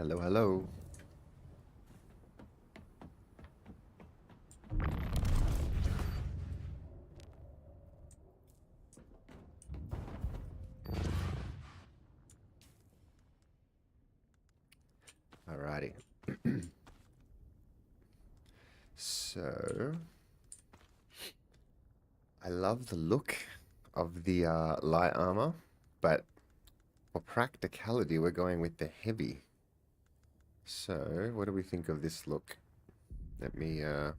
Hello, hello. Alrighty. So, I love the look of the light armor, but for practicality, we're going with the heavy. So, what do we think of this look? Let me, okay.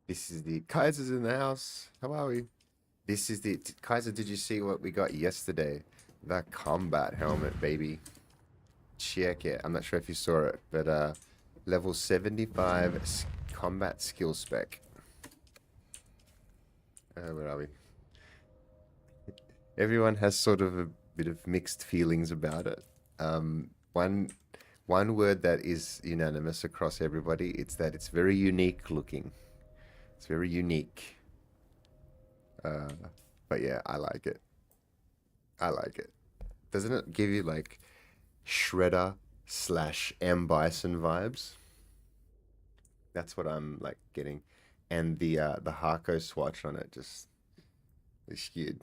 This is the Kaiser's in the house. How are we? This is the Kaiser. Did you see what we got yesterday? The combat helmet, baby. Check it. I'm not sure if you saw it, but level 75 combat skill spec. Where are we? Everyone has sort of a bit of mixed feelings about it. One word that is unanimous across everybody, it's that it's very unique looking. It's very unique. Uh, but yeah, I like it. I like it. Doesn't it give you like Shredder slash M Bison vibes? That's what I'm like getting. And the Harco swatch on it just is skewed.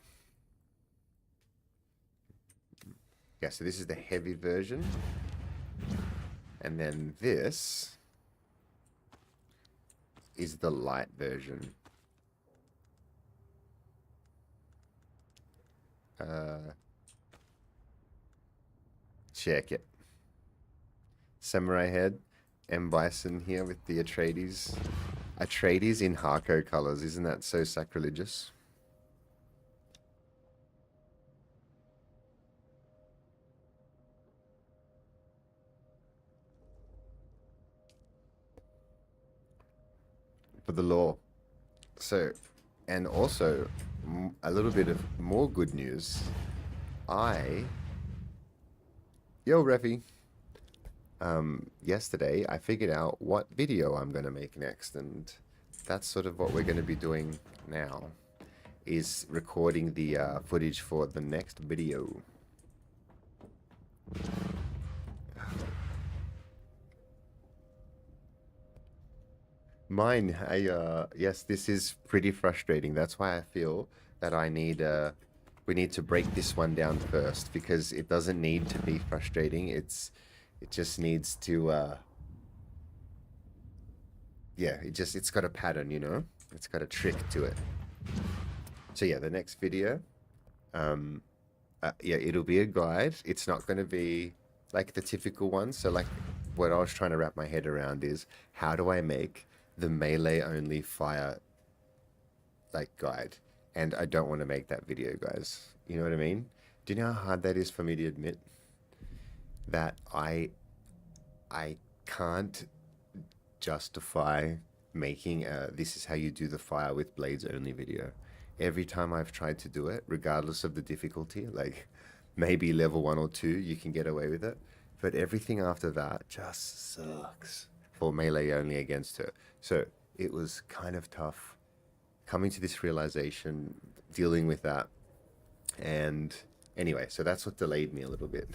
Yeah, so this is the heavy version. And then this is the light version. Check it. Samurai head, M Bison here with the Atreides. Atreides in Harco colors. Isn't that so sacrilegious? For the law. So, and also a little bit of more good news. Yo, Reffy. Yesterday I figured out what video I'm going to make next, and that's sort of what we're going to be doing now, is recording the footage for the next video. Mine, yes, this is pretty frustrating. That's why I feel that we need to break this one down first, because it doesn't need to be frustrating. It just needs to, yeah, it's got a pattern, you know? It's got a trick to it. So yeah, the next video, yeah, it'll be a guide. It's not going to be like the typical one. So like what I was trying to wrap my head around is, how do I make the melee only fire like guide? And I don't want to make that video, guys. You know what I mean? Do you know how hard that is for me to admit? That I can't justify making a this is how you do the fire with blades only video. Every time I've tried to do it, regardless of the difficulty, like maybe level 1 or 2, you can get away with it. But everything after that just sucks for melee only against her. So it was kind of tough coming to this realization, dealing with that. And anyway, so that's what delayed me a little bit.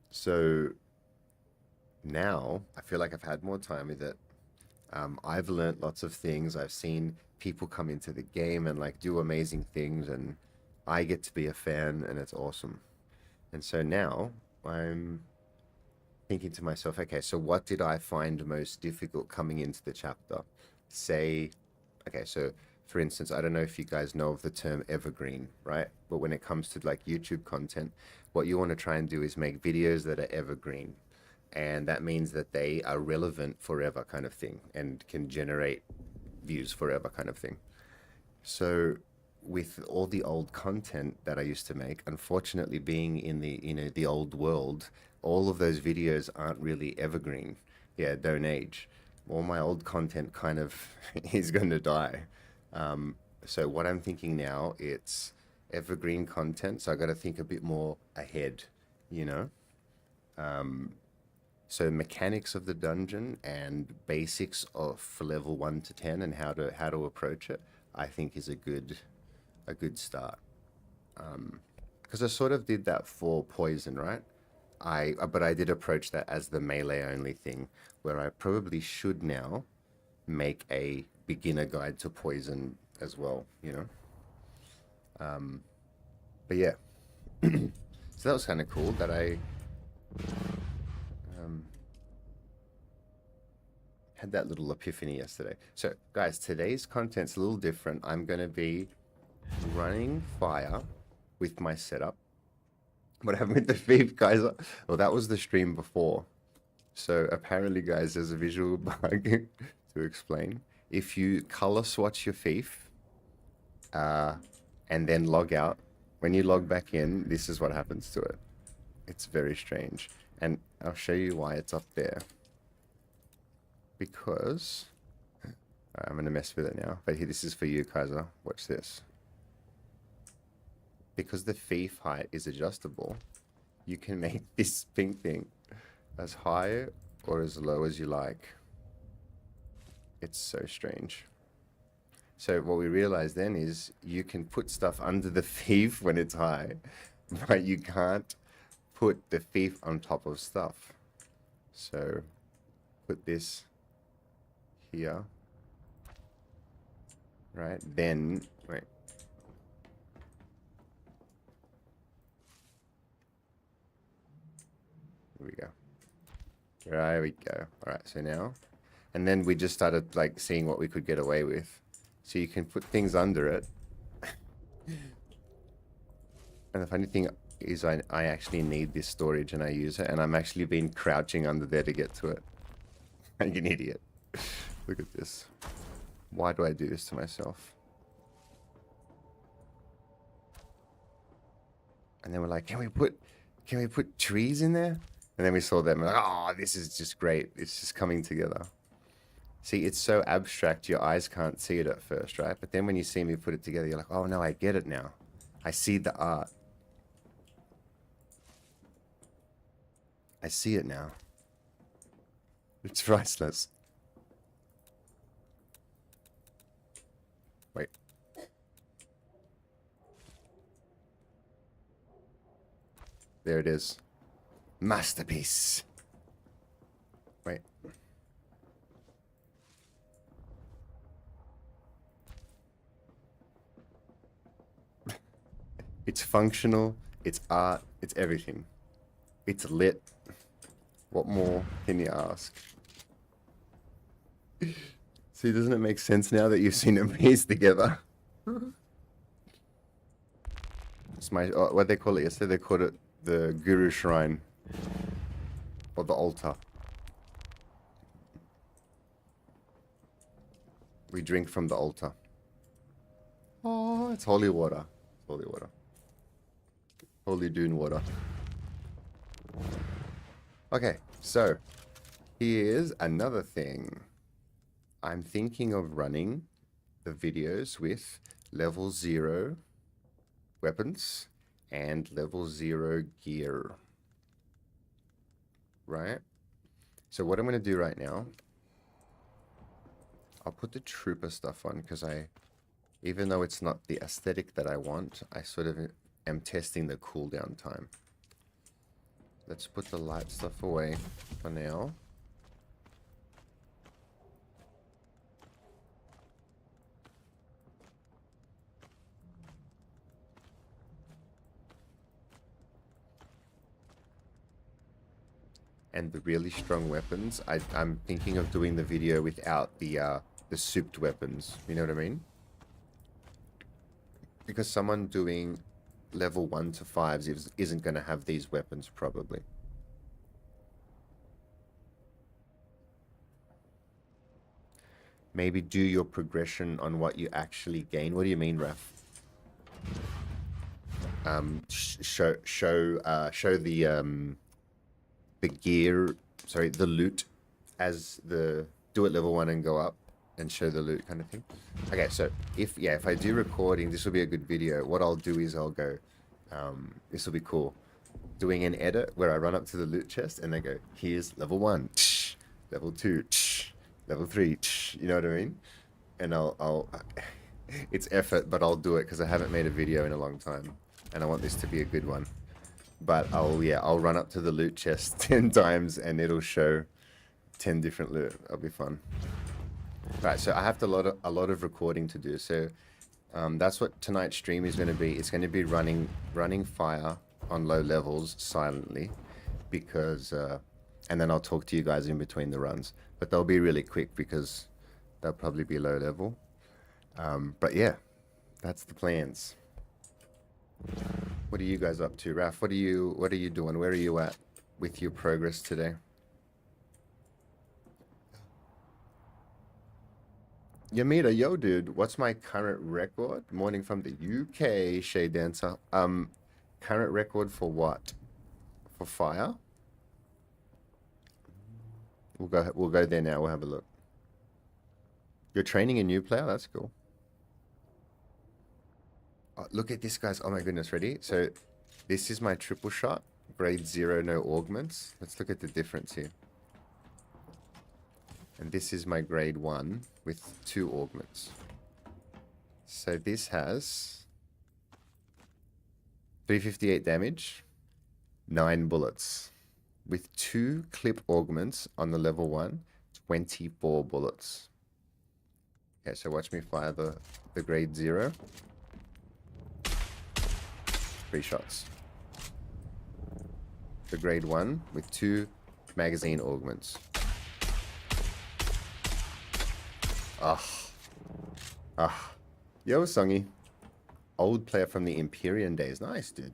So now I feel like I've had more time with it. I've learnt lots of things. I've seen people come into the game and like do amazing things, and I get to be a fan, and it's awesome. And so now I'm thinking to myself, okay, so what did I find most difficult coming into the chapter? Say, okay, so for instance, I don't know if you guys know of the term evergreen, right? But when it comes to like YouTube content, what you want to try and do is make videos that are evergreen. And that means that they are relevant forever, kind of thing, and can generate views forever, kind of thing. So with all the old content that I used to make, unfortunately, being in the the old world, all of those videos aren't really evergreen. Yeah, don't age. All my old content kind of is going to die. Um, so what I'm thinking now, it's evergreen content. So I got to think a bit more ahead, you know. So mechanics of the dungeon and basics of for level 1 to 10 and how to approach it, I think is a good start. Because I sort of did that for poison, right? But I did approach that as the melee only thing, where I probably should now make a beginner guide to poison as well, you know. But yeah, so that was kind of cool that I um, had that little epiphany yesterday. So guys, today's content's a little different. I'm gonna be running fire with my setup. What happened with the thief, guys? Well, that was the stream before. So apparently, guys, there's a visual bug to explain. If you color swatch your thief, and then log out, when you log back in, this is what happens to it. It's very strange. And I'll show you why it's up there. Because I'm going to mess with it now. But here, this is for you, Kaiser. Watch this. Because the thief height is adjustable, you can make this pink thing as high or as low as you like. It's so strange. So what we realized then is you can put stuff under the thief when it's high, but you can't put the thief on top of stuff. So put this here, right? Then, wait. Here we go. There we go. All right, so now, and then we just started like seeing what we could get away with. So you can put things under it. And the funny thing is I actually need this storage and I use it, and I'm actually been crouching under there to get to it. Like an idiot. Look at this. Why do I do this to myself? And then we're like, can we put trees in there? And then we saw them, like, oh, this is just great. It's just coming together. See, it's so abstract, your eyes can't see it at first, right? But then when you see me put it together, you're like, oh no, I get it now. I see the art. I see it now. It's priceless. Wait. There it is. Masterpiece. Wait. It's functional, it's art, it's everything. It's lit. What more can you ask? See, doesn't it make sense now that you've seen them piece together? It's my, what they call it yesterday, they called it the Guru Shrine. Or the altar. We drink from the altar. Oh, it's holy water. It's holy water. Holy dune water. Okay, so here's another thing. I'm thinking of running the videos with level 0 weapons and level 0 gear. Right? So what I'm going to do right now, I'll put the trooper stuff on because even though it's not the aesthetic that I want, I sort of am testing the cooldown time. Let's put the light stuff away for now. And the really strong weapons, I'm thinking of doing the video without the souped weapons. You know what I mean? Because someone doing level 1 to 5s isn't going to have these weapons probably. Maybe do your progression on what you actually gain. What do you mean, Raf? show the gear, sorry, the loot as the do it level 1 and go up and show the loot kind of thing. Okay, so if I do recording, this will be a good video. What I'll do is I'll go, this will be cool, doing an edit where I run up to the loot chest and they go, here's level 1, level 2, level 3, you know what I mean? And I'll it's effort, but I'll do it because I haven't made a video in a long time and I want this to be a good one. But I'll run up to the loot chest 10 times and it'll show 10 different loot. That'll be fun. Right, so I have a lot of recording to do. So that's what tonight's stream is going to be. It's going to be running fire on low levels silently, because and then I'll talk to you guys in between the runs. But they'll be really quick because they'll probably be low level. But yeah, that's the plans. What are you guys up to, Raf? What are you doing? Where are you at with your progress today? Yamita, yo, dude, what's my current record? Morning from the UK, Shay Dancer. Current record for what? For fire? We'll go there now. We'll have a look. You're training a new player? That's cool. Oh, look at this, guys. Oh my goodness, ready? So this is my triple shot, grade 0, no augments. Let's look at the difference here. And this is my grade 1 with 2 augments. So this has 358 damage, 9 bullets. With 2 clip augments on the level 1, 24 bullets. Okay, so watch me fire the grade 0. 3 shots. The grade 1 with 2 magazine augments. Yo, Songy. Old player from the Empyrean days. Nice, dude.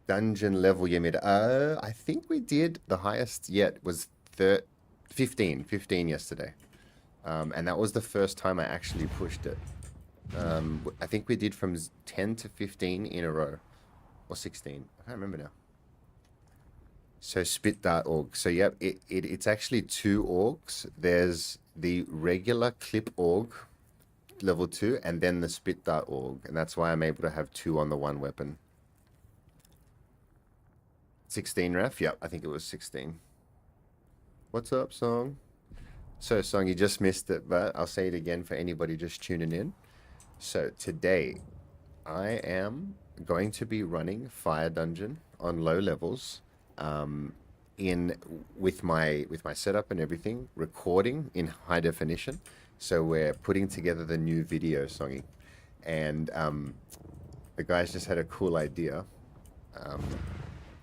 Dungeon level Yamid. I think we did the highest yet was 15 yesterday. And that was the first time I actually pushed it. I think we did from 10 to 15 in a row. Or 16. I can't remember now. So spit dart org. So yep, it's actually 2 orgs. There's the regular clip org, level 2, and then the spit dart org. And that's why I'm able to have 2 on the 1 weapon. 16 ref? Yep, I think it was 16. What's up, Song? So, Song, you just missed it, but I'll say it again for anybody just tuning in. So, today, I am going to be running Fire Dungeon on low levels, with my setup and everything, recording in high definition. So we're putting together the new video, Songy, and the guys just had a cool idea.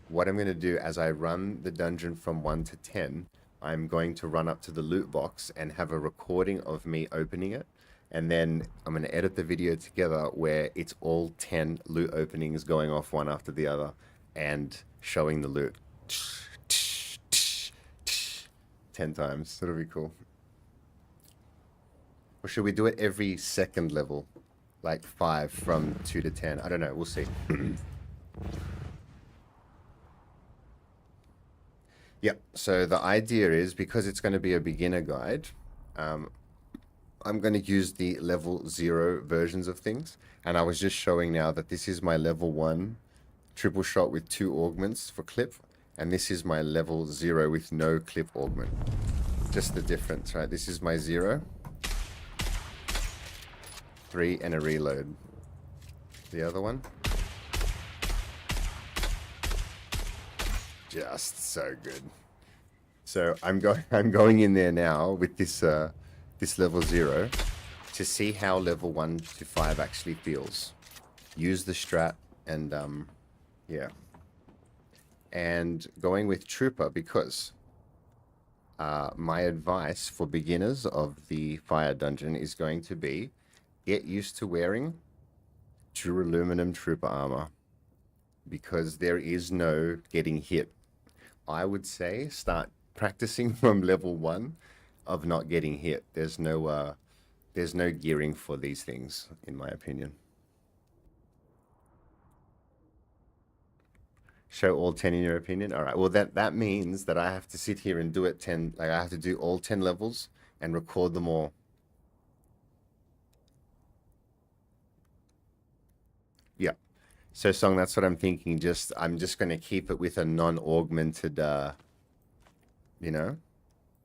What I'm going to do as I run the dungeon from 1 to 10, I'm going to run up to the loot box and have a recording of me opening it. And then I'm going to edit the video together where it's all 10 loot openings going off one after the other and showing the loot 10 times. That'll be cool. Or should we do it every second level? Like 5 from 2 to 10? I don't know. We'll see. Yep. So the idea is, because it's going to be a beginner guide, I'm going to use the level 0 versions of things. And I was just showing now that this is my level 1 triple shot with 2 augments for clip. And this is my level 0 with no clip augment. Just the difference, right? This is my 0. 3 and a reload. The other one. Just so good. So I'm going in there now with this this level 0 to see how level 1 to 5 actually feels. Use the strat and yeah. And going with Trooper because my advice for beginners of the Fire Dungeon is going to be get used to wearing duraluminum Trooper armor, because there is no getting hit. I would say start practicing from level 1 of not getting hit. There's no gearing for these things, in my opinion. Show all 10 in your opinion? All right. Well, that means that I have to sit here and do it 10, like I have to do all 10 levels and record them all. Yeah. So Song, that's what I'm thinking. I'm just going to keep it with a non-augmented you know,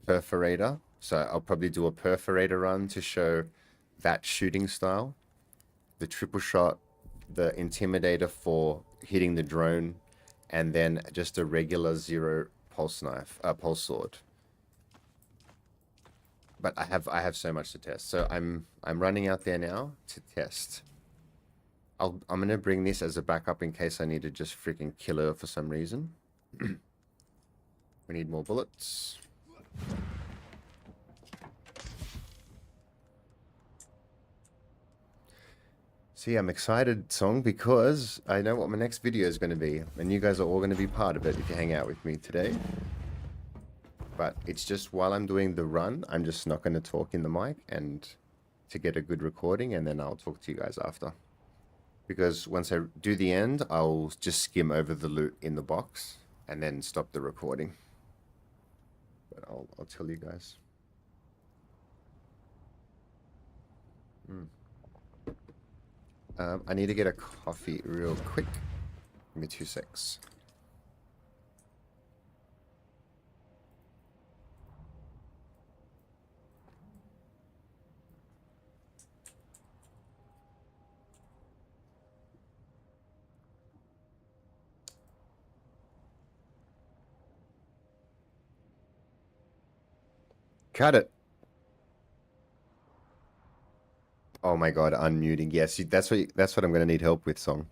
perforator. So I'll probably do a perforator run to show that shooting style, the triple shot, the intimidator for hitting the drone, and then just a regular zero pulse knife, pulse sword. But I have so much to test. So I'm running out there now to test. I'm gonna bring this as a backup in case I need to just freaking kill her for some reason. We need more bullets. See, I'm excited, Song, because I know what my next video is going to be, and you guys are all going to be part of it if you hang out with me today. But it's just while I'm doing the run, I'm just not going to talk in the mic and to get a good recording, and then I'll talk to you guys after. Because once I do the end, I'll just skim over the loot in the box and then stop the recording. But I'll tell you guys. I need to get a coffee real quick. Give me 2 secs. Cut it. Oh my god, unmuting. Yes, that's what I'm gonna need help with, Song.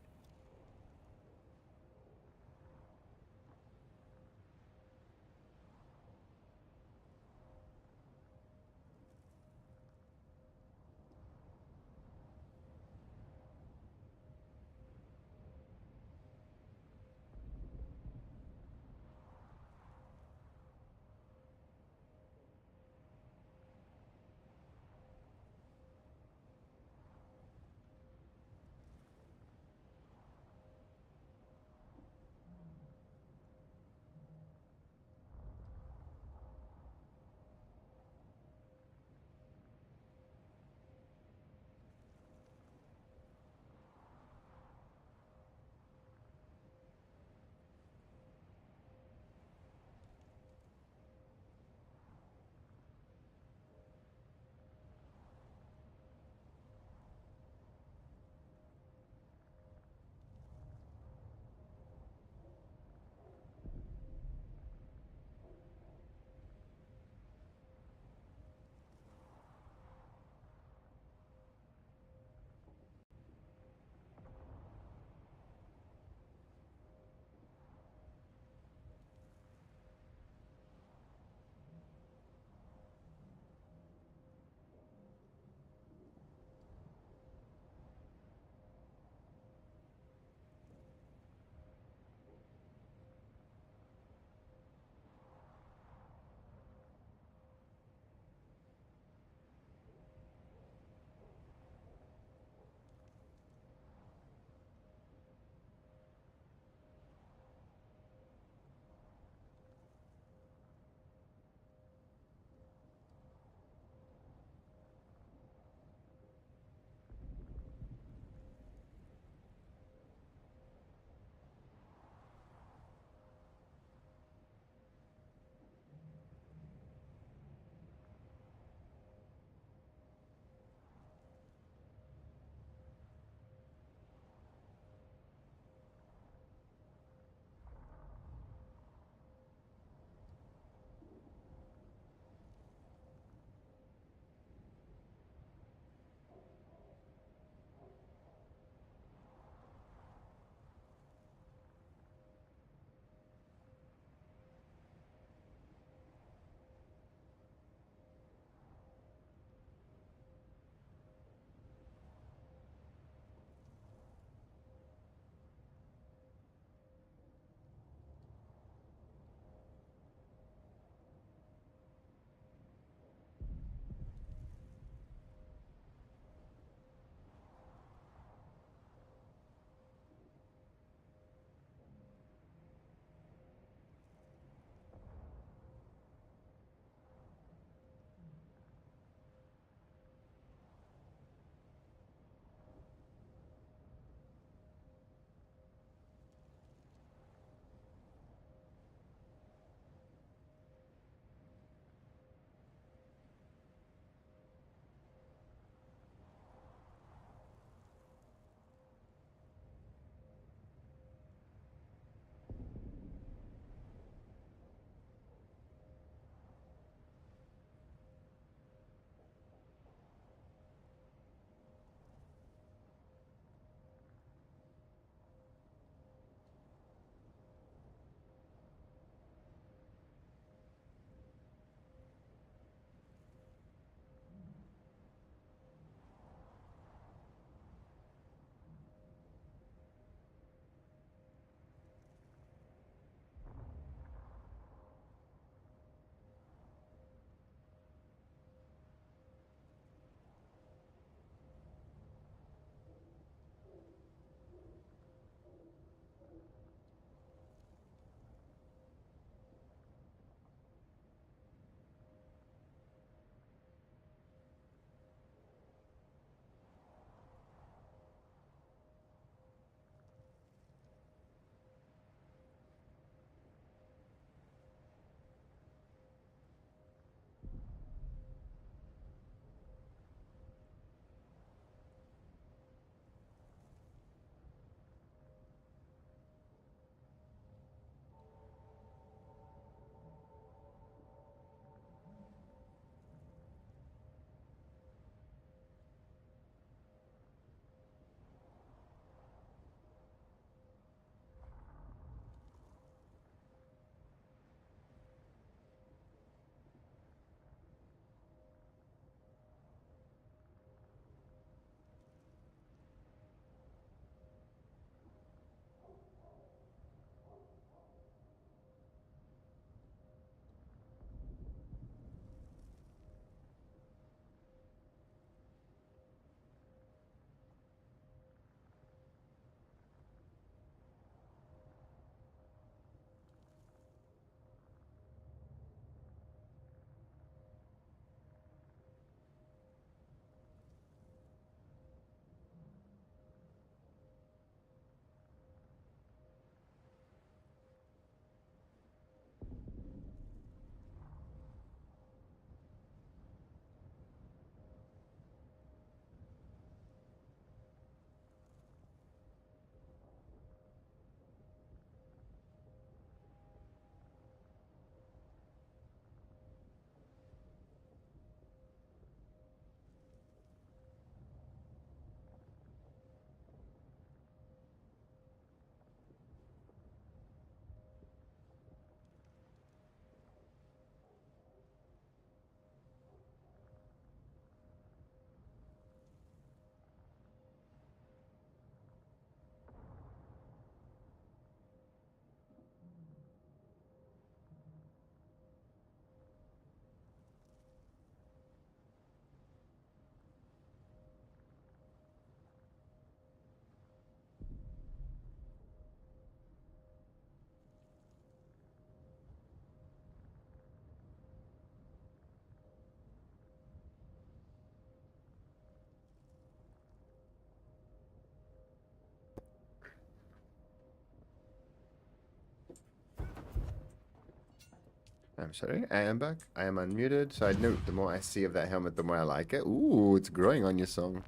I'm sorry, I am back. I am unmuted, so I know the more I see of that helmet, the more I like it. Ooh, it's growing on your song.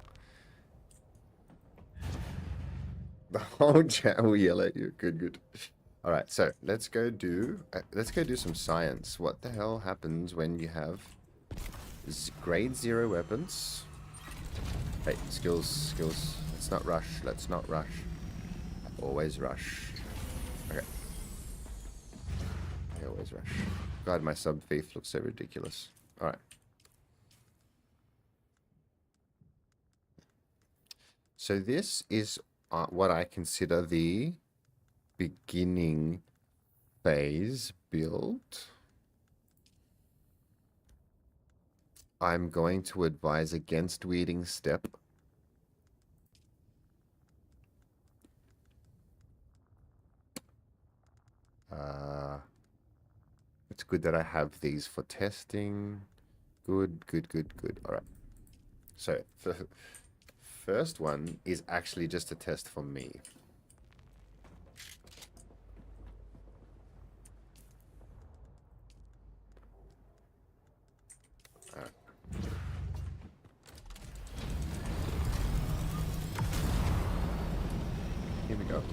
The whole chat will yell at you. Good, good. All right, so let's go do some science. What the hell happens when you have grade 0 weapons? Hey, skills. Let's not rush. Let's not rush. Always rush. Okay. I always rush. God, my sub thief looks so ridiculous. All right. So this is what I consider the beginning phase build. I'm going to advise against weeding step. It's good that I have these for testing. Good. All right. So the first one is actually just a test for me. All right. Here we go. Oops.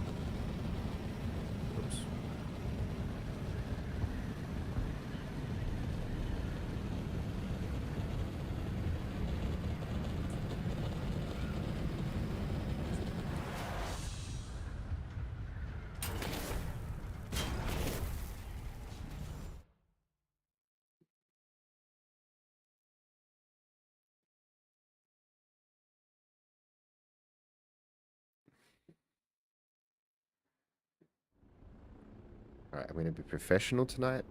All right, I'm going to be professional tonight.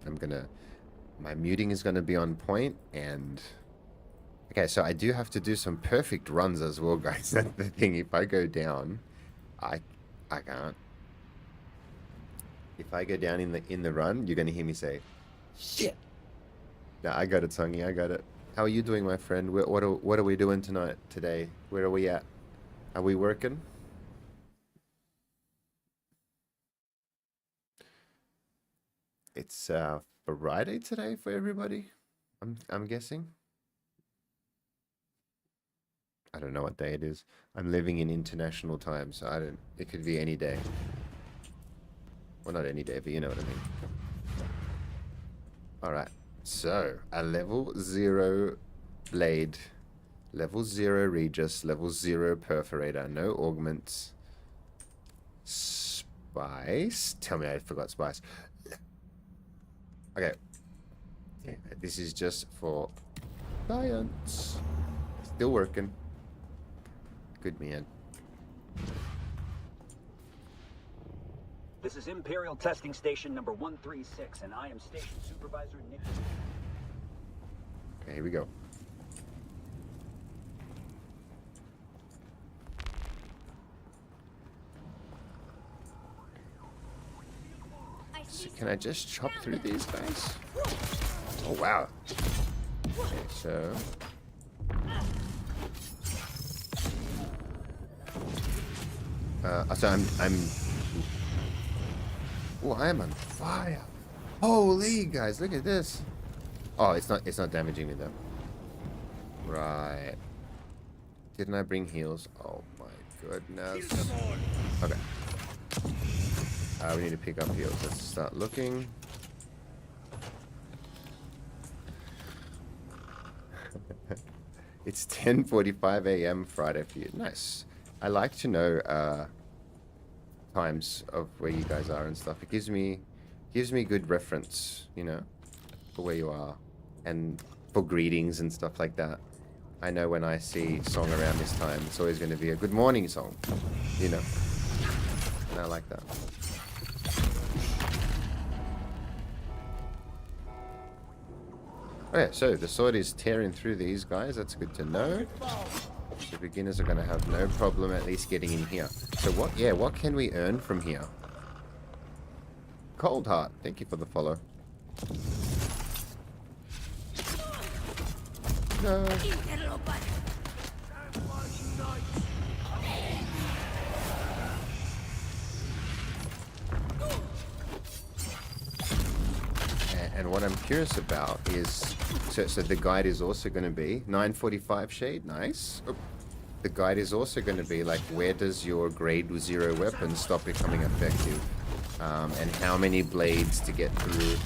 My muting is going to be on point, and okay, so I do have to do some perfect runs as well, guys. That's the thing. If I go down, I can't. If I go down in the run, you're going to hear me say, "Shit." No, I got it, Songy. I got it. How are you doing, my friend? What are we doing today? Where are we at? Are we working? It's Friday today for everybody. I'm guessing. I don't know what day it is. I'm living in international time, so I don't. It could be any day. Well, not any day, but you know what I mean. All right. So a level 0 blade, level 0 Regis, level 0 perforator, no augments. Spice. Tell me I forgot spice. Okay. Yeah, this is just for science. Still working. Good man. This is Imperial Testing Station number 136, and I am Station Supervisor Nick. Okay, here we go. So can I just chop through these guys? Oh wow. Okay, so oh, I am on fire. Holy guys, look at this. Oh, it's not damaging me though. Right. Didn't I bring heals? Oh my goodness. Okay. We need to pick up heals. Let's start looking. It's 10:45 a.m. Friday for you. Nice. I like to know times of where you guys are and stuff. It gives me good reference, you know, for where you are and for greetings and stuff like that. I know when I see song around this time, it's always going to be a good morning song, you know. And I like that. Okay, so the sword is tearing through these guys. That's good to know. So beginners are going to have no problem at least getting in here. So what can we earn from here? Cold Heart, thank you for the follow. No. And what I'm curious about is, so the guide is also going to be 945 shade. Nice. Oh, the guide is also going to be like, where does your grade 0 weapon stop becoming effective, and how many blades to get through.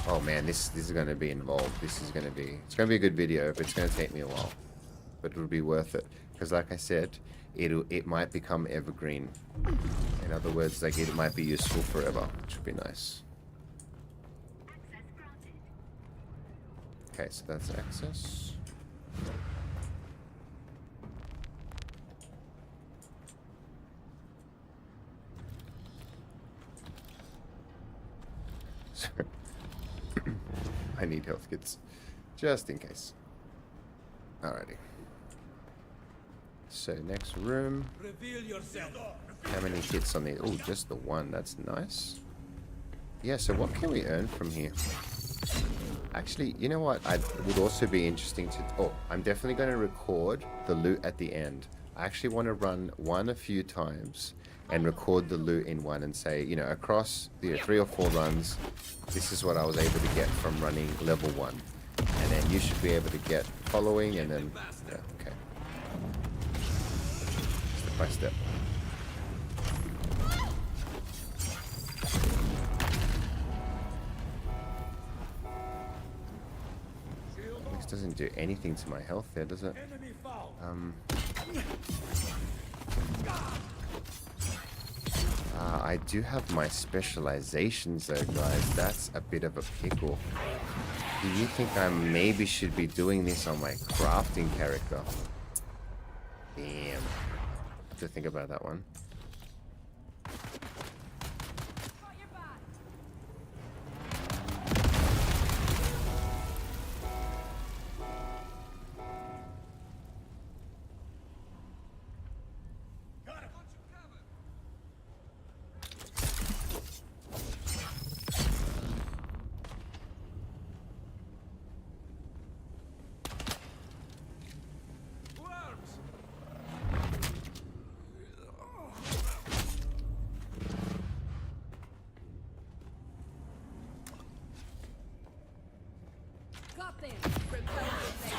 Oh man, this is going to be involved. It's going to be a good video, but it's going to take me a while, but it'll be worth it, because like I said, it might become evergreen. In other words, like, it might be useful forever, which would be nice. Okay, so that's access. I need health kits, just in case. Alrighty. So next room. How many hits on the? Oh, just the one. That's nice. Yeah. So what can we earn from here? Actually, you know what? I would also be interesting to. Oh, I'm definitely going to record the loot at the end. I actually want to run one a few times and record the loot in one and say, you know, across the 3 or 4 runs, this is what I was able to get from running level 1, and then you should be able to get following, and then yeah, okay, step by step. This doesn't do anything to my health there, does it? I do have my specializations though, guys. That's a bit of a pickle. Do you think I maybe should be doing this on my crafting character? Damn. I have to think about that one.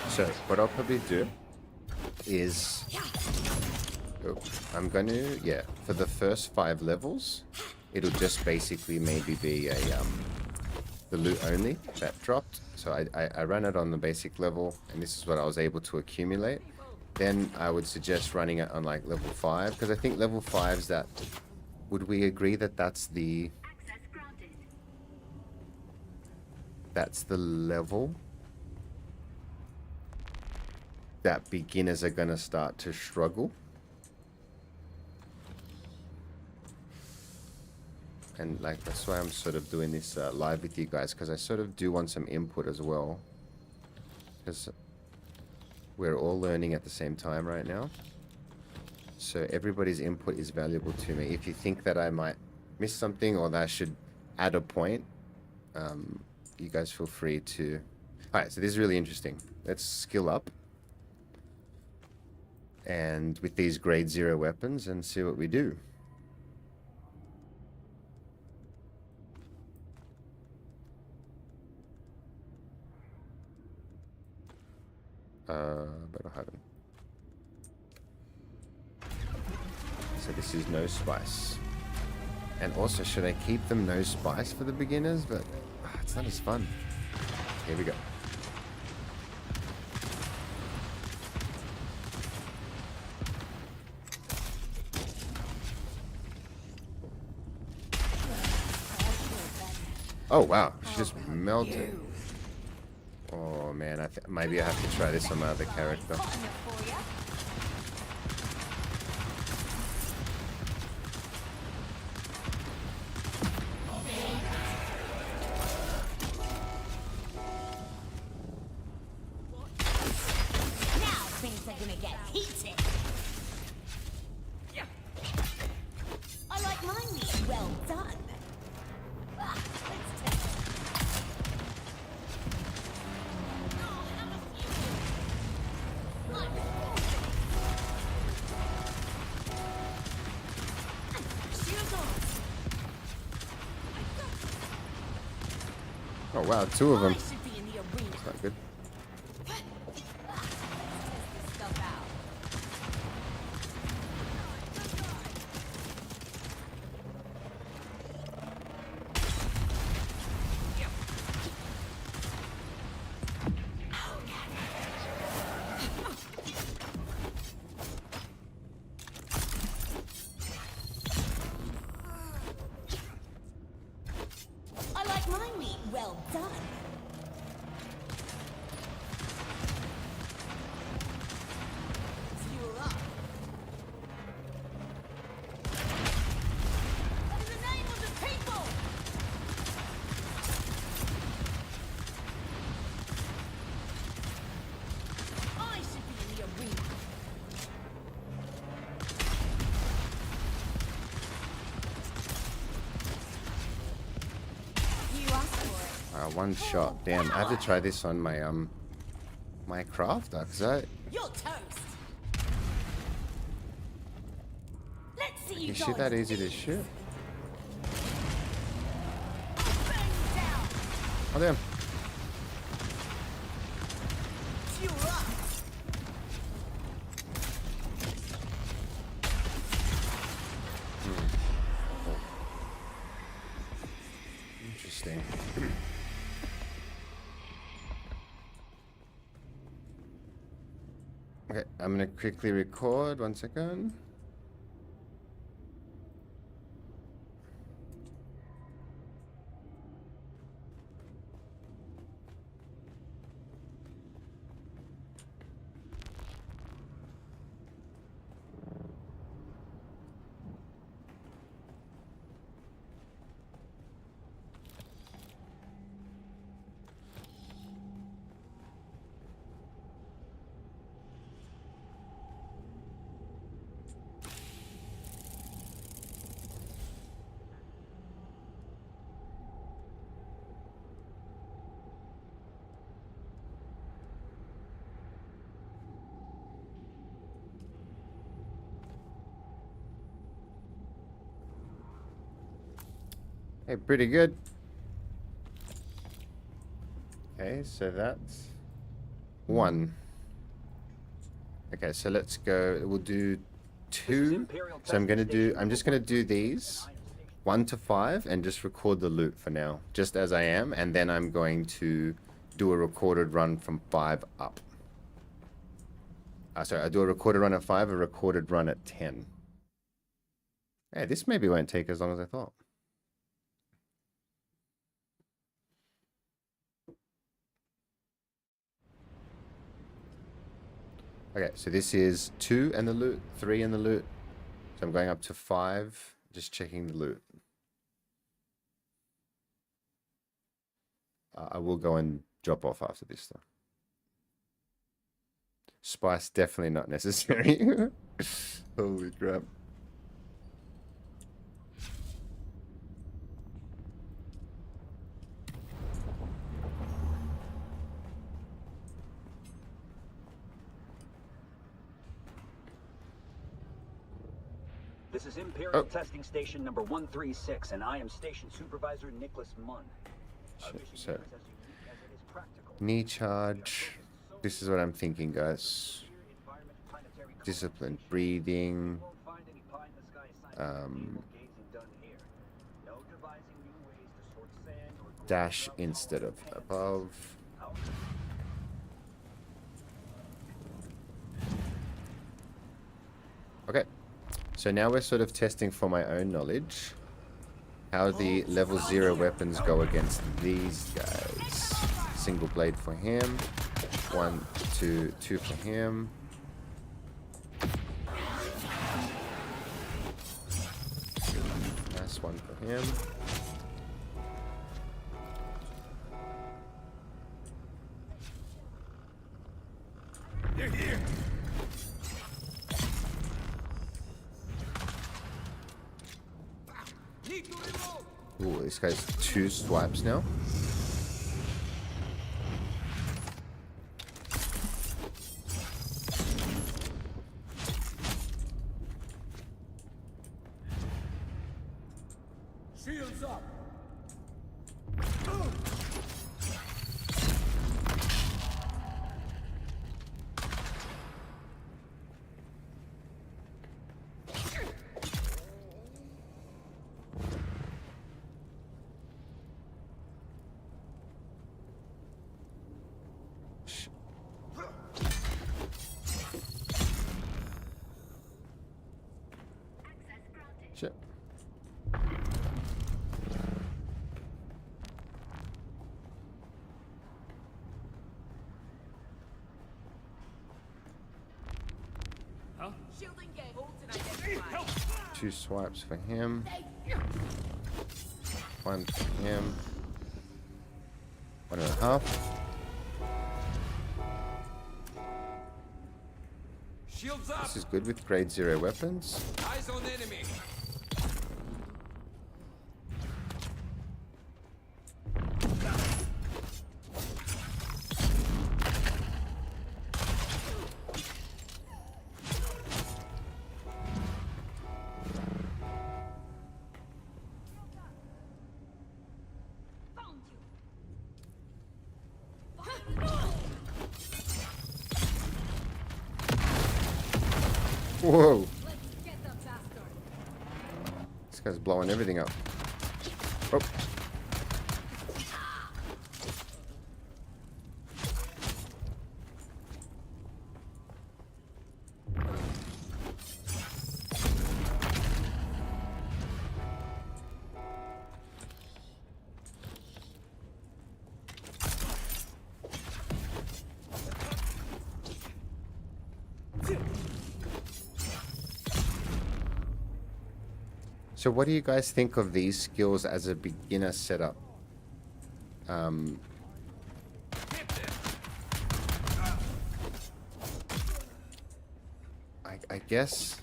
So what I'll probably do is, I'm going to, yeah, for the first 5 levels, it'll just basically maybe be a the loot only that dropped. So I ran it on the basic level, and this is what I was able to accumulate. Then I would suggest running it on like level 5, because I think level 5's that, would we agree that that's the level that beginners are going to start to struggle? And like, that's why I'm sort of doing this live with you guys, because I sort of do want some input as well, because we're all learning at the same time right now, so everybody's input is valuable to me. If you think that I might miss something or that I should add a point, you guys feel free to. Alright, so this is really interesting. Let's skill up and with these grade 0 weapons and see what we do. But I haven't. So this is no spice. And also, should I keep them no spice for the beginners? But it's not as fun. Here we go. Oh wow, she just melted. Oh man, maybe I have to try this on my other character. wow, two of them. I should be in the arena. That's not good. Test this stuff out. I like my meat well done. Fuel up. In the name of the people! I should be in the arena. You asked for it. One shot. Damn, I have to try this on my my crafter, because You're toast. Let's see you is go. she that easy to shoot? Bang down. Oh damn. Fuel up. Interesting. Okay, I'm gonna quickly record. 1 second. Hey, pretty good. Okay, so that's one. Okay, so let's go. We'll do two. So I'm just gonna do these 1 to 5 and just record the loot for now, just as I am, and then I'm going to do a recorded run from 5 up. Sorry, I do a recorded run at 5, a recorded run at 10. Hey, this maybe won't take as long as I thought. Okay, so this is 2 and the loot, 3 and the loot. So I'm going up to 5, just checking the loot. I will go and drop off after this though. Spice definitely not necessary. Holy crap. This is Imperial Testing Station number 136, and I am Station Supervisor Nicholas Munn. Our mission So, here is as unique as it is practical. knee charge. This is what I'm thinking, guys. Environment, planetary Disciplined breathing. You won't find any pie in the sky science gazing done here. No devising new ways to sort sand or Dash instead of above. Okay. So now we're sort of testing for my own knowledge how the level 0 weapons go against these guys. Single blade for him. 1, 2, 2 for him. Nice one for him. They're here. Ooh, this guy's 2 swipes now. Shields up. Shit. Shielding gate. Identified. 2 swipes for him. 1 for him. 1.5. Shields up. This is good with grade 0 weapons. Eyes on enemy. Found you. Whoa! Let's get the bastard. This guy's blowing everything up. Oh. So what do you guys think of these skills as a beginner setup? I guess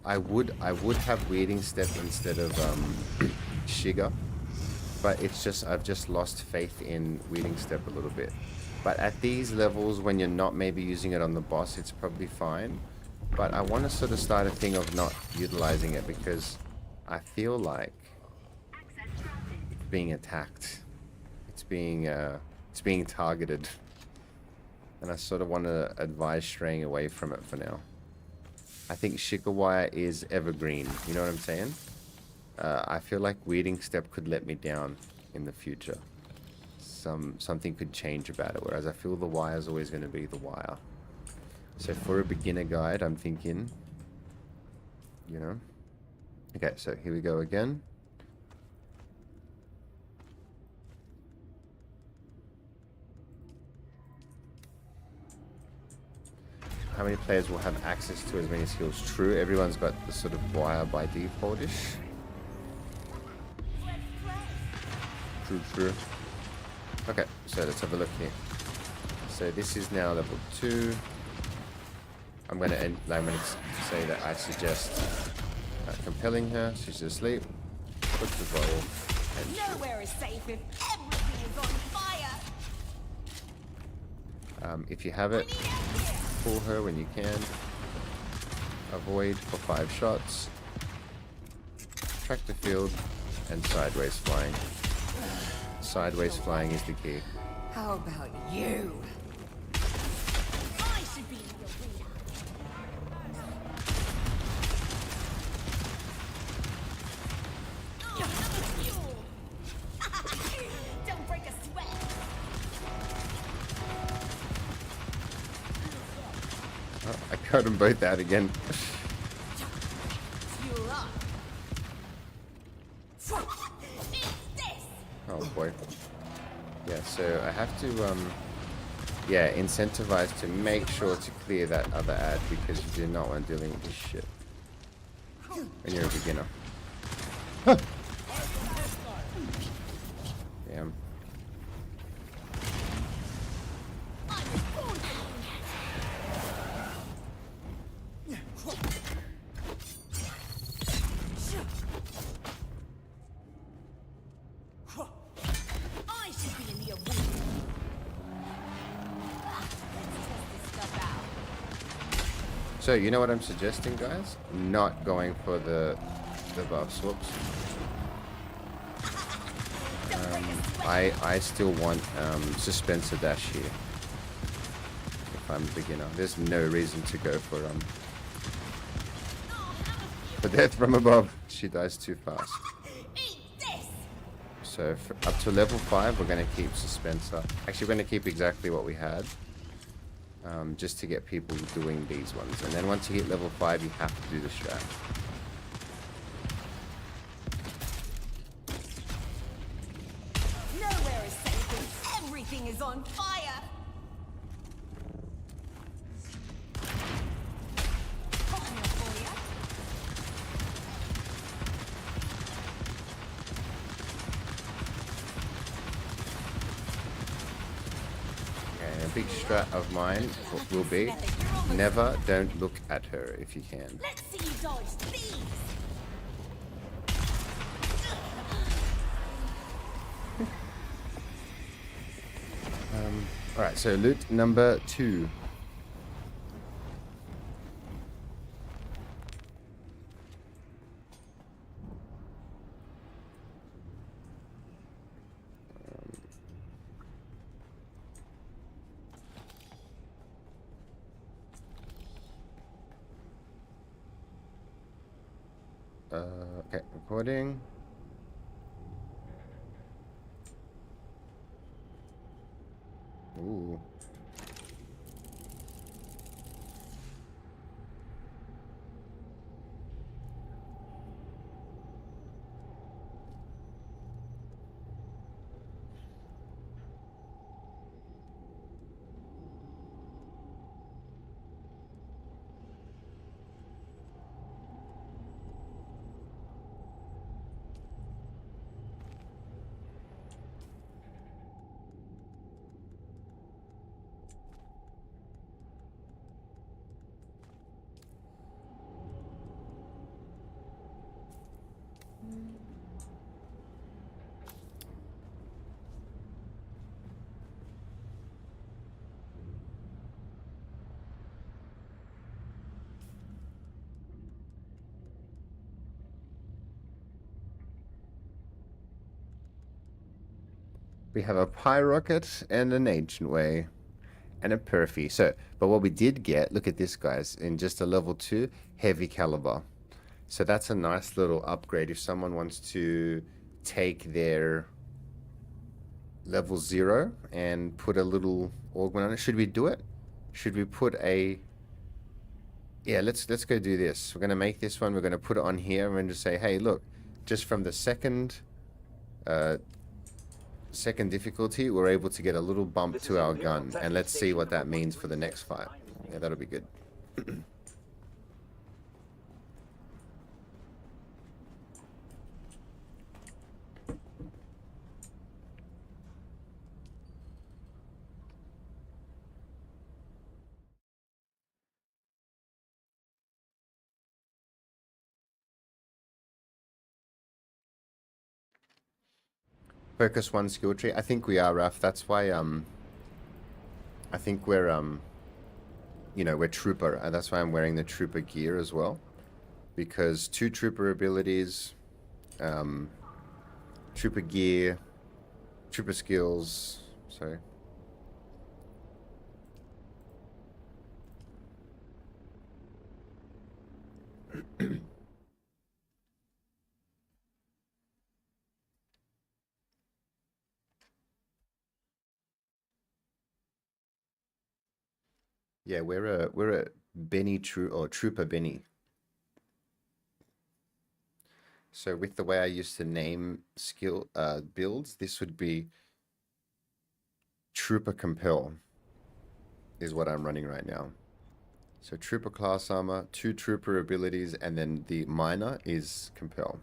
I would have Weeding Step instead of Shiga, but it's just I've just lost faith in Weeding Step a little bit. But at these levels, when you're not maybe using it on the boss, it's probably fine. But I want to sort of start a thing of not utilizing it because I feel like it's being attacked. It's being targeted, and I sort of want to advise straying away from it for now. I think Shikawire is evergreen. You know what I'm saying? I feel like Weeding Step could let me down in the future. Something could change about it. Whereas I feel the wire is always going to be the wire. So for a beginner guide, I'm thinking, you know. Okay, so here we go again. How many players will have access to as many skills? True, everyone's got the sort of wire by default-ish. True. Okay, so let's have a look here. So this is now level 2. I'm gonna say that I suggest compelling her. She's asleep. Put the bowl and shoot. Nowhere is safe if everything is on fire. If you have it, pull her when you can. Avoid for 5 shots. Track the field and sideways flying. Sideways flying is the key. How about you? I should be in the arena. Don't break a sweat. Oh, I cut them both out again. Fuel up. Eat this. Oh boy. Yeah, so I have to yeah, incentivize to make sure to clear that other ad because you do not want dealing with this shit when you're a beginner. Huh. Damn. I should be in the arena. Let's test this stuff out. So you know what I'm suggesting, guys? Not going for the buffs. Whoops. I still want Suspensor Dash here. If I'm a beginner. There's no reason to go for death from above. She dies too fast. Eat this. So up to level 5, we're going to keep Suspensor. Actually, we're going to keep exactly what we had. Just to get people doing these ones. And then once you hit level 5, you have to do the strat. big strat of mine will be never don't look at her if you can. Let's see you dodge these. Alright, so loot number 2. Okay, recording. Ooh. We have a Pyrocket and an Ancient Way and a Perfy. So, but what we did get, look at this, guys, in just a level 2, Heavy Caliber. So that's a nice little upgrade if someone wants to take their level 0 and put a little augment on it. Should we do it? Should we put a... Yeah, let's go do this. We're going to make this one. We're going to put it on here. and just say, hey, look, just from the second difficulty, we're able to get a little bump to our gun. And let's see what that means for the next fight. Yeah, that'll be good. Focus 1 skill tree. I think we are, Raf. That's why I think we're you know, we're trooper, and that's why I'm wearing the trooper gear as well, because 2 trooper abilities, trooper gear, trooper skills. Sorry. Yeah, we're a Benny Trooper Benny. So with the way I used to name skill builds, this would be Trooper Compel is what I'm running right now. So Trooper class armor, 2 Trooper abilities, and then the minor is Compel.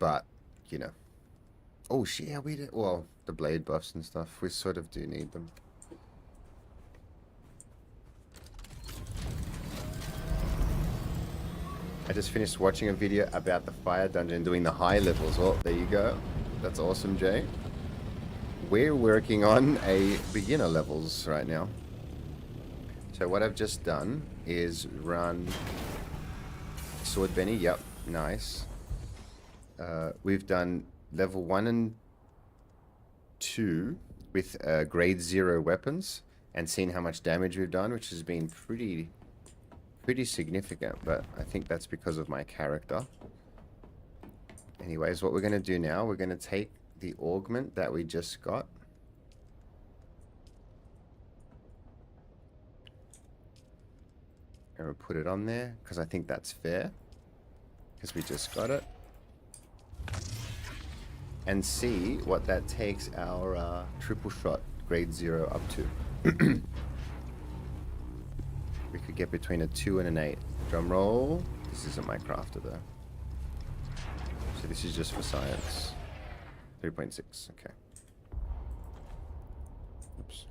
But, you know. Oh shit, yeah, we did. Well, the blade buffs and stuff, we sort of do need them. I just finished watching a video about the fire dungeon doing the high levels. Oh, there you go. That's awesome, Jay. We're working on a beginner levels right now. So what I've just done is run Sword Benny. Yep, nice. We've done level 1 and 2 with grade 0 weapons and seen how much damage we've done, which has been pretty significant, but I think that's because of my character. Anyways, what we're going to do now, we're going to take the augment that we just got. And we'll put it on there because I think that's fair, because we just got it. And see what that takes our triple shot grade 0 up to. We could get between a 2 and an 8. Drum roll. This isn't my crafter though. So this is just for science. 3.6, okay. Oops.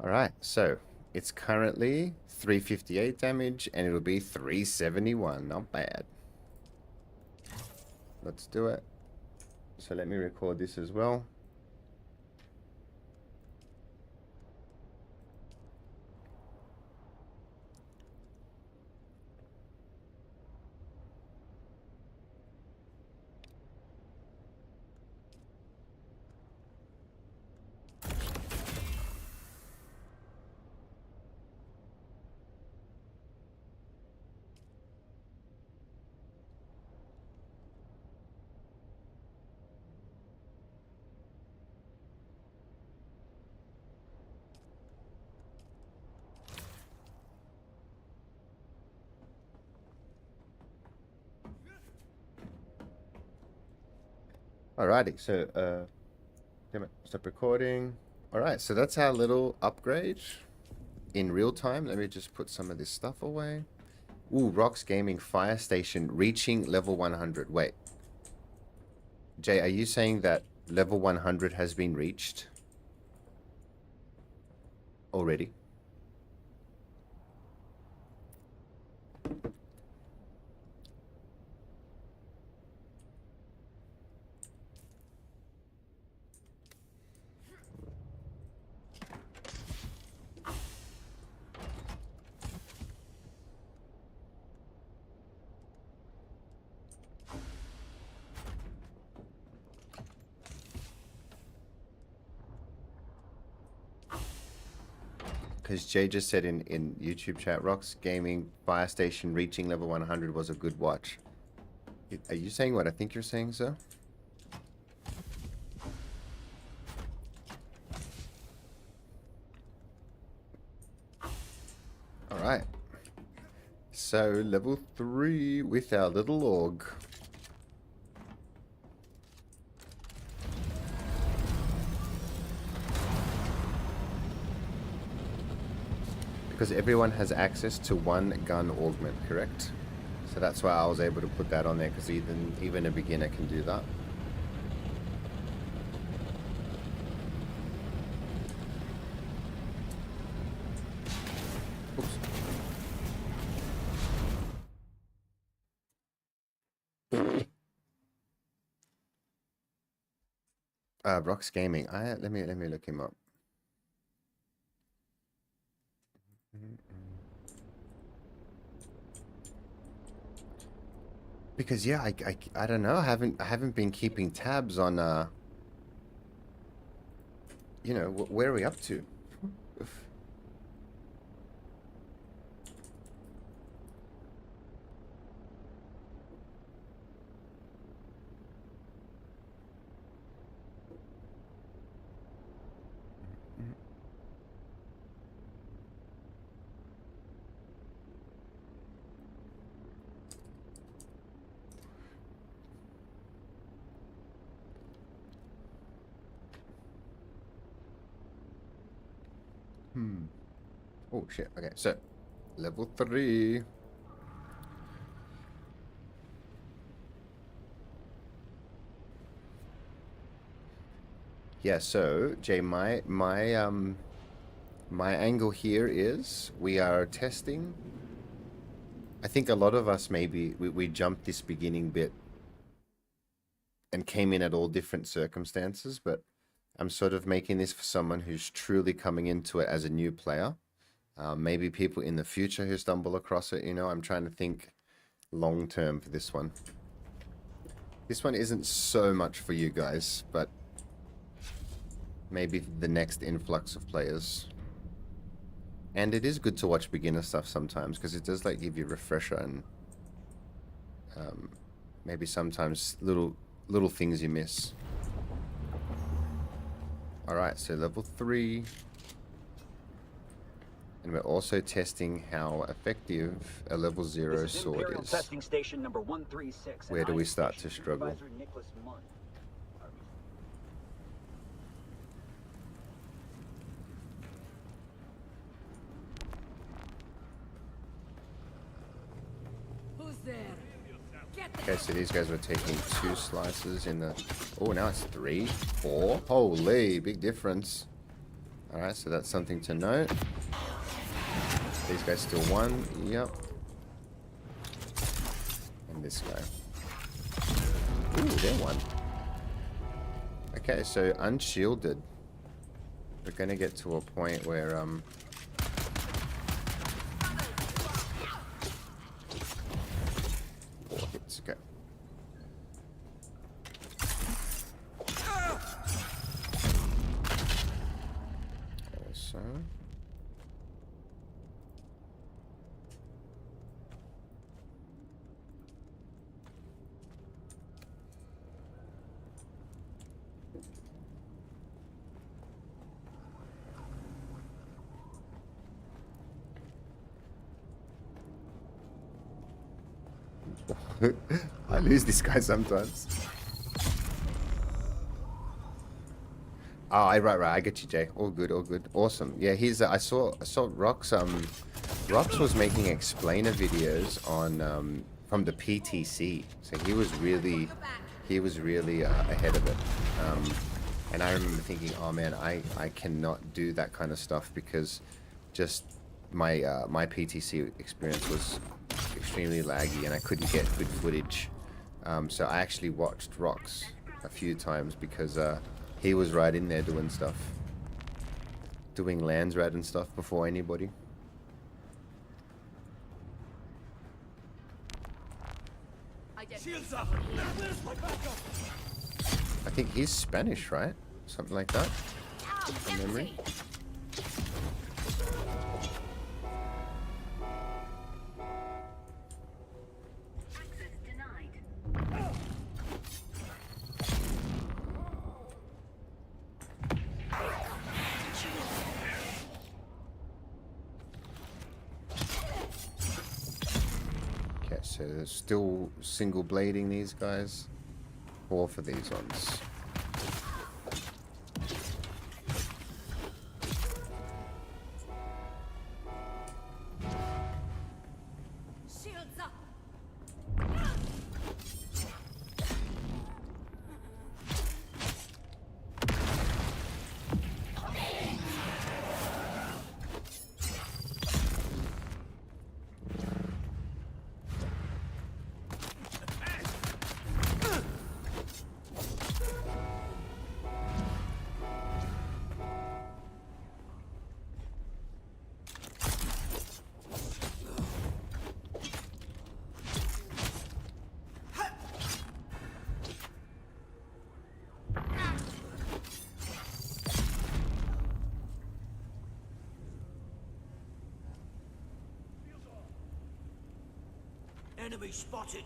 Alright, so it's currently 358 damage and it'll be 371. Not bad. Let's do it. So let me record this as well. Alrighty, so damn it, stop recording. Alright, so that's our little upgrade in real time. Let me just put some of this stuff away. Ooh, Rocks Gaming Fire Station reaching level 100. Wait. Jay, are you saying that level 100 has been reached already? Because Jay just said in YouTube chat, Rocks Gaming Fire Station reaching level 100 was a good watch. Are you saying what I think you're saying, sir? Alright. So, level 3 with our little org. Because everyone has access to one gun augment, correct? So that's why I was able to put that on there, because even a beginner can do that. Oops. Rocks Gaming. Let me look him up. Because yeah, I don't know. I haven't been keeping tabs on you know, where are we up to? Oh shit. Okay, so level 3. Yeah, so Jay, my angle here is we are testing. I think a lot of us maybe we jumped this beginning bit and came in at all different circumstances, but I'm sort of making this for someone who's truly coming into it as a new player. Maybe people in the future who stumble across it, you know. I'm trying to think long term for this one. This one isn't so much for you guys, but maybe the next influx of players. And it is good to watch beginner stuff sometimes, because it does like give you a refresher and maybe sometimes little things you miss. Alright, so level 3. And we're also testing how effective a level 0 This is sword Imperial is. Testing Station number 136. Where and do I we am start to Station struggle? Supervisor Nicholas Munn. Who's there? Get them. Okay, so these guys were taking 2 slices in the... Oh, now it's 3, 4. Holy, big difference. Alright, so that's something to note. These guys still 1. Yep. And this guy. Ooh, they're 1. Okay, so unshielded. We're gonna get to a point where, 4 hits, okay. Also... I lose this guy sometimes. Oh, right. I get you, Jay. All good, awesome. Yeah, he's. I saw Rox. Rox was making explainer videos on from the PTC, so he was really ahead of it. And I remember thinking, oh man, I cannot do that kind of stuff because just my my PTC experience was extremely laggy and I couldn't get good footage. So I actually watched Rox a few times because he was right in there doing stuff. Doing Landsrad and stuff before anybody. Shields up! Where's my backup? I think he's Spanish, right? Something like that. From memory. Access denied. Okay, so there's still single blading these guys. 4 for these ones. Shields up. Enemy spotted.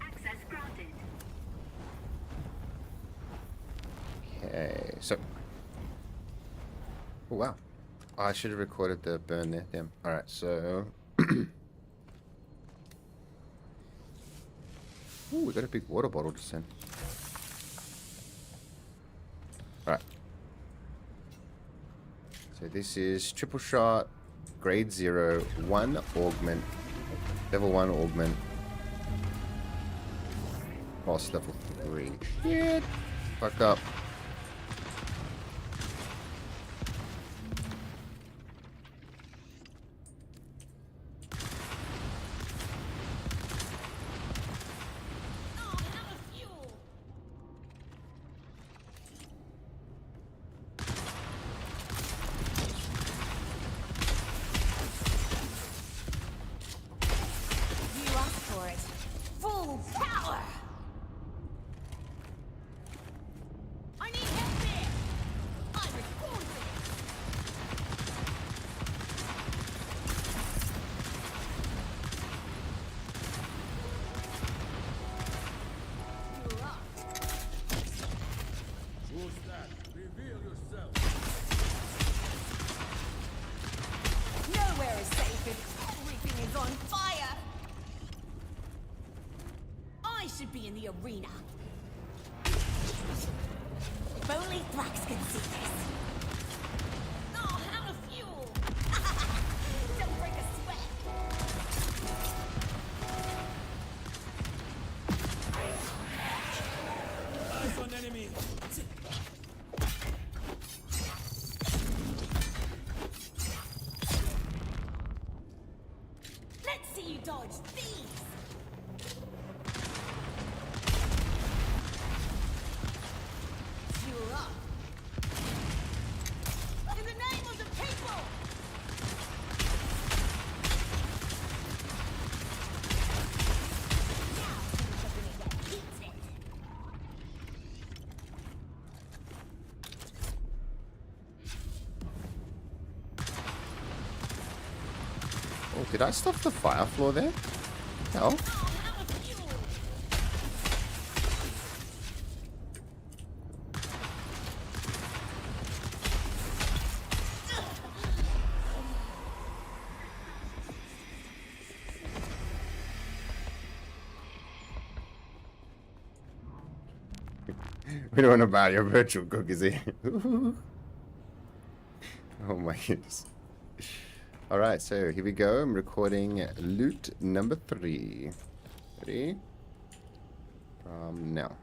Access granted. Okay, so... Oh, wow. Oh, I should have recorded the burn there. Damn. Alright, so... Ooh, we got a big water bottle just then. Alright. So this is triple shot, grade 0, 1 augment, level 1 augment, boss level 3. Shit! Fuck up. Oh, another fuel. You asked for it. Full power. arena. If only Thrax could see this. Oh, how to fuel! Don't break a sweat. Eyes on enemy. Let's see you dodge these. Fuel up. In the name of the people. Now, finish up any that eats it. Oh, did I stop the fire floor there? Hell. Oh, how to fuel! We don't want to buy your virtual cookies here. Oh my goodness. Alright, so here we go. I'm recording loot number 3. Ready? Now.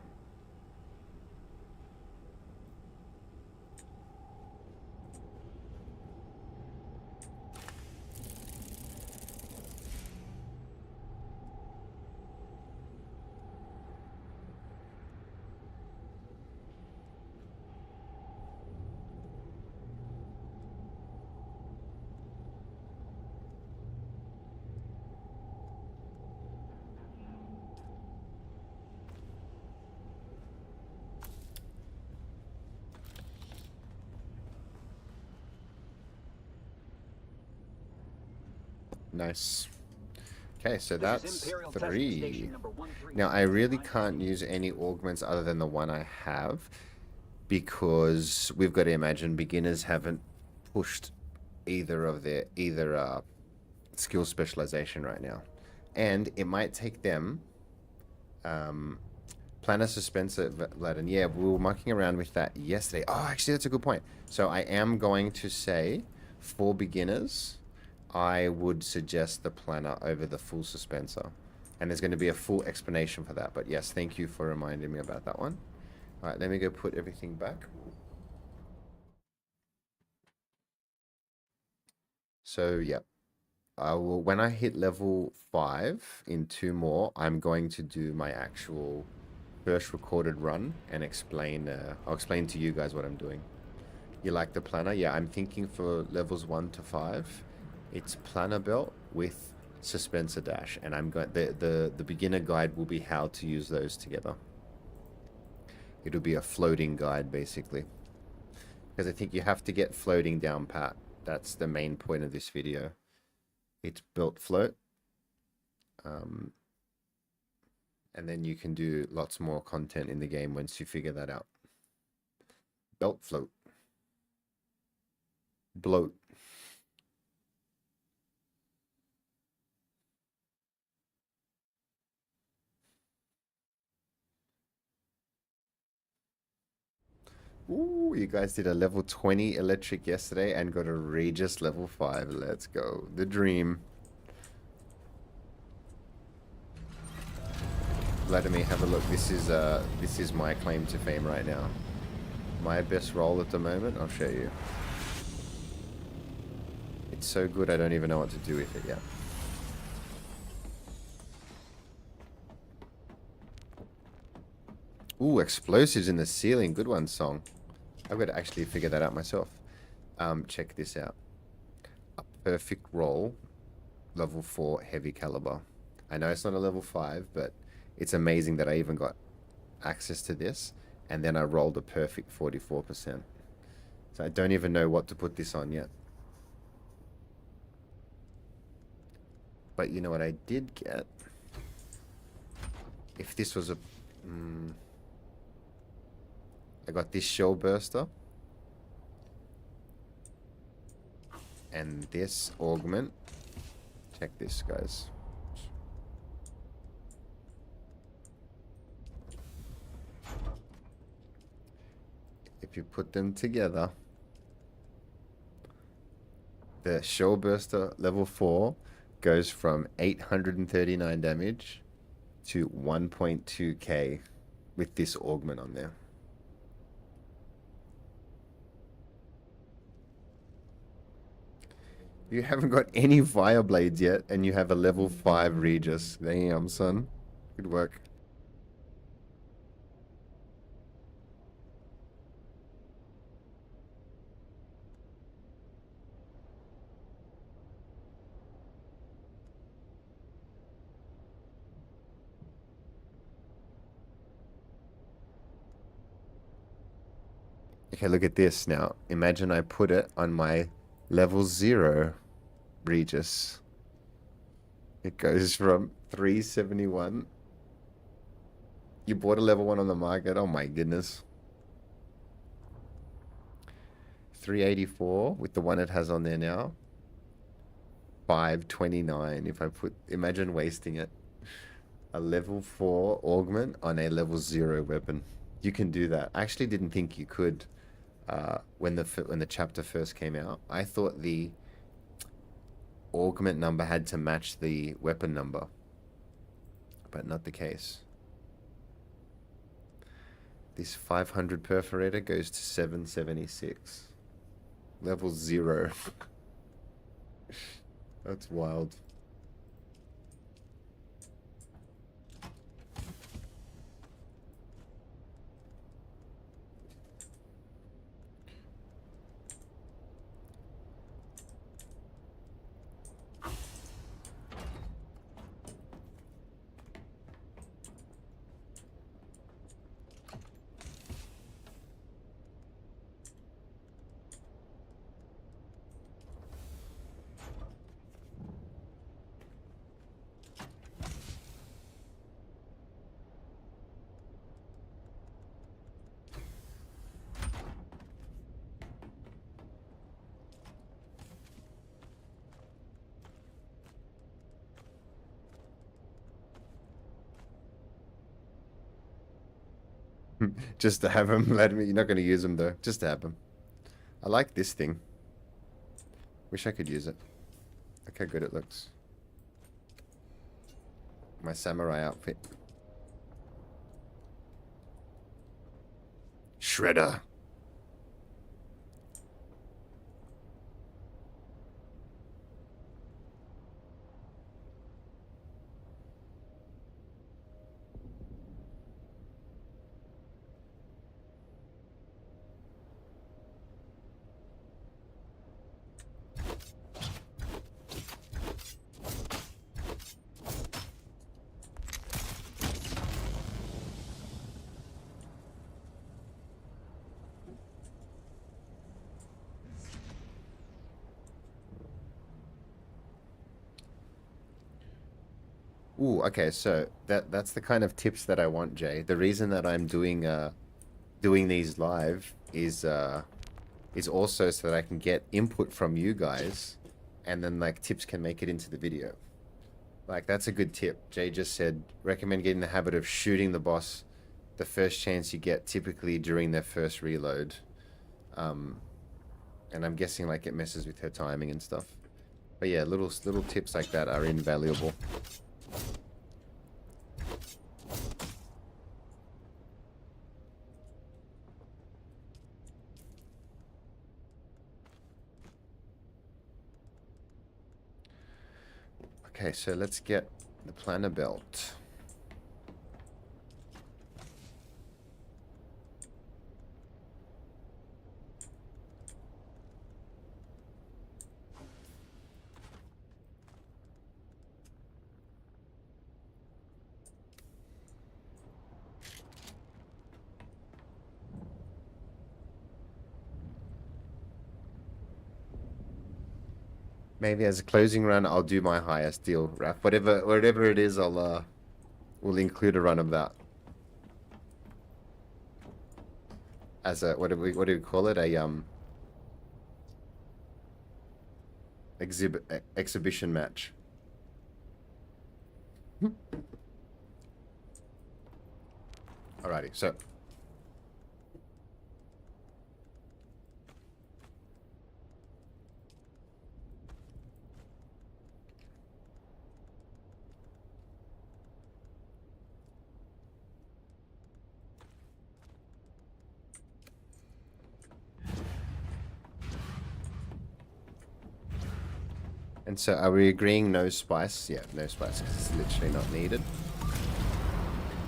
Nice. Okay, so This is that's Imperial Testing 3. Station number 136. Now, I really can't use any augments other than the one I have, because we've got to imagine beginners haven't pushed either of their skill specialization right now, and it might take them planner suspensor Vladen. Yeah, we were mucking around with that yesterday. Oh, actually, that's a good point. So I am going to say, for beginners, I would suggest the planner over the full suspensor. And there's going to be a full explanation for that. But yes, thank you for reminding me about that one. All right, let me go put everything back. So, yeah. I will, when I hit level 5 in 2 more, I'm going to do my actual first recorded run and explain. I'll explain to you guys what I'm doing. You like the planner? Yeah, I'm thinking for levels 1 to 5. It's planner belt with suspensor dash, and I'm going the beginner guide will be how to use those together. It'll be a floating guide basically, because I think you have to get floating down pat. That's the main point of this video. It's belt float, and then you can do lots more content in the game once you figure that out. Belt float, bloat. Ooh, you guys did a level 20 electric yesterday and got a Regis level 5. Let's go. The dream. Vladimir, have a look. This is my claim to fame right now. My best roll at the moment, I'll show you. It's so good I don't even know what to do with it yet. Ooh, explosives in the ceiling. Good one, song. I've got to actually figure that out myself. Check this out. A perfect roll. Level 4 heavy caliber. I know it's not a level 5, but it's amazing that I even got access to this. And then I rolled a perfect 44%. So I don't even know what to put this on yet. But you know what I did get? If this was a... I got this shell burster. And this augment. Check this, guys. if you put them together, the Shell Burster level 4 goes from 839 damage to 1.2k with this augment on there. You haven't got any fire blades yet, and you have a level 5 Regis. Damn, son. Good work. Okay, look at this now. Imagine I put it on my level 0 Regis. It goes from 371. You bought a level 1 on the market. Oh my goodness. 384 with the one it has on there now. 529 if I put... Imagine wasting it. A level 4 augment on a level 0 weapon. You can do that. I actually didn't think you could when the chapter first came out. I thought the augment number had to match the weapon number, but not the case. This 500 perforator goes to 776. Level 0. That's wild. Just to have him. Let me. You're not going to use them though. Just to have him. I like this thing. Wish I could use it. Look how good it looks. My samurai outfit. Shredder. Ooh, okay, so that's the kind of tips that I want, Jay. The reason that I'm doing these live is also so that I can get input from you guys, and then like tips can make it into the video. Like that's a good tip. Jay just said recommend getting the habit of shooting the boss the first chance you get, typically during their first reload. And I'm guessing like it messes with her timing and stuff. But yeah, little tips like that are invaluable. Okay, so let's get the planner belt. Maybe as a closing run, I'll do my highest deal, Raph. Whatever it is, we'll include a run of that. As a what do we call it? A exhibition match. Alrighty, so And so are we agreeing no spice? Yeah, no spice because it's literally not needed.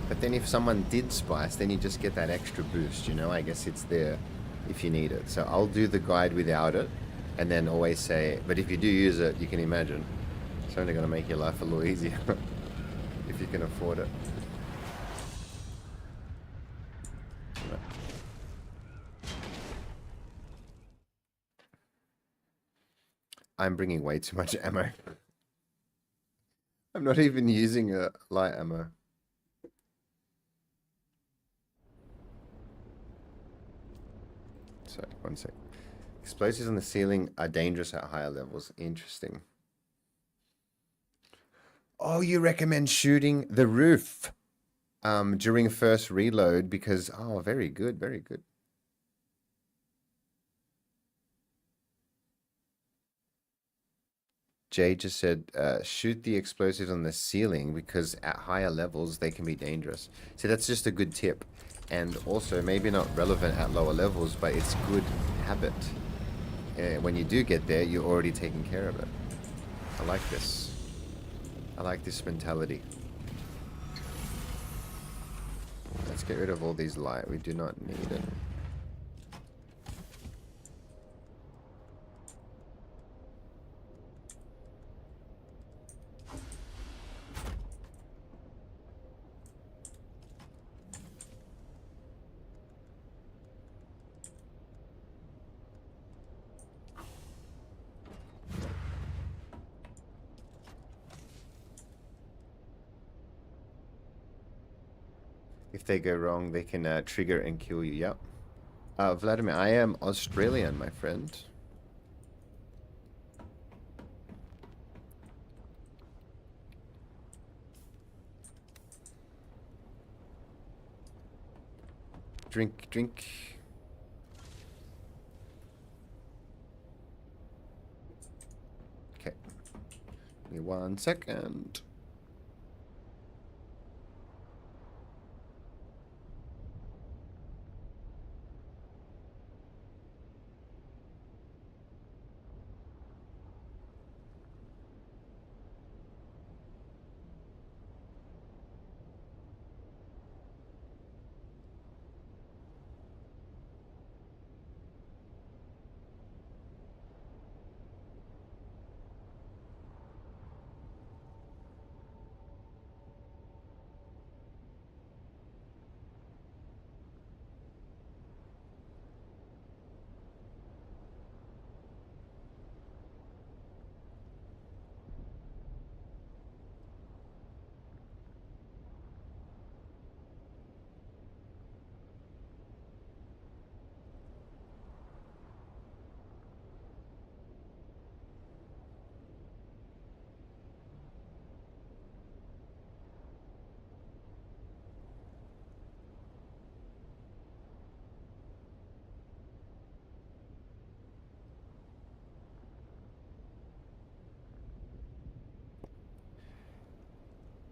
But then if someone did spice, then you just get that extra boost, you know? I guess it's there if you need it. So I'll do the guide without it and then always say, but if you do use it, you can imagine. It's only going to make your life a little easier if you can afford it. I'm bringing way too much ammo. I'm not even using a light ammo. Sorry, one sec. Explosives on the ceiling are dangerous at higher levels. Interesting. Oh, you recommend shooting the roof during first reload because... Oh, very good, very good. Jay just said, shoot the explosives on the ceiling because at higher levels, they can be dangerous. So that's just a good tip. And also, maybe not relevant at lower levels, but it's good habit. When you do get there, you're already taking care of it. I like this. I like this mentality. Let's get rid of all these light. We do not need it. If they go wrong, they can trigger and kill you. Yep. Vladimir, I am Australian, my friend. Drink, drink. Okay. Give me 1 second.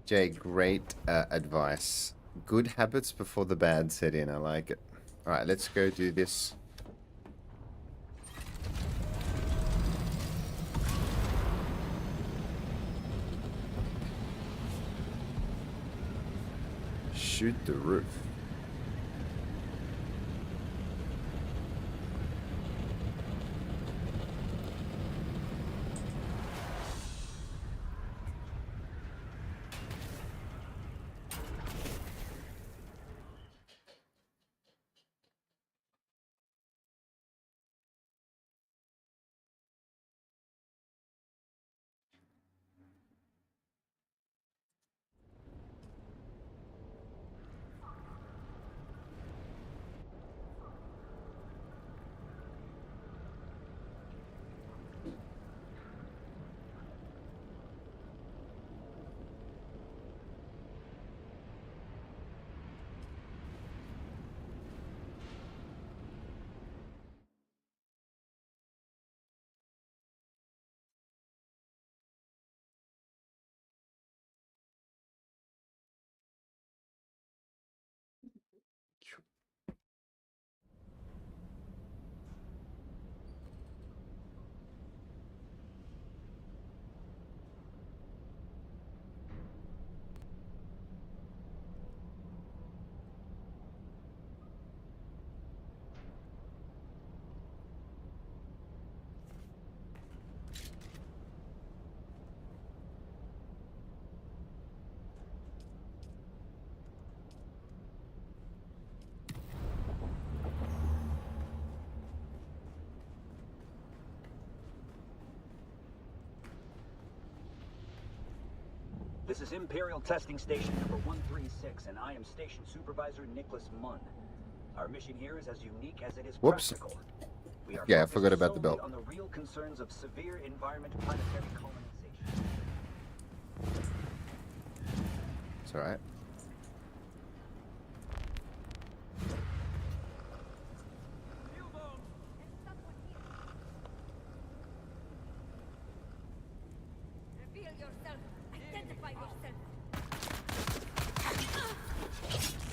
Jay, great advice. Good habits before the bad set in. I like it. All right, let's go do this. Shoot the roof. This is Imperial Testing Station number 136, and I am Station Supervisor Nicholas Munn. Our mission here is as unique as it is Whoops. practical. We are Yeah, I focused forgot about the solely belt. on the real concerns of severe environment planetary colonization. It's alright. Reveal yourself. Identify yourself.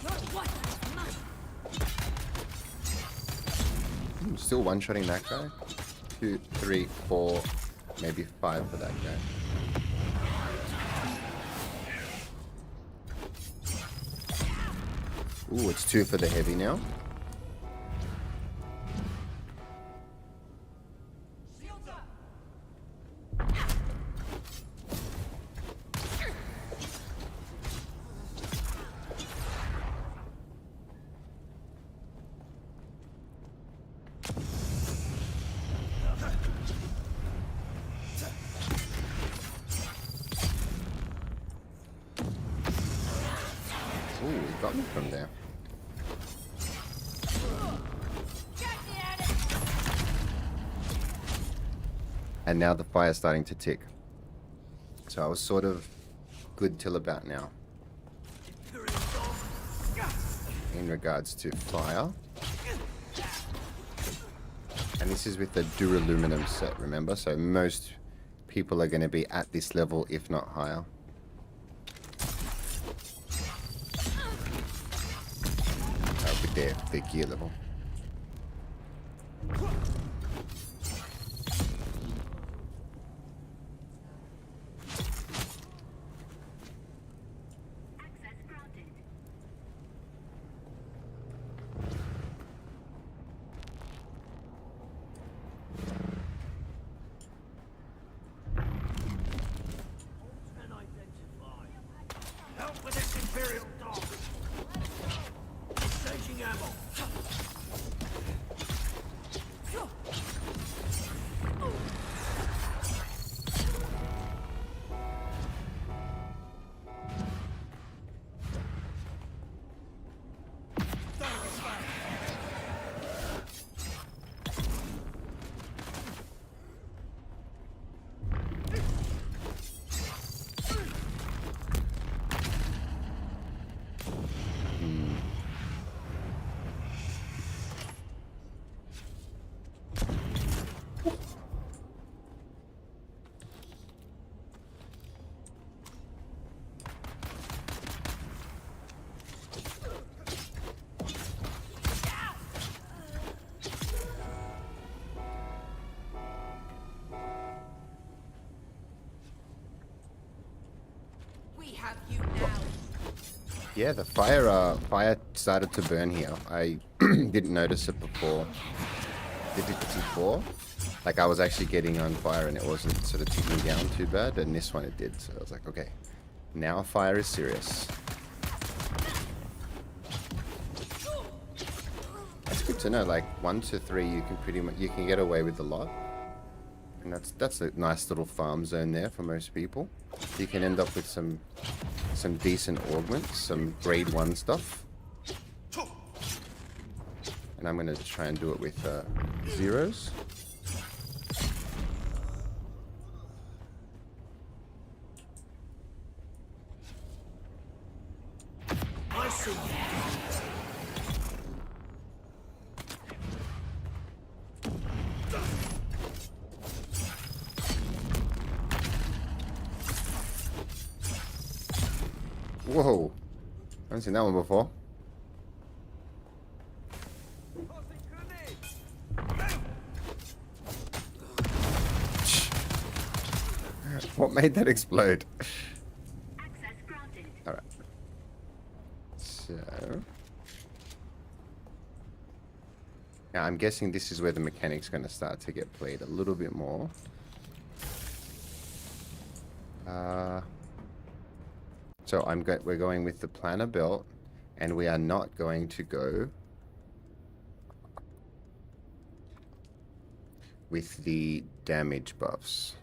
Your water is mine. Still one-shotting that guy. 2, 3, 4, maybe 5 for that guy. Ooh, it's 2 for the heavy now. Ooh, he got me from there. And now the fire's starting to tick. So I was sort of good till about now. In regards to fire. And this is with the duraluminum set, remember? So most people are going to be at this level, if not higher. With their gear level. Access granted. Can identify. Help with this Imperial dog. Exchanging ammo. We have you now. Yeah, the fire started to burn here. I didn't notice it before. Difficulty 4. Like I was actually getting on fire and it wasn't sort of ticking down too bad, and this one it did. So I was like, okay, now fire is serious. That's good to know. Like 1 to 3, you can pretty much get away with a lot, and that's a nice little farm zone there for most people. You can end up with some decent augments, some grade 1 stuff. And I'm going to try and do it with zeros. I see. Whoa. I haven't seen that one before. What made that explode? Access granted. Alright. So... now I'm guessing this is where the mechanic's going to start to get played a little bit more. So we're going with the planner belt, and we are not going to go with the damage buffs.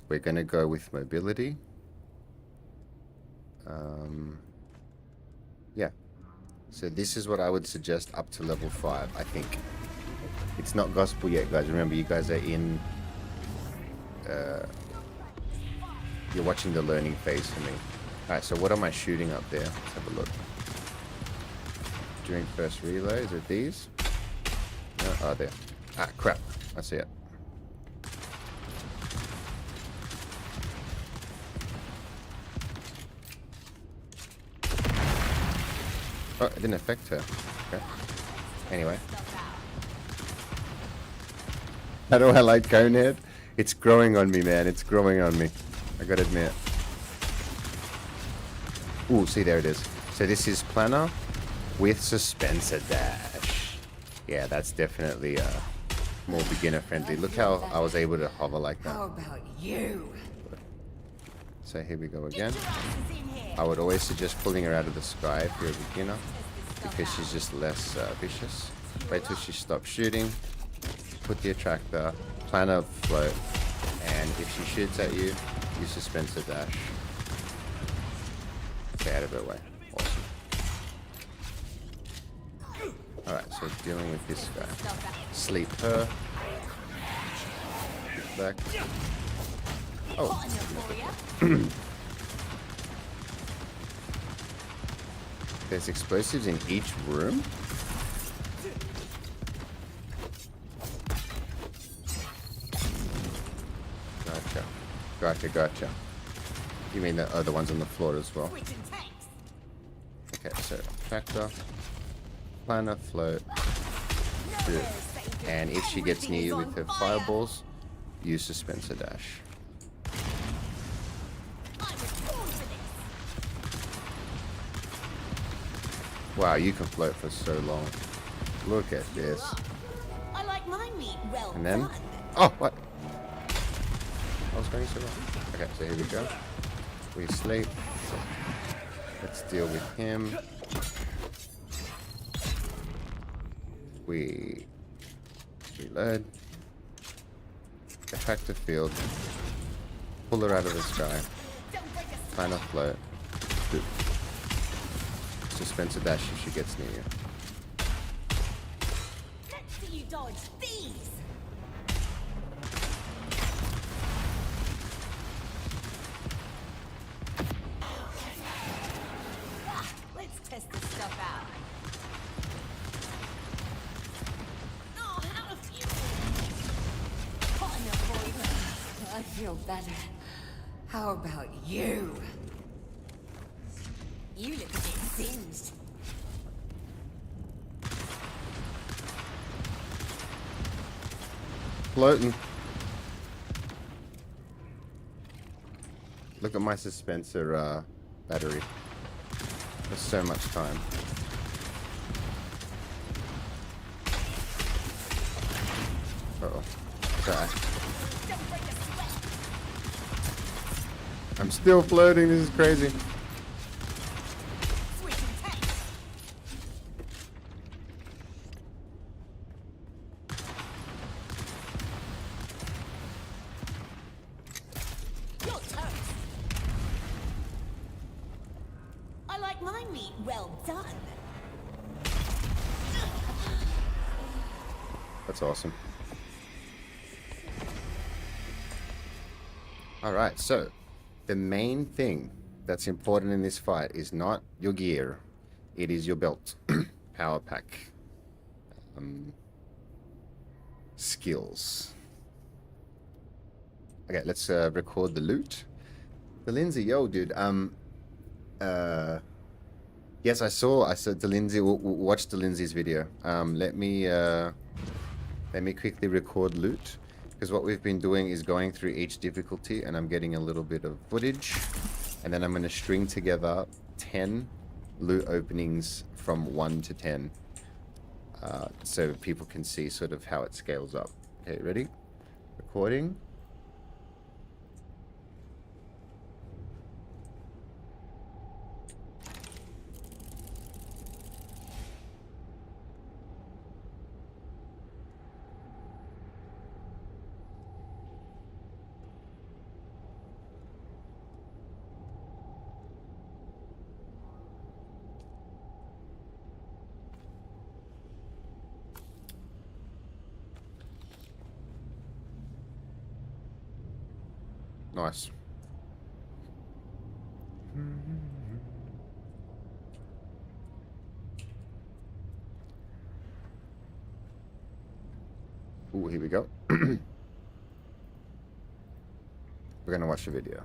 We're going to go with mobility Yeah. So this is what I would suggest up to level 5, I think. It's not gospel yet, guys. Remember, you guys are in... you're watching the learning phase for me. Alright, so what am I shooting up there? Let's have a look. During first relay, is it these? No, oh, there. Ah, crap. I see it. Oh, it didn't affect her. Okay. Anyway. How do I like Conehead? It's growing on me, man. It's growing on me. I gotta admit. Ooh, see, there it is. So this is planner with suspensor dash. Yeah, that's definitely more beginner friendly. Look how I was able to hover like that. How about you? So here we go again. Get your asses in here. I would always suggest pulling her out of the sky if you're a beginner, because she's just less vicious. Wait till she stops shooting. Put the attractor, plan a float, and if she shoots at you, use suspensor dash. Okay, out of her way. Awesome. Alright, so dealing with this guy. Sleep her. Back. Oh. Hot enough for ya? There's explosives in each room? Gotcha. Gotcha, gotcha. You mean the other ones on the floor as well? Switching tanks. Okay, so tractor, planner, float, shoot. And if she gets near you with her fireballs, use suspensor dash. I was born for this. Wow, you can float for so long. Look at this. I like my meat well And then... done. Oh, what? I was going so wrong. Okay, so here we go. We sleep. Let's deal with him. We reload. Attack the field. Pull her out of the sky. Don't break a Plan a float. Boop. Suspensor dash if she gets near you. Let's see you dodge these. Let's test this stuff out. Oh, how a few. Hot enough for you. I feel better. How about you? You look a bit singed. Floating. Look at my suspensor battery. There's so much time. Uh-oh. Sorry. Don't break a sweat. I'm still floating. This is crazy. Switching tanks. You're toast. I like my meat well done. That's awesome. Alright, so the main thing that's important in this fight is not your gear. It is your belt. Power pack. Skills. Okay, let's record the loot. The Lindsay, yo, dude. Yes, I saw the Lindsay. Watch the Lindsay's video. Let me quickly record loot, because what we've been doing is going through each difficulty, and I'm getting a little bit of footage, and then I'm going to string together 10 loot openings from 1 to 10, so people can see sort of how it scales up. Okay, ready? Recording. Nice. Ooh, here we go. We're gonna watch the video.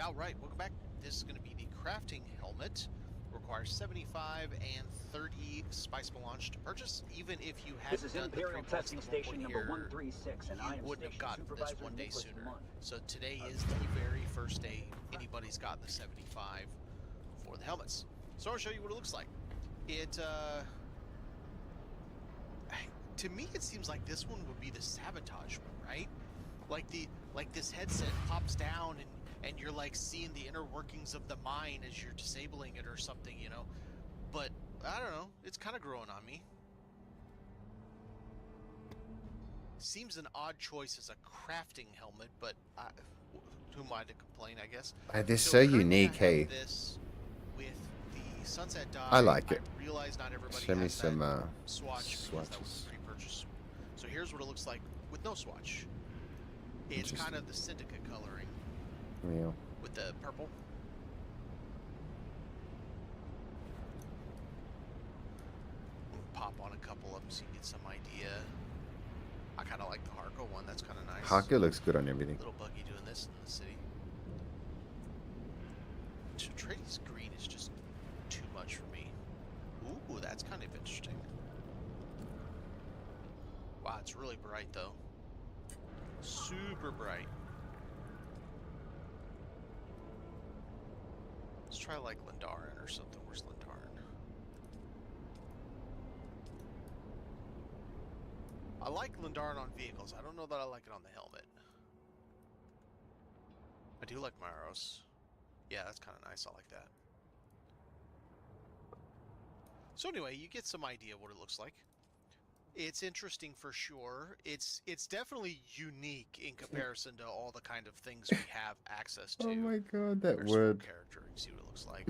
Alright, welcome back. This is going to be the crafting helmet. Requires 75 and 30 spice melange to purchase. Even if you This hadn't is done Imperial the Testing Station number here, 136, and I you am wouldn't have Station gotten this Supervisor one day Nicholas sooner. Munn. So today is the very first day anybody's gotten the 75 for the helmets. So I'll show you what it looks like. It, to me it seems like this one would be the sabotage one, right? Like this headset pops down and you're like seeing the inner workings of the mine as you're disabling it or something, you know. But I don't know, it's kind of growing on me. Seems an odd choice as a crafting helmet, but who am I to complain, I guess. They're so currently unique, I have hey. this with the sunset dye. I like it. I realize not everybody Show me has some that swatch because that was swatches. a pre-purchase. So here's what it looks like with no swatch. It's kind of the Syndicate coloring Yeah. with the purple. Pop on a couple of them so you get some idea. I kind of like the Harko one. That's kind of nice. Harko looks good on everything. Little buggy doing this in the city. Trady's green is just too much for me. Ooh, that's kind of interesting. Wow, it's really bright though. Super bright. Let's try like Lindarin or something. Where's Lindarin? I like Lindarin on vehicles. I don't know that I like it on the helmet. I do like Maros. Yeah, that's kind of nice. I like that. So anyway, you get some idea what it looks like. It's interesting for sure. It's definitely unique in comparison to all the kind of things we have access to. Oh my god, that There's word. full character. You see what it looks like.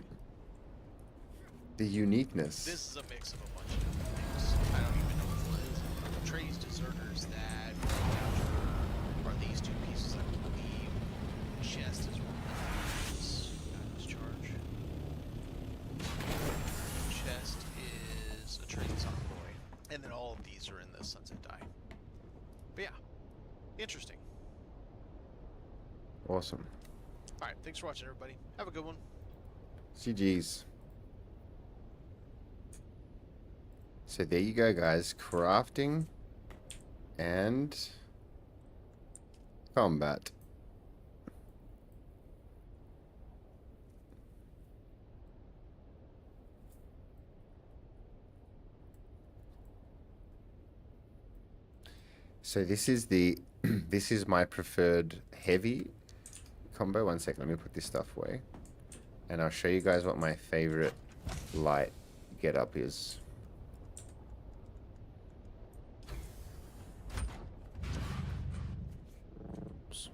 The uniqueness. This is a mix of a bunch of different things. I don't even know which one it is. Trey's deserters that we capture are these two pieces, I believe. Chest is one of these. Discharge. Chest is a Trey's envoy. And then all of these are in the sunset dye. But yeah, interesting. Awesome. Alright, thanks for watching everybody. Have a good one. CG's. So there you go, guys. Crafting and combat. So this is the this is my preferred heavy combo. One second, let me put this stuff away. And I'll show you guys what my favorite light getup is. Oops.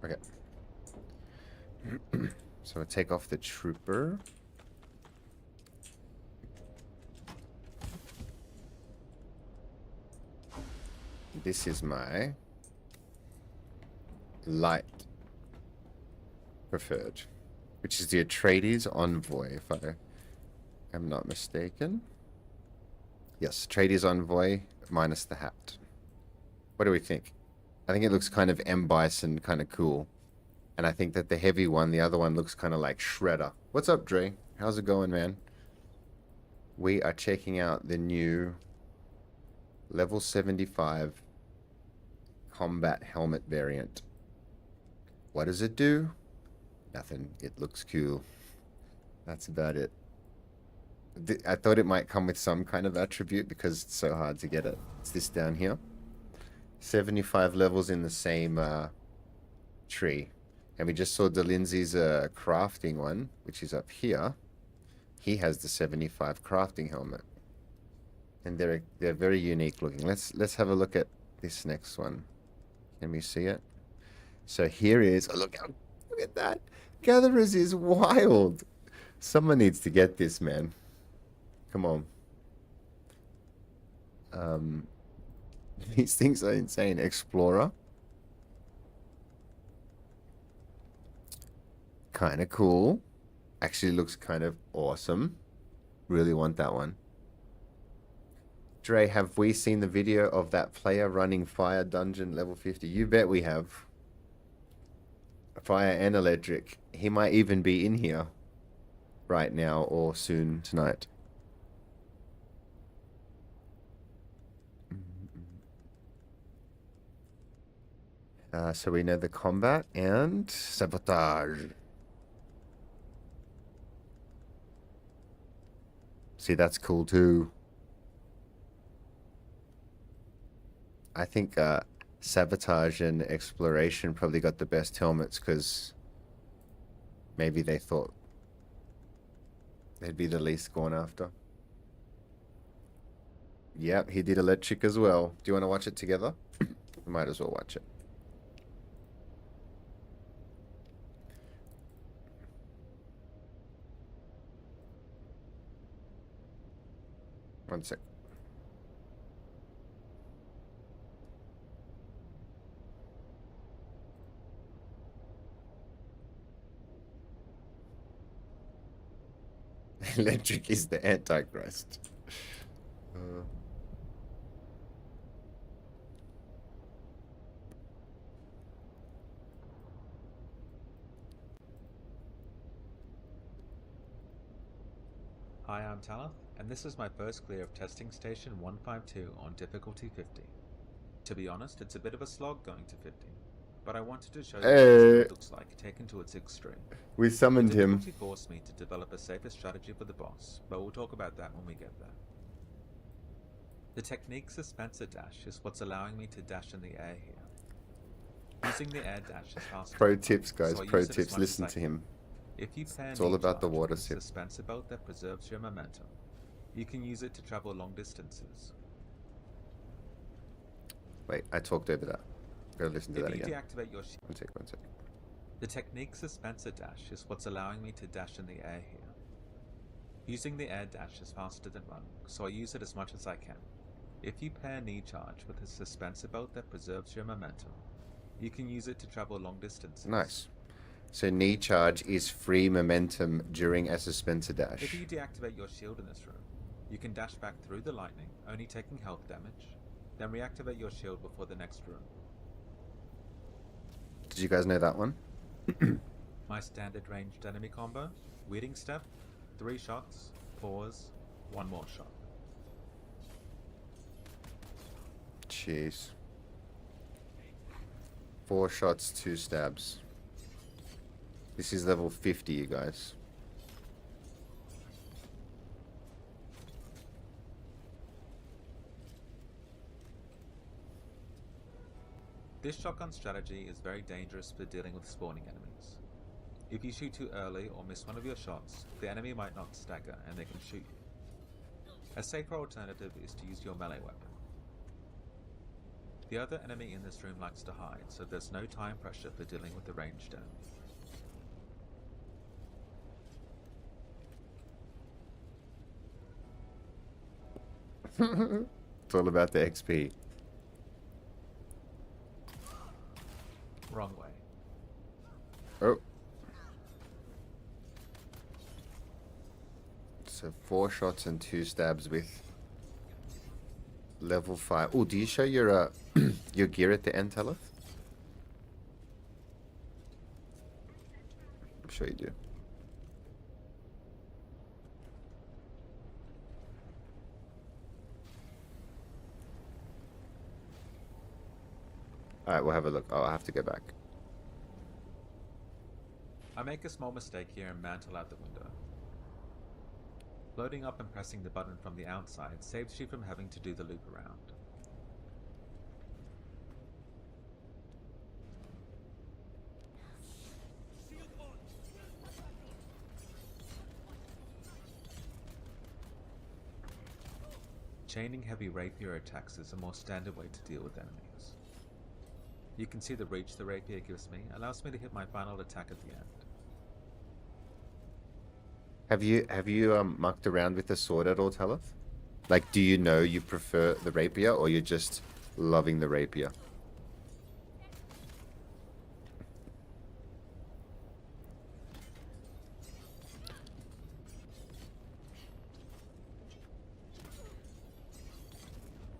Okay. So I'll take off the trooper. This is my light preferred, which is the Atreides Envoy, if I am not mistaken. Yes, Atreides Envoy minus the hat. What do we think? I think it looks kind of M. Bison, kind of cool. And I think that the heavy one, the other one, looks kind of like Shredder. What's up, Dre? How's it going, man? We are checking out the new level 75 combat helmet variant. What does it do? Nothing. It looks cool. That's about it. I thought it might come with some kind of attribute because it's so hard to get it. It's this down here. 75 levels in the same tree. And we just saw DeLindsay's crafting one, which is up here. He has the 75 crafting helmet. And they're very unique looking. Let's have a look at this next one. Can we see it? So here is, oh, look at that. Gatherers is wild. Someone needs to get this, man. Come on. These things are insane. Explorer. Kind of cool. Actually looks kind of awesome. Really want that one. Dre, have we seen the video of that player running fire dungeon level 50? You bet we have. Fire and electric. He might even be in here right now or soon tonight. So we know the combat and sabotage. See, that's cool too. I think sabotage and exploration probably got the best helmets because maybe they thought they'd be the least gone after. Yep, he did electric as well. Do you want to watch it together? We might as well watch it. One sec. Electric is the Antichrist. Hi, I'm Talith, and this is my first clear of testing station 152 on difficulty 50. To be honest, it's a bit of a slog going to 50, but I wanted to show you what it looks like taken to its extreme. We summoned The him. difficulty forced me to develop a safer strategy for the boss, but we'll talk about that when we get there. The technique Suspenser Dash is what's allowing me to dash in the air here. Using the air dash is faster. Pro tips, guys. so I Pro use it as tips. much as Listen I to can. him. If you pair It's all knee about the charge water with a sip. Suspenser belt that preserves your momentum, you can use it to travel long distances. Wait, I talked over that. Gotta listen to If that you again. deactivate your One sec, one sec. The technique Suspenser Dash is what's allowing me to dash in the air here. Using the air dash is faster than run, so I use it as much as I can. If you pair knee charge with a Suspenser belt that preserves your momentum, you can use it to travel long distances. Nice. So knee charge is free momentum during a Suspenser dash. If you deactivate your shield in this room, you can dash back through the lightning, only taking health damage, then reactivate your shield before the next room. Did you guys know that one? My standard ranged enemy combo, Weeding Step, 3 shots, pause, 1 more shot. Jeez. 4 shots, 2 stabs. This is level 50, you guys. This shotgun strategy is very dangerous for dealing with spawning enemies. If you shoot too early or miss one of your shots, the enemy might not stagger and they can shoot you. A safer alternative is to use your melee weapon. The other enemy in this room likes to hide, so there's no time pressure for dealing with the ranged enemy. It's all about the XP. Wrong way. Oh. So 4 shots and 2 stabs with level 5. Oh, do you show your your gear at the end, Talith? I'm sure you do. Alright, we'll have a look. Oh, I have to go back. I make a small mistake here and mantle out the window. Loading up and pressing the button from the outside saves you from having to do the loop around. Chaining heavy rapier attacks is a more standard way to deal with enemies. You can see the reach the rapier gives me allows me to hit my final attack at the end. Have you mucked around with the sword at all, Talith? Like, do you know you prefer the rapier, or you're just loving the rapier?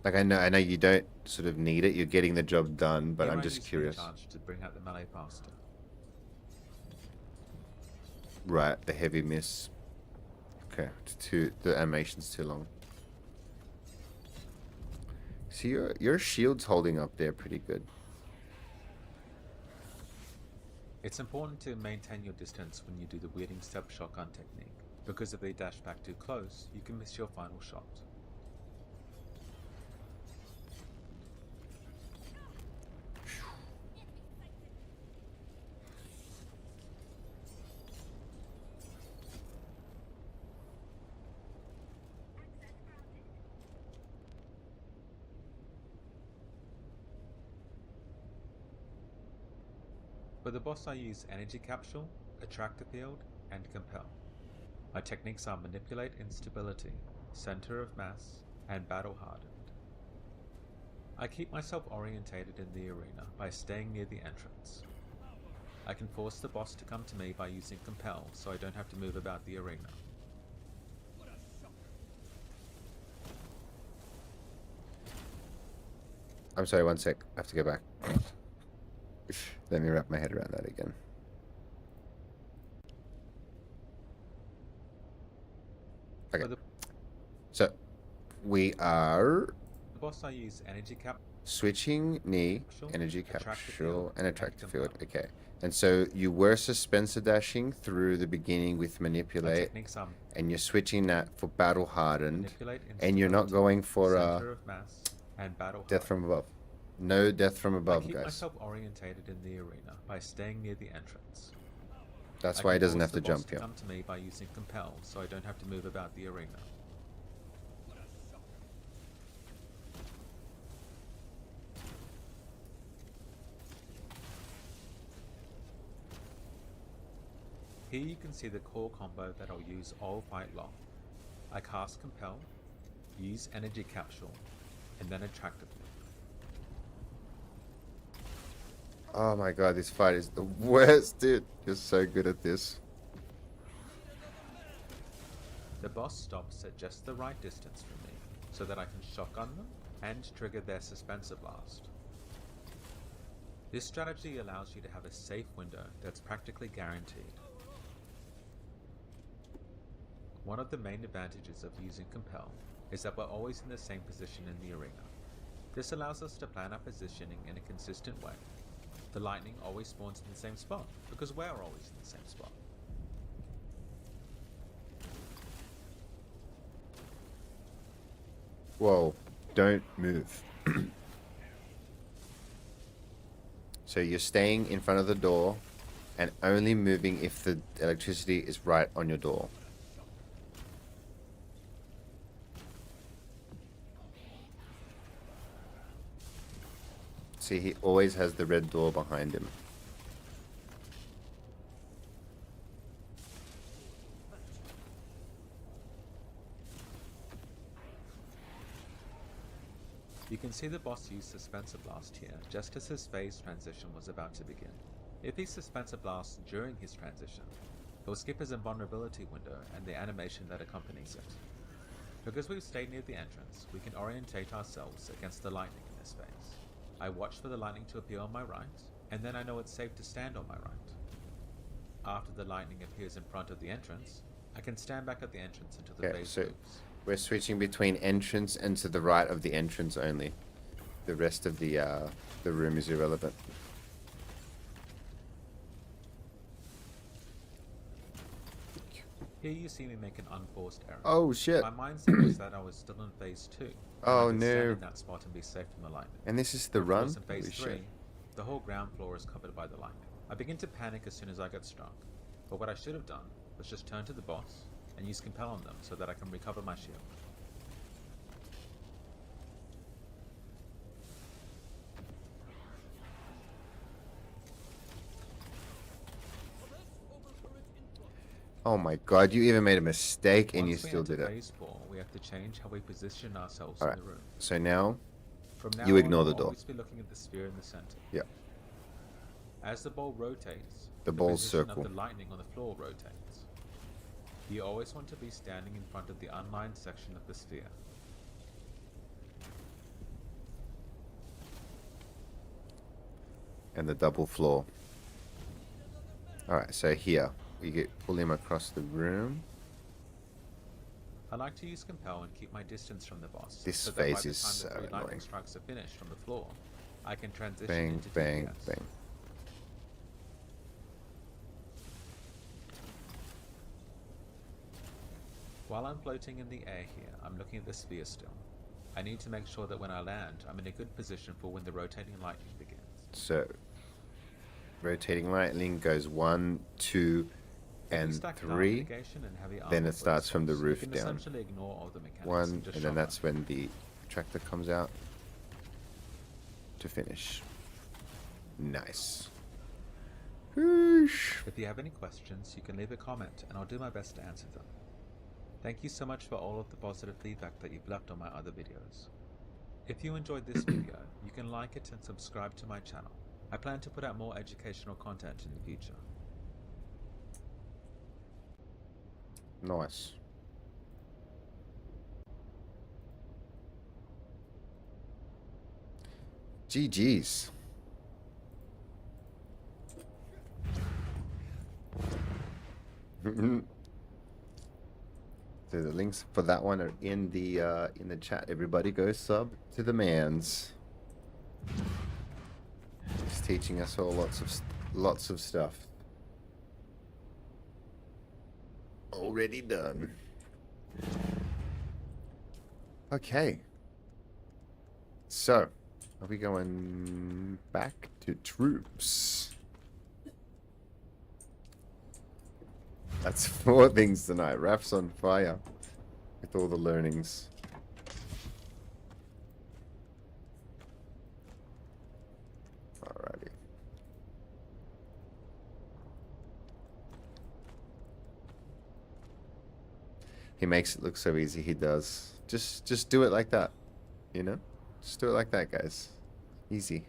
Like, I know you don't sort of need it. You're getting the job done, but Here I'm I just use curious. recharge to bring out the melee faster. Right, the heavy miss. Okay, the animation's too long. See, your shield's holding up there pretty good. It's important to maintain your distance when you do the weirding step shotgun technique, because if they dash back too close, you can miss your final shot. For the boss I use Energy Capsule, Attractor Field, and Compel. My techniques are Manipulate Instability, Center of Mass, and Battle Hardened. I keep myself orientated in the arena by staying near the entrance. I can force the boss to come to me by using Compel so I don't have to move about the arena. I'm sorry, one sec. I have to go back. Let me wrap my head around that again. Okay. So, we are The boss I use Energy Cap. switching knee, Capsule, energy attractor capsule, field, and and attractor compel. field. Okay. And so you were suspensor dashing through the beginning with My manipulate, techniques are and you're switching that for battle hardened, Manipulate and you're not Instability, going for Center of Mass, and Battle death Hardened. from above. No death from I above, keep guys. myself orientated in the arena by staying near the entrance. That's I why can he doesn't force have to the boss jump here. Come to me by using Compel, so I don't have to move about the arena. Here you can see the core combo that I'll use all fight long. I cast Compel, use Energy Capsule, and then Attractor Field. Oh my god, this fight is the worst, dude. You're so good at this. The boss stops at just the right distance from me, so that I can shotgun them and trigger their Suspensor Blast. This strategy allows you to have a safe window that's practically guaranteed. One of the main advantages of using Compel is that we're always in the same position in the arena. This allows us to plan our positioning in a consistent way. The lightning always spawns in the same spot, because we're always in the same spot. Whoa, don't move. So you're staying in front of the door and only moving if the electricity is right on your door. See, he always has the red door behind him. You can see the boss use Suspensor Blast here, just as his phase transition was about to begin. If he Suspensor Blasts during his transition, he'll skip his invulnerability window and the animation that accompanies it. Because we've stayed near the entrance, we can orientate ourselves against the lightning in this phase. I watch for the lightning to appear on my right, and then I know it's safe to stand on my right. After the lightning appears in front of the entrance, I can stand back at the entrance until the Okay, phase so moves. we're switching between entrance and to the right of the entrance only. The rest of the room is irrelevant. Here you see me make an unforced error. Oh shit. My mindset was that I was still in phase 2. Oh, I could stand no. in that spot and be safe from the lightning. And this is the Of run? course, in phase Holy 3, shit. the whole ground floor is covered by the lightning. I begin to panic as soon as I get struck, but what I should have done was just turn to the boss and use compel on them so that I can recover my shield. Oh my god, you even made a mistake and you Once we still enter did it. phase 4, we have to change how we position ourselves Alright. in the room. So now, From now you on, ignore the I'll door. always be looking at the sphere in the center. Yeah. As the ball rotates, The ball's position circle. of the lightning on the floor rotates. You always want to be standing in front of the unlined section of the sphere. And the double floor. Alright, so here. We pull him across the room. I like to use compel and keep my distance from the boss. This so that by phase the is time so the 3 lightning annoying. strikes are finished on the floor, I can transition Bang, into bang, DPS. bang. While I'm floating in the air here, I'm looking at the sphere still. I need to make sure that when I land, I'm in a good position for when the rotating lightning begins. So, rotating lightning goes 1, 2, If you and stack down 3. negation and heavy then armor it starts from the footsteps, roof you can down. essentially ignore all the mechanics 1, just and then shove that's up. when the tractor comes out to finish. Nice. Whoosh. If you have any questions, you can leave a comment and I'll do my best to answer them. Thank you so much for all of the positive feedback that you've left on my other videos. If you enjoyed this video, you can like it and subscribe to my channel. I plan to put out more educational content in the future. Nice. GG's. So the links for that one are in the chat. Everybody go sub to the mans. He's teaching us all lots of stuff. Already done. Okay. So, are we going back to troops? That's 4 things tonight. Raph's on fire with all the learnings. Alrighty. He makes it look so easy. He does. Just do it like that. You know? Just do it like that, guys. Easy.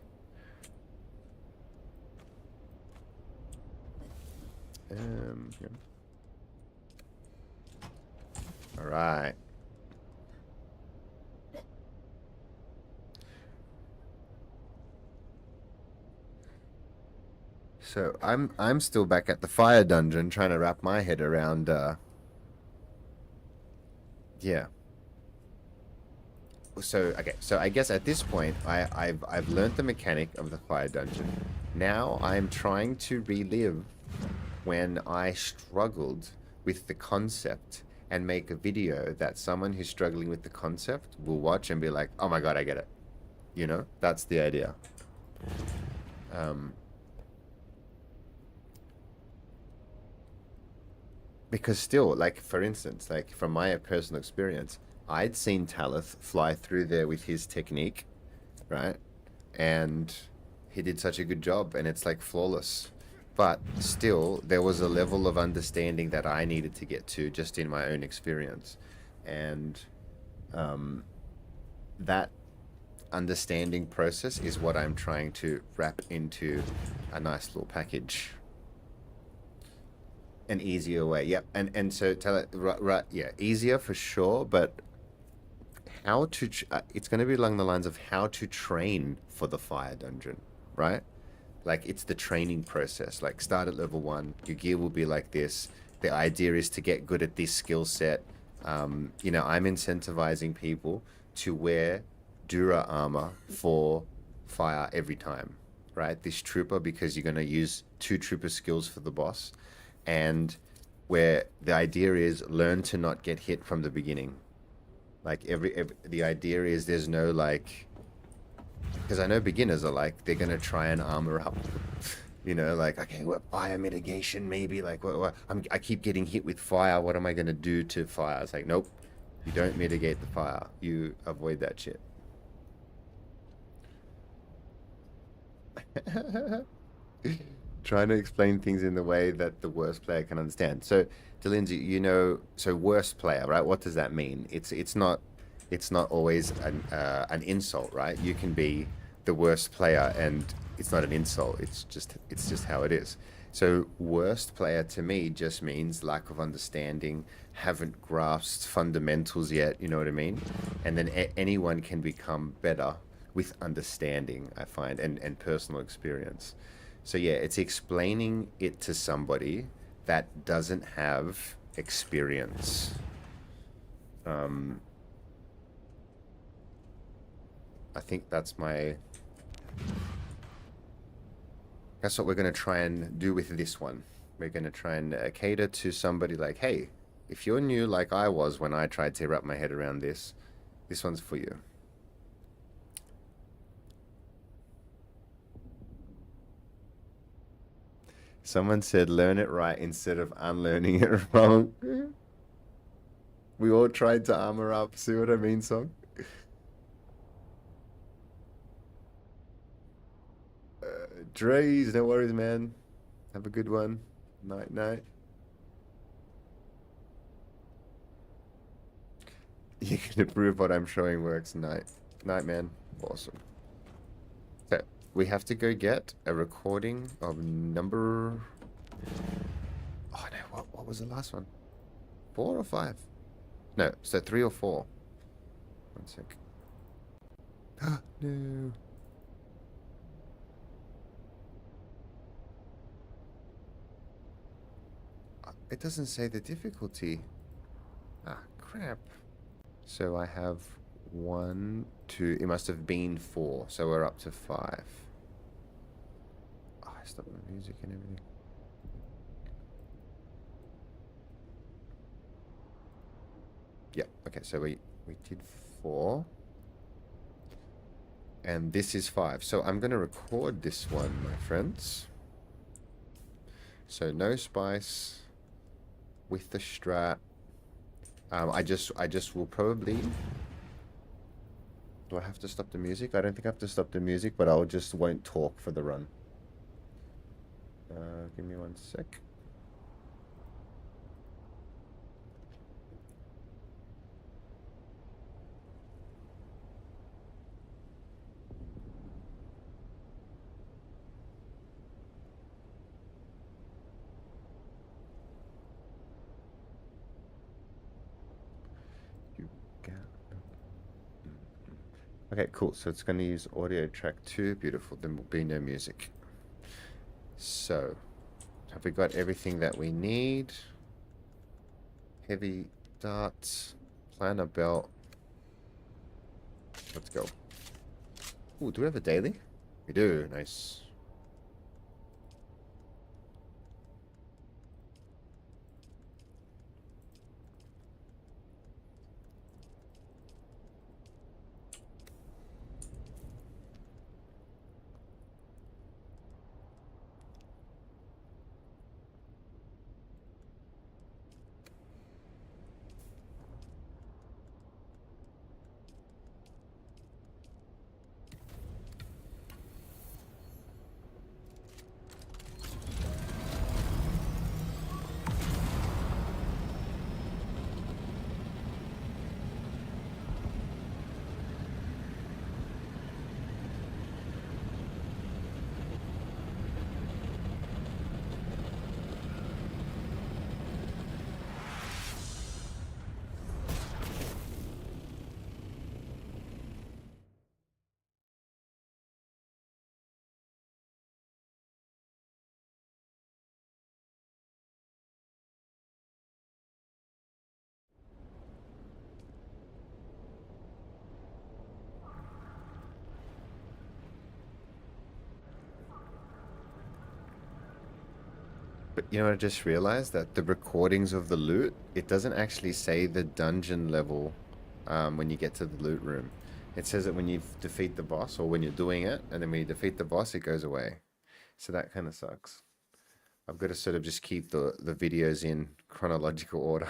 Here. All right. So I'm still back at the fire dungeon trying to wrap my head around yeah. So okay, so I guess at this point I've learned the mechanic of the fire dungeon. Now I'm trying to relive when I struggled with the concept and make a video that someone who's struggling with the concept will watch and be like, oh my god, I get it. You know, that's the idea. Because still, like, for instance, like, from my personal experience, I'd seen Talith fly through there with his technique, right? And he did such a good job, and it's, like, flawless. But still, there was a level of understanding that I needed to get to just in my own experience. And that understanding process is what I'm trying to wrap into a nice little package. An easier way, yep. And so tell it right, yeah, easier for sure, but how to it's going to be along the lines of how to train for the fire dungeon, right? Like, it's the training process. Like, start at level 1, your gear will be like this. The idea is to get good at this skill set. You know, I'm incentivizing people to wear Dura armor for fire every time, right? This trooper, because you're going to use 2 trooper skills for the boss. And where the idea is learn to not get hit from the beginning. Like the idea is there's no like, because I know beginners are like they're gonna try and armor up, you know, like okay, what fire mitigation maybe, like I keep getting hit with fire. What am I gonna do to fire? It's like nope, you don't mitigate the fire. You avoid that shit. Trying to explain things in the way that the worst player can understand. So, Delindsay, you know, so worst player, right? What does that mean? It's not always an insult, right? You can be the worst player, and it's not an insult. It's just how it is. So, worst player to me just means lack of understanding, haven't grasped fundamentals yet. You know what I mean? And then anyone can become better with understanding, I find, and personal experience. So yeah, it's explaining it to somebody that doesn't have experience. I think that's what we're going to try and do with this one. We're going to try and cater to somebody like, hey, if you're new like I was when I tried to wrap my head around this one's for you. Someone said learn it right instead of unlearning it wrong. We all tried to armor up. See what I mean, Song? Drees, no worries, man. Have a good one. Night, night. You can approve what I'm showing works. Night. Night, man. Awesome. Okay. We have to go get a recording of number... Oh, no. What was the last one? 4 or 5? No. So 3 or 4. 1 sec. No. It doesn't say the difficulty. Ah, crap. So I have 1, 2. It must have been 4. So we're up to 5. Oh, I stopped my music and everything. Yeah. Okay. So we did 4. And this is 5. So I'm going to record this one, my friends. So no spice with the strat. I just will probably... Do I have to stop the music? I don't think I have to stop the music, but I'll just won't talk for the run. Give me 1 sec. Okay, cool. So it's going to use audio track 2. Beautiful. Then will be no music. So, have we got everything that we need? Heavy darts, planner belt. Let's go. Ooh, do we have a daily? We do. Nice. But you know, I just realized that the recordings of the loot, it doesn't actually say the dungeon level when you get to the loot room. It says it when you defeat the boss or when you're doing it, and then when you defeat the boss, it goes away. So that kind of sucks. I've got to sort of just keep the videos in chronological order.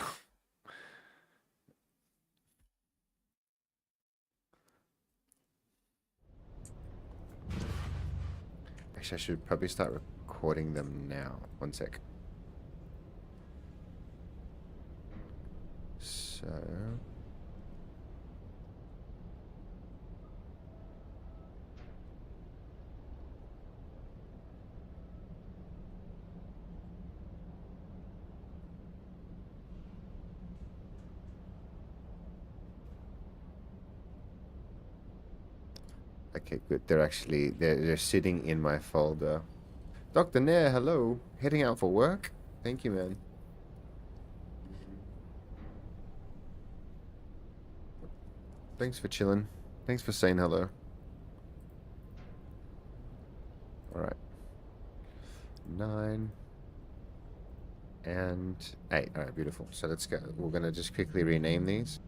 Actually, I should probably start recording them now. One sec. So... Okay, good. They're sitting in my folder. Dr. Nair, hello. Heading out for work? Thank you, man. Thanks for chilling. Thanks for saying hello. Alright. 9 and 8. Alright, beautiful. So let's go. We're gonna just quickly rename these.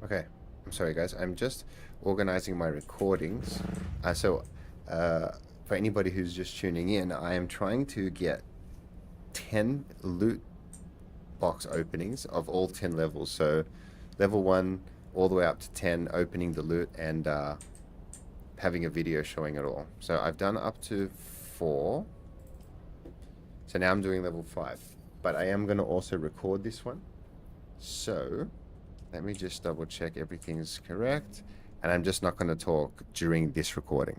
Okay, I'm sorry guys, I'm just organizing my recordings. For anybody who's just tuning in, I am trying to get 10 loot box openings of all 10 levels. So level 1 all the way up to 10, opening the loot and having a video showing it all. So I've done up to 4. So now I'm doing level 5. But I am going to also record this one. So... let me just double check everything's correct. And I'm just not going to talk during this recording.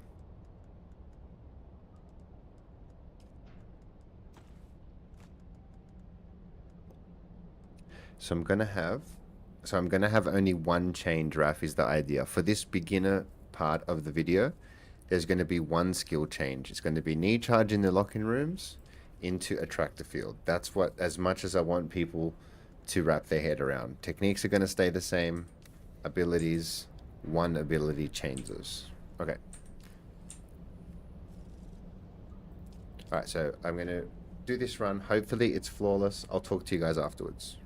So I'm going to have only one chain draft is the idea. For this beginner part of the video, there's going to be one skill change. It's going to be knee charge in the lock-in rooms into attractor field. That's what, as much as I want people to wrap their head around. Techniques are going to stay the same. Abilities, one ability changes. Okay. Alright, so I'm going to do this run. Hopefully it's flawless. I'll talk to you guys afterwards.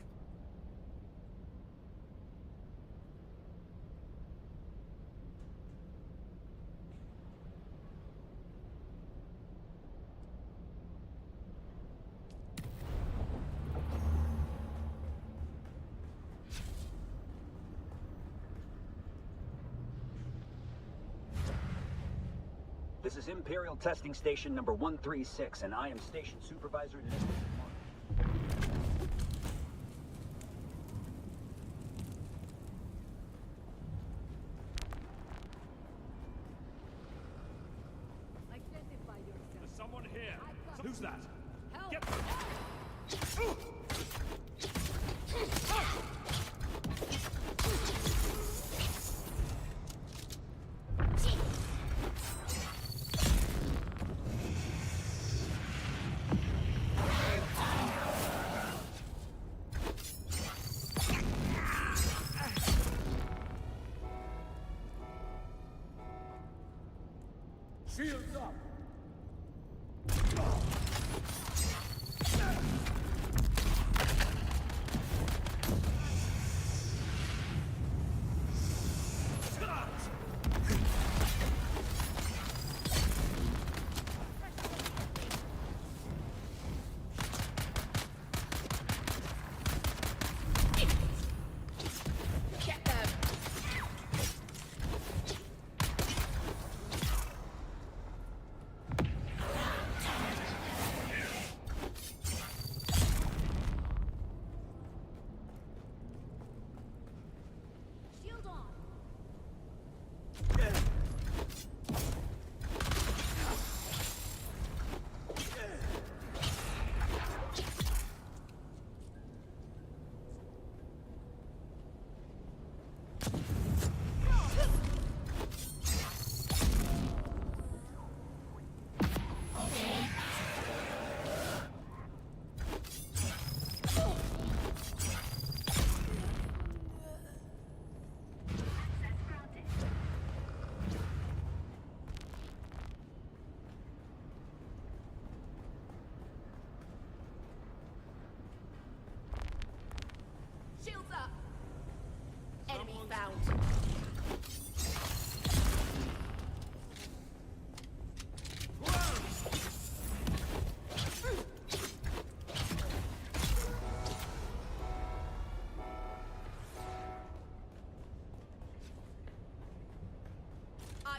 This is Imperial Testing Station number 136, and I am Station Supervisor Nicholas Munn. Identify yourself. There's someone here. Who's that? Help! Get Shields up!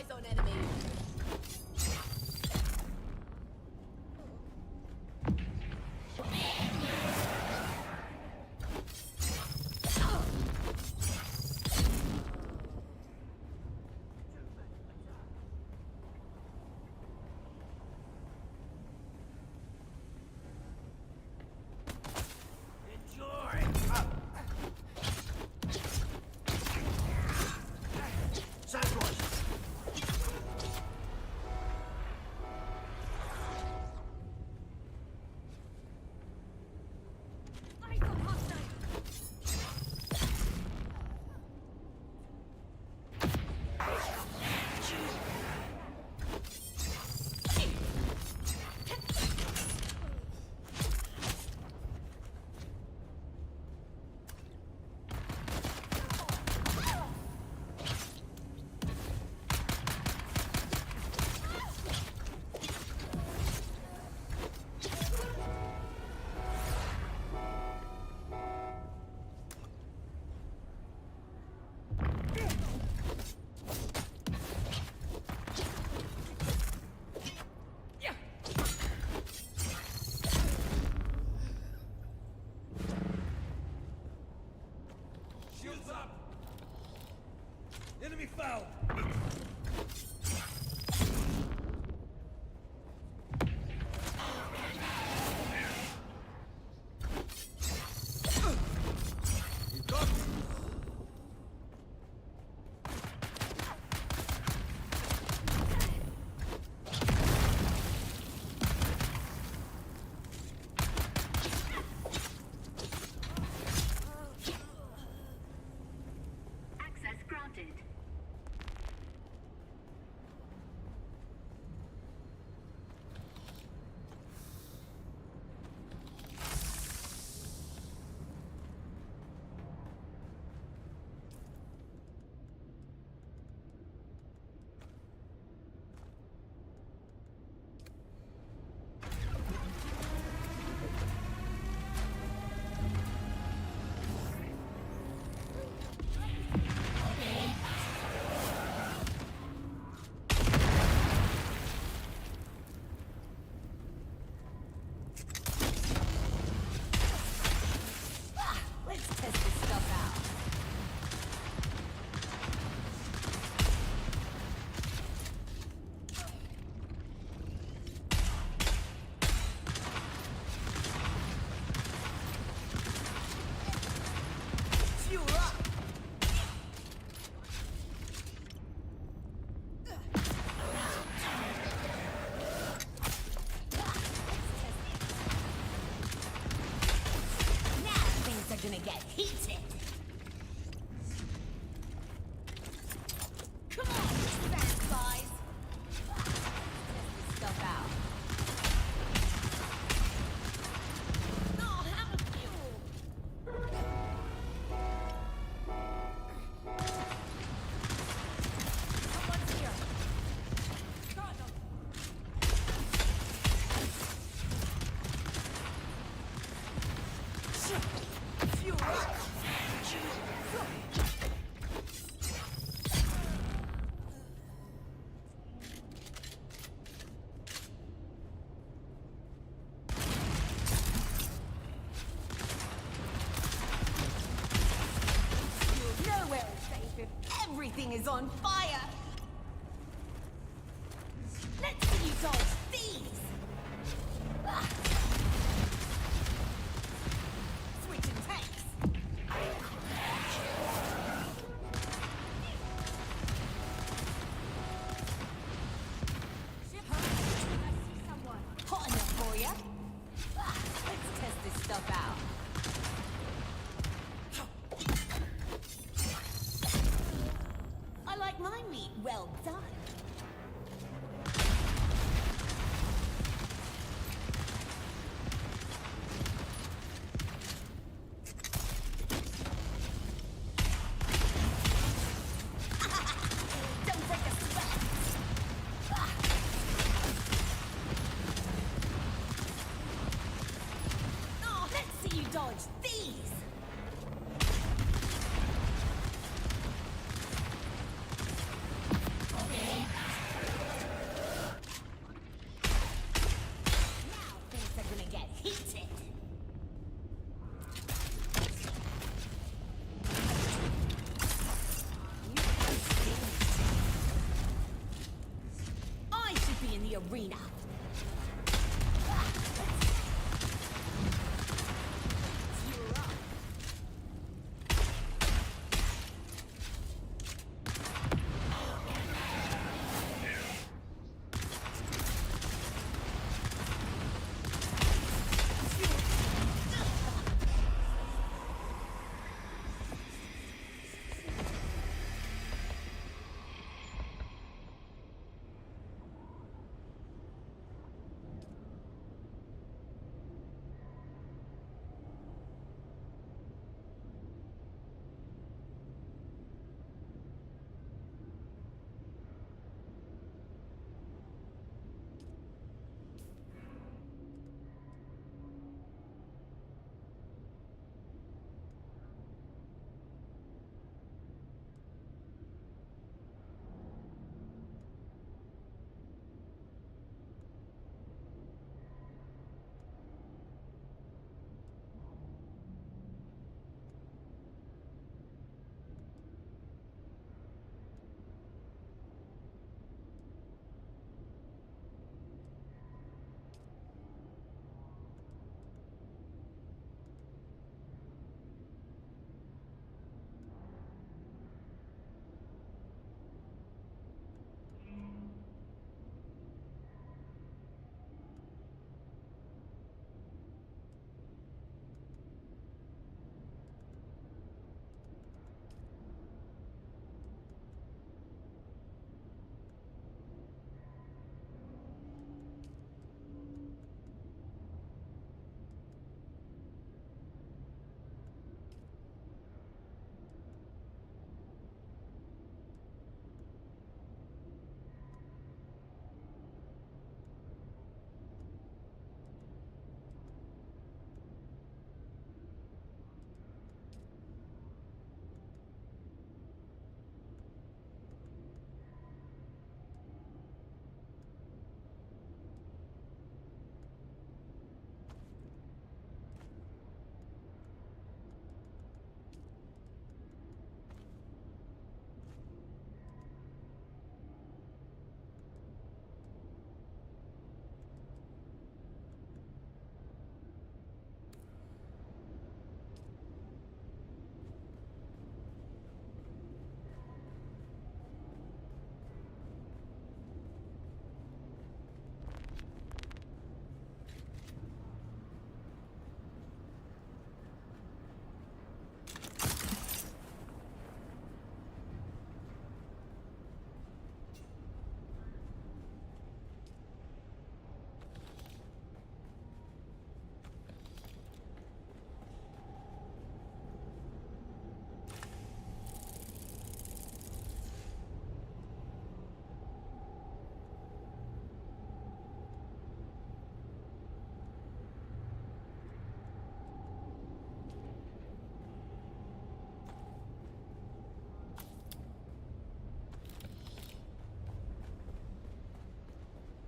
Eyes on enemy. Enjoy! Sandwich! Eyes on hostile. Shields up! Enemy fell! You got me! Access granted. Let's test this stuff out. Fuel up. Now things are gonna get heated. Come on, sandflies. Test this stuff out. Oh, how to fuel. Someone's here. Got them. Fuel up. You're nowhere safe if everything is on fire. Let's see you dodge these. Ah. Switching tanks. Hot enough for ya? Ah, let's test this stuff out. I like my meat well done. arena. You're up.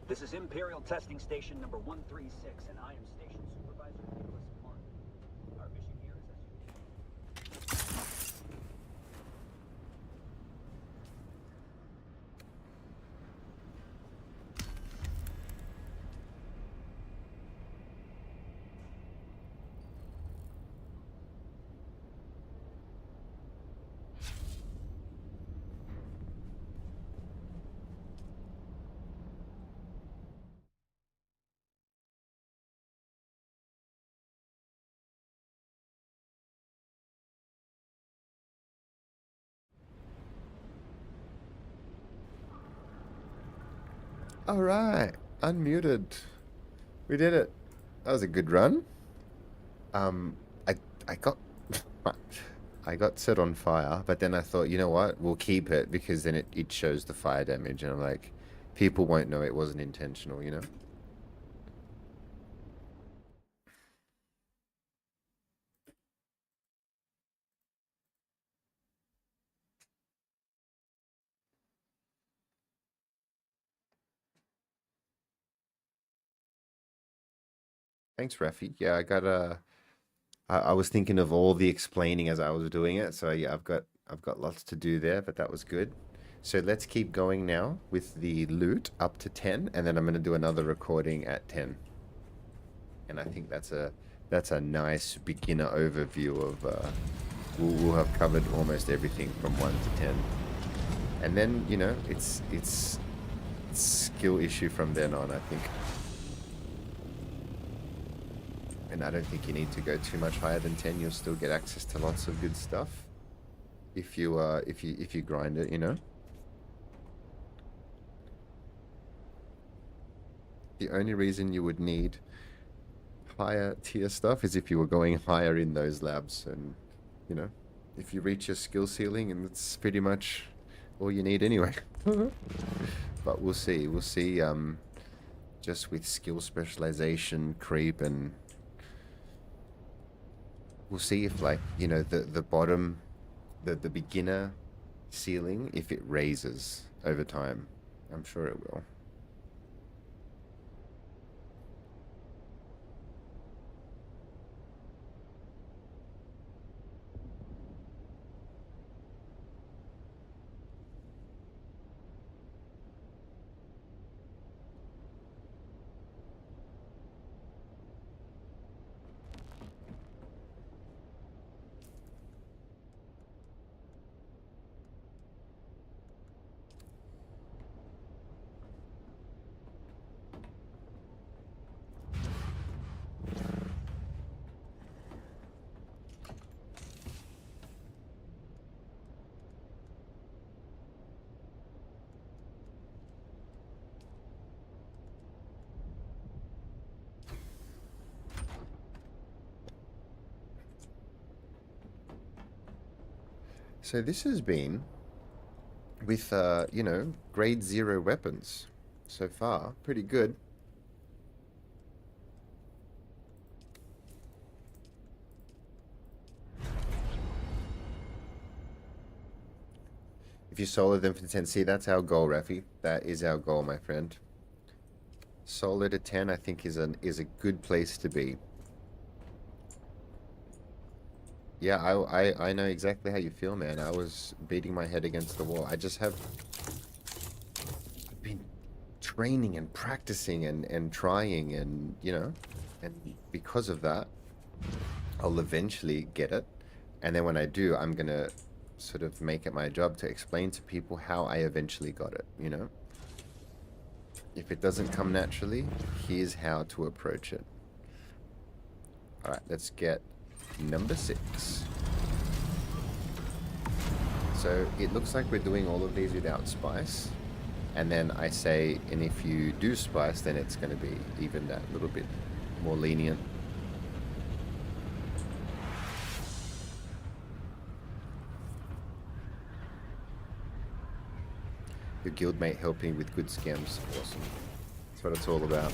This is Imperial Testing Station number 136, and I am Station Supervisor Nicholas Munn. Our mission here is as you... All right, unmuted. We did it. That was a good run. I got I got set on fire, but then I thought, you know what? We'll keep it because then it shows the fire damage, and I'm like, people won't know it wasn't intentional, you know? Thanks, Rafi. Yeah, I was thinking of all the explaining as I was doing it, so yeah, I've got lots to do there, but that was good. So let's keep going now with the loot up to 10, and then I'm going to do another recording at 10. And I think that's a nice beginner overview of we'll have covered almost everything from 1 to 10. And then, you know, it's skill issue from then on, I think. And I don't think you need to go too much higher than 10. You'll still get access to lots of good stuff if you grind it, you know. The only reason you would need higher tier stuff is if you were going higher in those labs, and you know, if you reach your skill ceiling, and it's pretty much all you need anyway. But we'll see just with skill specialization creep, and we'll see if, like, you know, the bottom, the beginner ceiling, if it raises over time. I'm sure it will. So this has been with, you know, grade 0 weapons so far. Pretty good. If you solo them for 10, see, that's our goal, Rafi. That is our goal, my friend. Solo to 10, I think, is a good place to be. Yeah, I know exactly how you feel, man. I was beating my head against the wall. I've been training and practicing and trying, and, you know, and because of that, I'll eventually get it. And then when I do, I'm gonna sort of make it my job to explain to people how I eventually got it, you know? If it doesn't come naturally, here's how to approach it. Alright, let's get number 6. So it looks like we're doing all of these without spice. And then I say, and if you do spice, then it's going to be even that little bit more lenient. Your guildmate helping with good scams. Awesome. That's what it's all about.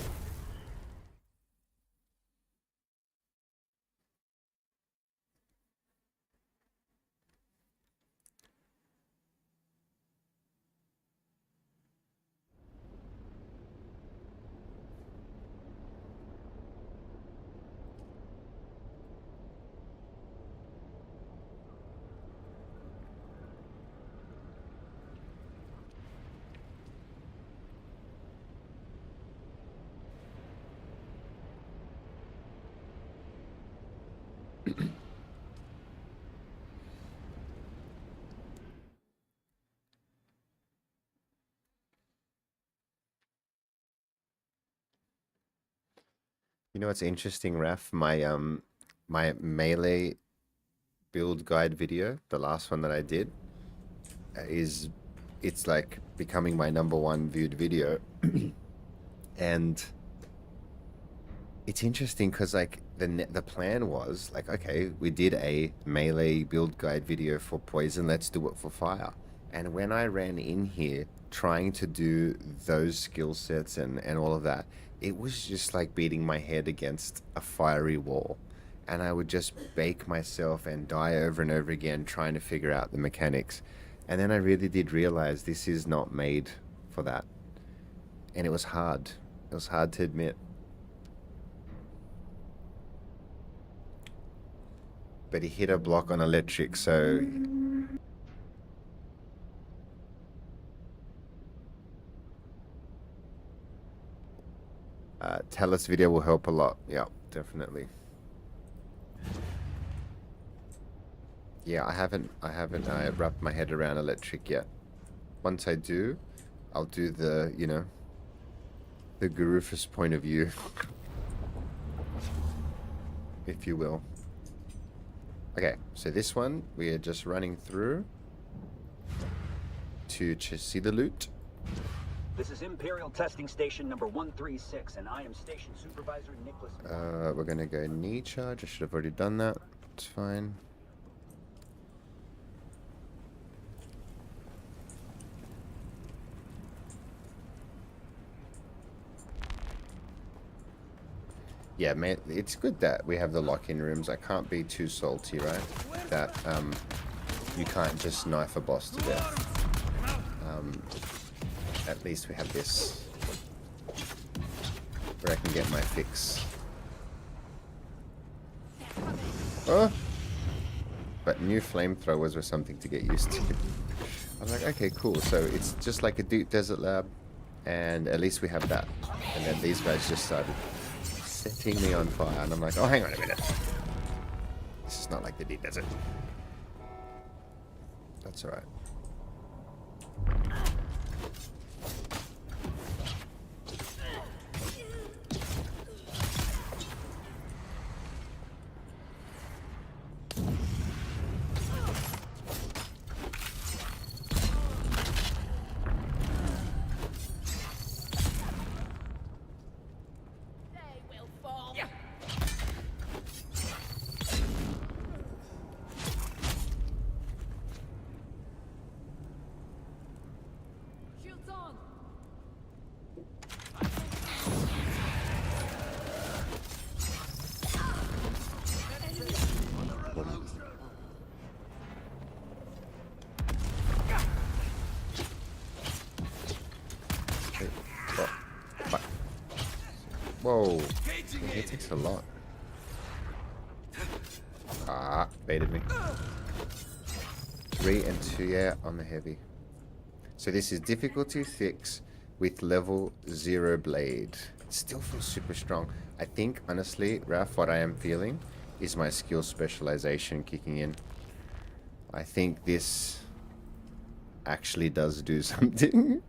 You know what's interesting, Raf? My melee build guide video, the last one that I did, it's like becoming my #1 viewed video. And it's interesting because, like, the plan was like, okay, we did a melee build guide video for poison, let's do it for fire. And when I ran in here trying to do those skill sets and all of that, it was just like beating my head against a fiery wall. And I would just bake myself and die over and over again trying to figure out the mechanics. And then I really did realize this is not made for that. And it was hard. It was hard to admit. But he hit a block on electric, so Talus video will help a lot. Yeah, definitely. Yeah, I haven't wrapped my head around electric yet. Once I do, I'll do the, you know, the GURUFUSS point of view, if you will. Okay, so this one we are just running through to see the loot. This is Imperial Testing Station number 136, and I am Station Supervisor Nicholas. We're gonna go knee charge. I should have already done that. It's fine. Yeah, man, it's good that we have the lock-in rooms. I can't be too salty, right? That you can't just knife a boss to death. At least we have this, where I can get my fix. Oh! But new flamethrowers were something to get used to. I was like, okay, cool. So it's just like a desert lab, and at least we have that. And then these guys just started setting me on fire, and I'm like, oh, hang on a minute. This is not like the deep desert. That's alright. Whoa, it takes a lot. Ah, baited me. 3 and 2, yeah, on the heavy. So this is difficulty 6 with level 0 blade. It still feels super strong. I think, honestly, Raf, what I am feeling is my skill specialization kicking in. I think this actually does do something.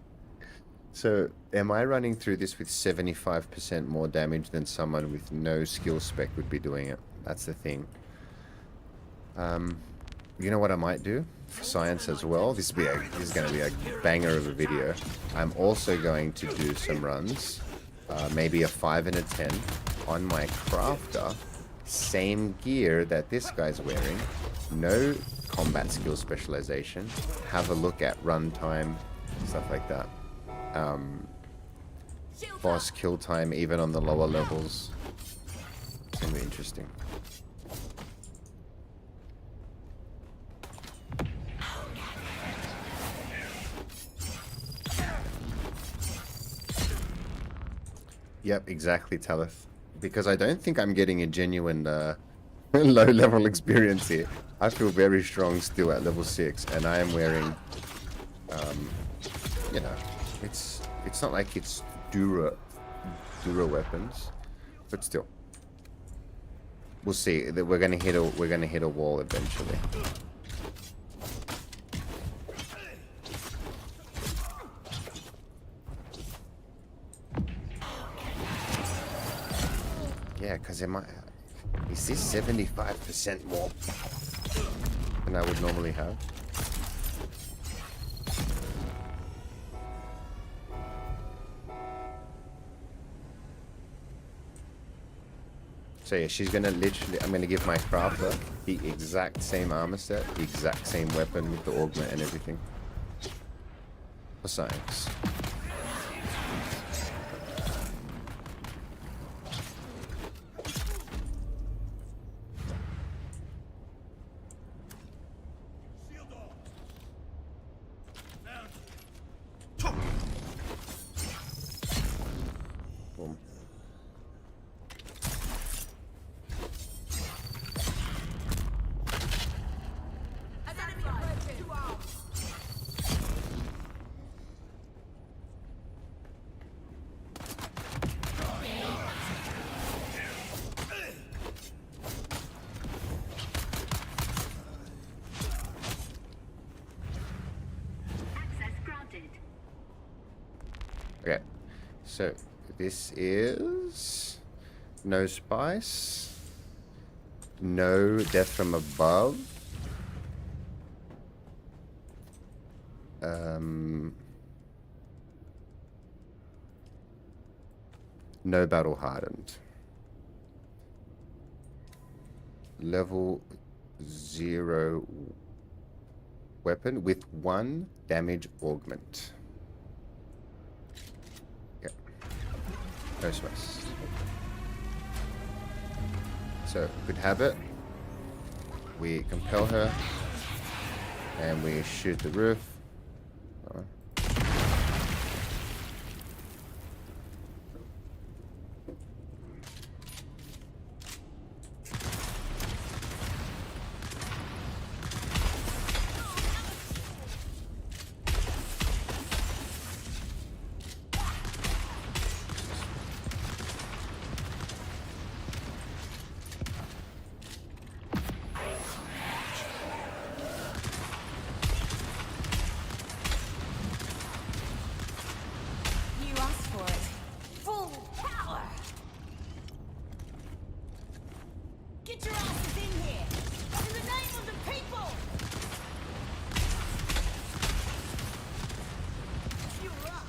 So, am I running through this with 75% more damage than someone with no skill spec would be doing it? That's the thing. You know what I might do? For science as well. This is going to be a banger of a video. I'm also going to do some runs. Maybe a 5 and a 10 on my crafter. Same gear that this guy's wearing. No combat skill specialization. Have a look at runtime, stuff like that. Boss kill time even on the lower levels. It's gonna be interesting. Yep, exactly, Talith. Because I don't think I'm getting a genuine low level experience here. I feel very strong still at level 6, and I am wearing you know, it's not like it's Dura weapons, but still, we'll see. That we're gonna hit a wall eventually. Yeah, because is this 75% more than I would normally have? So yeah, she's gonna literally, I'm gonna give my crafter the exact same armor set, the exact same weapon with the augment and everything. For science. Boom. Okay, so this is no spice, no death from above. No battle hardened. Level 0 weapon with 1 damage augment. Yep. No spice. So, good habit. We compel her. And we shoot the roof. You asked for it. Full power. Get your asses in here. In the name of the people. You're up.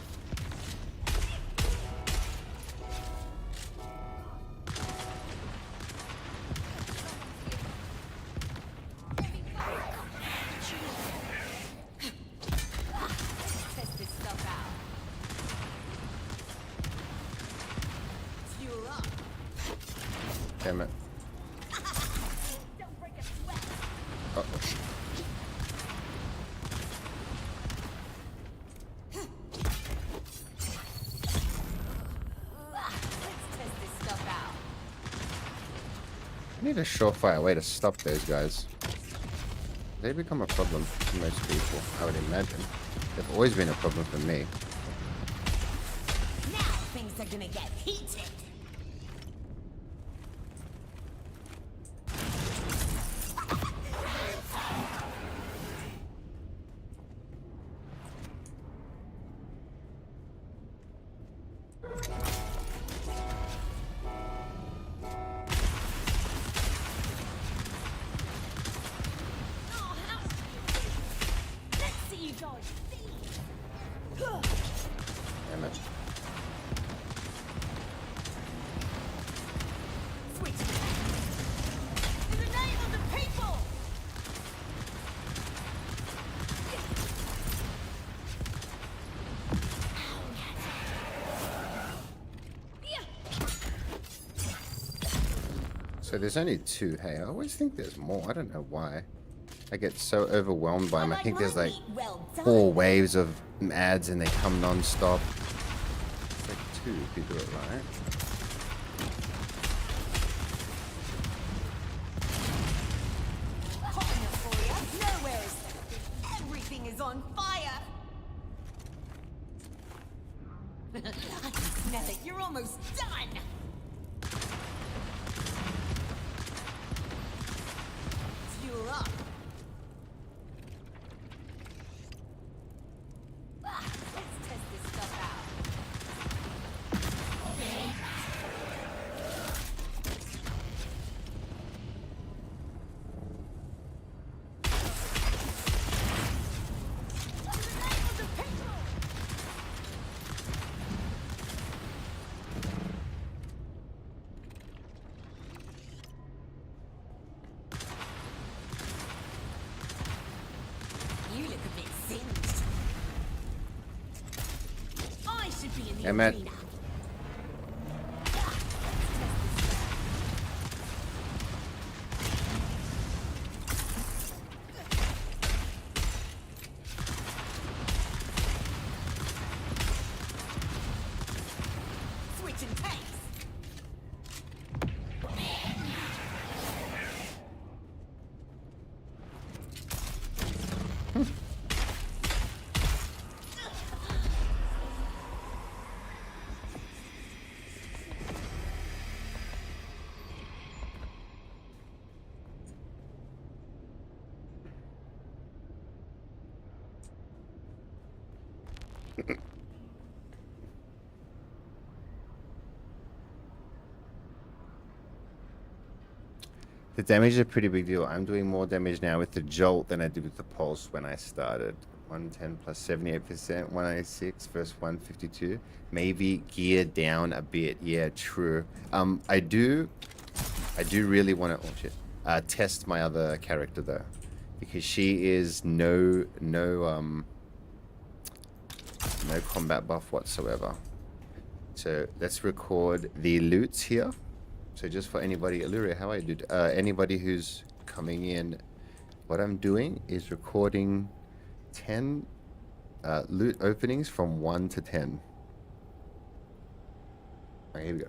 Test this stuff out. You're up. Damn it. Don't break a sweat. Uh-oh. Let's test this stuff out. I need a surefire way to stop those guys. They become a problem for most people, I would imagine. They've always been a problem for me. Now things are gonna get heated. Oh, how let's see you go. Damn it. Switch. In the name of the people. So there's only 2. Hey, I always think there's more. I don't know why. I get so overwhelmed by them. I think there's like Well done. 4 waves of ads and they come non-stop. It's like 2 if you do it right. Hot enough for you. Nowhere is safe. Everything is on fire. I can smell it. You're almost done. You're up. Let's test this stuff out. In the name of the people. You look a bit singed. I should be in the Damn it. arena. Switching tanks. The damage is a pretty big deal. I'm doing more damage now with the jolt than I did with the pulse when I started. 110 plus 78%, 196 versus 152. Maybe gear down a bit. Yeah, true. I do really want to, oh shit, test my other character though, because she is no combat buff whatsoever. So let's record the loots here. So just for anybody, Allura, how are you, dude? Anybody who's coming in, what I'm doing is recording 10 loot openings from 1 to 10. Alright, here we go.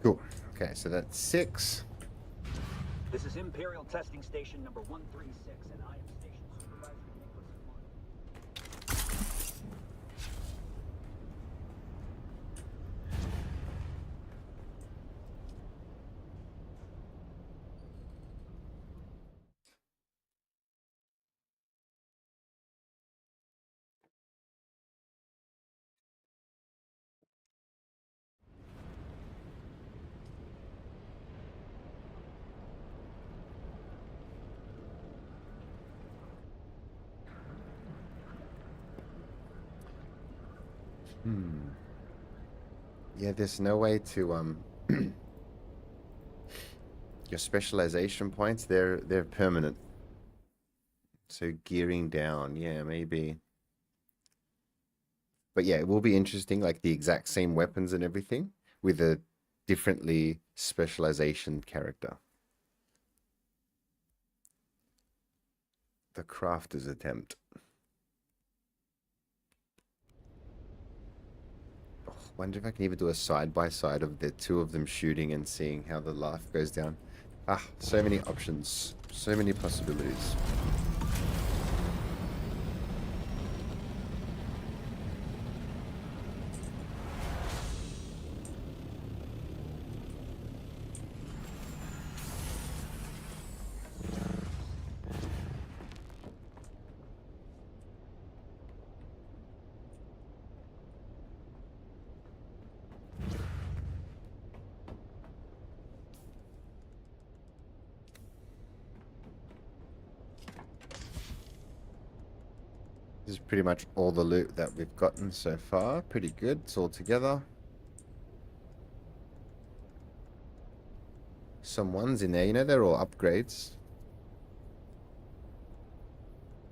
Cool. Okay, so that's 6. This is Imperial Testing Station number 136, and I am Station Supervisor Nicholas Martin. Yeah, there's no way to your specialization points, they're permanent. So gearing down, yeah, maybe. But yeah, it will be interesting, like the exact same weapons and everything with a differently specialization character. The crafter's attempt. Oh, wonder if I can even do a side by side of the two of them shooting and seeing how the life goes down. Ah, so many options, so many possibilities. This is pretty much all the loot that we've gotten so far. Pretty good. It's all together. Some ones in there, you know, they're all upgrades.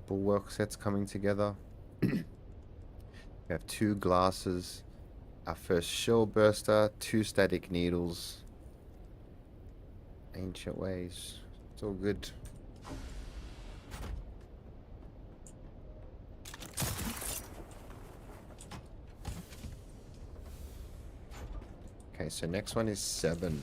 Bulwark sets coming together. We have 2 glasses. Our first shell burster, 2 static needles. Ancient ways. It's all good. Okay, so next one is 7.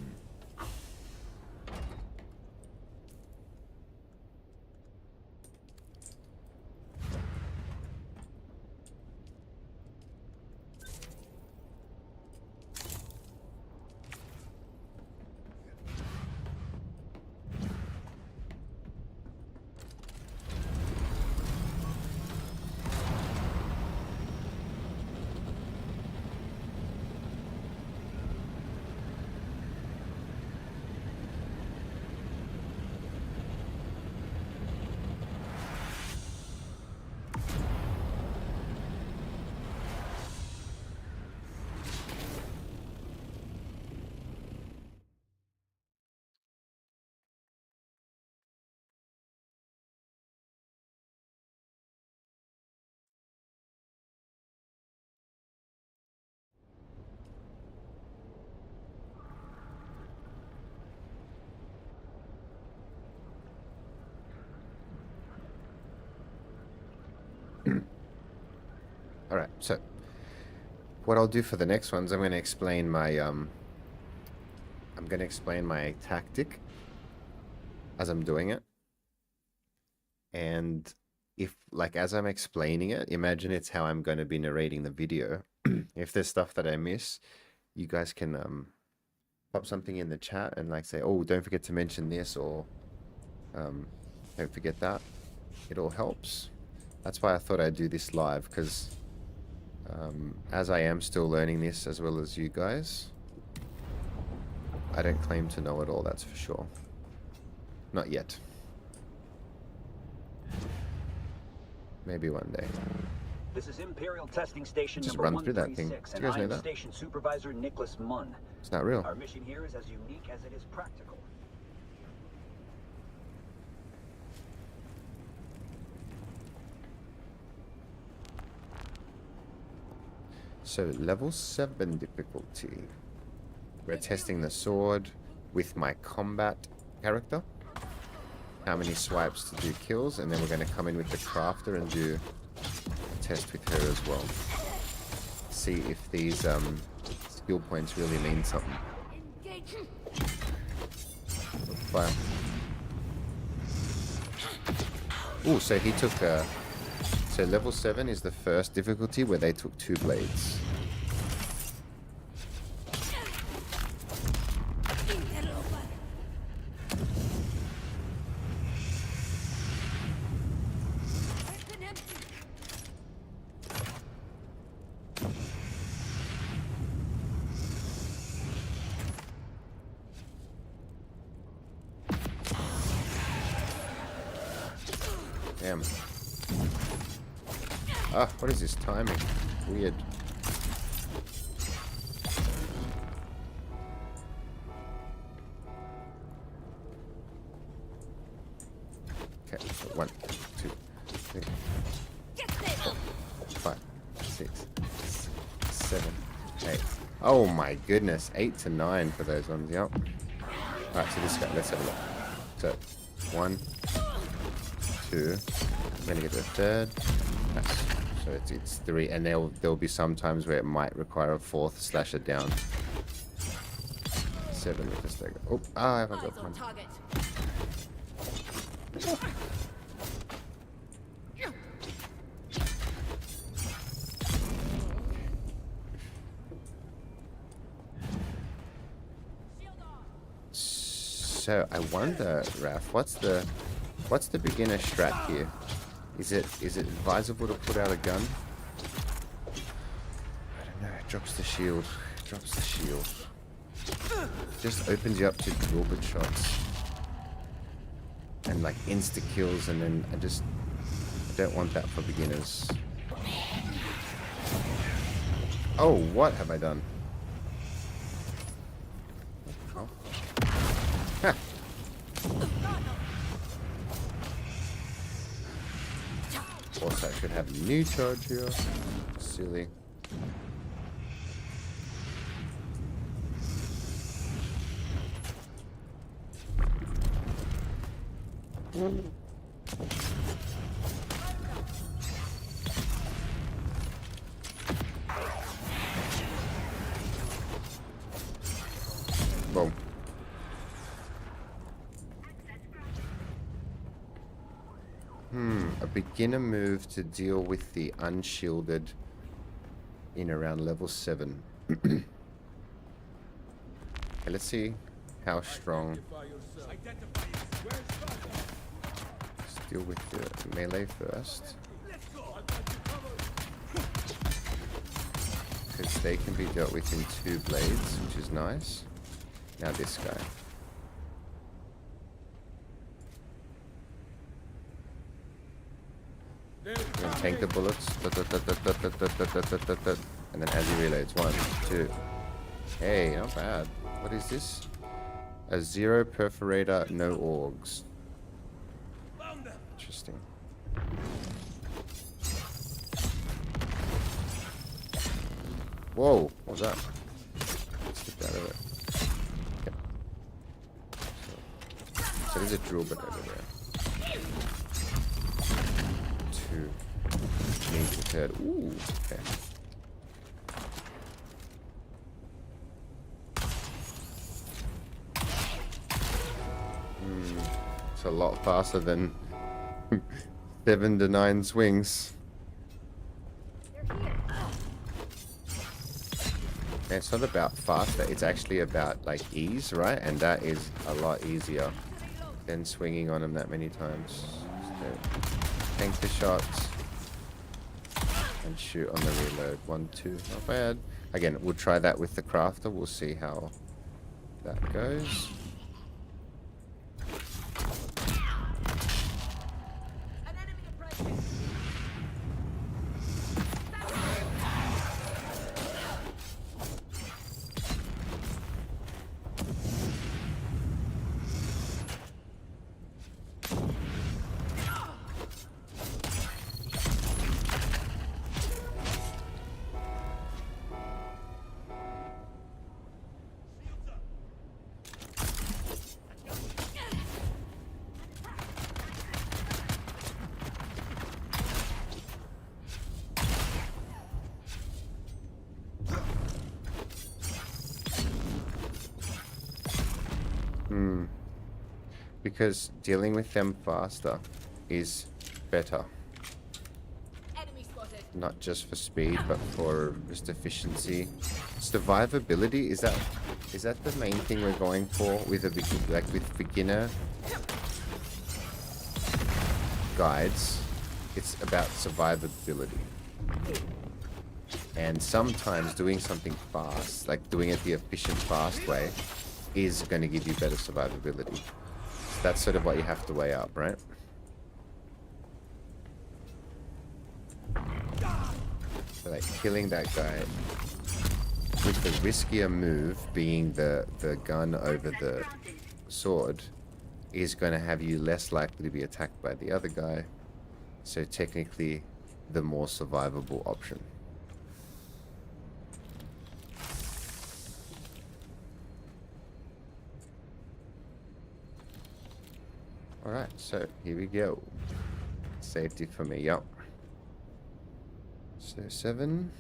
Alright, so what I'll do for the next ones, I'm going to explain my I'm going to explain my tactic as I'm doing it. And if, like, as I'm explaining it, imagine it's how I'm going to be narrating the video. If there's stuff that I miss, you guys can pop something in the chat and like say, oh, don't forget to mention this, or don't forget that. It all helps. That's why I thought I'd do this live, because as I am still learning this as well as you guys, I don't claim to know it all, that's for sure. Not yet. Maybe one day. This is Imperial Testing Station Just number run through that thing. 136, Do and you guys I know am that? Station Supervisor Nicholas Munn. It's not real. Our mission here is as unique as it is practical. So level 7 difficulty. We're testing the sword with my combat character. How many swipes to do kills, and then we're going to come in with the crafter and do a test with her as well. See if these skill points really mean something. Fire. Oh, so he took so level 7 is the first difficulty where they took 2 blades. Damn. Ah, what is this timing? Weird. Okay, so 1, 2, 3, 4, 5, 6, 7, 8. Oh my goodness, 8 to 9 for those ones, yep. Alright, so this guy, let's have a look. So, 1, 2, I'm gonna get the third. Nice. So it's 3, and there'll be some times where it might require a 4th slash it down. 7 with the stagger. Oh, I haven't got one. Target. So I wonder, Raf, what's the beginner strat here? Is it advisable to put out a gun? I don't know. It drops the shield. Drops the shield. Just opens you up to drill bit shots and like insta kills, and then I don't want that for beginners. Oh, what have I done? Oh. Ha. Also, I should have a new charge here. Silly. Boom. A beginner move to deal with the unshielded in around level 7. Okay, let's see how strong. Let's deal with the melee first, because they can be dealt with in 2 blades, which is nice. Now this guy. And tank the bullets, and then as he reloads, 1, 2. Hey, not bad. What is this? A 0 perforator, no orgs. Interesting. Whoa, what was that? Slipped out of it. Okay. So there's a drill bit over there. 2. Needs a third. Ooh, okay. It's a lot faster than 7 to 9 swings. And it's not about faster, it's actually about like ease, right? And that is a lot easier than swinging on them that many times. So, tank the shots and shoot on the reload. 1, 2, not bad. Again, we'll try that with the crafter. We'll see how that goes. Because dealing with them faster is better. Enemy spotted. Not just for speed, but for just efficiency. Survivability, is that the main thing we're going for with a with beginner guides? It's about survivability. And sometimes doing something fast, like doing it the efficient, fast way, is going to give you better survivability. That's sort of what you have to weigh up, right? So like killing that guy with the riskier move being the gun over the sword is going to have you less likely to be attacked by the other guy. So technically the more survivable option. Alright, so here we go. Safety for me, yup. So 7.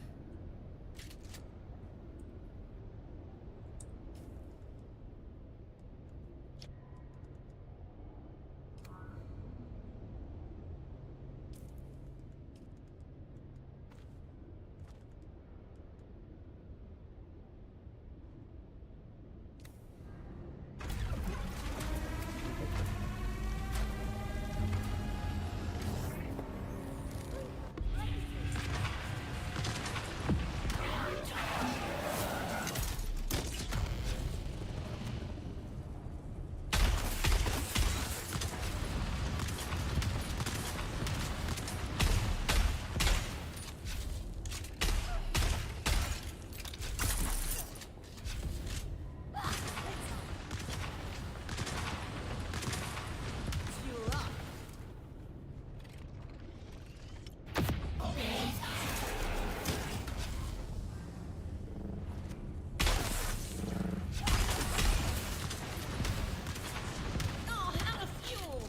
Oh, out of fuel.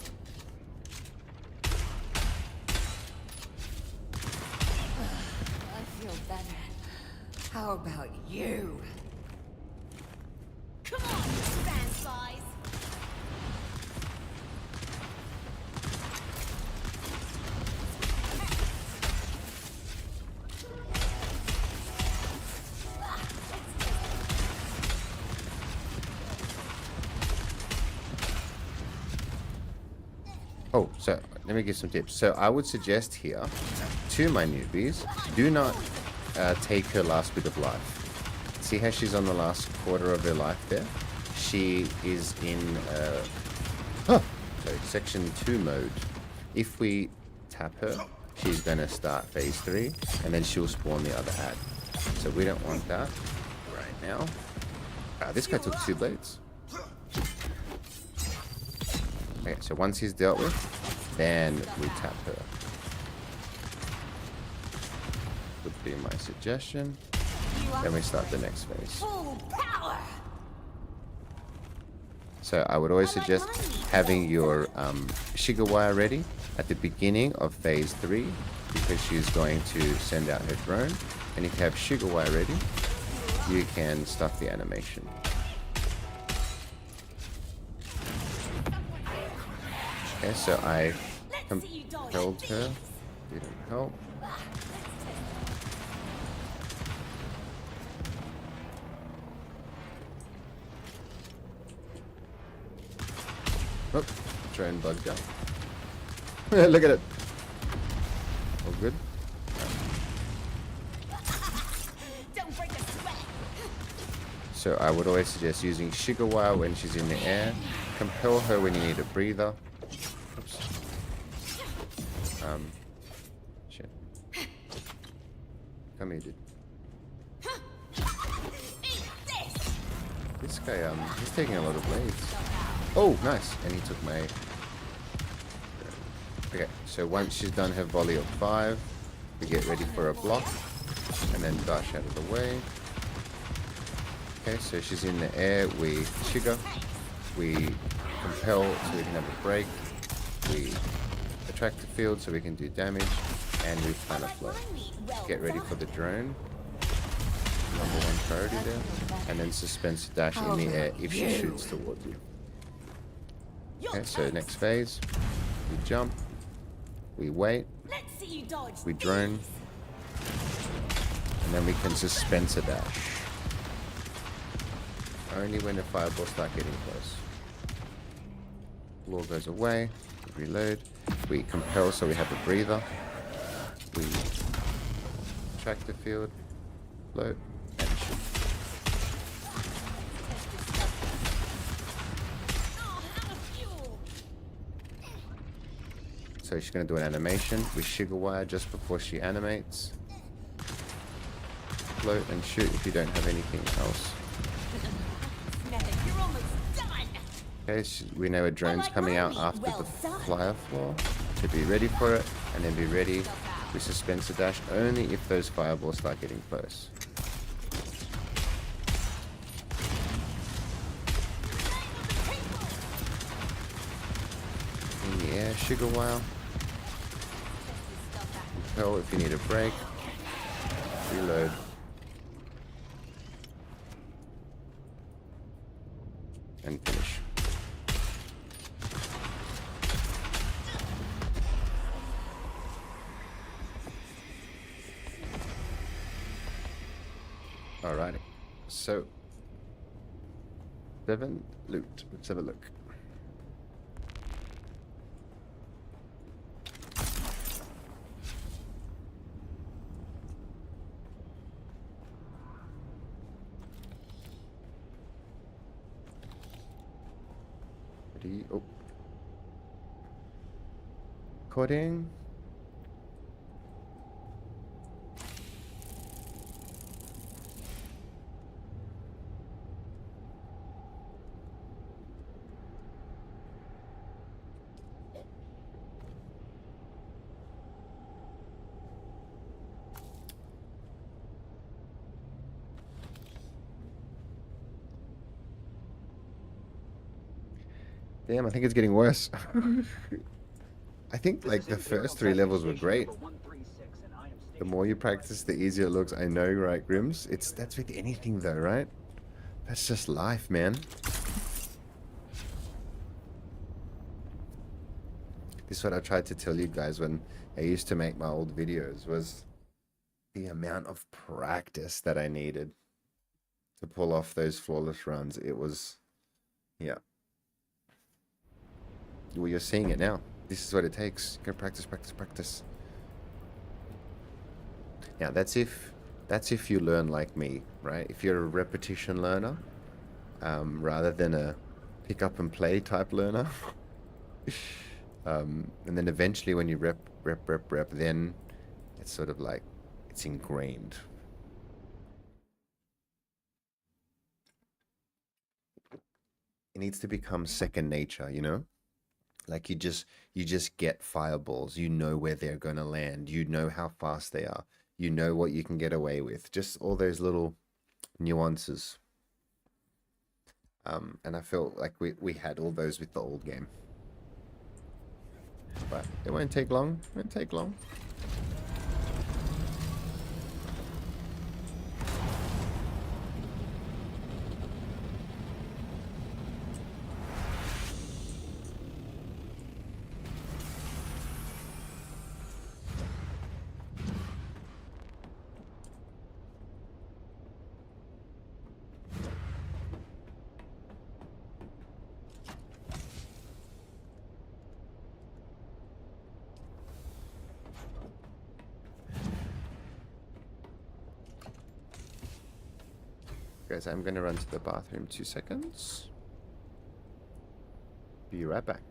I feel better. How about you? Come on, sandflies. Oh, so let me give some tips. So I would suggest here to my newbies, do not take her last bit of life. See how she's on the last quarter of her life there? She is in section 2 mode. If we tap her, she's going to start phase 3 and then she'll spawn the other ad. So we don't want that right now. This guy took 2 blades. Okay, so once he's dealt with, then we tap her. Would be my suggestion. Then we start the next phase. Full power. So I would always suggest having your Shigawire ready at the beginning of phase 3 because she's going to send out her drone. And if you have Shigawire ready, you can start the animation. Okay, so I Let's see you dodge held her. these. Didn't help. Oh, drone bugged out. Look at it. All good. Don't break a sweat. So I would always suggest using Shigawa when she's in the air. Compel her when you need a breather. Oops. Shit. Come here, dude. Eat this. This guy, he's taking a lot of blades. Oh, nice. And he took my... Okay, so once she's done her volley of 5, we get ready for a block. And then dash out of the way. Okay, so she's in the air. We Shiga. We compel so we can have a break. We attract the field so we can do damage. And we plan a flow. Get ready for the drone. Number 1 priority there. And then suspense dash in the air if she shoots towards you. Okay, so next phase. We jump. We wait. Let's see you dodge We drone. And then we can suspense a dash. Only when the fireballs start getting close. Law goes away. We reload. We compel so we have a breather. We track the field. Load. And shoot. Oh, out of fuel. So she's going to do an animation. We Shigawa just before she animates. Float and shoot if you don't have anything else. You're almost done. Okay, we know a drone's coming out after the flyer floor. To be ready for it, and then be ready. We suspense the dash only if those fireballs start getting close. In the air, sugar while. Compel if you need a break. Reload. And finish. Alrighty. So 7 loot. Let's have a look. Oh. Coding. Damn, I think it's getting worse. I think like the first 3 levels were great. The more you practice, the easier it looks. I know, right, Grims? That's with anything though, right? That's just life, man. This is what I tried to tell you guys when I used to make my old videos, was the amount of practice that I needed to pull off those flawless runs. It was, yeah. Well, you're seeing it now. This is what it takes. Go practice, practice, practice. Now that's if you learn like me, right? If you're a repetition learner, rather than a pick up and play type learner. And then eventually when you rep, then it's sort of like, it's ingrained. It needs to become second nature, you know? Like you just get fireballs. You know where they're going to land. You know how fast they are. You know what you can get away with. Just all those little nuances. And I felt like we had all those with the old game. But it won't take long. It won't take long. guys, I'm going to run to the bathroom 2 seconds. Be right back.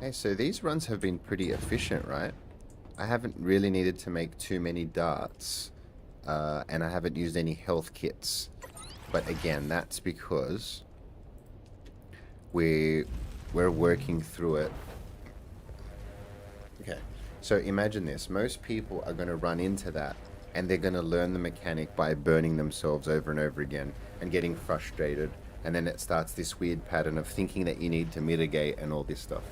Okay, so these runs have been pretty efficient, right? I haven't really needed to make too many darts, and I haven't used any health kits. But again, that's because we're working through it. Okay, so imagine this. Most people are going to run into that, and they're going to learn the mechanic by burning themselves over and over again and getting frustrated. And then it starts this weird pattern of thinking that you need to mitigate and all this stuff.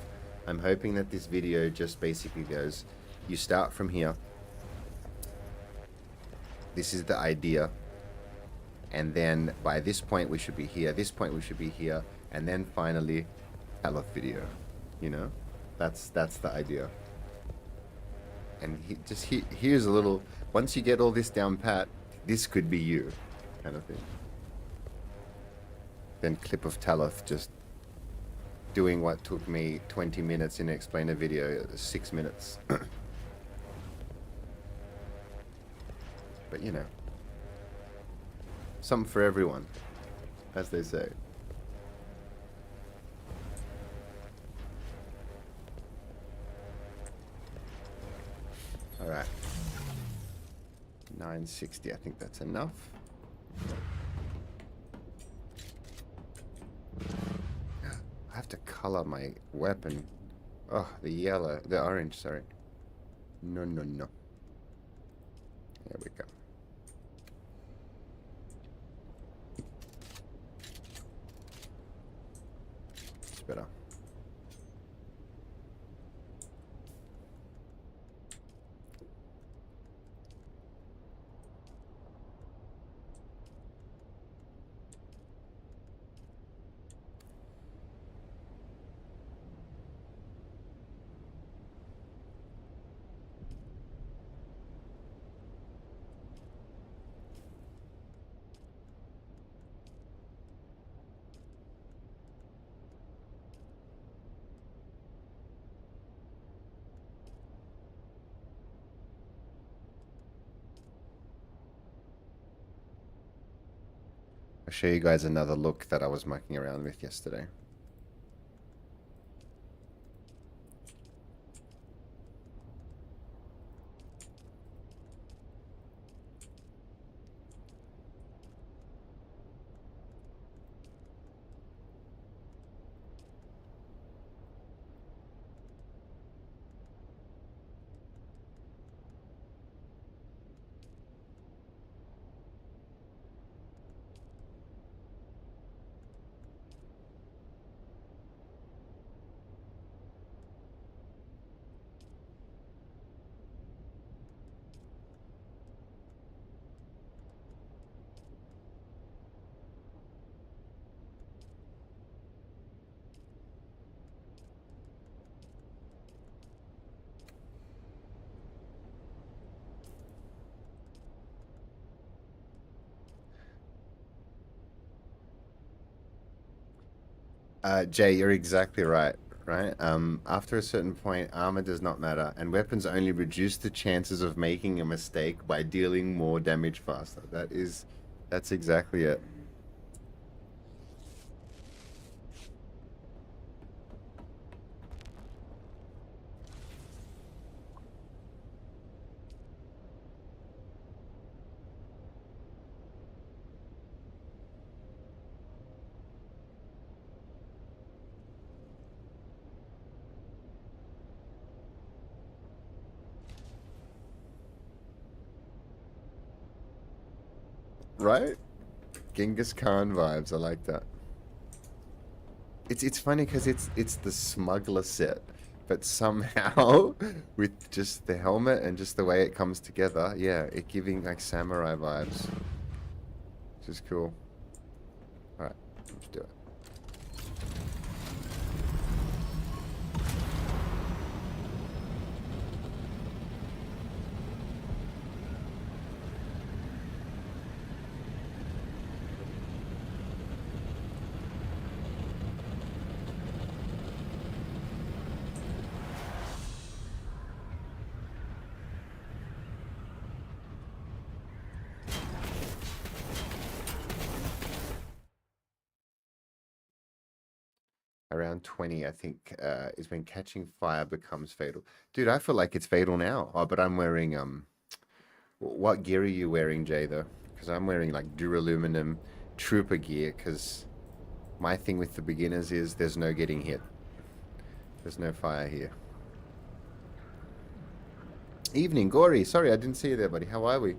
I'm hoping that this video just basically goes, you start from here. This is the idea. And then by this point we should be here, this point we should be here, and then finally Taloth video. You know? That's the idea. And here's a little, once you get all this down pat, this could be you, kind of thing. Then clip of Taloth just doing what took me 20 minutes in an explainer video, 6 minutes. But you know, something for everyone, as they say. All right, 960. I think that's enough. I have to color my weapon. Oh, the orange, sorry. No. There we go. It's better. I'll show you guys another look that I was mucking around with yesterday. Jay, you're exactly right, right? After a certain point, armor does not matter, and weapons only reduce the chances of making a mistake by dealing more damage faster. That's exactly it. Right? Genghis Khan vibes. I like that. It's funny because it's the smuggler set, but somehow with just the helmet and just the way it comes together, yeah, it giving like samurai vibes, which is cool. All right, let's do it. Around 20, I think, is when catching fire becomes fatal. Dude, I feel like it's fatal now. Oh, but I'm wearing, what gear are you wearing, Jay, though? Because I'm wearing, like, duraluminum trooper gear, because my thing with the beginners is there's no getting hit. There's no fire here. Evening, Gory. Sorry, I didn't see you there, buddy. How are we?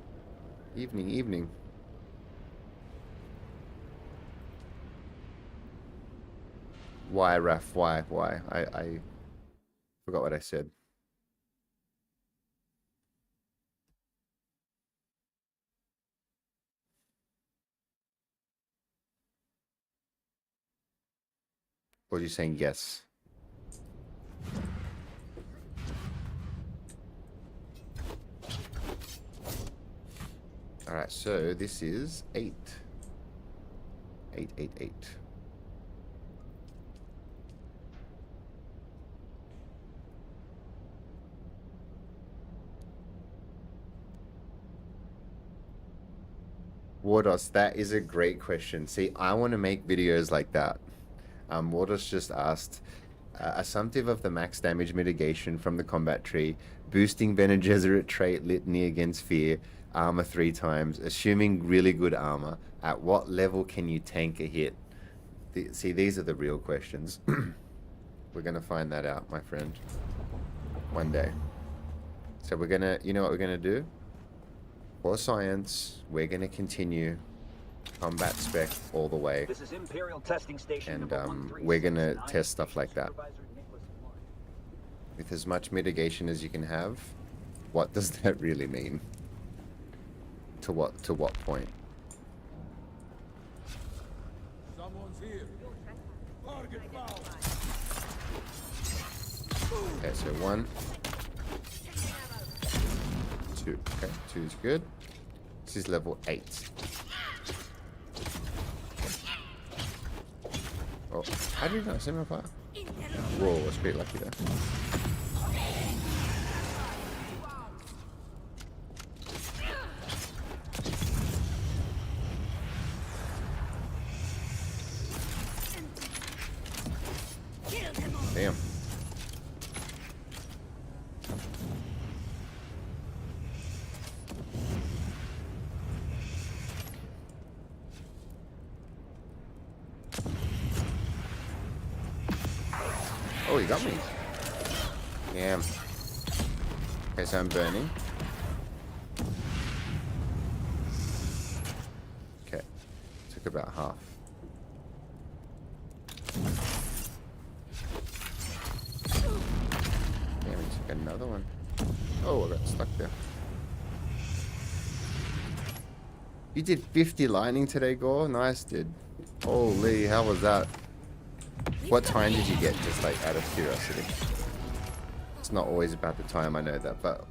Evening. Why, Raf? Why? Forgot what I said. Or are you saying yes? Alright, so this is 8. 8, 8, 8. Wardos, that is a great question. See, I want to make videos like that. Wardos just asked, assumptive of the max damage mitigation from the combat tree, boosting Bene Gesserit trait litany against fear, armor 3 times, assuming really good armor, at what level can you tank a hit? See, these are the real questions. We're going to find that out, my friend. One day. So we're going to, you know what we're going to do? For science, we're going to continue combat spec all the way. This is Imperial Testing Station And number 136, we're going to and I am test stuff Station like that. Supervisor Nicholas Martin. With as much mitigation as you can have, what does that really mean? To what point? Someone's here. Target found. Okay, so 1, 2. Okay, 2 is good. This is level 8. Oh, how did you not see my fire? Whoa, I was a bit lucky there. Damn. Oh, he got me. Damn. Okay, so I'm burning. Okay. Took about half. Damn, he took another one. Oh, I got stuck there. You did 50 lightning today, Gore? Nice, dude. Holy, how was that? What time did you get, just like out of curiosity? It's not always about the time, I know that, but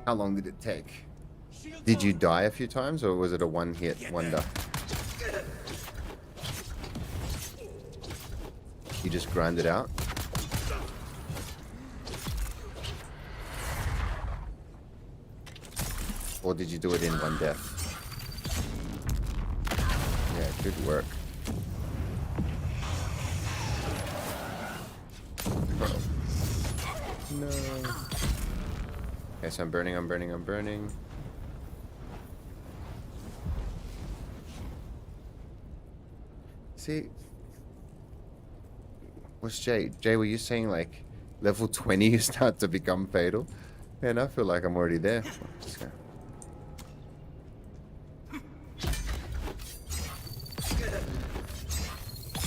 how long did it take? Did you die a few times, or was it a one-hit wonder? You just grind it out? Or did you do it in one death? Yeah, good work. No. Okay, so I'm burning. See, what's Jay? Jay, were you saying like level 20 you start to become fatal? Man, I feel like I'm already there. Let's go.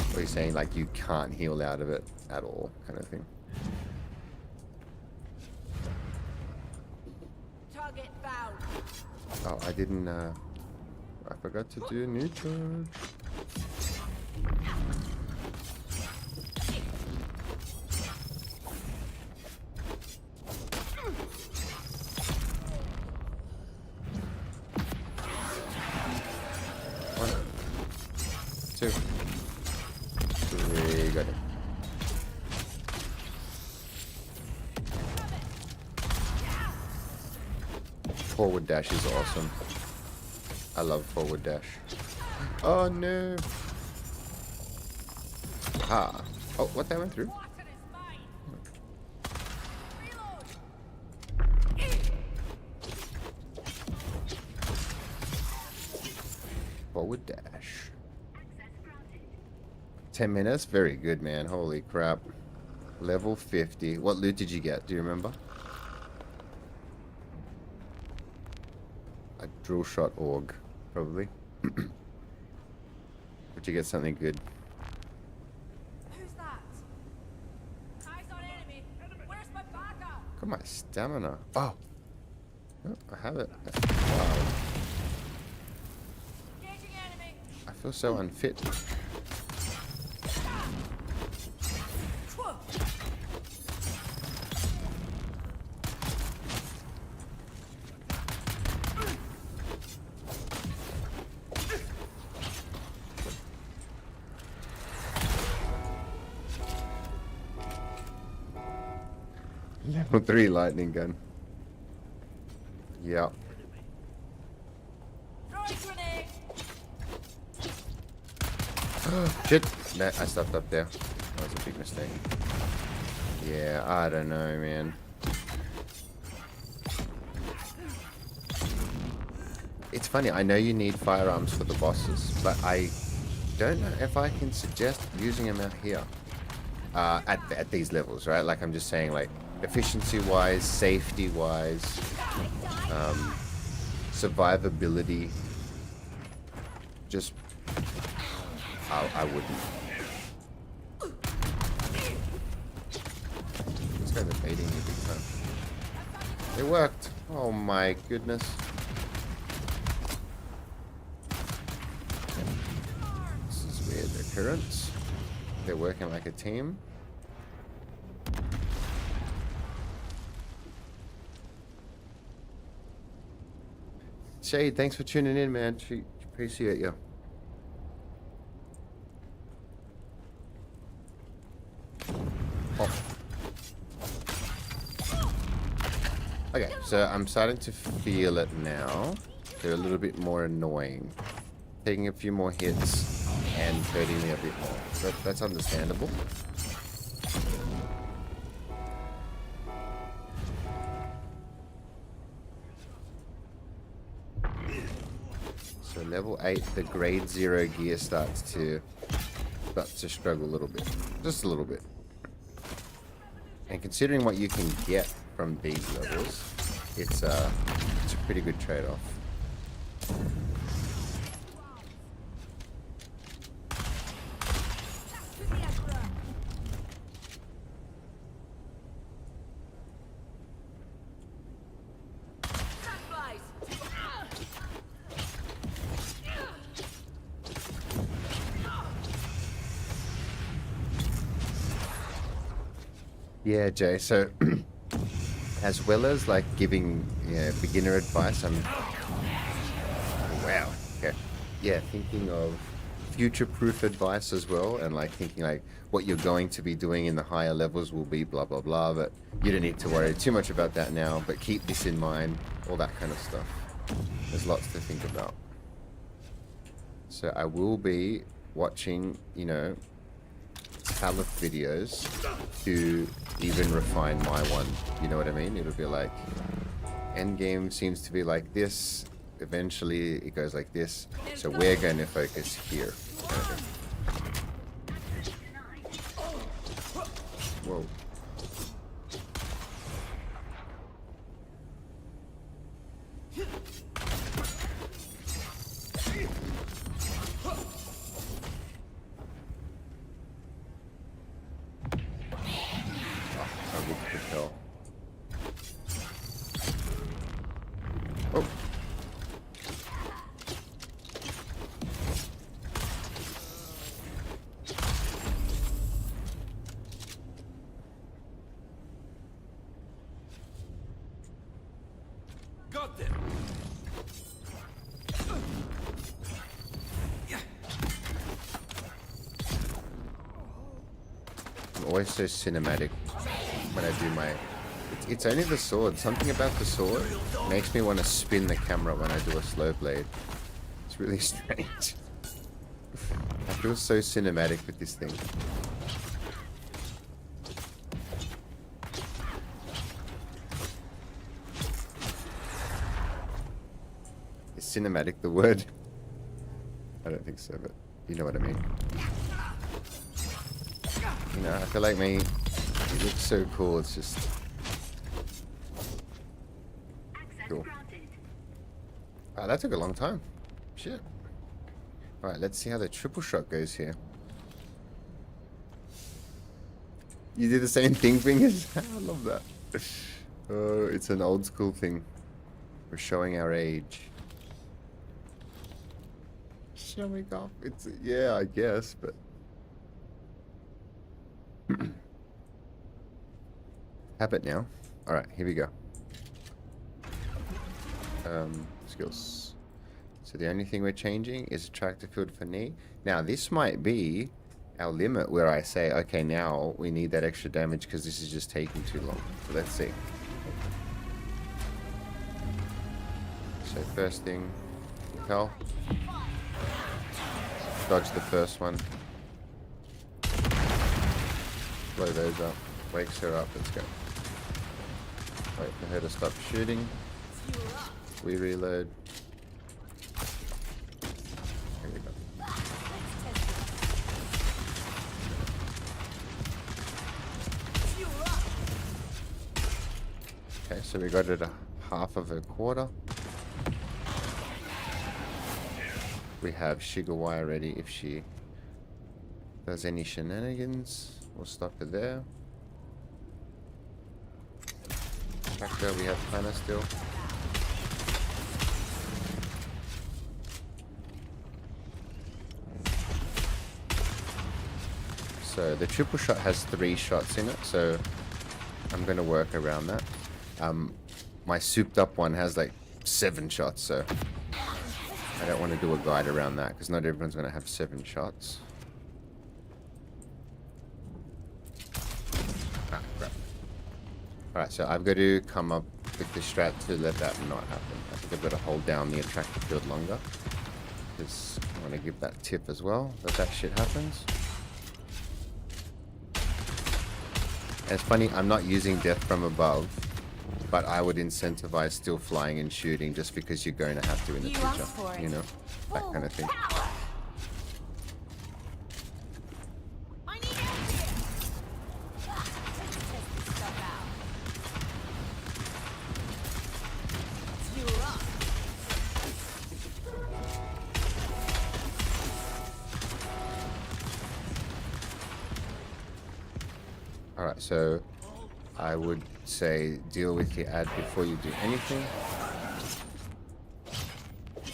What are you saying? Like you can't heal out of it at all, kind of thing. Target found. Oh, I didn't, I forgot to do a new charge. One, 2, 3, got it. Forward dash is awesome. I love forward dash. Oh no. Ah. Oh, what, that went through? Forward dash. 10 minutes? Very good, man. Holy crap. Level 50. What loot did you get? Do you remember? A drill shot org, probably. But you get something good. Who's that? Eyes on enemy. Where's my Look at my stamina. Oh. Oh, I have it. Wow. Engaging enemy. I feel so unfit. Whoa. Level 3 lightning gun. Yeah. Throwing grenade. Shit. No, I stopped up there. That was a big mistake. Yeah, I don't know, man. It's funny, I know you need firearms for the bosses, but I don't know if I can suggest using them out here. At these levels, right? Like, I'm just saying, like, efficiency-wise, safety-wise, survivability. Just, I wouldn't. These guys are baiting me big time. It worked. Oh my goodness. This is weird occurrence. They're working like a team. Shade, thanks for tuning in, man. Appreciate you. Oh. Okay, so I'm starting to feel it now. They're a little bit more annoying. Taking a few more hits and hurting me a bit more. That's understandable. So level 8, the grade 0 gear starts to struggle a little bit. Just a little bit. And considering what you can get from these levels, it's a pretty good trade-off. Yeah, Jay. So, as well as like giving beginner advice, I'm wow. Okay. Yeah, thinking of future-proof advice as well, and like thinking like what you're going to be doing in the higher levels will be blah blah blah. But you don't need to worry too much about that now. But keep this in mind, all that kind of stuff. There's lots to think about. So I will be watching, Talith videos to even refine my one. You know what I mean? It'll be like, endgame seems to be like this. Eventually it goes like this. So we're going to focus here. Whoa. Oh. Got them. I'm always so cinematic when I do my... It's only the sword. Something about the sword makes me want to spin the camera when I do a slow blade. It's really strange. I feel so cinematic with this thing. Is cinematic the word? I don't think so, but you know what I mean. I feel like it looks so cool. It's just cool. Oh, that took a long time. Shit. Alright, let's see how the triple shot goes here. You did the same thing, fingers? I love that. Oh, it's an old school thing. We're showing our age. Showing off. It's yeah, I guess, but habit now. All right, here we go. Skills. So the only thing we're changing is attractor field for knee. Now this might be our limit where I say, okay, now we need that extra damage because this is just taking too long. So let's see. So first thing, repel. Dodge the first one. Blow those up. Wakes her up. Let's go. Wait for her to stop shooting. We reload. Here we go. Okay, so we got it a half of a quarter. We have Shigawai ready if she does any shenanigans. We'll stop her there. Tractor, we have planner still. So the triple shot has 3 shots in it, so I'm going to work around that. My souped up one has like 7 shots, so I don't want to do a guide around that because not everyone's going to have 7 shots. Ah, crap. Alright, so I've got to come up with the strat to let that not happen. I think I've got to hold down the attractor field longer because I want to give that tip as well, that shit happens. And it's funny, I'm not using death from above, but I would incentivize still flying and shooting just because you're going to have to in the You future, asked for it. you know, that kind of thing. I need help here. Let's test this stuff out. Fuel up. Alright, so I would say deal with the ad before you do anything.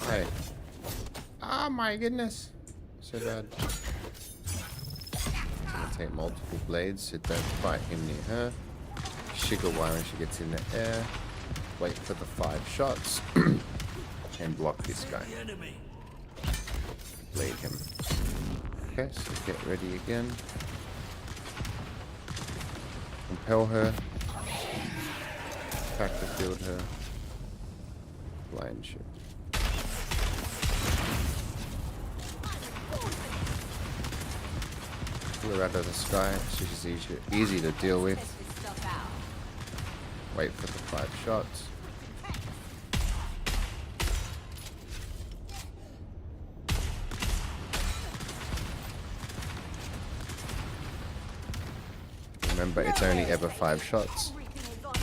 Hey. Oh my goodness. So bad. I'm gonna take multiple blades, so don't fight him near her. Shigawai when she gets in the air. Wait for the 5 shots. And block this guy. Blade him. Okay, so get ready again. Compel her. Tractor field her. Blind shoot. Pull her out of the sky, so she's easy to deal with. Test this stuff out. Wait for the 5 shots. Remember, it's only ever 5 shots.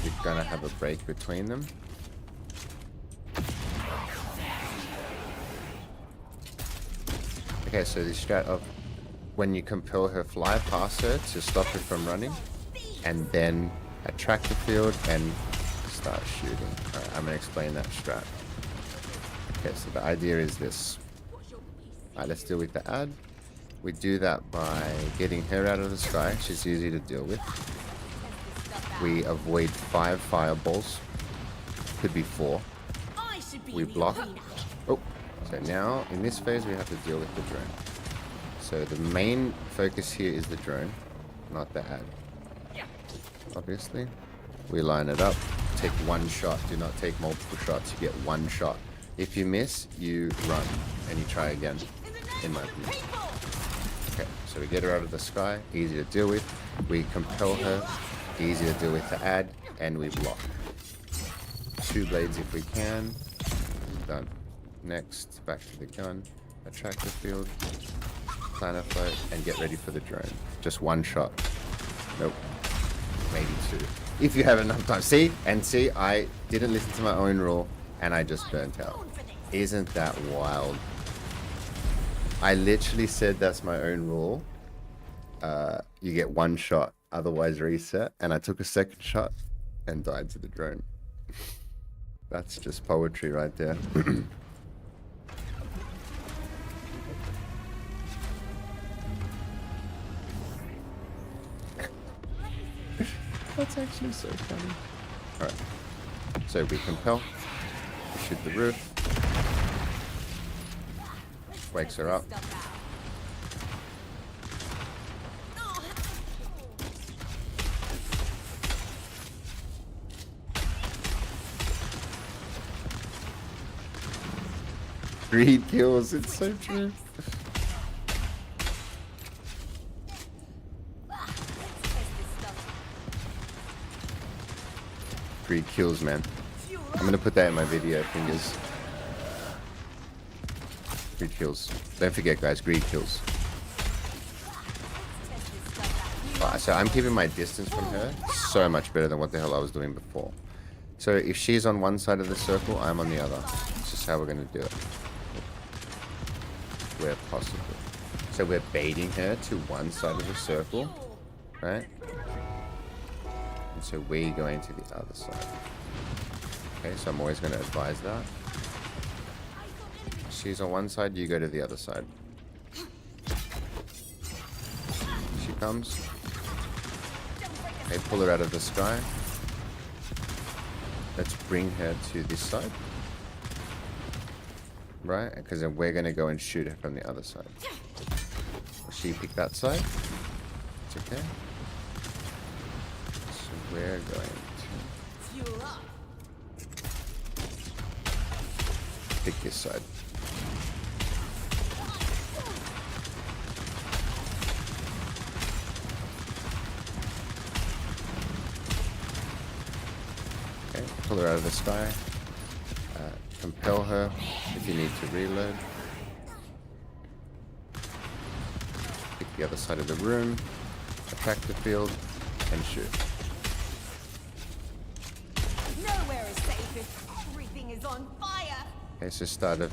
You're gonna have a break between them. Okay, so the strat of when you compel her, fly past her to stop her from running, and then attract the field and start shooting. Alright, I'm gonna explain that strat. Okay, so the idea is this. Alright, let's deal with the ad. We do that by getting her out of the sky. She's easy to deal with. We avoid 5 fireballs. Could be 4. I should be We in the block. arena. Oh, so now in this phase we have to deal with the drone. So the main focus here is the drone, not the ad. Obviously. We line it up. Take 1 shot. Do not take multiple shots. You get 1 shot. If you miss, you run and you try again, in my opinion. Okay, so we get her out of the sky, easy to deal with. We compel her, easy to deal with the ad, and we block. 2 blades if we can. Done. Next, back to the gun, attractor field, planar float, and get ready for the drone. Just 1 shot. Nope. Maybe 2. If you have enough time. See? And see, I didn't listen to my own rule, and I just burnt out. Isn't that wild? I literally said that's my own rule. You get 1 shot, otherwise reset. And I took a 2nd shot, and died to the drone. That's just poetry right there. That's actually so funny. Alright. So we compel. We shoot the roof. Wakes her up. Greed kills, it's so true. 3 kills, man. I'm gonna put that in my video, fingers. 3 kills. Don't forget, guys, greed kills. So I'm keeping my distance from her so much better than what the hell I was doing before. So if she's on one side of the circle, I'm on the other. It's just how we're gonna do it. Where possible. So we're baiting her to one side of the circle, right? And so we're going to the other side. Okay, so I'm always going to advise that. She's on one side, you go to the other side. She comes. Okay, pull her out of the sky. Let's bring her to this side. Right? Because then we're going to go and shoot her from the other side. She picked that side. It's okay. So we're going to pick this side. Okay, pull her out of the sky. Compel her if you need to reload. Pick the other side of the room, attack the field, and shoot. Nowhere is safe if everything is on fire. Okay, so start of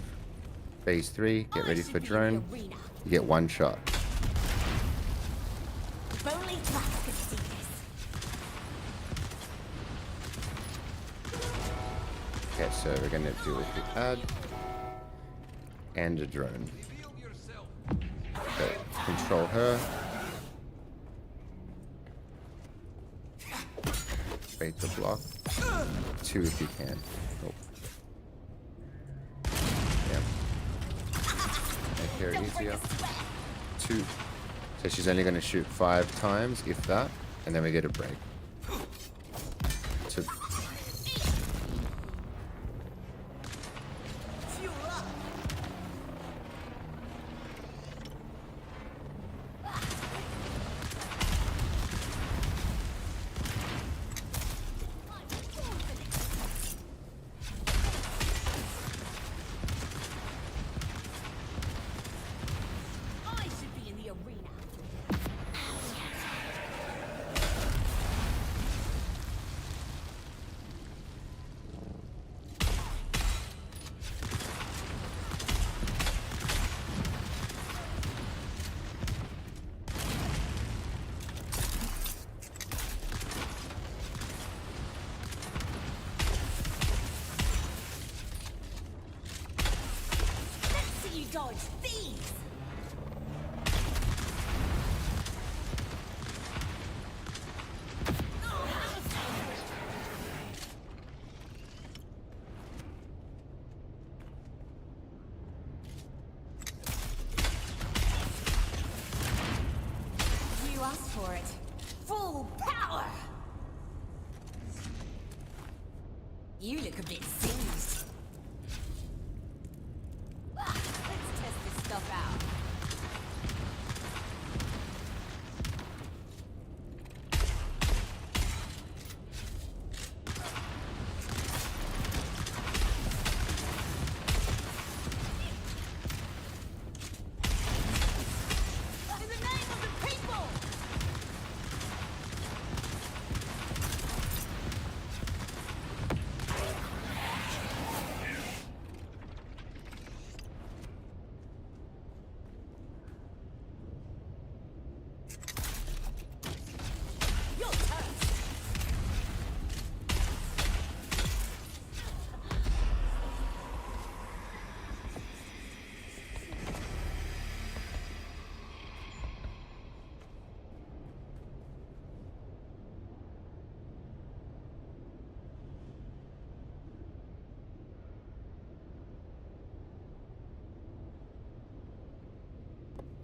phase 3, get ready for drone. You get 1 shot. If only Drax could see this. Okay, so we're going to do with the ad and a drone. Okay, control her. Bait the block. 2 if you can. Oh. Yeah. Make her easier. 2. So she's only going to shoot 5 times, if that, and then we get a break. So I should be in the arena. Let's see you dodge these. You asked for it. Full power. You look a bit seized. Let's test this stuff out. In the name of the people!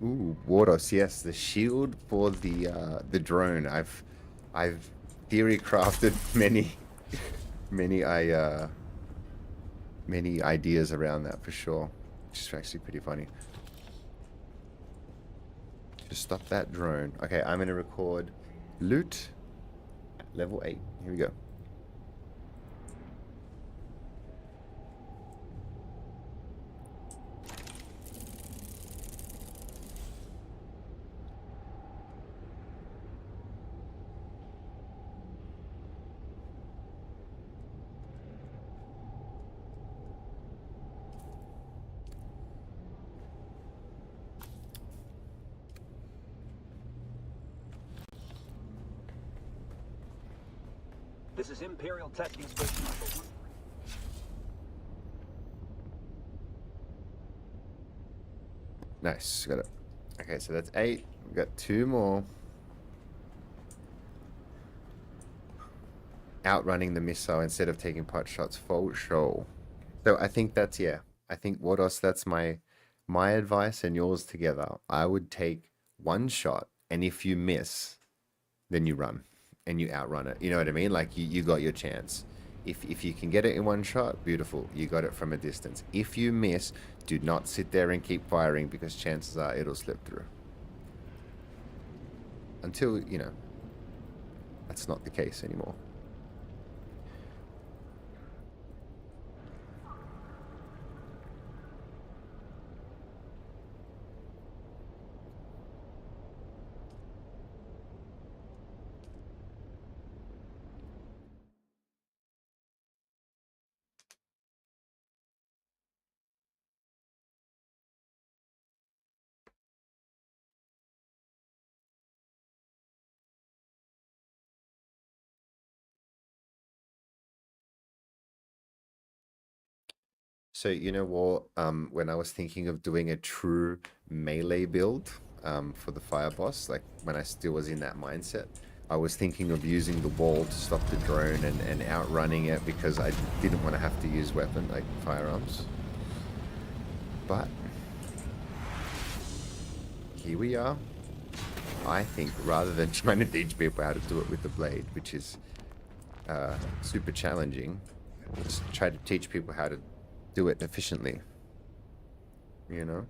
Ooh, Wardos, yes, the shield for the drone. I've theory crafted many many ideas around that for sure. Which is actually pretty funny. Just stop that drone. Okay, I'm gonna record loot level 8. Here we go. This is Imperial Testing Station number 1. Nice, got it. Okay, so that's 8. We've got 2 more. Outrunning the missile instead of taking pot shots for sure. So I think that's, yeah. I think Wardos, that's my advice and yours together. I would take 1 shot, and if you miss, then you run and you outrun it. You know what I mean? Like you got your chance. If you can get it in 1 shot, beautiful. You got it from a distance. If you miss, do not sit there and keep firing because chances are it'll slip through. Until, you know, that's not the case anymore. So you know what? When I was thinking of doing a true melee build for the fire boss, like when I still was in that mindset, I was thinking of using the wall to stop the drone and outrunning it because I didn't want to have to use weapon like firearms. But here we are. I think rather than trying to teach people how to do it with the blade, which is super challenging, just try to teach people how to do it efficiently, you know?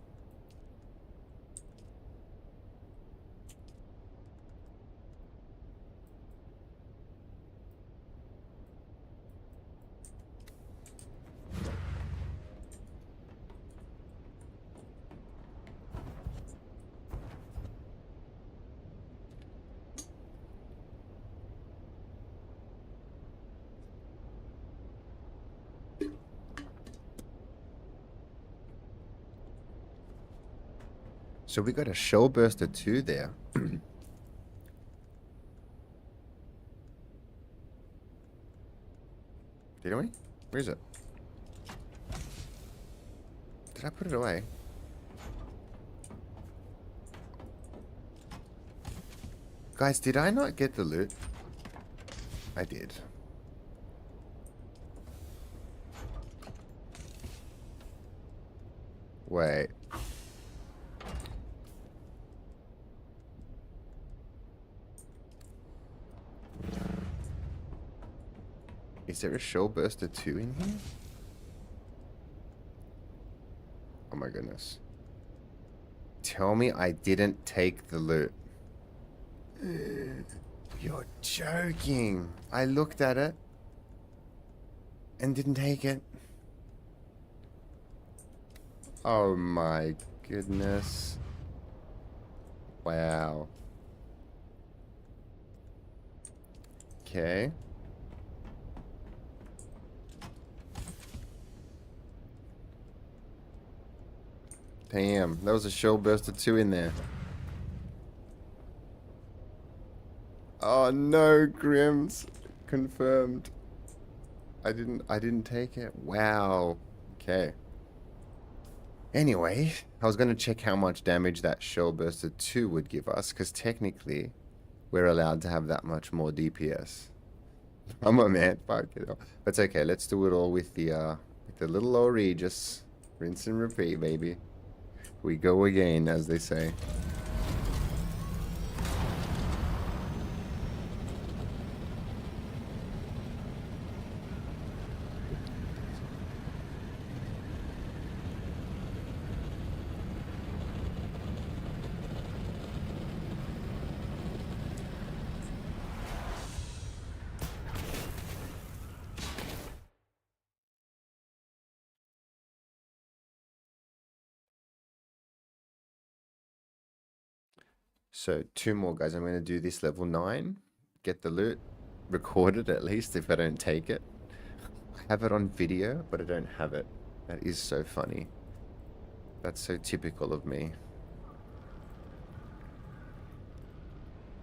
So we got a shell burster 2 there. Didn't we? Where is it? Did I put it away? Guys, did I not get the loot? I did. Wait. Is there a shell burster 2 in here? Oh my goodness. Tell me I didn't take the loot. You're joking. I looked at it and didn't take it. Oh my goodness. Wow. Okay. Damn, that was a shell burster 2 in there. Oh no, Grims. Confirmed. I didn't take it. Wow. Okay. Anyway, I was going to check how much damage that shell burster 2 would give us, because technically we're allowed to have that much more DPS. I'm a man, fuck it all. But it's okay, let's do it all with the little old Regis. Rinse and repeat, baby. We go again, as they say. So 2 more, guys. I'm going to do this level 9. Get the loot. Record it at least if I don't take it. I have it on video, but I don't have it. That is so funny. That's so typical of me.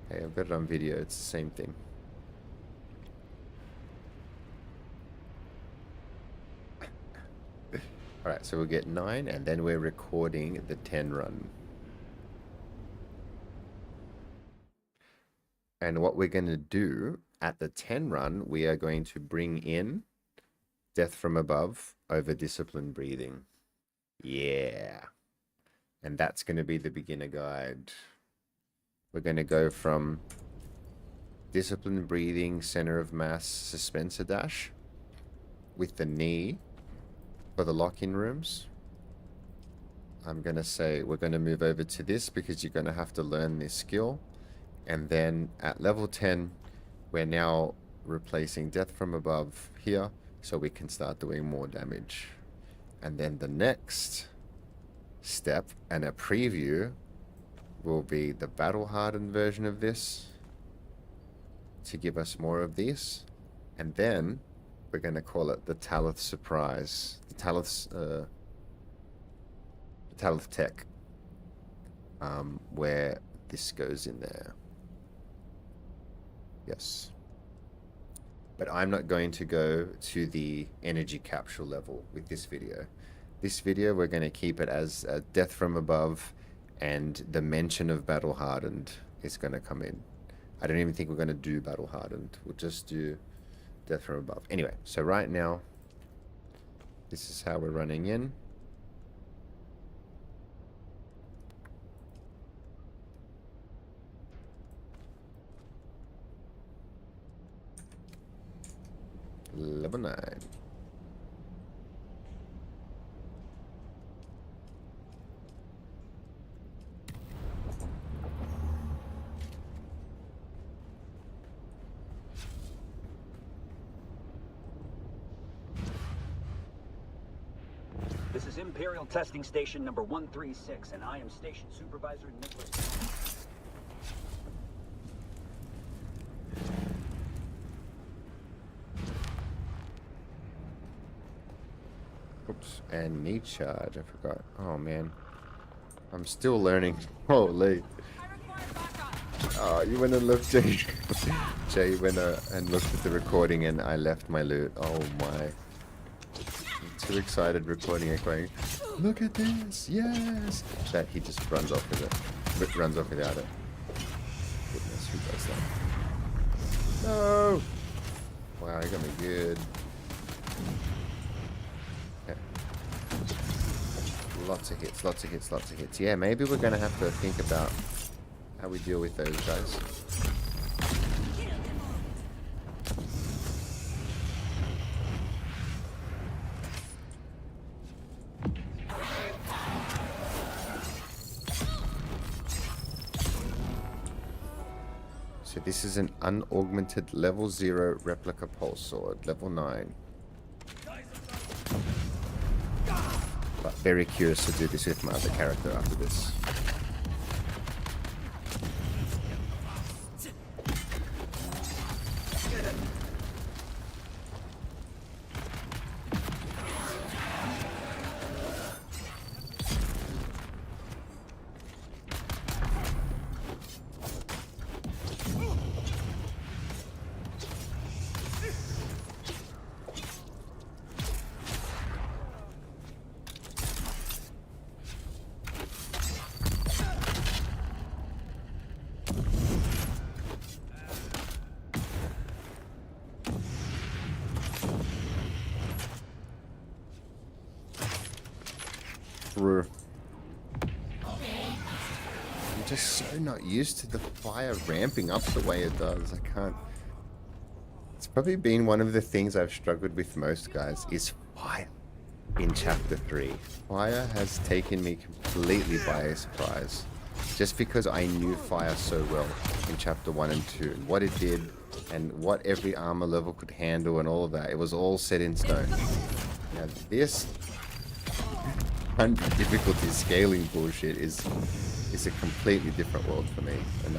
Hey, I've got it on video. It's the same thing. Alright, so we'll get 9, and then we're recording the 10 run. And what we're going to do at the 10 run, we are going to bring in Death from Above over Disciplined Breathing. Yeah. And that's going to be the beginner guide. We're going to go from Disciplined Breathing, Center of Mass, Suspensor Dash with the knee for the lock-in rooms. I'm going to say we're going to move over to this because you're going to have to learn this skill. And then at level 10, we're now replacing Death from Above here so we can start doing more damage. And then the next step and a preview will be the battle hardened version of this to give us more of these. And then we're going to call it the Talith Surprise. The Talith Tech. Where this goes in there. Yes. But I'm not going to go to the energy capsule level with this video. This video, we're going to keep it as Death from Above, and the mention of Battle Hardened is going to come in. I don't even think we're going to do Battle Hardened. We'll just do Death from Above. Anyway, so right now, this is how we're running in. Level 9. This is Imperial Testing Station number 136, and I am Station Supervisor Nicholas. Oops, and knee charge, I forgot. Oh man, I'm still learning. Holy. Oh, you went and looked, Jay. Jay went and looked at the recording and I left my loot. Oh my. I'm too excited recording it going, look at this, yes! That he just runs off with it. Runs off without it. Goodness, who does that? No! Wow, he got me good. Lots of hits, lots of hits, lots of hits. Yeah, maybe we're going to have to think about how we deal with those guys. So this is an unaugmented level 0 replica pulse sword, level 9. But very curious to do this with my other character after this. Through. just so not used to the fire ramping up the way it does. I can't. It's probably been one of the things I've struggled with most, guys, is fire in Chapter 3. Fire has taken me completely by surprise. Just because I knew fire so well in Chapter 1 and 2, and what it did, and what every armor level could handle and all of that. It was all set in stone. Now this 100 difficulty scaling bullshit is a completely different world for me. And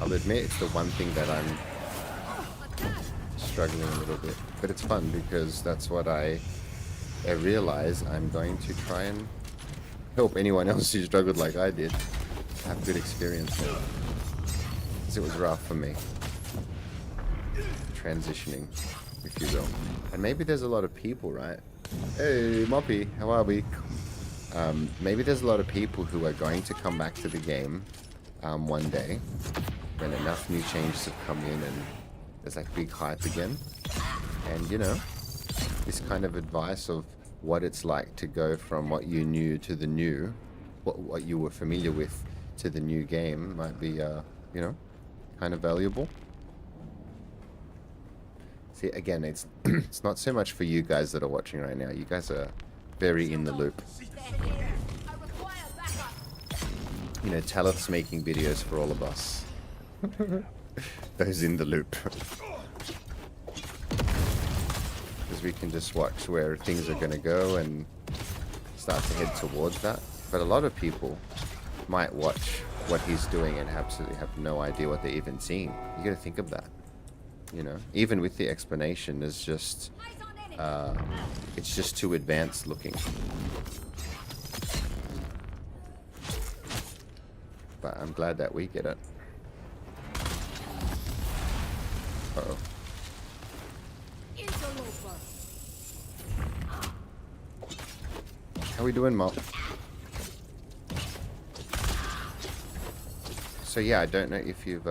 I'll admit it's the one thing that I'm struggling a little bit. But it's fun because that's what I realize I'm going to try and help anyone else who struggled like I did have good experience there. Because it was rough for me. Transitioning, if you will. And maybe there's a lot of people, right? Hey, Moppy, how are we? Maybe there's a lot of people who are going to come back to the game one day when enough new changes have come in and there's like big hype again. And you know, this kind of advice of what it's like to go from what you knew to the new, what you were familiar with to the new game might be, you know, kind of valuable. See, again, it's it's not so much for you guys that are watching right now. You guys are very in the loop. You know, Talith's making videos for all of us. Those in the loop. Because we can just watch where things are going to go and start to head towards that. But a lot of people might watch what he's doing and absolutely have no idea what they're even seeing. You got to think of that. You know, even with the explanation, it's just too advanced looking. But I'm glad that we get it. Uh-oh. How we doing, Mop? So yeah, I don't know if you've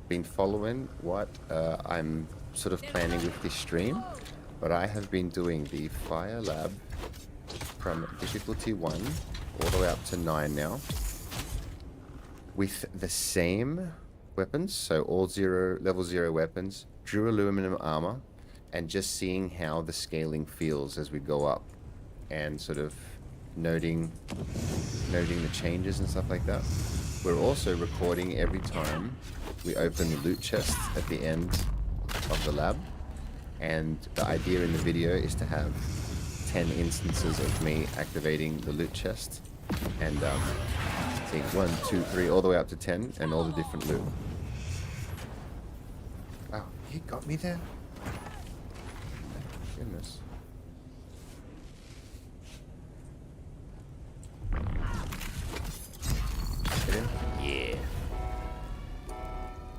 been following what I'm sort of planning with this stream, but I have been doing the Fire Lab from difficulty 1 all the way up to 9 now with the same weapons, so all level 0 weapons, true aluminum armor, and just seeing how the scaling feels as we go up and sort of noting the changes and stuff like that. We're also recording every time we open the loot chest at the end of the lab, and the idea in the video is to have 10 instances of me activating the loot chest and seeing 1, 2, 3 all the way up to 10 and all the different loot. Wow, he got me there? Goodness. Get in? Yeah.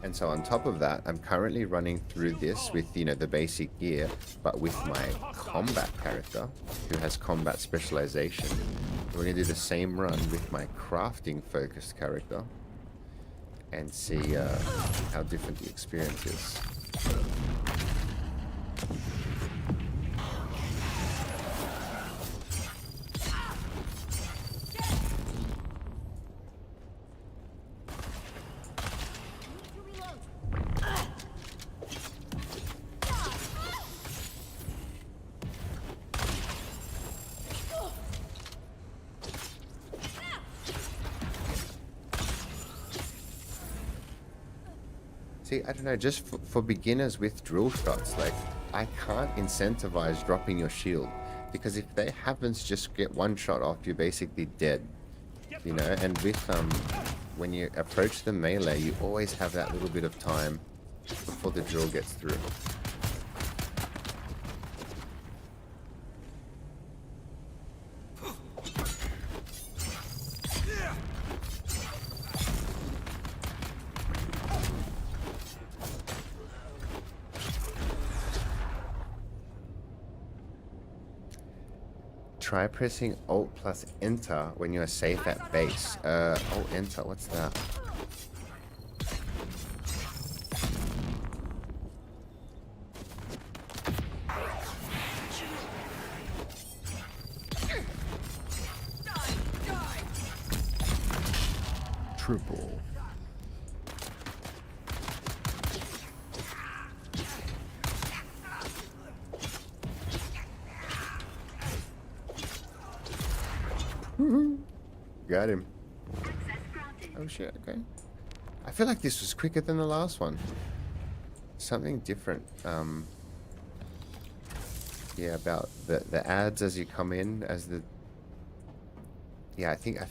And so on top of that, I'm currently running through this with, you know, the basic gear, but with my combat character, who has combat specialization. We're going to do the same run with my crafting focused character and see how different the experience is. See, I don't know, just for beginners with drill shots, like, I can't incentivize dropping your shield, because if that happens, just get one shot off, you're basically dead, you know. And with when you approach the melee, you always have that little bit of time before the drill gets through. Try pressing Alt plus Enter when you are safe at base. Alt Enter, what's that? triple. Got him. Access granted. Oh shit, okay. I feel like this was quicker than the last one. Something different. Yeah, about the ads as you come in, as the... Yeah, I think I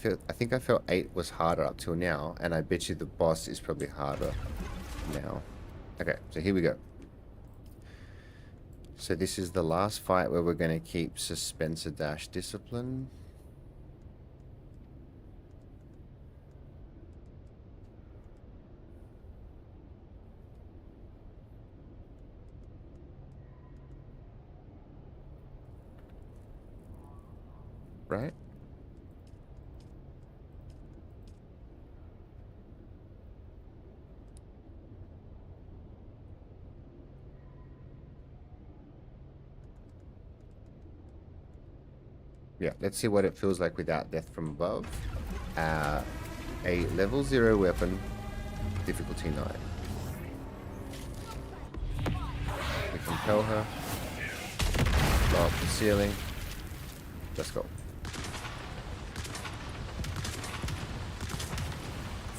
felt 8 was harder up till now, and I bet you the boss is probably harder now. Okay, so here we go. So this is the last fight where we're going to keep Suspensor Dash Discipline. Right? Yeah, let's see what it feels like without death from above. A level 0 weapon, difficulty 9. We compel her. Blow up the ceiling. Let's go.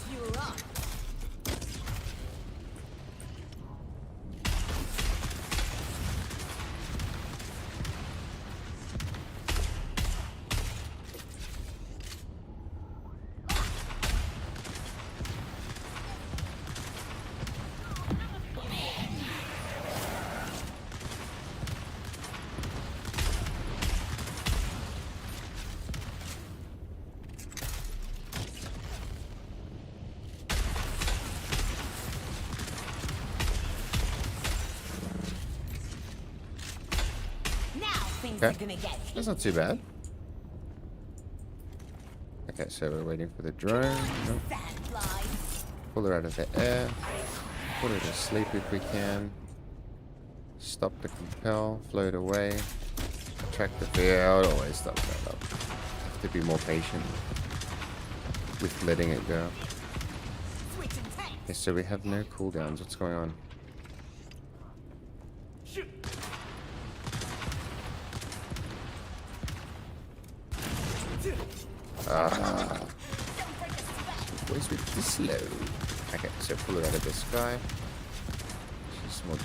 Fuel up. Things Okay. are gonna get That's not too bad. Okay, so we're waiting for the drone. Nope. sandflies. Pull her out of the air. Put her to sleep if we can. Stop the compel. Float away. Track the field. Always stop that up. Have to be more patient with letting it go. Switching tanks. Okay, so we have no cooldowns. What's going on? Always with the slow. Okay, so pull it out of the sky. Just one,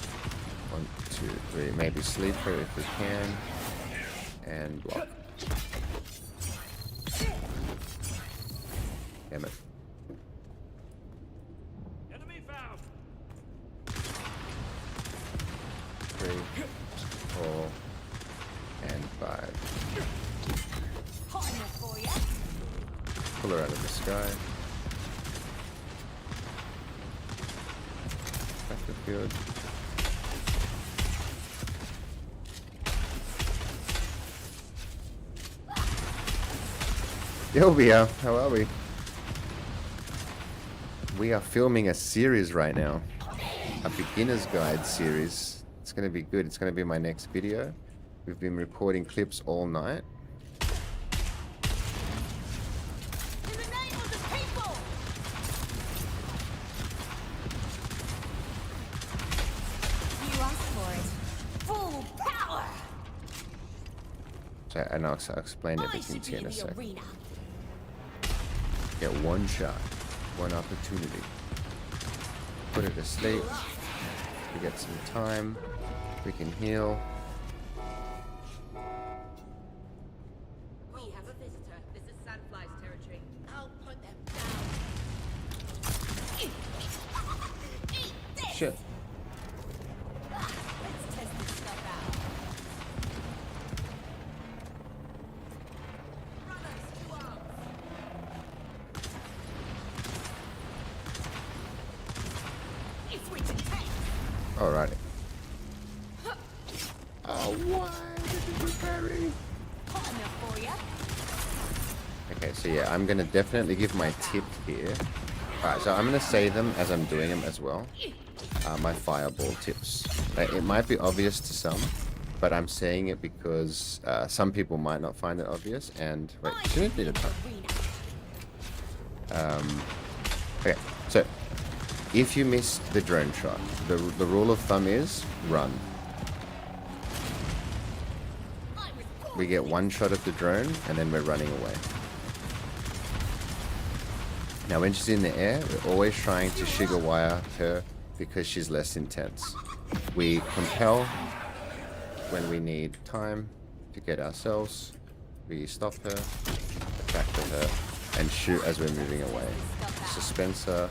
1, 2, 3. Maybe sleep her if we can. And block. Damn it. Enemy found. 3, 4, and 5. Hot enough for ya. Pull her out of the sky. Back the field. Yo, Bia, how are we? We are filming a series right now. A beginner's guide series. It's going to be good. It's going to be my next video. We've been recording clips all night. In the name of the people. You asked for it. Full power. So, and I'll explain I everything should to you in be a in the sec. arena. Get one shot, one opportunity. Put it to sleep. We get some time. We can heal. We have a visitor. This is Sandfly's territory. I'll put them down. Eat this. Shit. Let's test this stuff out. Runners to arms. It's switching tanks. Alrighty. Oh, why did you carry? Hot enough for ya. Okay, so yeah, I'm gonna definitely give my tip here. Alright, so I'm gonna say them as I'm doing them as well. My fireball tips. It might be obvious to some, but I'm saying it because some people might not find it obvious. And wait, shouldn't be the time. Arena. Okay, so if you miss the drone shot, the rule of thumb is run. We get one shot at the drone, and then we're running away. Now, when she's in the air, we're always trying to Shiga wire her because she's less intense. We compel when we need time to get ourselves. We stop her, attack her, and shoot as we're moving away. Suspense her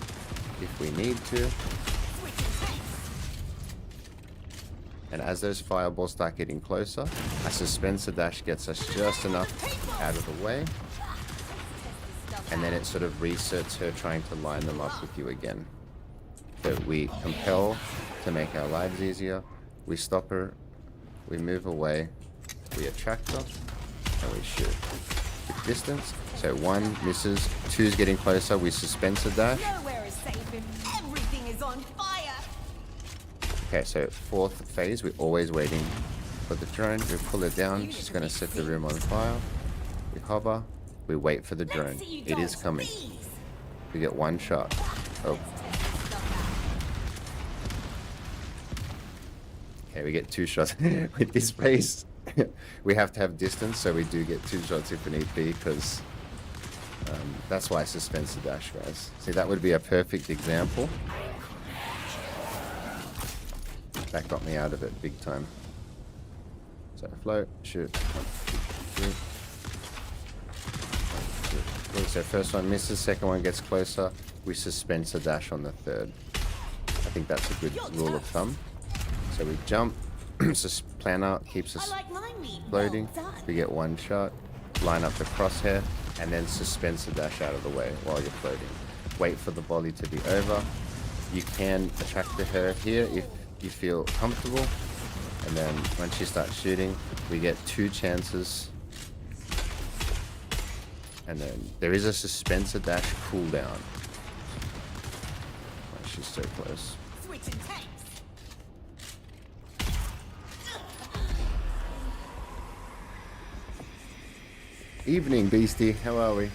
if we need to. And as those fireballs start getting closer, a suspenser dash gets us just enough out of the way. And then it sort of resets her trying to line them up with you again. So we compel to make our lives easier. We stop her. We move away. We attract her. And we shoot. With distance. So 1 misses. 2's getting closer. We suspenser dash. Nowhere is safe if everything is on fire. Okay, so 4th phase. We're always waiting for the drone. We pull it down. She's going to set the room on fire. We hover. We wait for the drone. It is coming. We get 1 shot. Oh. Okay, we get 2 shots. With this pace, we have to have distance, so we do get 2 shots if we need be, because that's why I suspense the dash, guys. See, that would be a perfect example. That got me out of it big time. So float, shoot. Shoot. So first one misses, second one gets closer. We suspense a dash on the third. I think that's a good rule of thumb. So we jump, plan out, keeps us floating. We get 1 shot, line up the crosshair, and then suspense a dash out of the way while you're floating. Wait for the volley to be over. You can attract to her here if you feel comfortable. And then when she starts shooting, we get 2 chances. And then there is a suspenser dash cooldown. Oh, she's so close. Switching tanks. Evening, Beastie. How are we?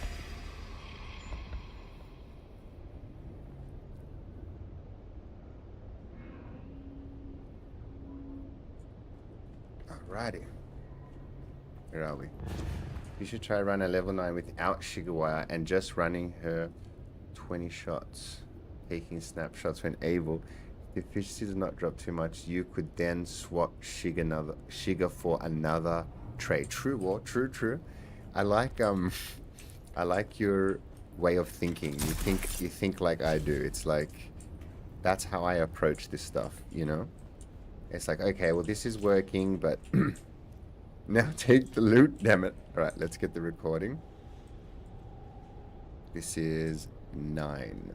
Alrighty. Where are we? You should try run a level 9 without Shigawire and just running her 20 shots. Taking snapshots when able. If efficiency does not drop too much, you could then swap Shiga for another trait. True, War. True. I like your way of thinking. You think like I do. It's like that's how I approach this stuff, you know? It's like, okay, well this is working, but now take the loot, damn it. Alright, let's get the recording. This is 9.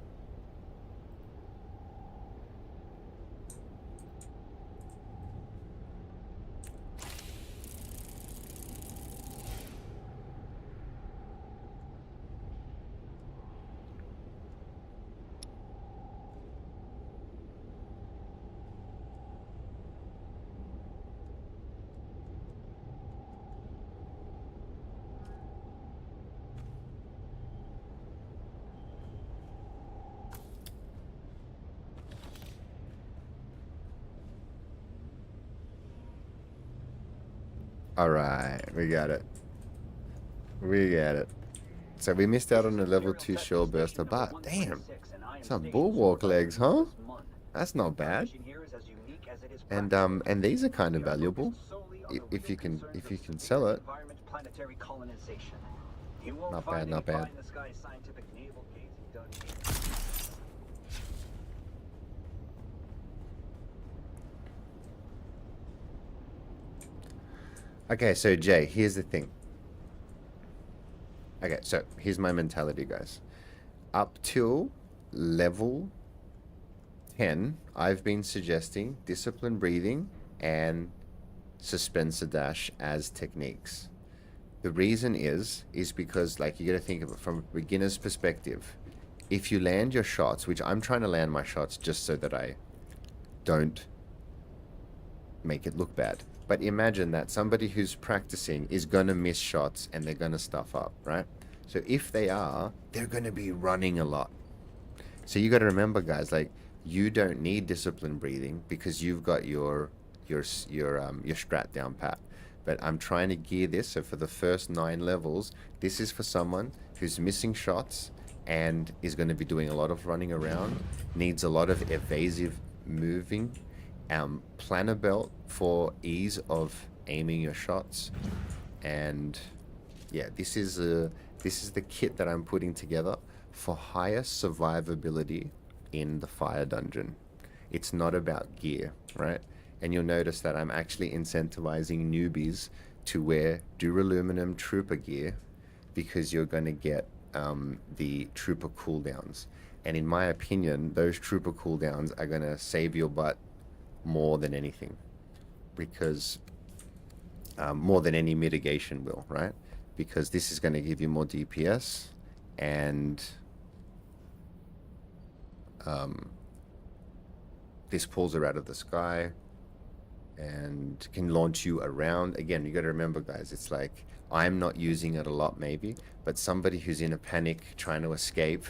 Alright, we got it. So we missed out on the level 2 shore burster, but damn, some bulwark legs, huh? That's not bad. And these are kind of valuable if you can sell it. Not bad. Okay, so Jay, here's the thing. Okay, so here's my mentality, guys. Up till level 10, I've been suggesting disciplined breathing and suspenser dash as techniques. The reason is because, like, you got to think of it from a beginner's perspective. If you land your shots, which I'm trying to land my shots just so that I don't make it look bad. But imagine that somebody who's practicing is going to miss shots and they're going to stuff up, right? So if they are, they're going to be running a lot. So you got to remember, guys, like you don't need discipline breathing because you've got your strat down pat. But I'm trying to gear this so for the first 9 levels, this is for someone who's missing shots and is going to be doing a lot of running around, needs a lot of evasive moving, planner belt for ease of aiming your shots, and yeah, this is the kit that I'm putting together for highest survivability in the fire dungeon. It's not about gear, right? And you'll notice that I'm actually incentivizing newbies to wear duraluminum trooper gear because you're going to get the trooper cooldowns. And in my opinion, those trooper cooldowns are going to save your butt more than anything, because more than any mitigation will, right? Because this is going to give you more DPS, and this pulls her out of the sky and can launch you around. Again, you got to remember, guys, it's like I'm not using it a lot maybe, but somebody who's in a panic trying to escape,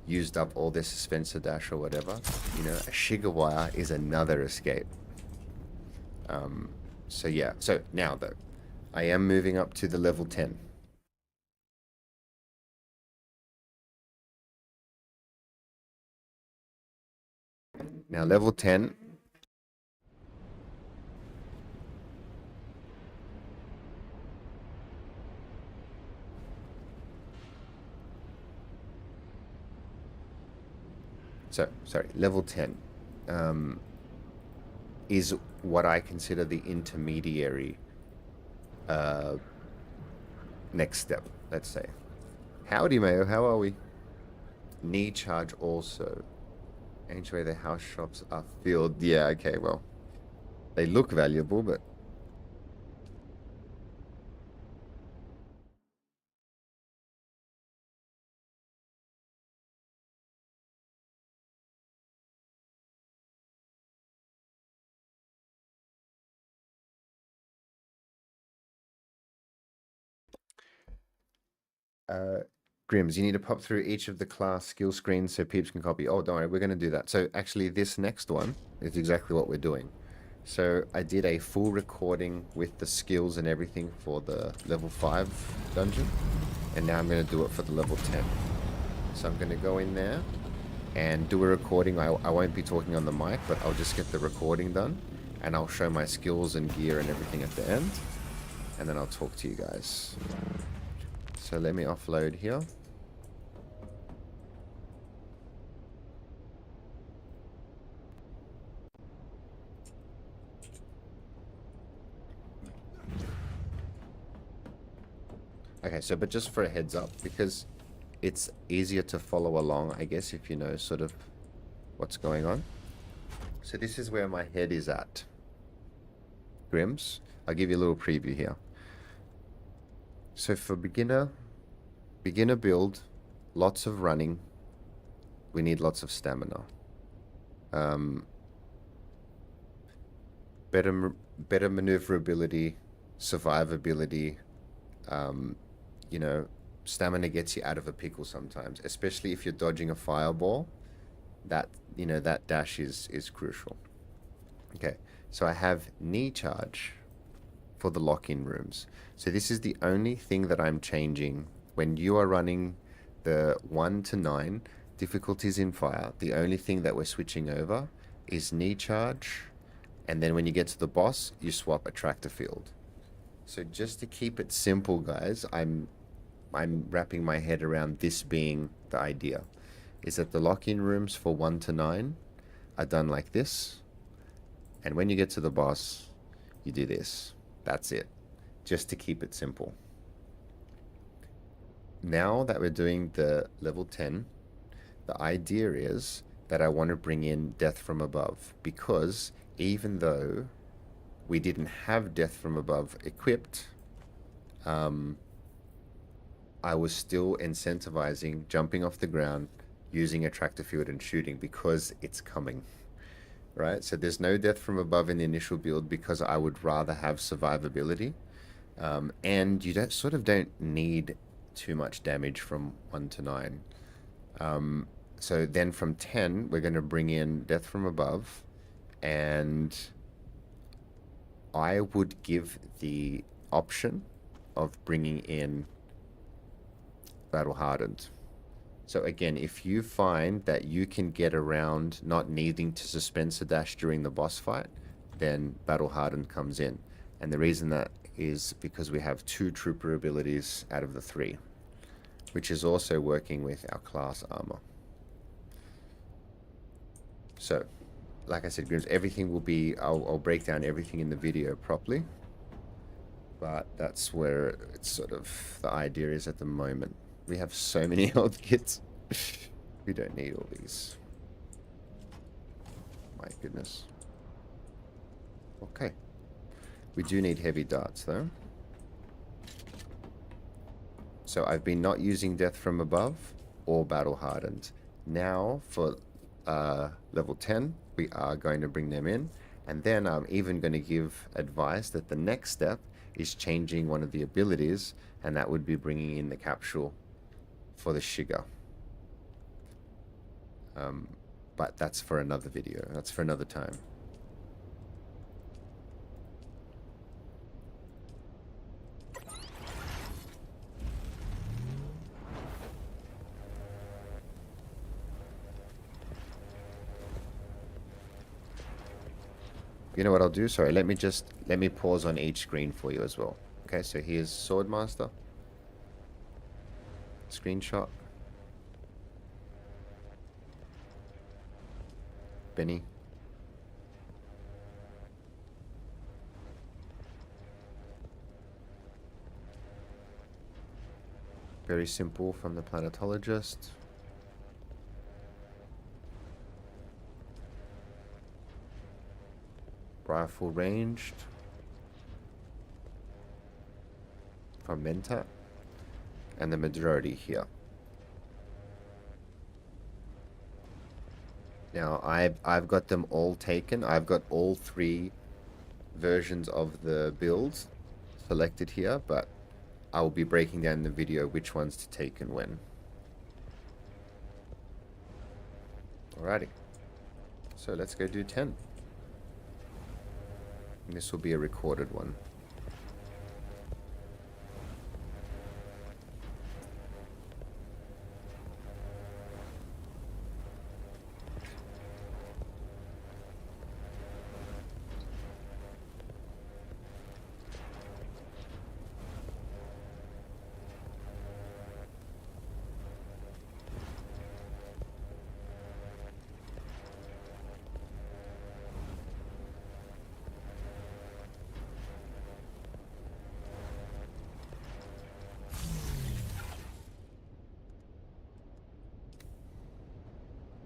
used up all their suspensor dash or whatever, you know, a Shigawire is another escape. So yeah, so now though, I am moving up to the level 10. Now level 10, sorry, level 10 is what I consider the intermediary next step, let's say. Howdy, Mayo, how are we? Knee charge also. Ain't way the house shops are filled. Yeah, okay, well, they look valuable, but Grims, you need to pop through each of the class skill screens so peeps can copy. Oh, don't worry, we're going to do that. So actually, this next one is exactly what we're doing. So I did a full recording with the skills and everything for the level 5 dungeon, and now I'm going to do it for the level 10. So I'm going to go in there and do a recording. I won't be talking on the mic, but I'll just get the recording done, and I'll show my skills and gear and everything at the end, and then I'll talk to you guys. So let me offload here. Okay, so but just for a heads up, because it's easier to follow along, I guess, if you know sort of what's going on. So this is where my head is at. Grims, I'll give you a little preview here. So for beginner build, lots of running, we need lots of stamina. Better maneuverability, survivability, you know, stamina gets you out of a pickle sometimes, especially if you're dodging a fireball. That, you know, that dash is crucial. Okay, so I have knee charge for the lock-in rooms. So this is the only thing that I'm changing when you are running the 1 to 9 difficulties in fire. The only thing that we're switching over is knee charge, and then when you get to the boss, you swap attractor field. So just to keep it simple, guys, I'm wrapping my head around this being the idea, is that the lock-in rooms for 1 to 9 are done like this, and when you get to the boss, you do this. That's it, just to keep it simple. Now that we're doing the level 10, the idea is that I want to bring in Death from Above, because even though we didn't have Death from Above equipped, I was still incentivizing jumping off the ground, using a tractor field and shooting, because it's coming, right? So there's no Death from Above in the initial build because I would rather have survivability, and you don't need too much damage from 1 to 9. So then from 10, we're going to bring in Death from Above, and I would give the option of bringing in Battle Hardened. So again, if you find that you can get around not needing to Suspensor Dash during the boss fight, then Battle Hardened comes in. And the reason that is because we have 2 Trooper abilities out of the 3, which is also working with our class armor. So, like I said, Grims, everything will be, I'll break down everything in the video properly. But that's where it's sort of the idea is at the moment. We have so many health kits. We don't need all these. My goodness. Okay. We do need heavy darts though. So I've been not using Death from Above or Battle Hardened. Now for level 10, we are going to bring them in. And then I'm even going to give advice that the next step is changing one of the abilities, and that would be bringing in the capsule for the Shiga. But that's for another video. That's for another time. You know what I'll do? Sorry, let me pause on each screen for you as well. Okay, so here's Swordmaster. Screenshot. Benny. Very simple from the planetologist. Rifle ranged from Mentat, and the majority here. Now I've got them all taken. I've got all 3 versions of the builds selected here, but I will be breaking down in the video which ones to take and when. Alrighty, so let's go do 10. And this will be a recorded one.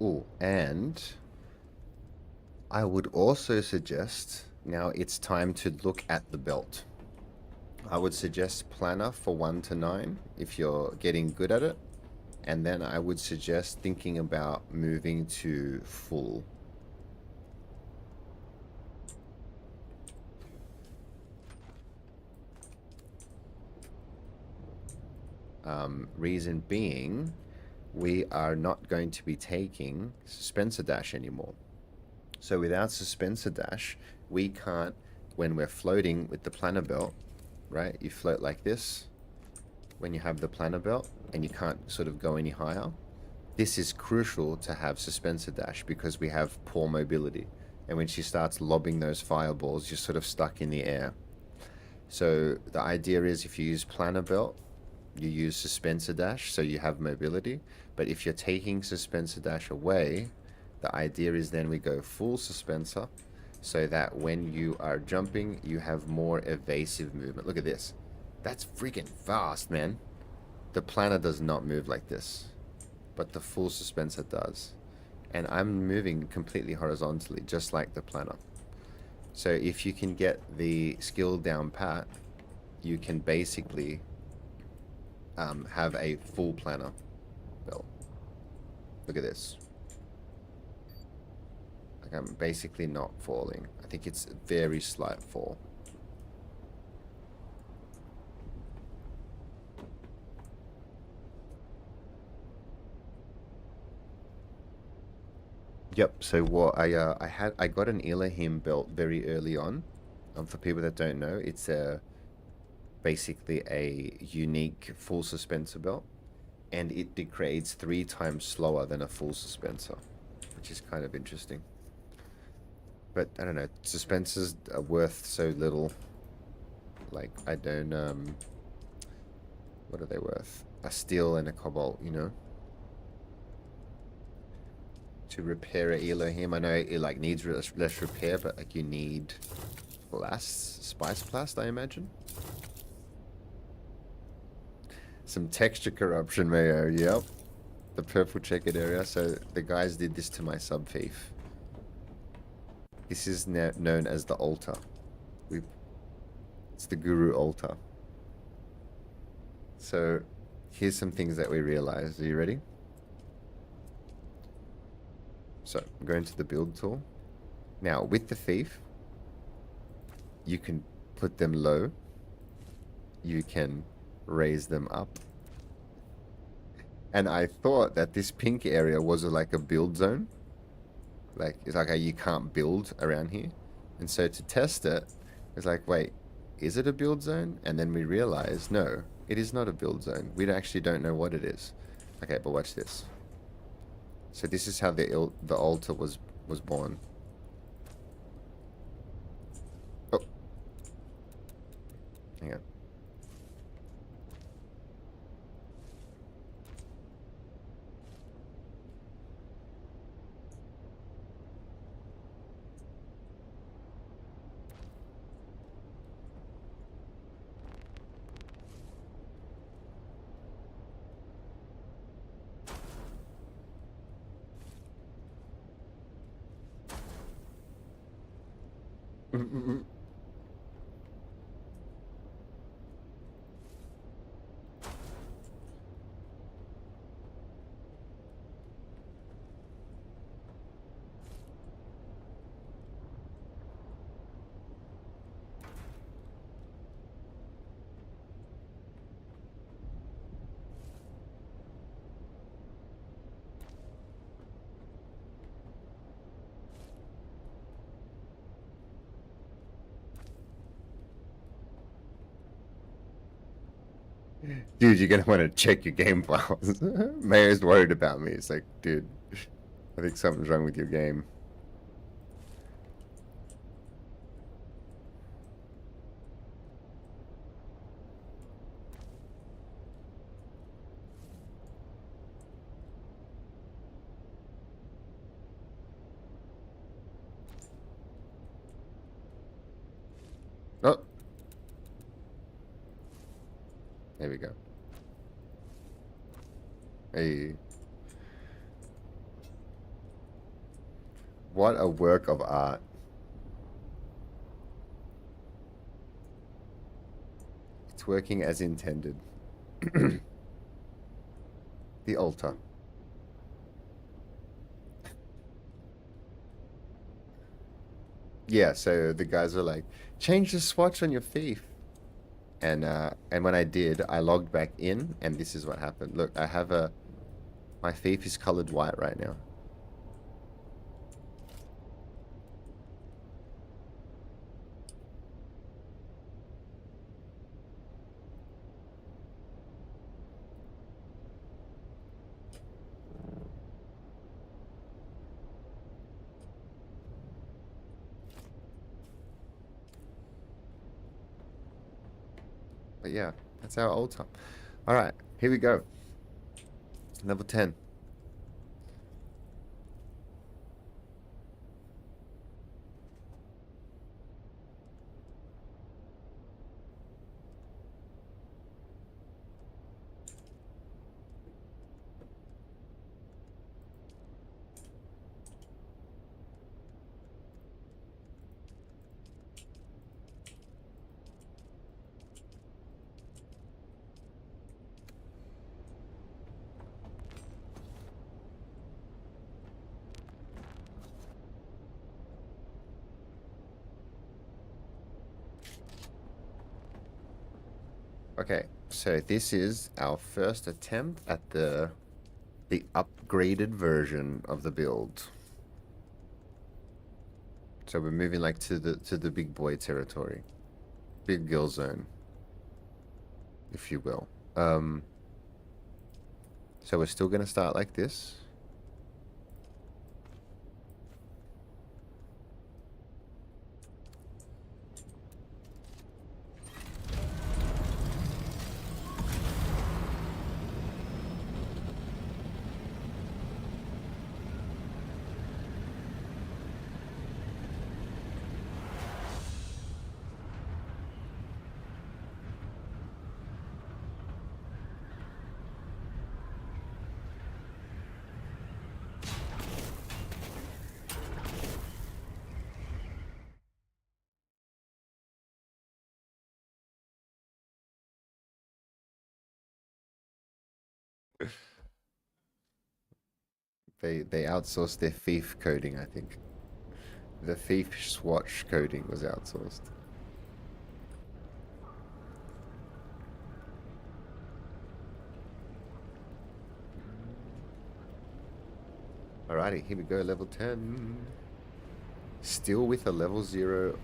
Oh, and I would also suggest, now it's time to look at the belt. I would suggest planner for 1 to 9 if you're getting good at it. And then I would suggest thinking about moving to full. Reason being, we are not going to be taking Suspensor Dash anymore. So without Suspensor Dash, we can't, when we're floating with the planner belt, right? You float like this when you have the planner belt, and you can't sort of go any higher. This is crucial to have Suspensor Dash because we have poor mobility. And when she starts lobbing those fireballs, you're sort of stuck in the air. So the idea is if you use planner belt, you use Suspensor Dash, so you have mobility. But if you're taking Suspensor Dash away, the idea is then we go full Suspensor, so that when you are jumping, you have more evasive movement. Look at this. That's freaking fast, man. The planner does not move like this, but the full Suspensor does. And I'm moving completely horizontally, just like the planner. So if you can get the skill down pat, you can basically have a full planner belt. Look at this. Like I'm basically not falling. I think it's a very slight fall. Yep. So what I got an Elohim belt very early on. For people that don't know, it's basically a unique full suspensor belt, and it degrades 3 times slower than a full suspensor, which is kind of interesting. But I don't know, suspensors are worth so little. Like I don't what are they worth? A steel and a cobalt, you know? To repair a Elohim, I know it like needs less repair, but like you need blast, spice blast, I imagine. Some texture corruption, Mayo. Yep. The purple checkered area. So the guys did this to my sub thief. This is now known as the altar. It's the Guru altar. So here's some things that we realized. Are you ready? So I'm going to the build tool. Now with the thief, you can put them low. You can raise them up. And I thought that this pink area was like a build zone. Like, it's like you can't build around here. And so to test it, it's like, wait, is it a build zone? And then we realized, no, it is not a build zone. We actually don't know what it is. Okay, but watch this. So this is how the altar was born. Oh. Hang on. Dude, you're gonna want to check your game files. Mayor's worried about me. It's like, dude, I think something's wrong with your game. Oh. There we go. Hey. What a work of art. It's working as intended. The altar. Yeah, so the guys were like, change the swatch on your thief. And when I did, I logged back in, and this is what happened. Look, I have my thief is colored white right now. But yeah, that's our altar. All right, here we go. Level 10. Okay, so this is our first attempt at the upgraded version of the build. So we're moving like to the big boy territory, big girl zone, if you will. So we're still gonna start like this. They outsourced their thief coding, I think. The thief swatch coding was outsourced. Alrighty, here we go, level 10. Still with a level 0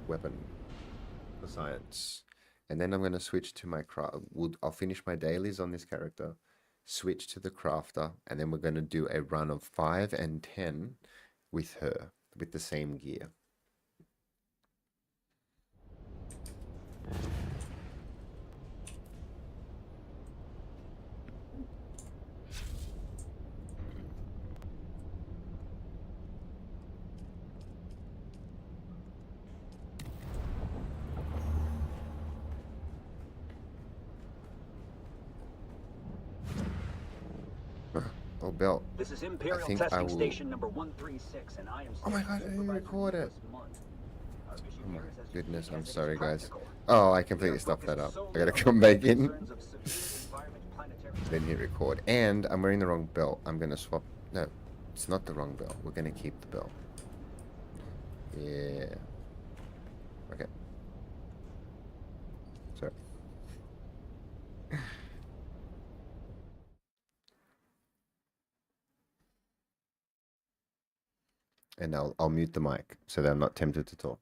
weapon for science. And then I'm going to switch to my craft. I'll finish my dailies on this character, switch to the crafter, and then we're going to do a run of 5 and 10 with her, with the same gear. Oh, belt. This is Imperial think I Testing will- Station number 136, and I am Oh my station God, I didn't supervisor record it. Nicholas Munn. Our mission Oh my here is as goodness, unique I'm as it is sorry, guys. practical. Oh, I We completely are stuffed that up. focused I gotta solely come on back the in. concerns of severe environment planetary Then hit record. And I'm wearing the wrong belt. I'm gonna swap. No, it's not the wrong belt. We're gonna keep the belt. Yeah. Okay. So. And I'll mute the mic so that I'm not tempted to talk.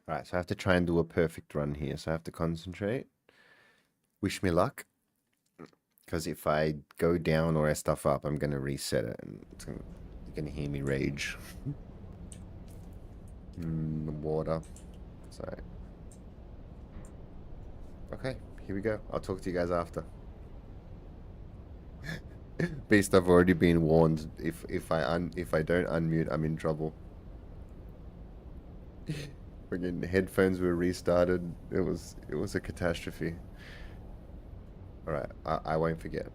Alright, so I have to try and do a perfect run here. So I have to concentrate. Wish me luck. Because if I go down or I stuff up, I'm going to reset it. And you're going to hear me rage. Water. Sorry. Okay, here we go. I'll talk to you guys after. Beast, I've already been warned. If I don't unmute, I'm in trouble. Friggin' headphones were restarted. It was a catastrophe. All right, I won't forget.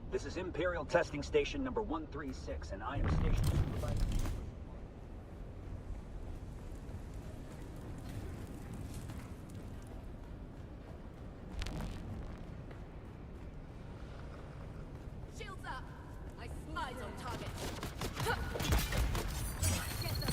This is Imperial Testing Station number 136, and I am station supervisor. Shields up! My spies on target. Get the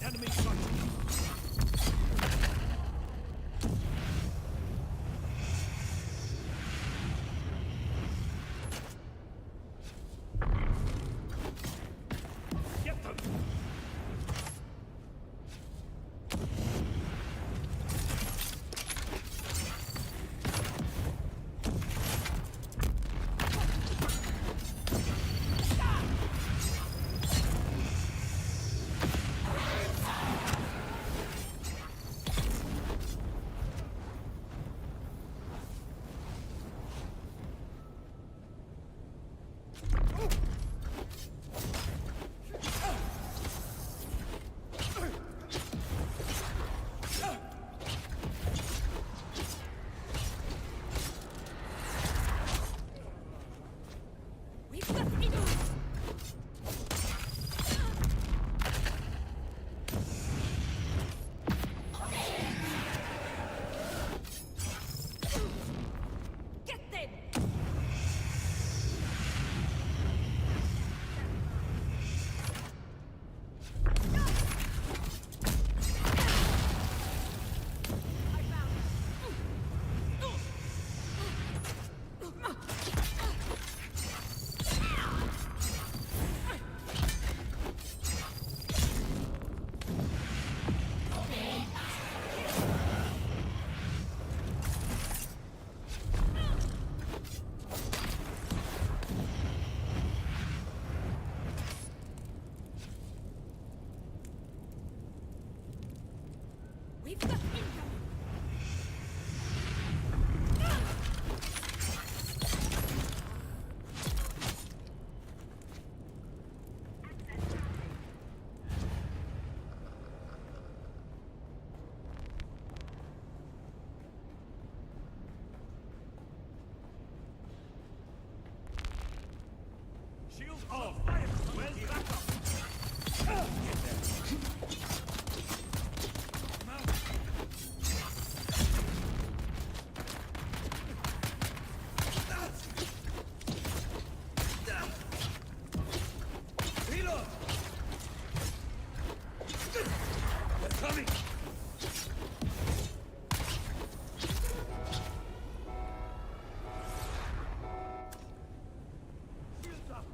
Enemy sighted. Get them! We've got enough. Get them! We've got income. Shields off! Where's backup? Reload! They're coming! Shields up!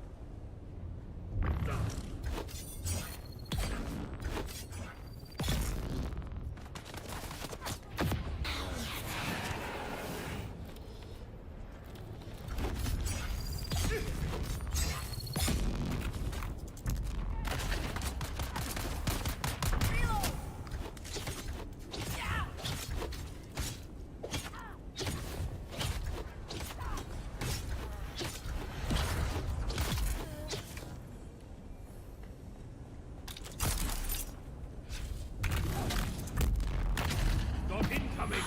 Stop incoming!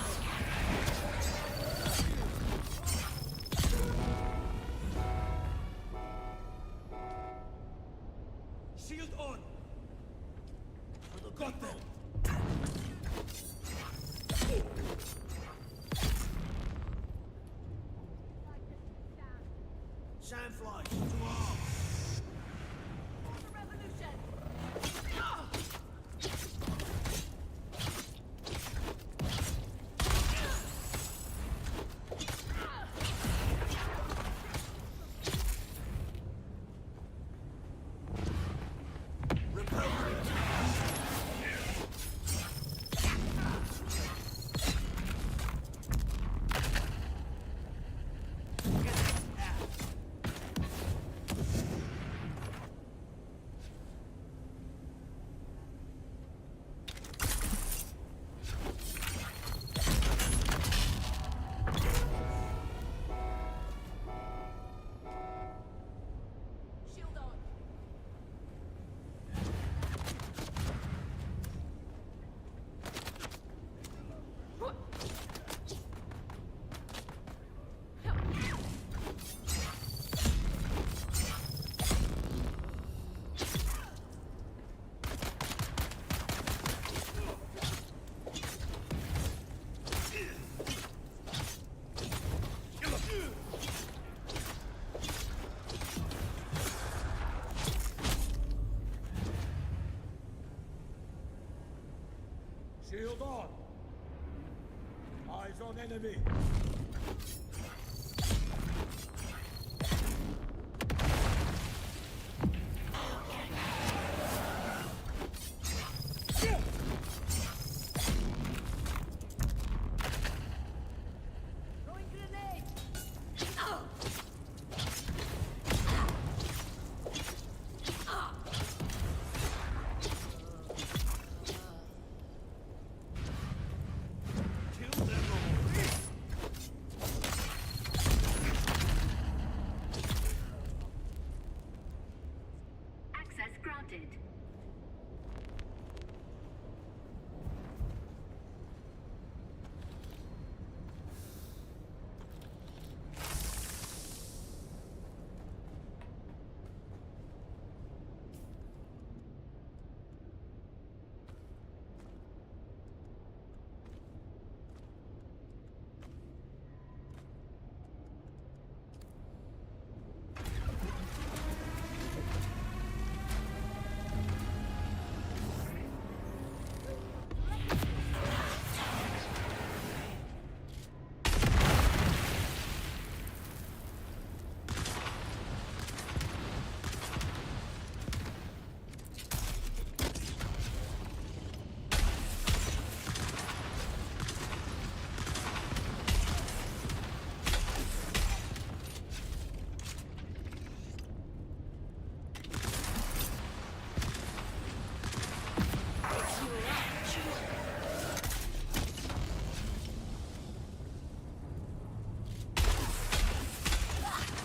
Shield on! Got them! Sandflies to arms! Shield on. Eyes on enemy. Throwing grenade. Kill them all. Access granted.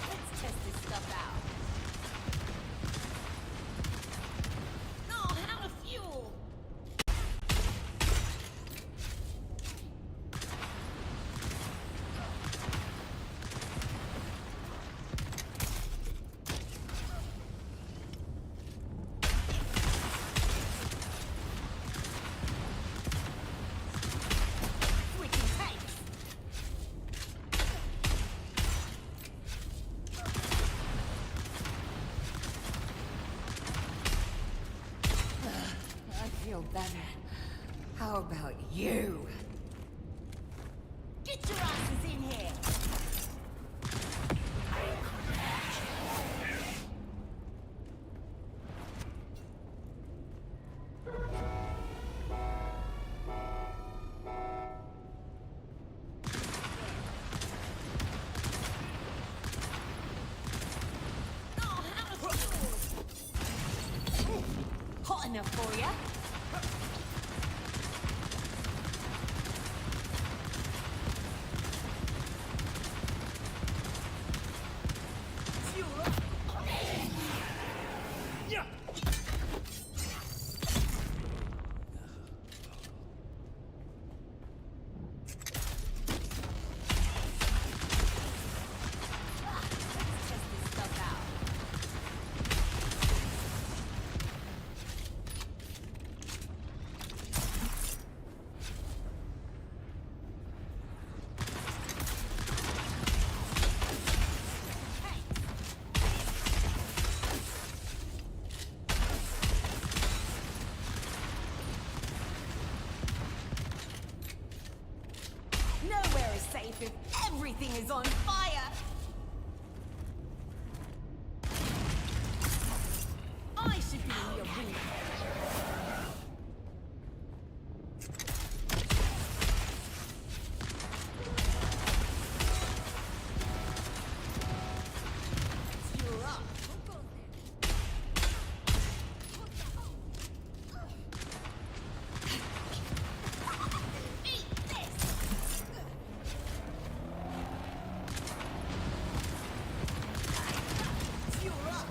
Let's test this stuff out. Oh, how to fuel! Switching tanks. I feel better. How about you? Get your asses in here! Oh, how to fuel! Hot enough for ya? Fuel up! Let's test this stuff out. Nowhere is safe if everything is on fire! I should be in the arena. Fuel up. Eat this! Fuel up.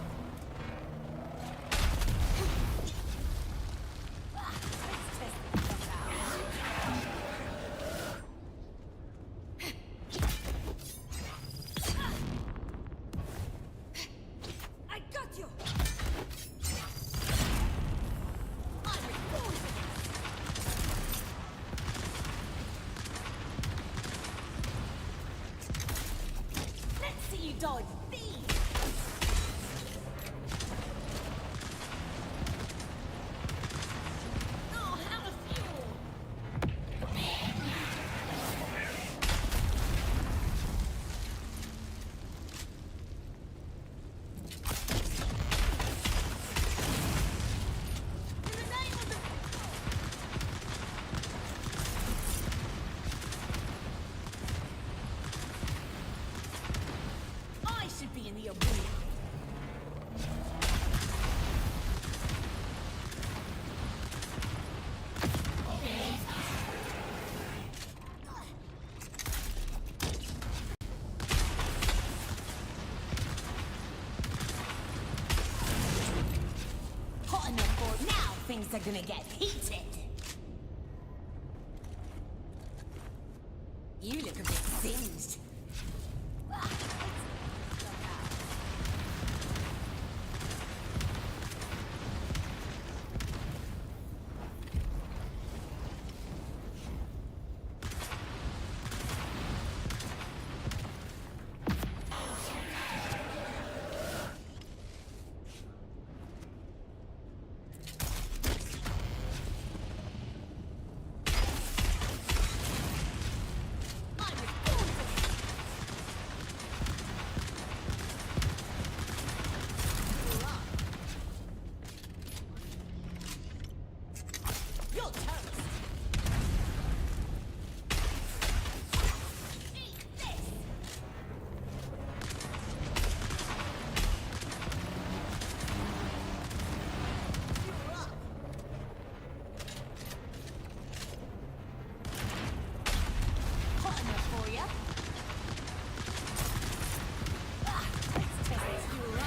Let's test this stuff out. I got you! I'm recording! Let's see you dodge these! Oh, how to fuel! gonna get heated. You look a bit singed. You're toast. Eat this. You're up. Hot enough for ya? Let's test you up.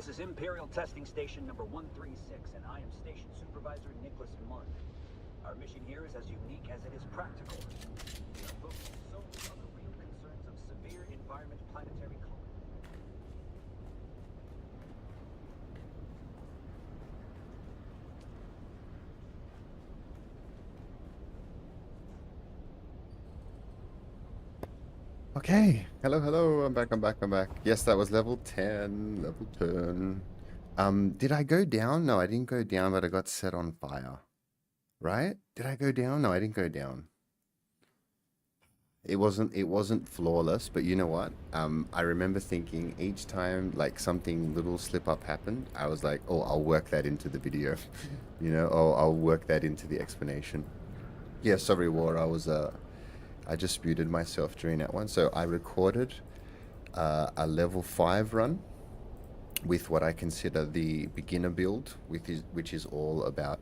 This is Imperial Testing Station number 136, and I am Station Supervisor Nicholas Martin. Our mission here is as unique as it is practical. We are focused solely on the real concerns of severe environment planetary colony. Okay. Hello, hello. I'm back. Yes, that was level 10. Level 10. Did I go down? No, I didn't go down, but I got set on fire. Right? Did I go down? No, I didn't go down. It wasn't flawless, but you know what? I remember thinking each time like something little slip up happened, I was like, oh, I'll work that into the video. You know, oh, I'll work that into the explanation. Yeah, sorry, War. I just muted myself during that one. So I recorded a level 5 run with what I consider the beginner build, which is all about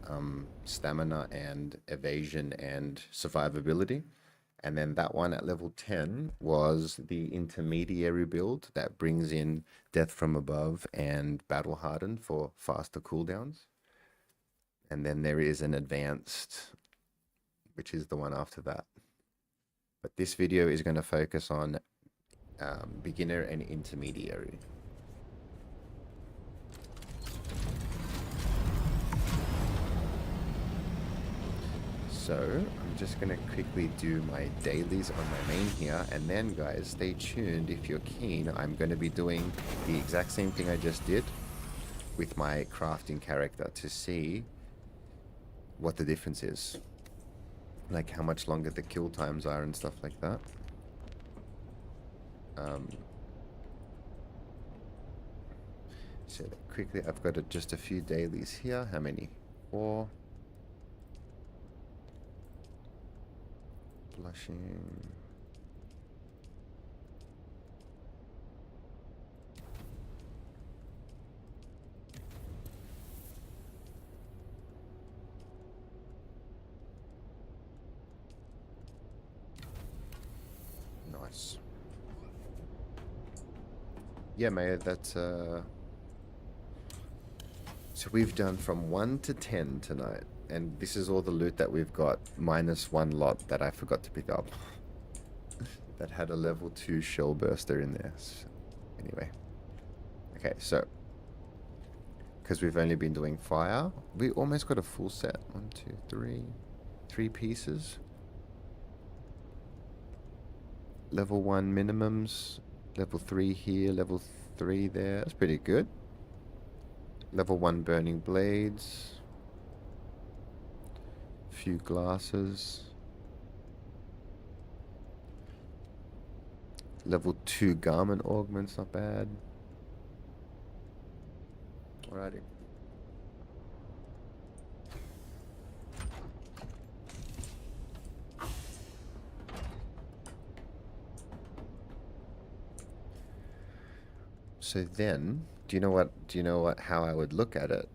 stamina and evasion and survivability. And then that one at level 10 was the intermediary build that brings in Death from Above and Battle Hardened for faster cooldowns. And then there is an advanced, which is the one after that. But this video is going to focus on beginner and intermediary. So I'm just going to quickly do my dailies on my main here, and then guys, stay tuned if you're keen. I'm going to be doing the exact same thing I just did with my crafting character to see what the difference is. Like how much longer the kill times are and stuff like that. So quickly, I've got just a few dailies here. How many? 4. Blushing. Nice. Yeah, Maya, that's so we've done from 1 to 10 tonight, and this is all the loot that we've got, minus one lot that I forgot to pick up. That had a level 2 shell burster in there. So, anyway. Okay, so because we've only been doing fire, we almost got a full set. 1, 2, 3. 3 pieces. Level 1 minimums. Level 3 here, level 3 there. That's pretty good. Level 1 burning blades. Few glasses. Level 2 garment augments, not bad. Alrighty. So then, do you know what, how I would look at it?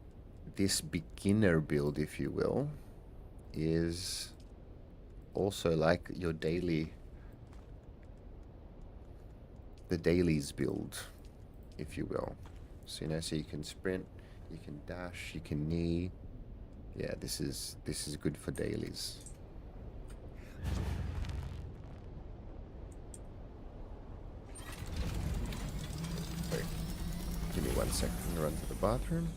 This beginner build, if you will, is also like your the dailies build, if you will. So, so you can sprint, you can dash, you can knee. Yeah, this is good for dailies. Wait, give me 1 second to run to the bathroom.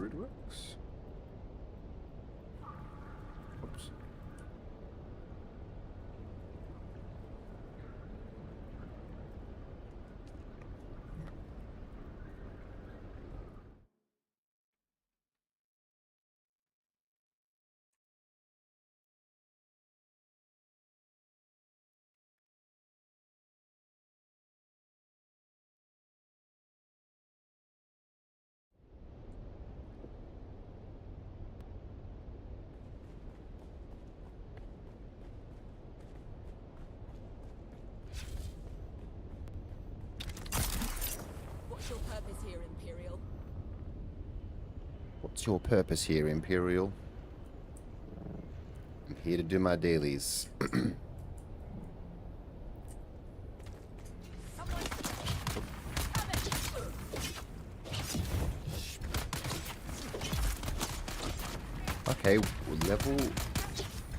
it works. Oops. What's your purpose here, Imperial? What's your purpose here, Imperial? I'm here to do my dailies. Okay,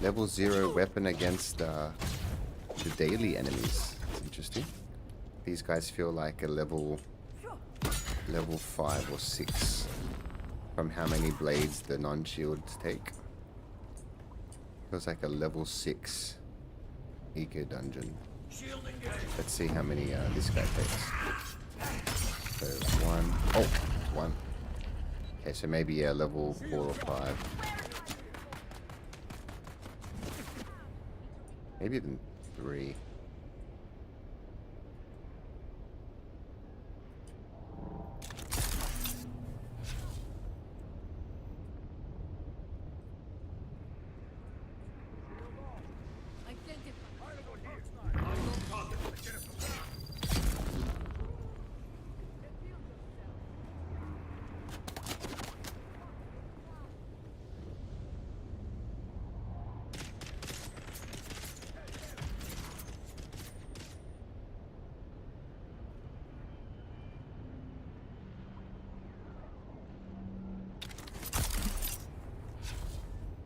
level 0 weapon against the daily enemies. That's interesting. These guys feel like a level 5 or 6 from how many blades the non-shields take. Feels like a level 6 eco dungeon. Let's see how many this guy takes. So 1. Oh, 1. Okay, so maybe yeah, level 4 or 5. Maybe even 3.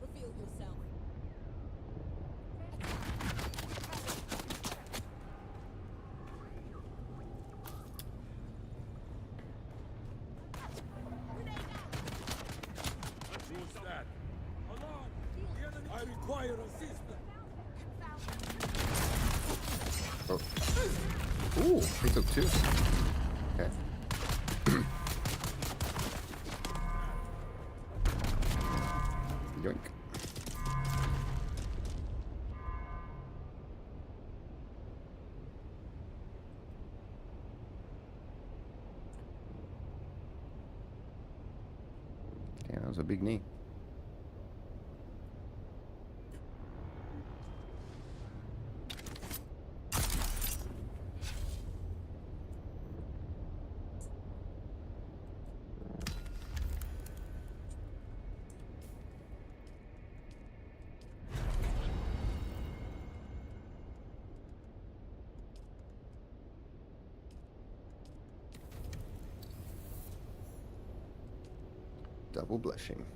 Reveal yourself. Who's that? Alarm! The enemy. I require assistance. Oh. Ooh, he took 2. Okay. Yoink. Damn, that was a big knee. Double blushing.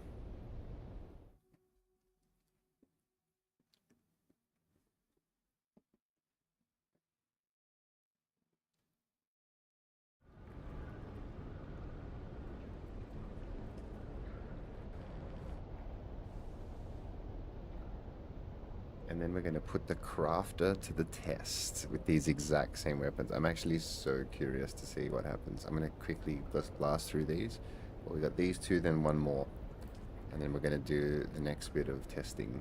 And then we're going to put the crafter to the test with these exact same weapons. I'm actually so curious to see what happens. I'm going to quickly just blast through these. Well, we got these 2, then 1 more. And then we're going to do the next bit of testing.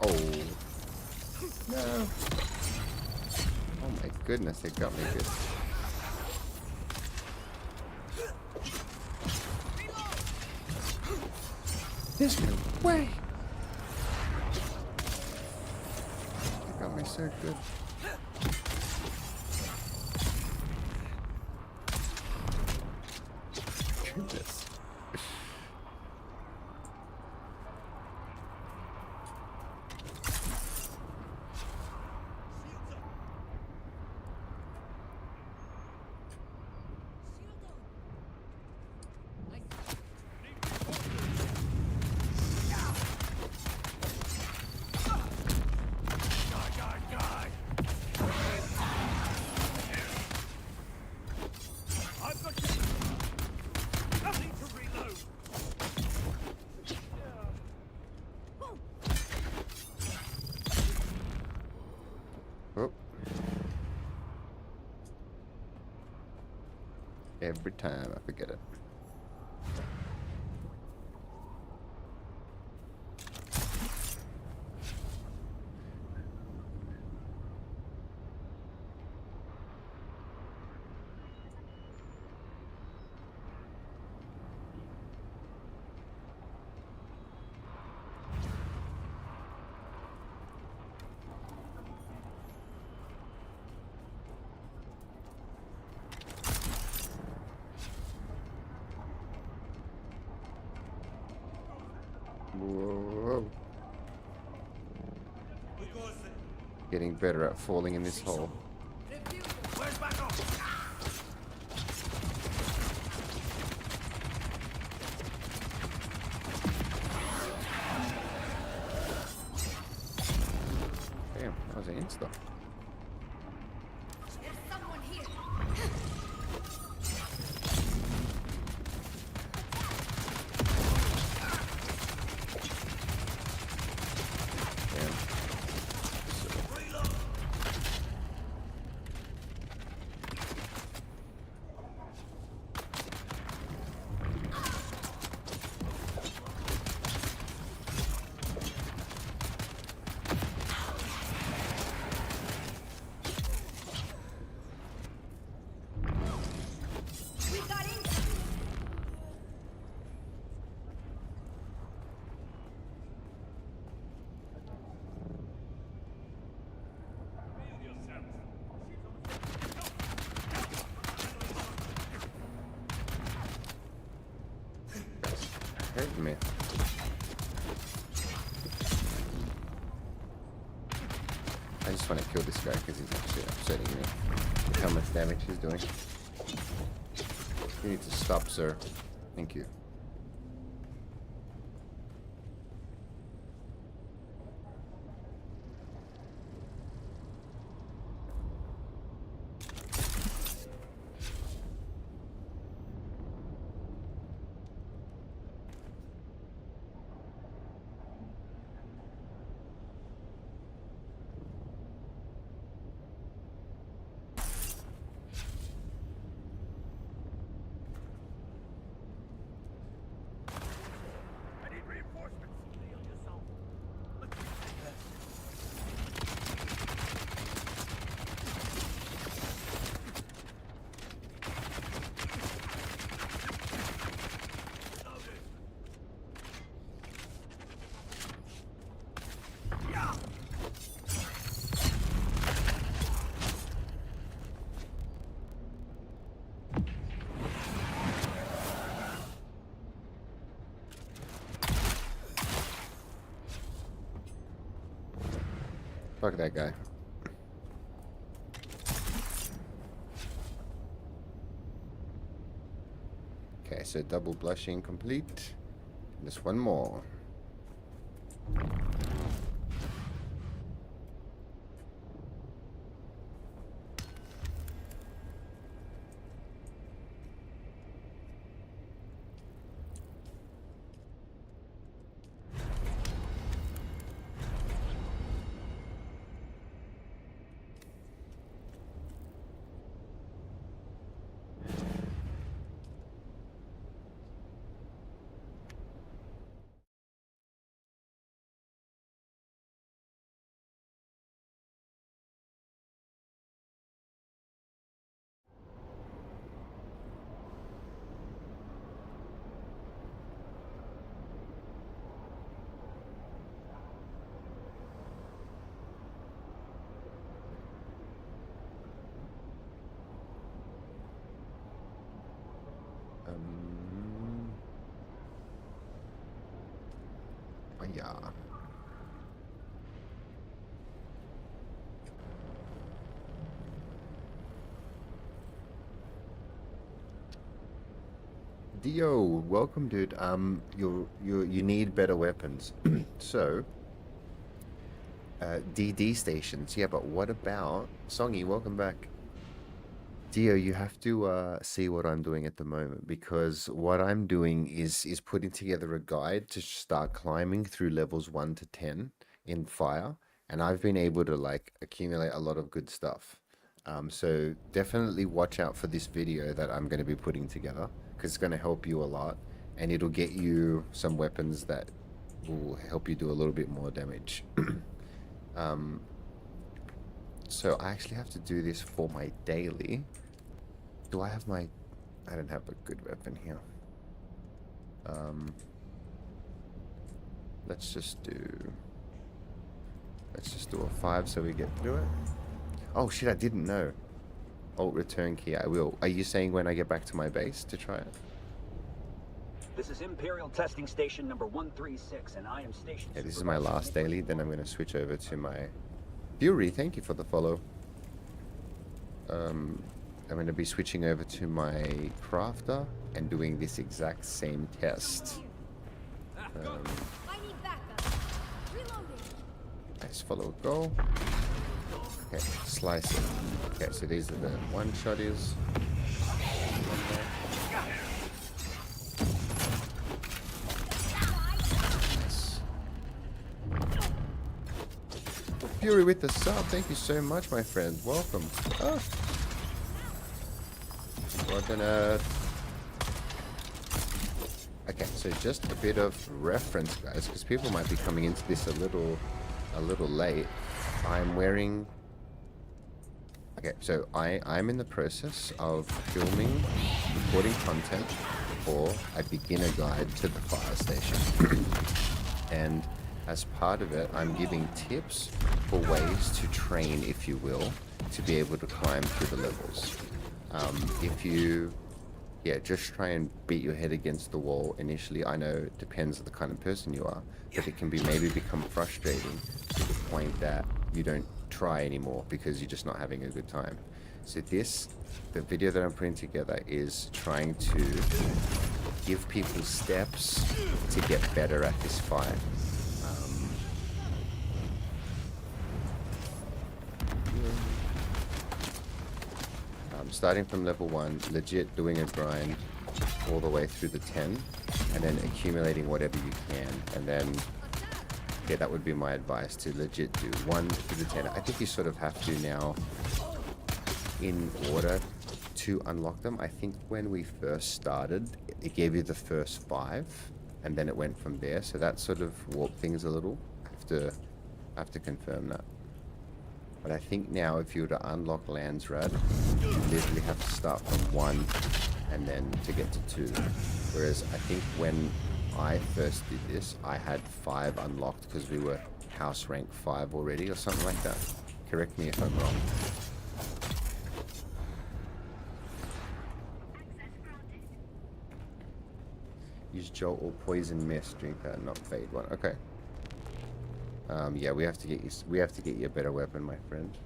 Oh. No. Oh my goodness, it got me good. There's no way. It got me so good. Goodness. I've got you. Nothing to reload. Oh. Every time I forget it. Whoa. Who goes there? Getting better at falling in this hole. Where's back up? Damn, that was an insta. There's someone here. Damn. We got in. Hurt me. I just want to kill this guy because he's actually upsetting me. Look how much damage he's doing. You need to stop, sir. Thank you. I need reinforcements. Heal yourself. Fuck that guy. Okay, so double blushing complete. Just one more. Oh, yeah. Dio, welcome, dude. You need better weapons. So, DD stations. Yeah, but what about Songy? Welcome back. Dio, you have to see what I'm doing at the moment, because what I'm doing is putting together a guide to start climbing through levels 1 to 10 in fire, and I've been able to like accumulate a lot of good stuff. So definitely watch out for this video that I'm going to be putting together, because it's going to help you a lot, and it'll get you some weapons that will help you do a little bit more damage. So I actually have to do this for my daily. Do I have my... I don't have a good weapon here. Let's just do a 5 so we get through it. Oh shit, I didn't know. Alt return key, I will. Are you saying when I get back to my base to try it? This is Imperial Testing Station number 136, and I am station. Yeah, this is my last daily, then I'm going to switch over to my... Fury, thank you for the follow. I'm going to be switching over to my crafter and doing this exact same test. I need backup. Reloading. Nice follow goal. Okay, slice it. Okay, so these are the one-shotties. Nice. Fury with the sub, thank you so much, my friend. Welcome. Oh. What on earth? Okay, so just a bit of reference, guys, because people might be coming into this a little late. I'm wearing... Okay, so I'm in the process of filming, recording content for a beginner guide to the fire station. And as part of it, I'm giving tips for ways to train, if you will, to be able to climb through the levels. If you, just try and beat your head against the wall initially. I know it depends on the kind of person you are, but it can be maybe become frustrating to the point that you don't try anymore because you're just not having a good time. So the video that I'm putting together is trying to give people steps to get better at this fight. Starting from level 1, legit doing a grind all the way through the 10, and then accumulating whatever you can, and then that would be my advice, to legit do 1 through the 10. I think you sort of have to now in order to unlock them. I think when we first started, it gave you the first 5, and then it went from there, so that sort of warped things a little. I have to confirm that. But I think now if you were to unlock Landsrad, you literally have to start from 1 and then to get to 2. Whereas I think when I first did this, I had 5 unlocked because we were house rank 5 already or something like that. Correct me if I'm wrong. Use Jolt or Poison Mist, drink that, not Fade one. Okay. Yeah, we have to get you a better weapon, my friend.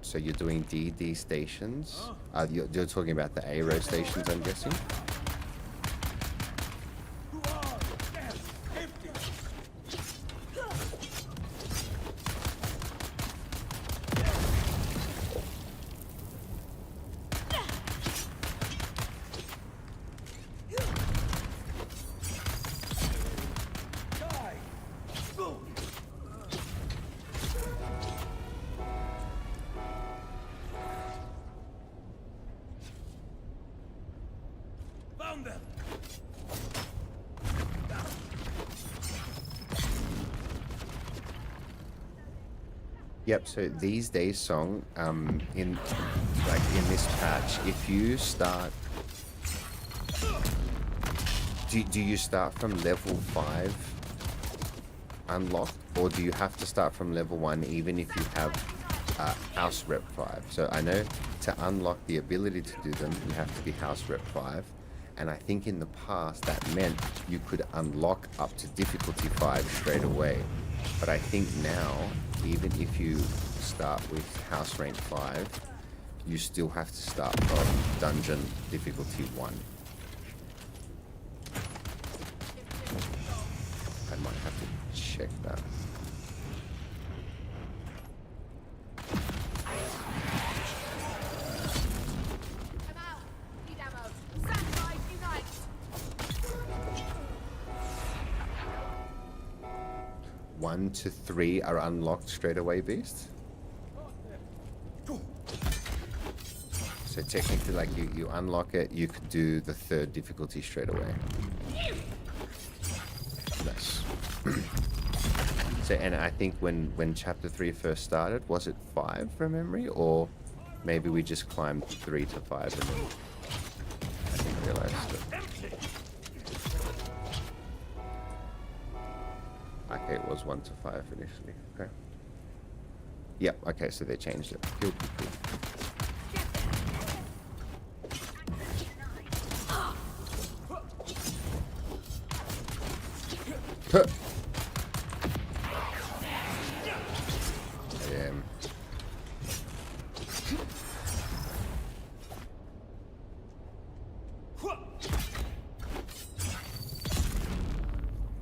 So you're doing DD stations. You're talking about the A-row stations, I'm guessing. Yep, so these days song, in this patch, if you start... Do you start from level 5 unlocked, or do you have to start from level 1 even if you have house rep 5? So I know to unlock the ability to do them, you have to be house rep 5. And I think in the past that meant you could unlock up to difficulty 5 straight away. But I think now, even if you start with house rank 5, you still have to start from dungeon difficulty 1. I might have to check that. I'm out. Need ammo. Sandflies unite. 1 to 3 are unlocked straight away, Beast. So technically, like you unlock it, you could do the 3rd difficulty straight away. Nice. So, and I think when chapter 3 first started, was it 5 from memory, or maybe we just climbed 3 to 5 and then I didn't realize it. Okay, it was 1 to 5 initially. Okay. Yep. Okay, so they changed it. Cool, cool, cool. Huh. Damn.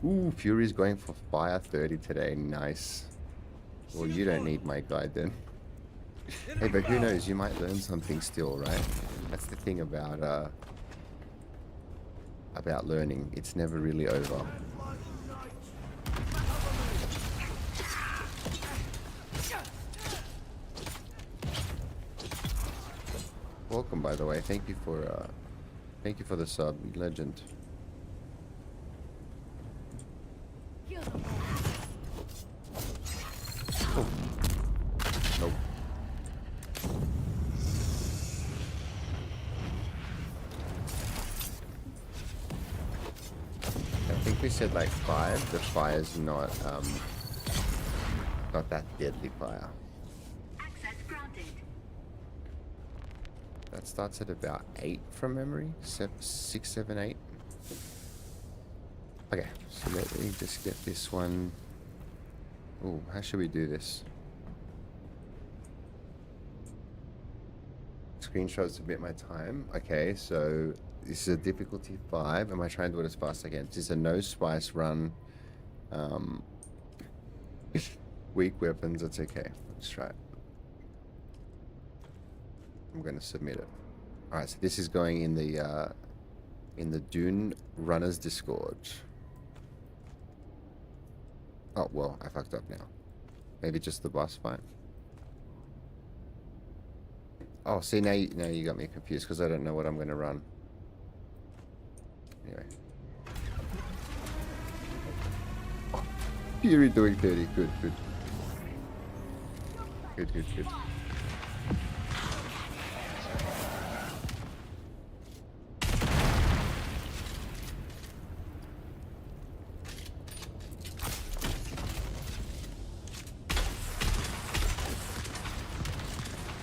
Ooh, Fury's going for fire 30 today. Nice. Well, you don't need my guide then. Hey, but who knows? You might learn something still, right? That's the thing about learning. It's never really over. Welcome, by the way. Thank you for the sub, legend. Oh. Nope. I think we said like 5. The fire's not that deadly fire. Access granted. That starts at about 8 from memory. 6, 7, 8. Okay, so let me just get this one. Oh, how should we do this? Screenshots a bit my time. Okay, so this is a difficulty 5. Am I trying to do it as fast as I can? This is a no spice run. Weak weapons, it's okay. Let's try it. I'm going to submit it. Alright, so this is going in the Dune Runners Discord. Oh, well, I fucked up now. Maybe just the boss fight. Oh, see, now you got me confused because I don't know what I'm going to run. Anyway. Oh, Fury doing 30. Good, good. Good, good, good.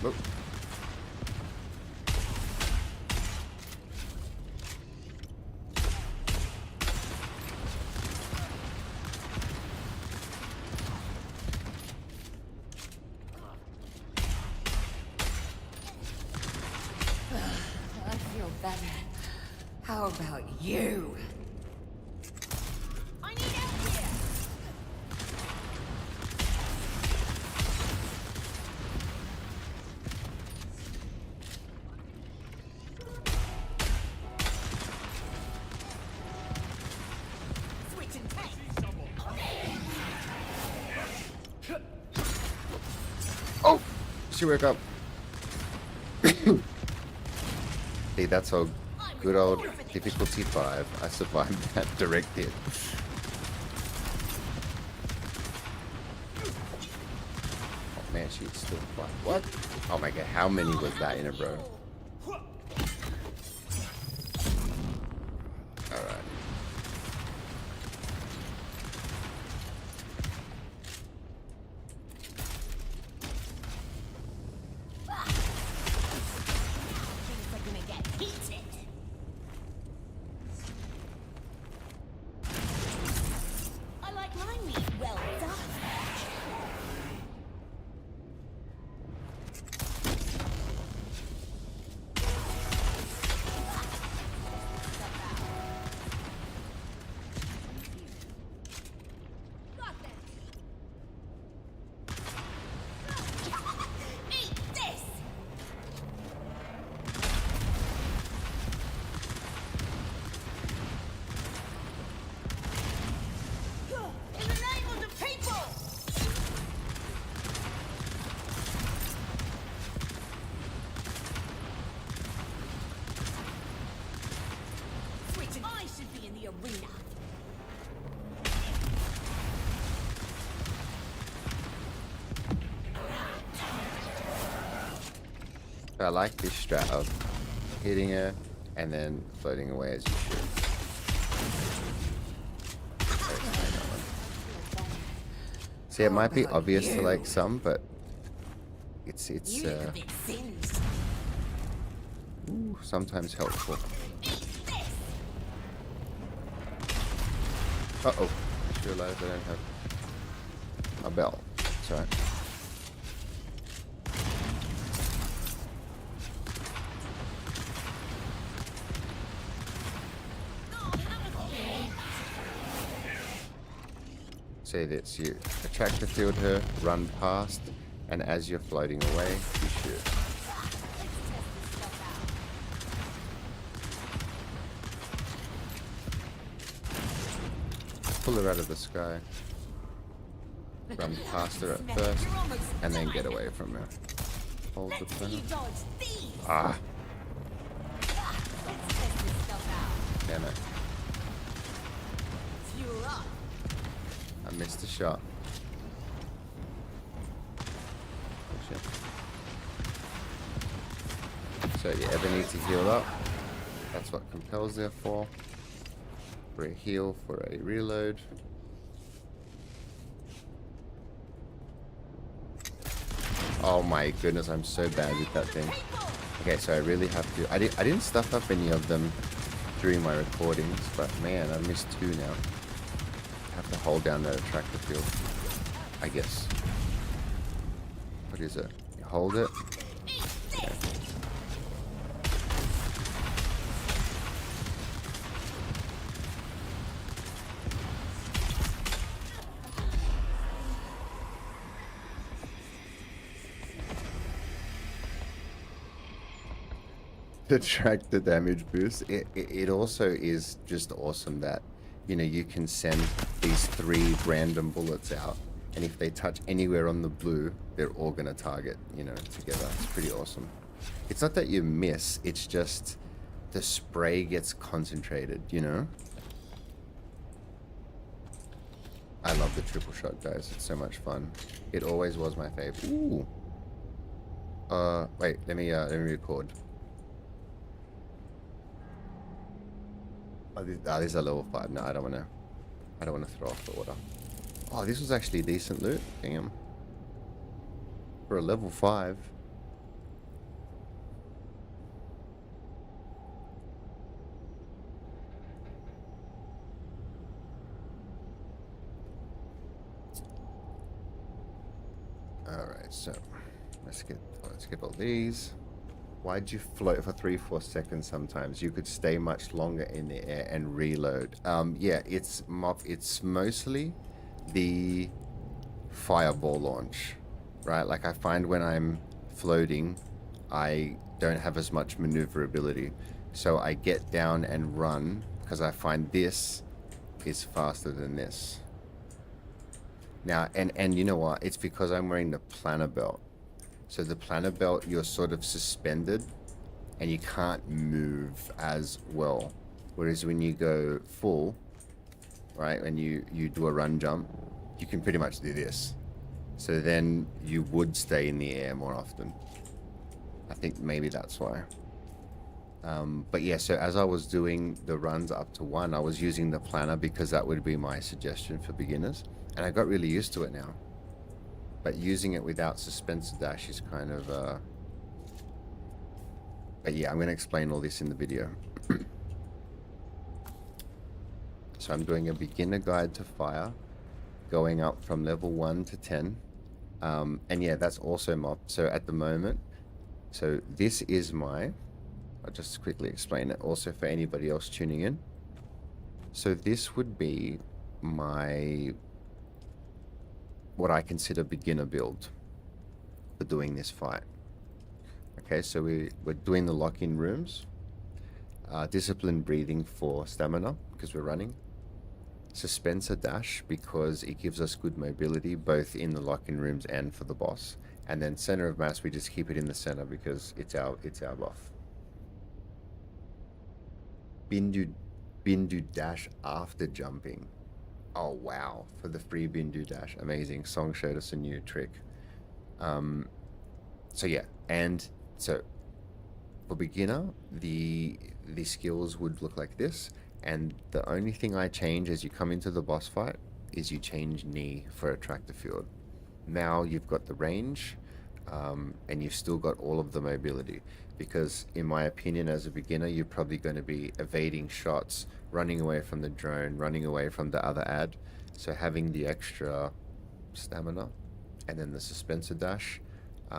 Look. I feel better. How about you? I need help here! Switching tank! Oh! She woke up. Hey, that's all good old difficulty 5. I survived that direct hit. Oh man, she's still fine. What? Oh my god, how many was that in a row? Alright. arena. I like this strat of hitting her and then floating away as you should. See, it might be obvious to like some, but it's You look a bit singed. sometimes helpful. Eat this! Uh-oh. I just realized I don't have a bell. It's alright. Say this, you attract the field her, run past, and as you're floating away, you shoot. Pull her out of the sky. Run past her at first, and then get away from her. Hold the Let's see you planner. dodge these! Ah, Let's test this stuff out. damn it. You're up. I missed a shot. Oh, shit. So you ever need to heal up, that's what compels there for. For a heal, for a reload. Oh my goodness, I'm so bad with that thing. Okay, so I really have to. I didn't stuff up any of them during my recordings, but man, I missed 2 now. I have to hold down that attractor field, I guess. What is it? You hold it. Yeah. To track the damage boost, it also is just awesome that, you know, you can send these 3 random bullets out, and if they touch anywhere on the blue, they're all gonna target, you know, together. It's pretty awesome. It's not that you miss, it's just the spray gets concentrated, you know? I love the triple shot, guys. It's so much fun. It always was my favorite. Ooh. Wait, let me record. Oh, these are level 5. No, I don't wanna throw off the order. Oh, this was actually decent loot. Damn. For a level 5. Alright, so let's get all these. Why'd you float for 3-4 seconds sometimes? You could stay much longer in the air and reload. Yeah, it's mostly the fireball launch, right? Like I find when I'm floating, I don't have as much maneuverability. So I get down and run because I find this is faster than this. Now, and you know what? It's because I'm wearing the planner belt. So the planner belt, you're sort of suspended and you can't move as well. Whereas when you go full, right, when you do a run jump, you can pretty much do this. So then you would stay in the air more often. I think maybe that's why. But yeah, so as I was doing the runs up to 1, I was using the planner because that would be my suggestion for beginners. And I got really used to it now. But using it without suspensor dash is kind of but yeah, I'm going to explain all this in the video. So I'm doing a beginner guide to fire, going up from level 1 to 10. And yeah, that's also mob. So at the moment, so this is my, I'll just quickly explain it also for anybody else tuning in. So this would be my, what I consider beginner build for doing this fight. Okay, so we're doing the lock-in rooms, disciplined breathing for stamina because we're running, suspensor dash because it gives us good mobility both in the lock-in rooms and for the boss, and then center of mass, we just keep it in the center because it's our buff. Bindu Bindu dash after jumping. Oh wow, for the free Bindu dash. Amazing. Song showed us a new trick. So yeah, and so for beginner, the skills would look like this, and the only thing I change as you come into the boss fight is you change knee for attractor field. Now you've got the range, and you've still got all of the mobility, because in my opinion as a beginner you're probably going to be evading shots, running away from the drone, running away from the other ad. So having the extra stamina and then the suspensor dash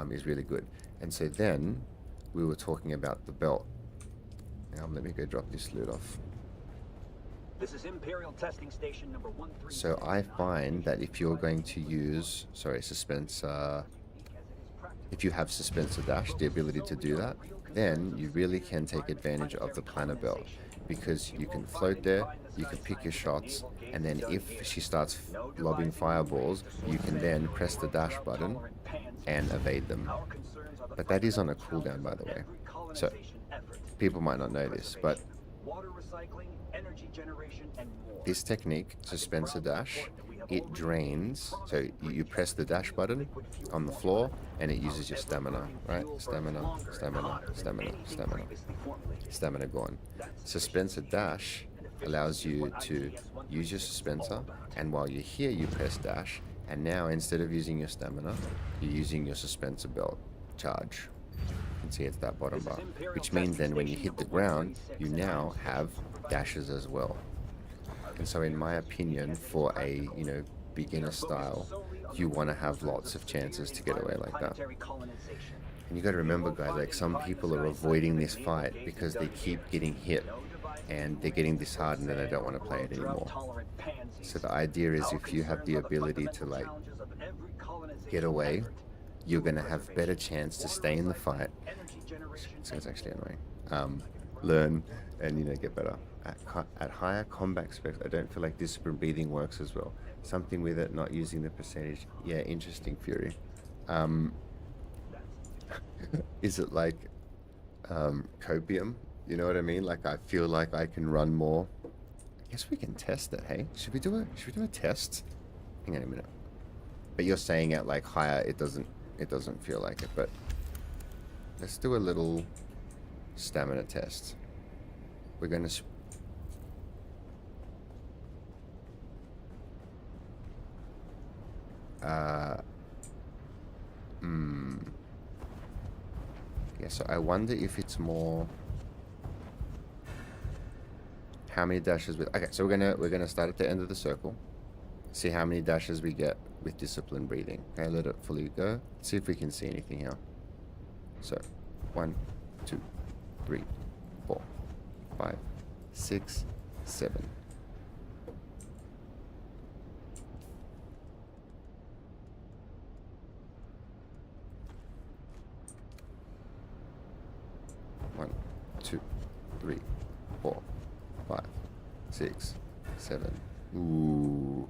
is really good. And so then we were talking about the belt. Now let me go drop this loot off. This is Imperial testing station number 136. So I find that if you're going to use, if you have suspensor dash, the ability to do that, then you really can take advantage of the planner belt, because you can float there, you can pick your shots, and then if she starts lobbing fireballs, you can then press the dash button and evade them. But that is on a cooldown, by the way. So people might not know this, but this technique, suspensor dash, it drains. So you press the dash button on the floor and it uses your stamina, right? Stamina, stamina, stamina, stamina. Stamina gone. Suspensor dash allows you to use your suspensor, and while you're here you press dash, and now instead of using your stamina, you're using your suspensor belt charge. You can see it's that bottom bar, which means then when you hit the ground, you now have dashes as well. And so in my opinion, for a, you know, beginner style, you want to have lots of chances to get away like that. And you got to remember, guys, like some people are avoiding this fight because they keep getting hit and they're getting disheartened and they don't want to play it anymore. So the idea is, if you have the ability to like get away, you're going to have better chance to stay in the fight. So it's actually annoying. Learn and, you know, get better. At higher combat specs, I don't feel like discipline breathing works as well. Something with it not using the percentage. Yeah, interesting, Fury. Is it like copium? You know what I mean? Like I feel like I can run more. I guess we can test it. Hey, should we do a test? Hang on a minute. But you're saying at like higher, it doesn't feel like it. But let's do a little stamina test. We're gonna. Yeah, so I wonder if it's more. How many dashes with? Okay, so we're gonna start at the end of the circle. See how many dashes we get with discipline breathing. Okay, let it fully go. See if we can see anything here. So, 1, 2, 3, 4, 5, 6, 7. One, 2, 3, 4, 5, 6, 7. Ooh.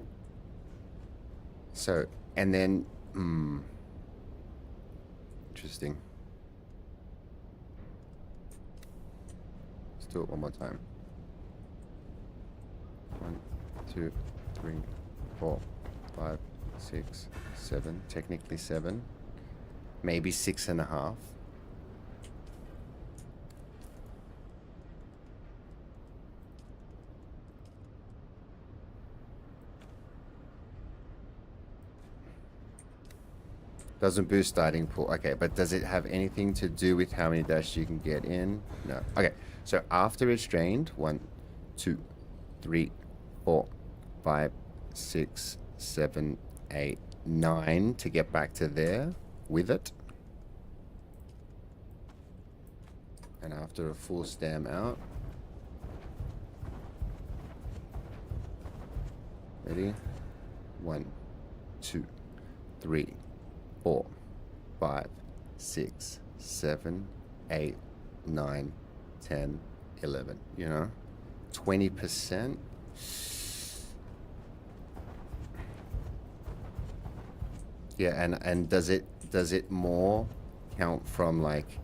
So, and then, interesting. Let's do it one more time. 1, 2, 3, 4, 5, 6, 7. Technically 7. Maybe 6.5. Doesn't boost starting pool. Okay, but does it have anything to do with how many dashes you can get in? No. Okay, so after it's drained, 1, 2, 3, 4, 5, 6, 7, 8, 9 to get back to there with it. And after a full stam out. Ready? 1, 2, 3, 4, 5, 6, 7, 8, 9, 10, 11. You know, 20%. Yeah, and does it more count from like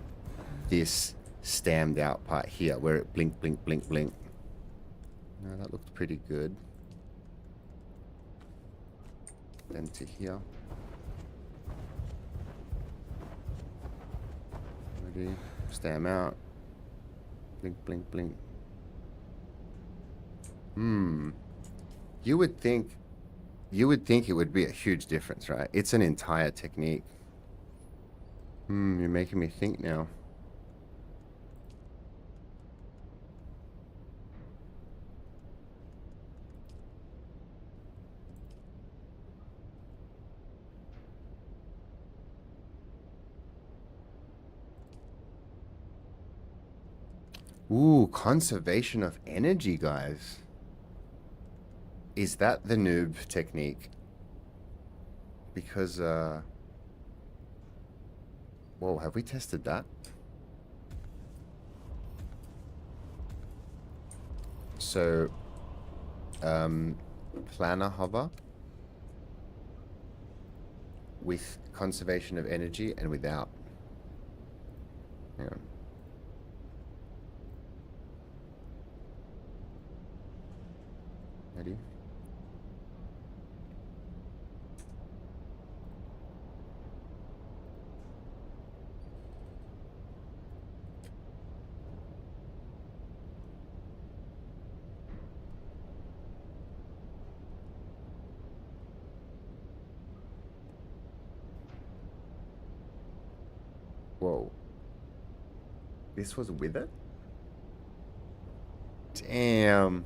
this stammed out part here where it blink, blink, blink, blink? No, that looked pretty good. Then to here. Ready? Stay 'em out. Blink, blink, blink. You would think it would be a huge difference, right? It's an entire technique. You're making me think now. Ooh, conservation of energy, guys. Is that the noob technique? Because, whoa, have we tested that? So, planner hover with conservation of energy and without. Hang on. Ready? Whoa. This was with it? Damn.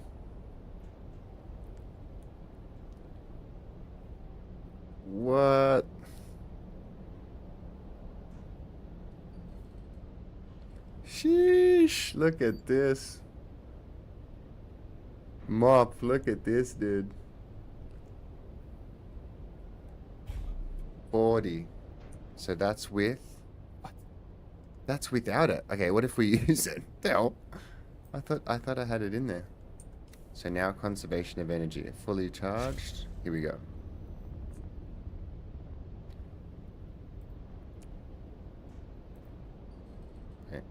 What? Sheesh. Look at this. Mop, look at this, dude. 40. So that's with... What? That's without it. Okay, what if we use it? Hell. I thought I had it in there. So now conservation of energy. Fully charged. Here we go. Okay.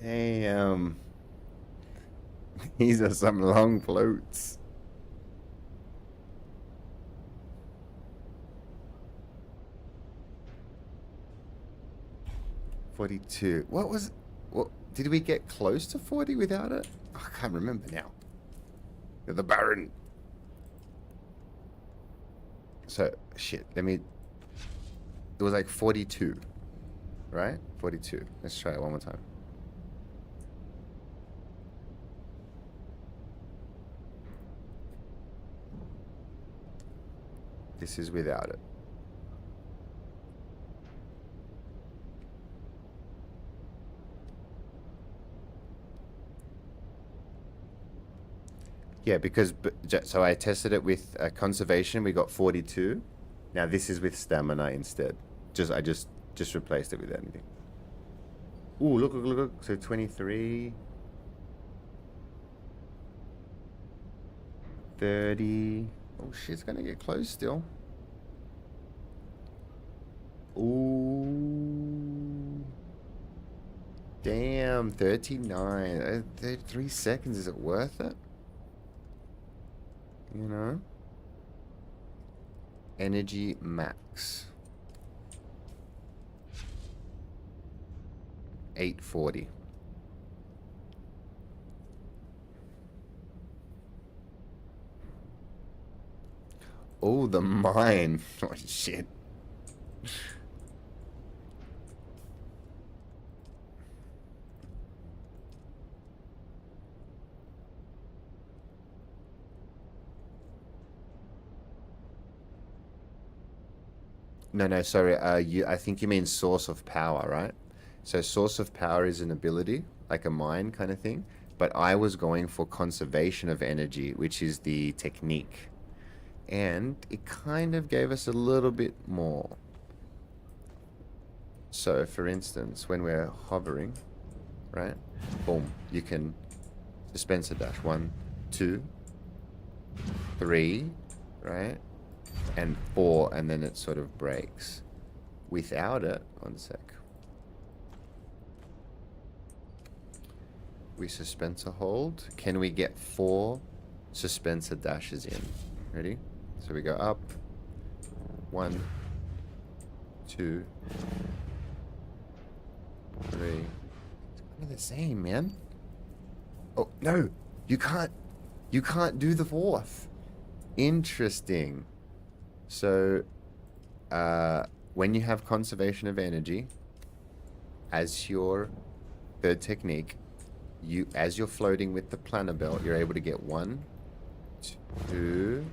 Damn. These are some long floats. $42. What was... What, did we get close to 40 without it? Oh, I can't remember now. You're the Baron. So, shit. Let me... It was like 42. Right? 42. Let's try it one more time. This is without it. Yeah, because so I tested it with conservation. We got 42. Now this is with stamina instead. I just replaced it with anything. Ooh, look. So 23, 30. Oh shit, it's gonna get close still. Ooh. Damn, 39. 33 seconds, is it worth it? You know? Energy max. 840. Oh, the mine. Oh, shit. No, sorry. I think you mean source of power, right? So source of power is an ability, like a mine kind of thing. but I was going for conservation of energy, which is the technique. And it kind of gave us a little bit more. So, for instance, when we're hovering, right? Boom, you can dispenser dash 1, 2, 3, right? And 4, and then it sort of breaks. Without it, one sec. We suspense a hold. Can we get 4 suspenser dashes in? Ready? So we go up. 1, 2, 3. It's kind of the same, man. Oh no, you can't do the 4th. Interesting. So, when you have conservation of energy as your third technique, as you're floating with the planner belt, you're able to get 1, 2,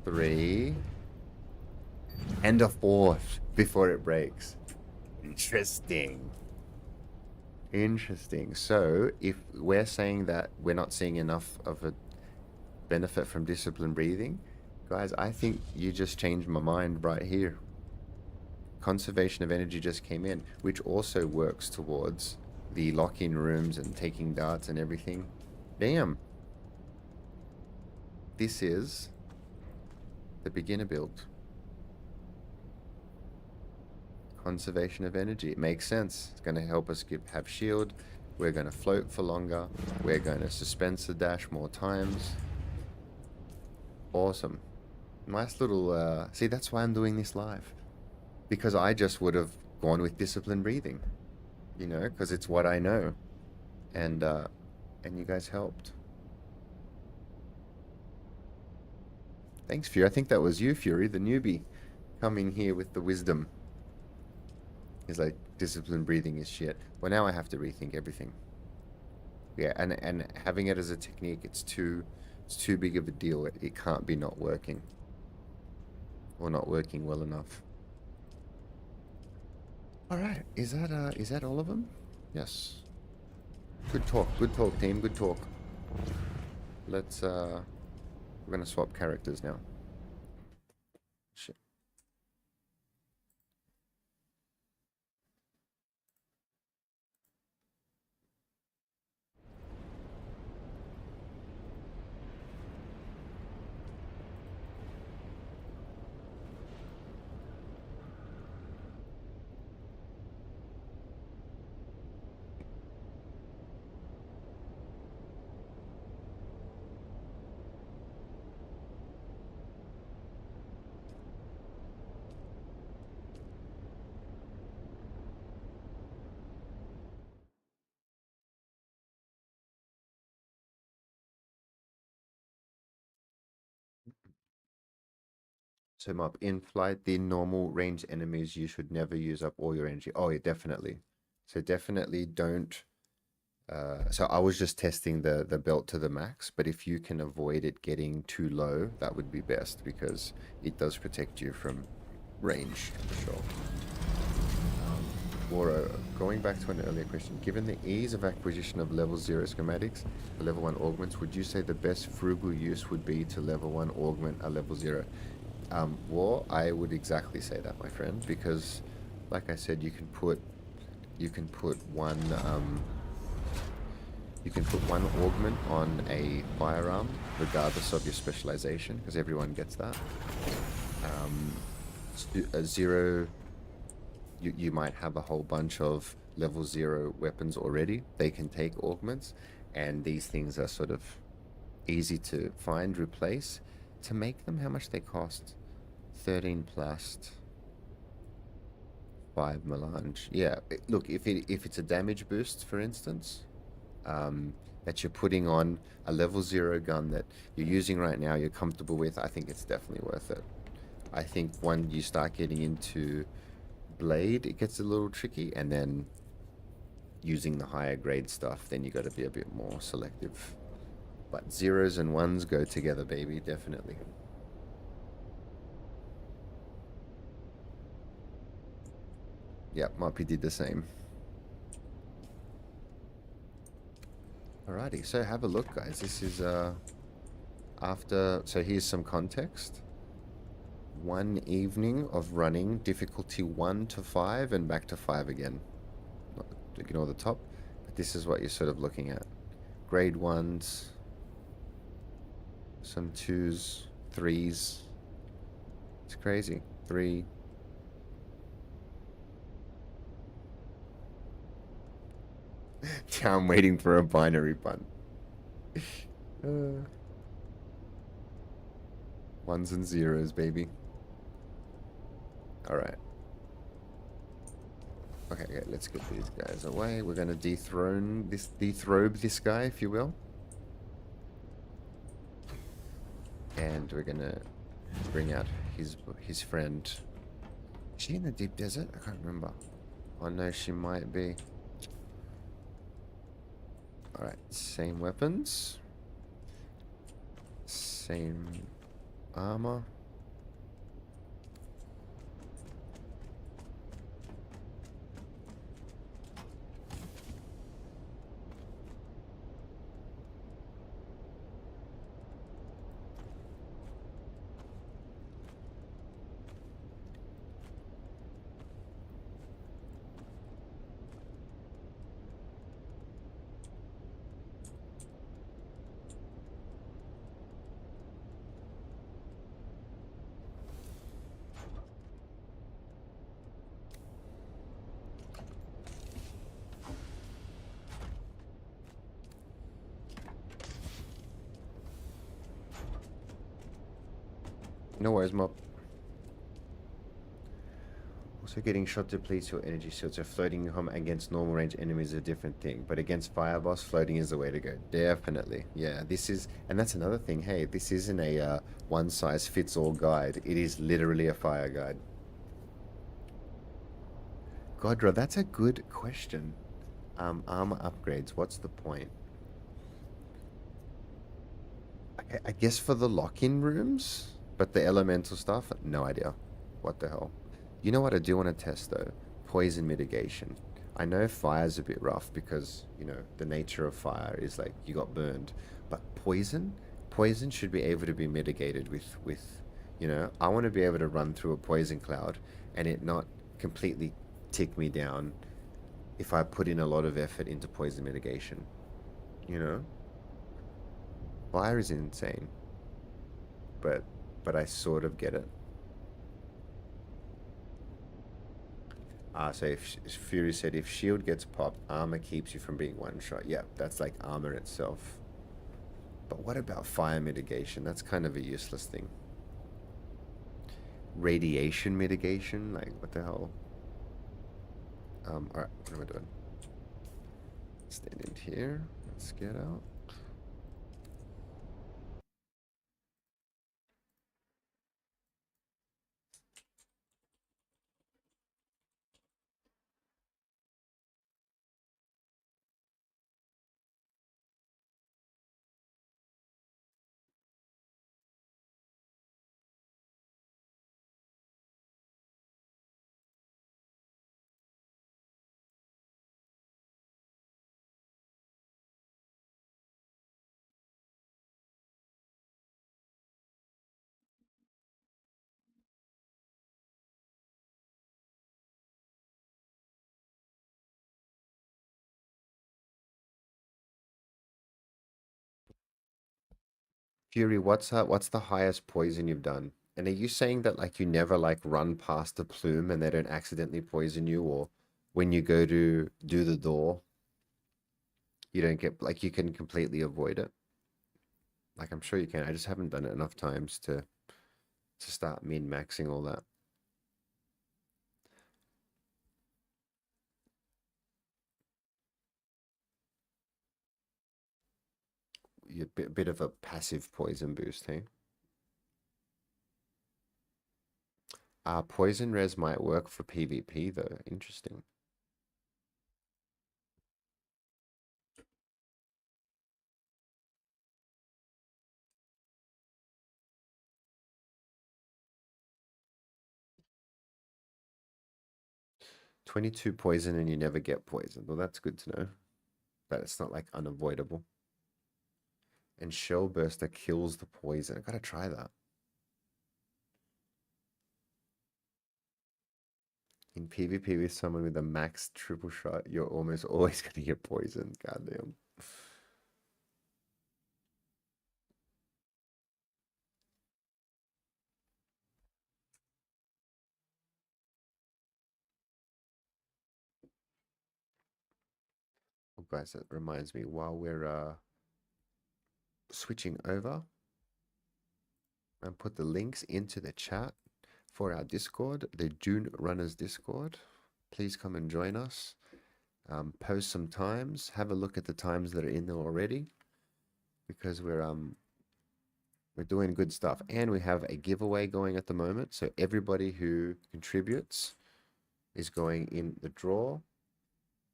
3, and a 4th before it breaks. Interesting. Interesting. So, if we're saying that we're not seeing enough of a benefit from disciplined breathing, guys, I think you just changed my mind right here. Conservation of energy just came in, which also works towards the lock-in rooms and taking darts and everything. Damn. This is the beginner build. Conservation of energy. It makes sense. It's going to help us have shield. We're going to float for longer. We're going to suspense dash more times. Awesome. Nice little... see, that's why I'm doing this live. Because I just would have gone with disciplined breathing. You know, because it's what I know. And you guys helped. Thanks, Fury. I think that was you, Fury, the newbie, coming here with the wisdom. He's like, disciplined breathing is shit. Well, now I have to rethink everything. Yeah, and having it as a technique, it's too big of a deal. It can't be not working. Or not working well enough. Alright, is that all of them? Yes. Good talk, team, good talk. Let's, we're gonna swap characters now. Shit. So, Mob, in flight, the normal range enemies, you should never use up all your energy. Oh, yeah, definitely. So definitely don't... so I was just testing the belt to the max, but if you can avoid it getting too low, that would be best, because it does protect you from range, for sure. Waro, going back to an earlier question, given the ease of acquisition of level 0 schematics for level 1 augments, would you say the best frugal use would be to level 1 augment a level 0? War, I would exactly say that, my friend, because, like I said, you can put one augment on a firearm, regardless of your specialization, because everyone gets that. A 0, you might have a whole bunch of level 0 weapons already. They can take augments, and these things are sort of easy to find, replace. To make them, how much they cost? 13 plast, 5 melange. Yeah, look, if it's a damage boost, for instance, that you're putting on a level 0 gun that you're using right now, you're comfortable with, I think it's definitely worth it. I think when you start getting into blade, it gets a little tricky, and then using the higher grade stuff, then you got to be a bit more selective. But 0s and 1s go together, baby, definitely. Yep, Moppy did the same. Alrighty, so have a look, guys. This is after. So here's some context. One evening of running, difficulty 1 to 5, and back to 5 again. Ignore the top, but this is what you're sort of looking at. Grade 1s, some 2s, 3s. It's crazy. 3. Now I'm waiting for a binary pun. Ones and zeros, baby. Alright. Okay, let's get these guys away. We're gonna derobe this guy, if you will. And we're gonna bring out his friend. Is she in the deep desert? I can't remember. Oh no, she might be. Alright, same weapons. Same armor. No worries, mob. Also, getting shot depletes your energy shield, so floating against normal range enemies is a different thing. But against fire boss, floating is the way to go. Definitely. Yeah, this is... And that's another thing. Hey, this isn't a one-size-fits-all guide. It is literally a fire guide. Godra, that's a good question. Armor upgrades, what's the point? I guess for the lock-in rooms? But the elemental stuff? No idea. What the hell? You know what I do want to test though? Poison mitigation. I know fire's a bit rough because, you know, the nature of fire is like you got burned. But poison? Poison should be able to be mitigated with you know, I want to be able to run through a poison cloud and it not completely tick me down if I put in a lot of effort into poison mitigation. You know? Fire is insane. But I sort of get it. So if Fury said if shield gets popped, armor keeps you from being one shot. Yeah, that's like armor itself. But what about fire mitigation? That's kind of a useless thing. Radiation mitigation? Like, what the hell? Alright, what am I doing? Stand in here. Let's get out. Fury, what's the highest poison you've done? And are you saying that like you never like run past the plume and they don't accidentally poison you, or when you go to do the door, you don't get like you can completely avoid it? Like I'm sure you can. I just haven't done it enough times to start min-maxing all that. You're a bit of a passive poison boost, hey? Poison res might work for PvP though. Interesting. $22 poison and you never get poisoned. Well, that's good to know. But it's not like unavoidable. And Shell Burster kills the poison. I gotta try that. In PvP with someone with a max triple shot, you're almost always gonna get poisoned. Goddamn. Oh, guys, that reminds me, while we're switching over, and put the links into the chat for our Discord, the Dune Runners Discord. Please come and join us. Post some times. Have a look at the times that are in there already, because we're doing good stuff, and we have a giveaway going at the moment. So everybody who contributes is going in the draw.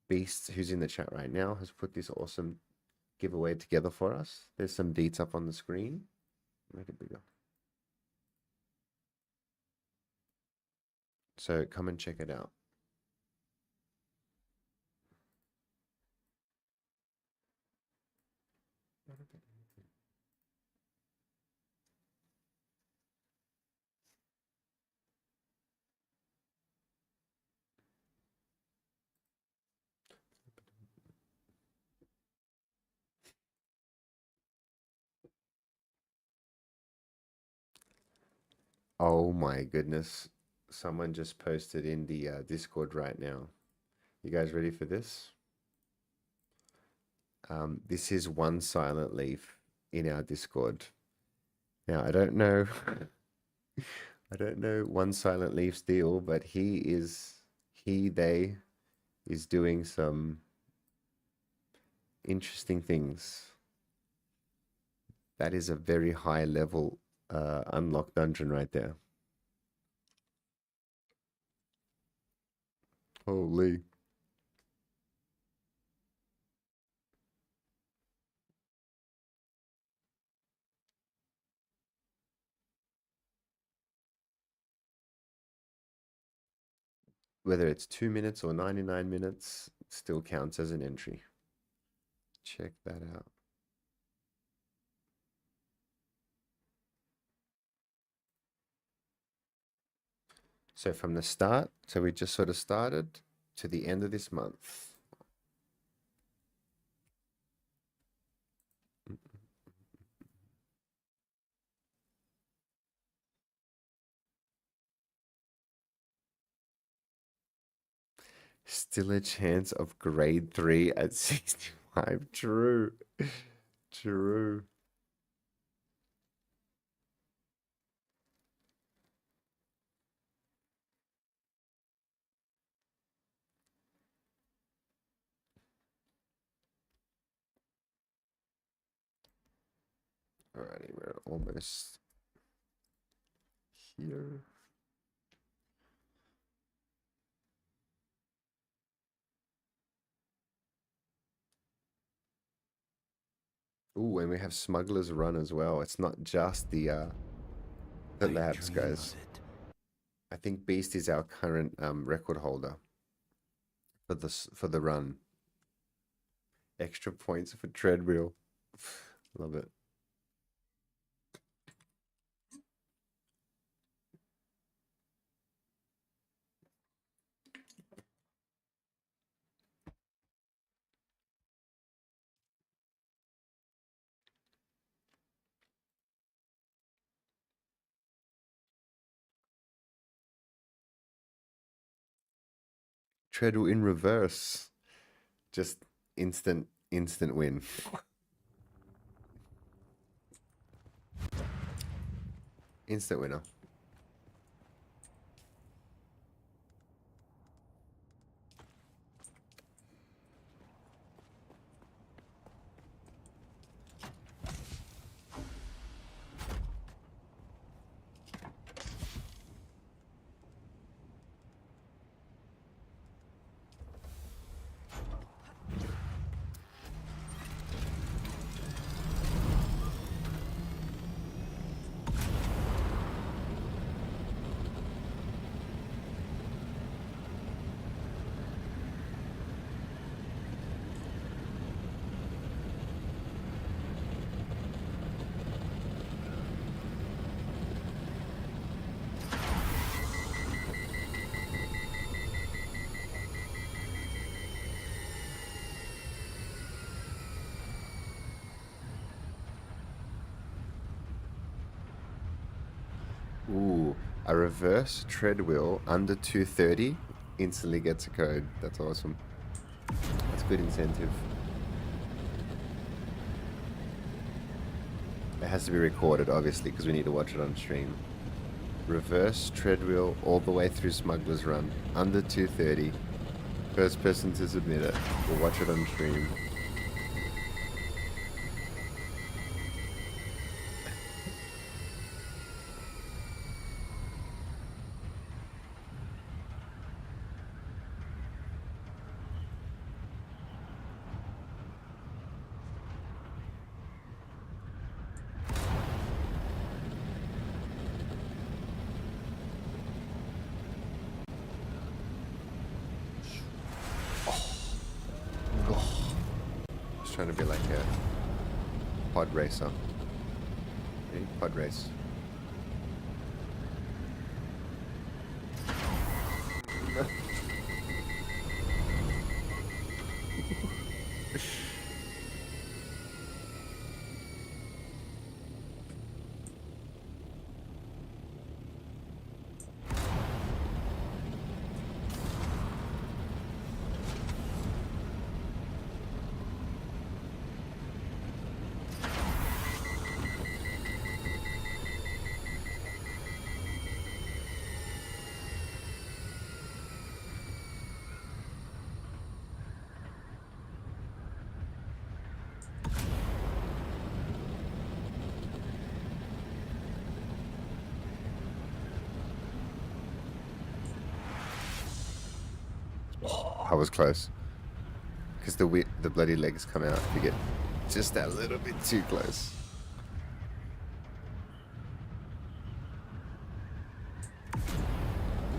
Beast, who's in the chat right now, has put this awesome giveaway together for us. There's some deets up on the screen. Make it bigger. So come and check it out. Oh my goodness. Someone just posted in the Discord right now. You guys ready for this? This is one silent leaf in our Discord. Now, I don't know. I don't know One Silent Leaf's deal, but they is doing some interesting things. That is a very high level unlocked dungeon right there. Holy. Whether it's 2 minutes or 99 minutes, still counts as an entry. Check that out. So from the start, so we just sort of started to the end of this month. Still a chance of grade 3 at 65. True. True. Alrighty, we're almost here. Ooh, and we have Smuggler's Run as well. It's not just the labs, guys. I think Beast is our current record holder for the run. Extra points for treadmill. Love it. Treadle in reverse. Just instant win. Instant winner. Ooh, a reverse tread wheel under 230 instantly gets a code. That's awesome. That's good incentive. It has to be recorded, obviously, because we need to watch it on stream. Reverse tread wheel all the way through Smuggler's Run, under 230. First person to submit it. We'll watch it on stream. Just trying to be like a pod racer. Ready? Pod race. I was close. Because the bloody legs come out if you get just that little bit too close.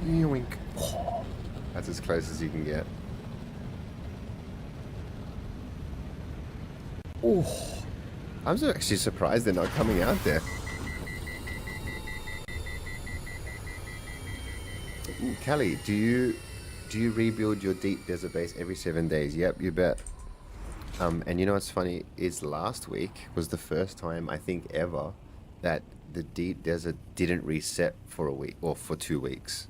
Yoink. That's as close as you can get. Oh, I'm actually surprised they're not coming out there. Ooh, Callie, do you rebuild your deep desert base every 7 days? Yep, you bet. And you know what's funny is last week was the first time I think ever that the deep desert didn't reset for a week or for 2 weeks.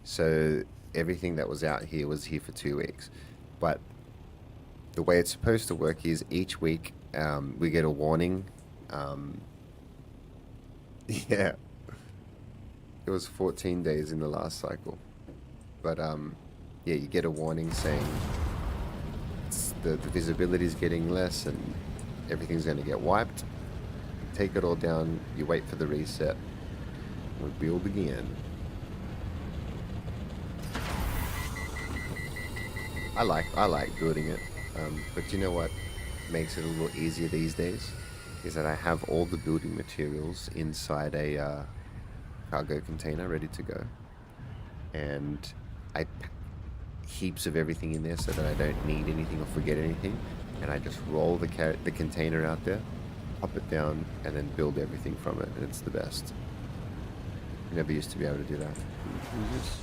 So everything that was out here was here for 2 weeks. But the way it's supposed to work is each week we get a warning. Yeah, it was 14 days in the last cycle. But yeah, you get a warning saying the visibility is getting less and everything's going to get wiped. Take it all down, you wait for the reset. We build again. I like building it, but you know what makes it a little easier these days is that I have all the building materials inside a cargo container ready to go, and I pack heaps of everything in there so that I don't need anything or forget anything, and I just roll the container out there, pop it down, and then build everything from it, and it's the best. I never used to be able to do that. Who's this?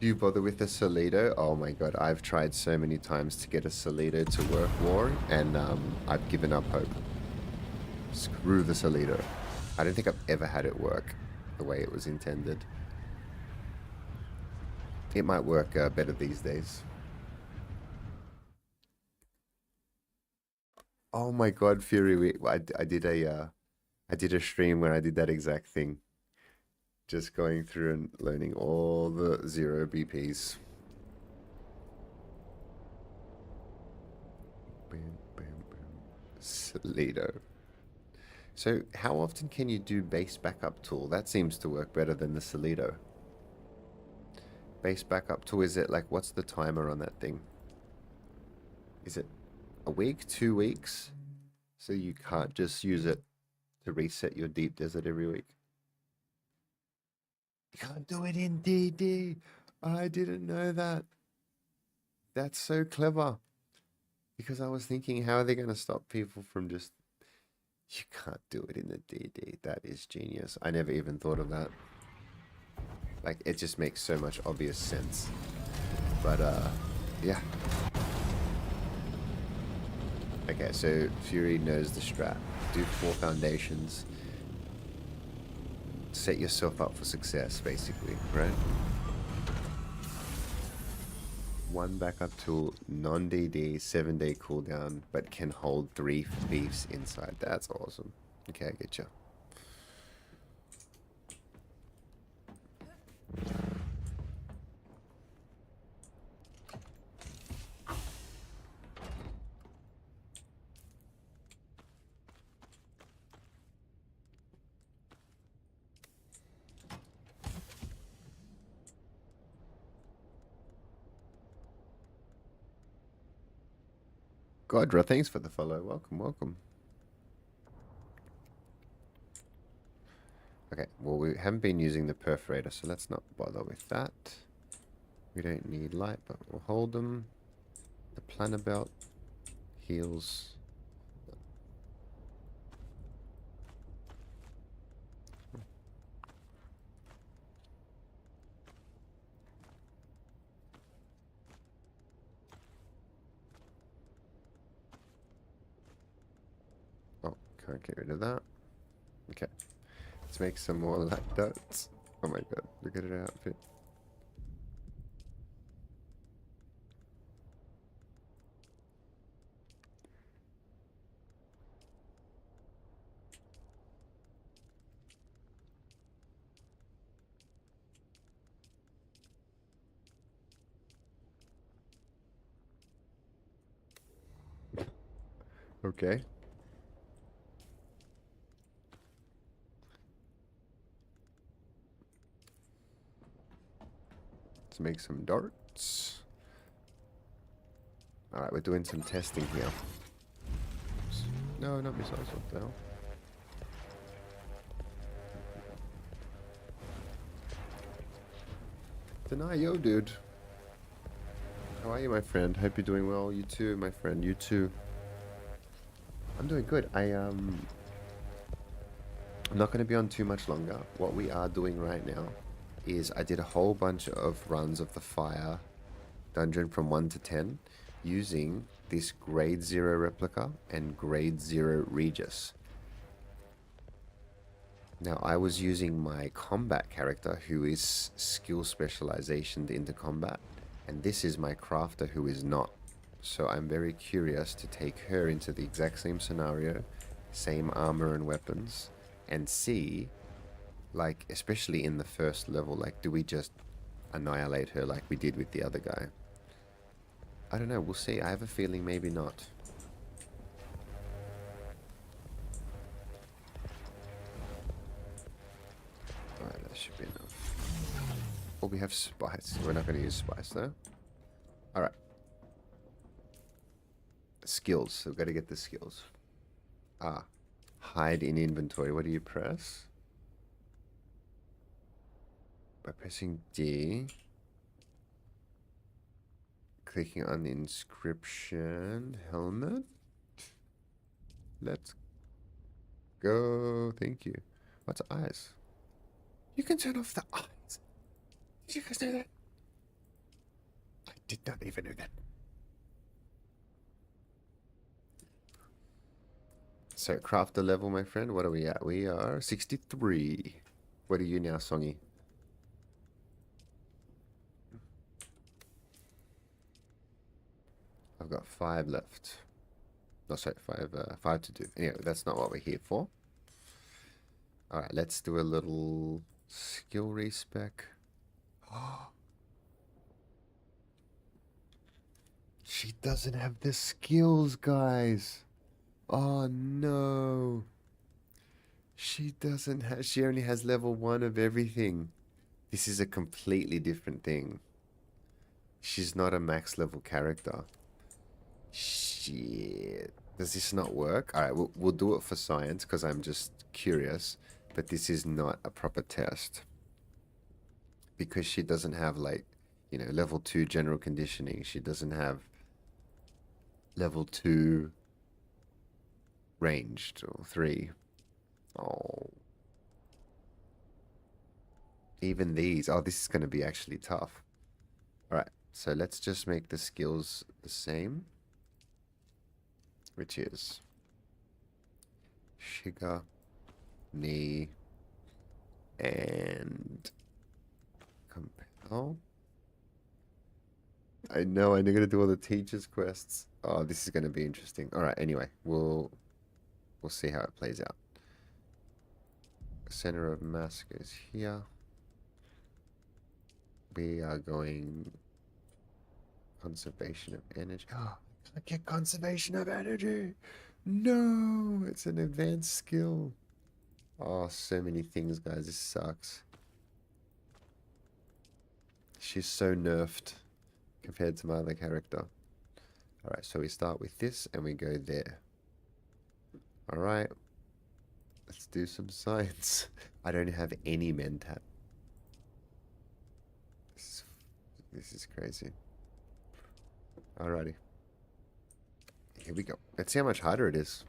Do you bother with a Solido? Oh my god, I've tried so many times to get a Solido to work more, and I've given up hope. Screw the Solido. I don't think I've ever had it work the way it was intended. It might work better these days. Oh my god, Fury! I did a stream where I did that exact thing. Just going through and learning all the 0 BPs. Bam, bam, bam. Solido. So how often can you do base backup tool? That seems to work better than the Solido. Base backup tool, is it like, what's the timer on that thing? Is it a week, 2 weeks? So you can't just use it to reset your deep desert every week? You can't do it in DD. I didn't know that. That's so clever. Because I was thinking, how are they going to stop people from just... You can't do it in the DD. That is genius. I never even thought of that. Like, it just makes so much obvious sense. But, yeah. Okay, so Fury knows the strat. Do 4 foundations. Set yourself up for success, basically, right? 1 backup tool, non-DD, 7-day cooldown, but can hold 3 beefs inside. That's awesome. Okay, I get you. Godra, thanks for the follow. Welcome, welcome. Okay, well, we haven't been using the perforator, so let's not bother with that. We don't need light, but we'll hold them. The planner belt heals. Oh, can't get rid of that. Okay, let's make some more light dots. Oh my god, look at her outfit. Okay. Let's make some darts. Alright, we're doing some testing here. Oops. No, not missiles, what the hell? Deny, yo, dude. How are you, my friend? Hope you're doing well. You too, my friend. You too. I'm doing good. I'm not going to be on too much longer. What we are doing right now is I did a whole bunch of runs of the fire dungeon from 1 to 10 using this grade 0 replica and grade 0 Regis. Now, I was using my combat character who is skill specialization into combat, and this is my crafter who is not. So I'm very curious to take her into the exact same scenario, same armor and weapons, and see, like, especially in the first level, like, do we just annihilate her like we did with the other guy? I don't know, we'll see. I have a feeling maybe not. Alright, that should be enough. Oh, we have spice. We're not going to use spice though. Alright. Skills. We've got to get the skills. Ah. Hide in inventory. What do you press? By pressing D. Clicking on the inscription. Helmet. Let's go. Thank you. What's eyes? You can turn off the eyes. Did you guys know that? I did not even know that. So, crafter level, my friend. What are we at? We are 63. What are you now, Songy? I've got 5 left. No, sorry, 5 to do. Anyway, that's not what we're here for. Alright, let's do a little skill respec. She doesn't have the skills, guys. Oh no. She doesn't have, she only has level 1 of everything. This is a completely different thing. She's not a max level character. Shit. Does this not work? Alright, we'll do it for science because I'm just curious. But this is not a proper test. because she doesn't have like, you know, level 2 general conditioning. She doesn't have level 2 ranged or 3. Oh. Even these. Oh, this is going to be actually tough. All right. So let's just make the skills the same, which is Shiga, knee, and compel. I know I'm gonna do all the teachers quests. Oh, this is gonna be interesting. All right. Anyway, we'll see how it plays out. Center of mass is here. We are going conservation of energy. Oh, I get conservation of energy. No, it's an advanced skill. Oh, so many things, guys. This sucks. She's so nerfed compared to my other character. Alright, so we start with this and we go there. Alright. Let's do some science. I don't have any mentat. This is crazy. Alrighty. Here we go. Let's see how much harder it is.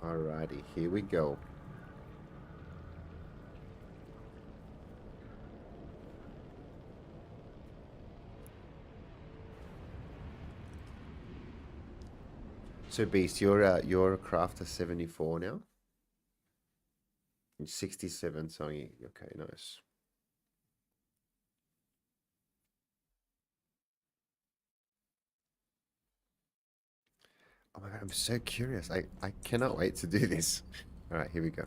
Alrighty, here we go. So Beast, you're a crafter 74 now? 67, so okay, nice. Oh my god, I'm so curious. I cannot wait to do this. Alright, here we go.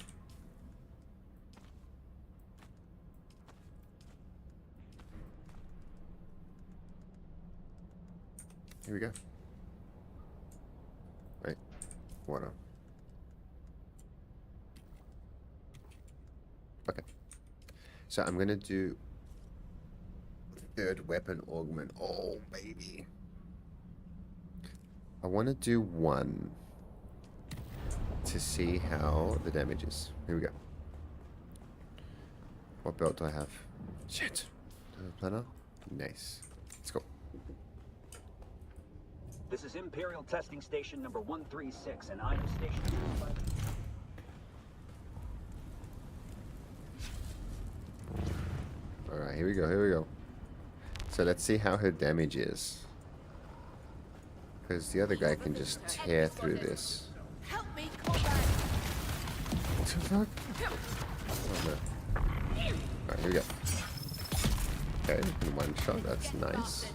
Here we go. Wait, water. Okay. So I'm gonna do third weapon augment. Oh baby. I want to do 1 to see how the damage is. Here we go. What belt do I have? Shit. Do I have a planner? Nice. Let's go. This is Imperial Testing Station number 136, and I am Station Supervisor. Alright, here we go, here we go. So let's see how her damage is. Because the other guy can just tear through this. Help me, combat. What the fuck? Oh no. Alright, here we go. Okay, in one shot, that's nice.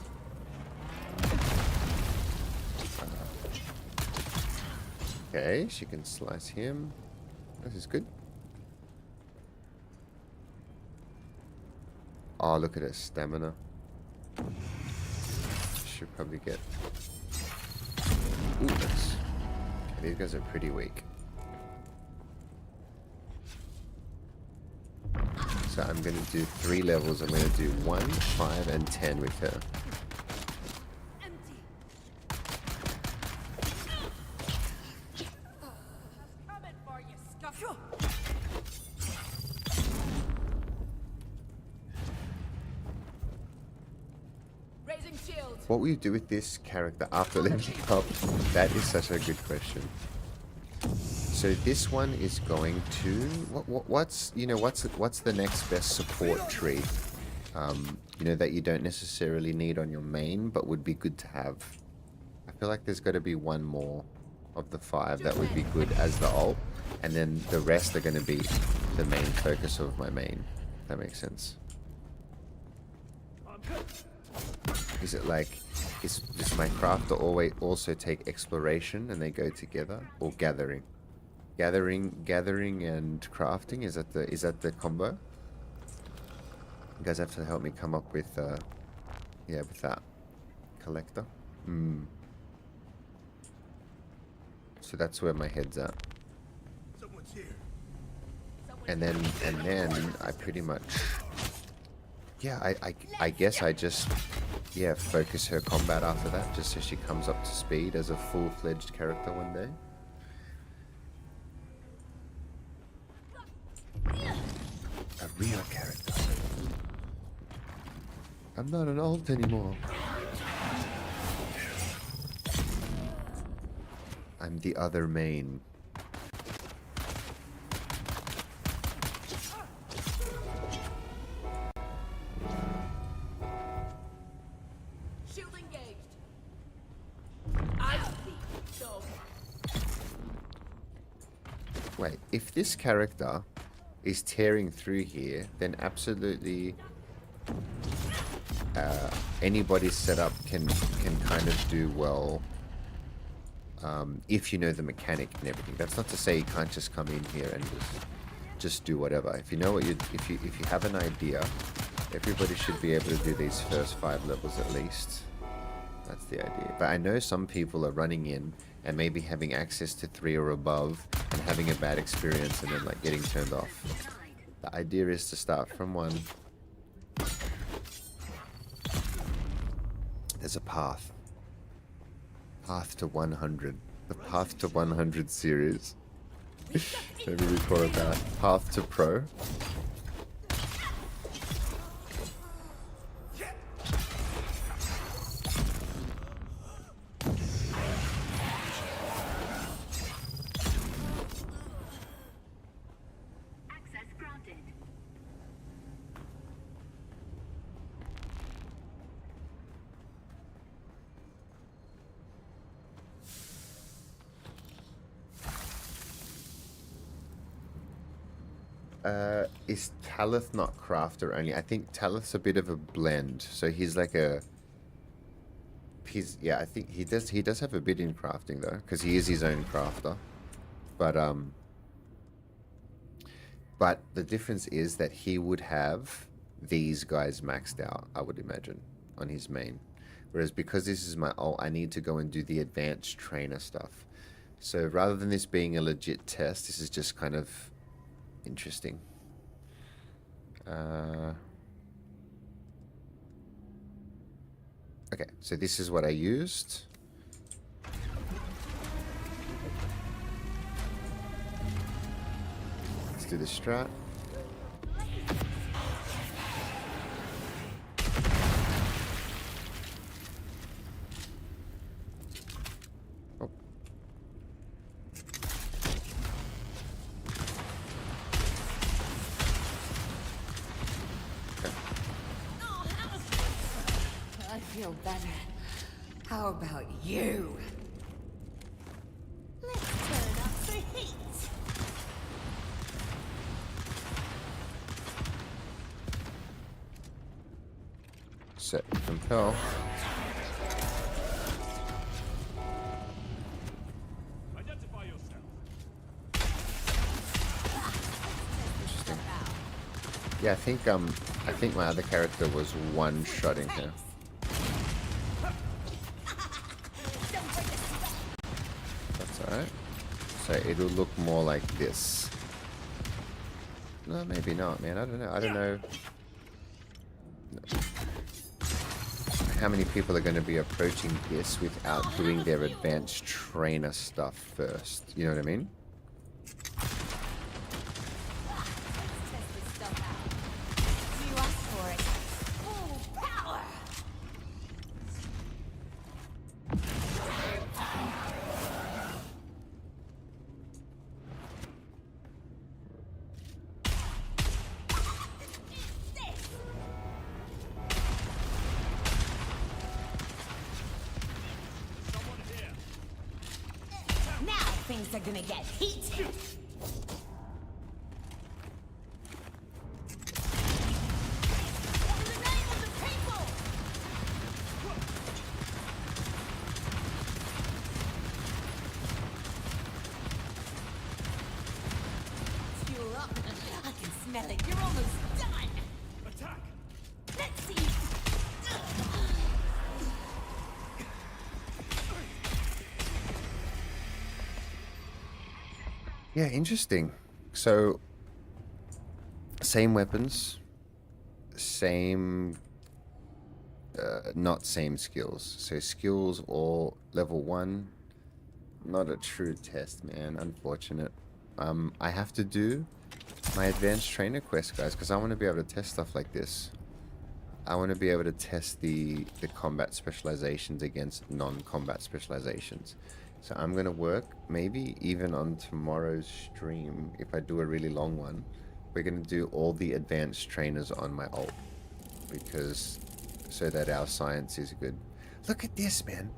Okay, she can slice him. This is good. Oh, look at her stamina. Should probably get... Ooh, that's... Okay, these guys are pretty weak. So I'm going to do 3 levels. I'm going to do 1, 5, and 10 with her. Empty. Coming for you, scuffle. Raising shield. What will you do with this character after leveling up? That is such a good question. So this one is going to what's the next best support tree you know, that you don't necessarily need on your main, but would be good to have. I feel like there's got to be one more of the 5 that would be good as the ult, and then the rest are going to be the main focus of my main. If that makes sense. Is it like, does my crafter always also take exploration and they go together, or gathering? Gathering and crafting, is that the combo? You guys have to help me come up with yeah, with that collector. So that's where my head's at. Someone's here. And then I pretty much, yeah, I guess I just, yeah, focus her combat after that, just so she comes up to speed as a full-fledged character one day. A real character. I'm not an alt anymore. I'm the other main. Shield engaged. I see. Dog. Wait, if this character is tearing through here, then absolutely anybody's setup can kind of do well, if you know the mechanic and everything. That's not to say you can't just come in here and just do whatever. If you know what if you have an idea, everybody should be able to do these first 5 levels at least. That's the idea. But I know some people are running in and maybe having access to 3 or above and having a bad experience and then like getting turned off. The idea is to start from 1. There's a path. Path to 100. The Path to 100 series. Maybe we call it that. Path to Pro. Access granted. Is Talith not crafter only? I think Talith's a bit of a blend. So he's like a... yeah, I think he does have a bit in crafting though, because he is his own crafter. But the difference is that he would have these guys maxed out, I would imagine, on his main. Whereas because this is my ult, I need to go and do the advanced trainer stuff. So rather than this being a legit test, this is just kind of interesting. Okay, so this is what I used. Let's do the strat. Oh. I feel better. How about you? Let's turn up the heat. Set compel. Identify yourself. Interesting. Yeah, I think my other character was one-shotting her. That's alright. So it'll look more like this. No, maybe not, man. I don't know. I don't know. No. How many people are going to be approaching this without doing their advanced trainer stuff first? You know what I mean? You asked for it. Full power. Things are gonna get heated. In the name of the people! Fuel up. I can smell it. You're almost done. Attack! Let's see. Yeah, interesting. So, same weapons, same, not same skills. So skills all level 1. Not a true test, man. Unfortunate. I have to do my advanced trainer quest, guys, because I want to be able to test stuff like this. I want to be able to test the combat specializations against non-combat specializations. So I'm going to work, maybe even on tomorrow's stream, if I do a really long one, we're going to do all the advanced trainers on my ult. Because, so that our science is good. Look at this, man.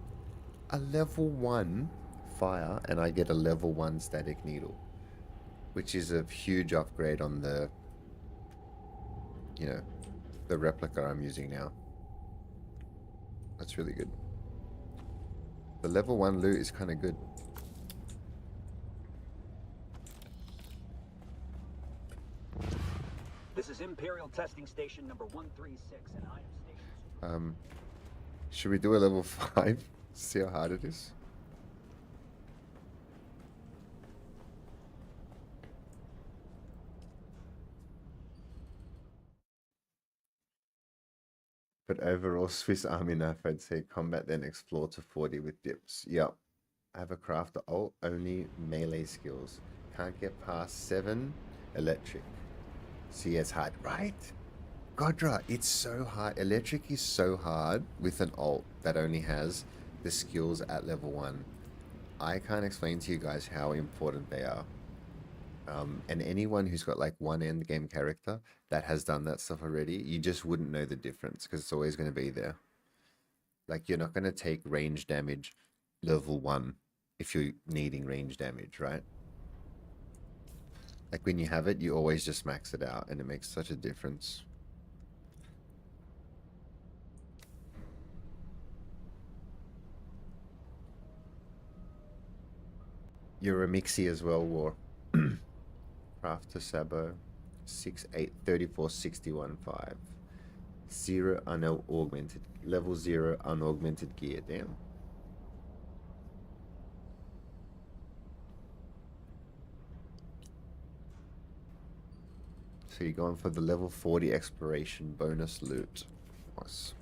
A level 1 fire, and I get a level 1 static needle. Which is a huge upgrade on the, you know, the replica I'm using now. That's really good. The level 1 loot is kind of good. This is Imperial Testing Station number 136, and I am station. Should we do a level 5? See how hard it is? But overall, Swiss Army knife, I'd say combat, then explore to 40 with dips. Yep. I have a crafter ult, only melee skills. Can't get past 7 electric. See, it's hard, right? Godra, it's so hard. Electric is so hard with an ult that only has the skills at level 1. I can't explain to you guys how important they are. And anyone who's got like one end game character that has done that stuff already, you just wouldn't know the difference because it's always going to be there. Like, you're not going to take range damage level 1 if you're needing range damage, right? Like, when you have it, you always just max it out, and it makes such a difference. You're a mixie as well, War. Crafter Sabo 6'8", 34, 61, 5. 0 unaugmented, level 0 unaugmented gear, damn. So you're going for the level 40 exploration bonus loot. Nice.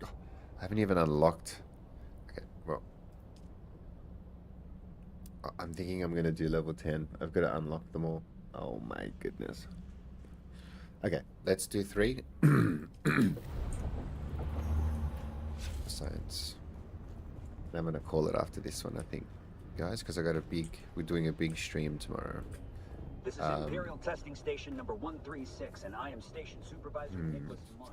Oh, I haven't even unlocked. Okay, well. I'm thinking I'm going to do level 10. I've got to unlock them all. Oh my goodness. Okay, let's do 3. Science. I'm going to call it after this one, I think, guys, because we're doing a big stream tomorrow. This is Imperial Testing Station number 136, and I am Station Supervisor Nicholas Munn.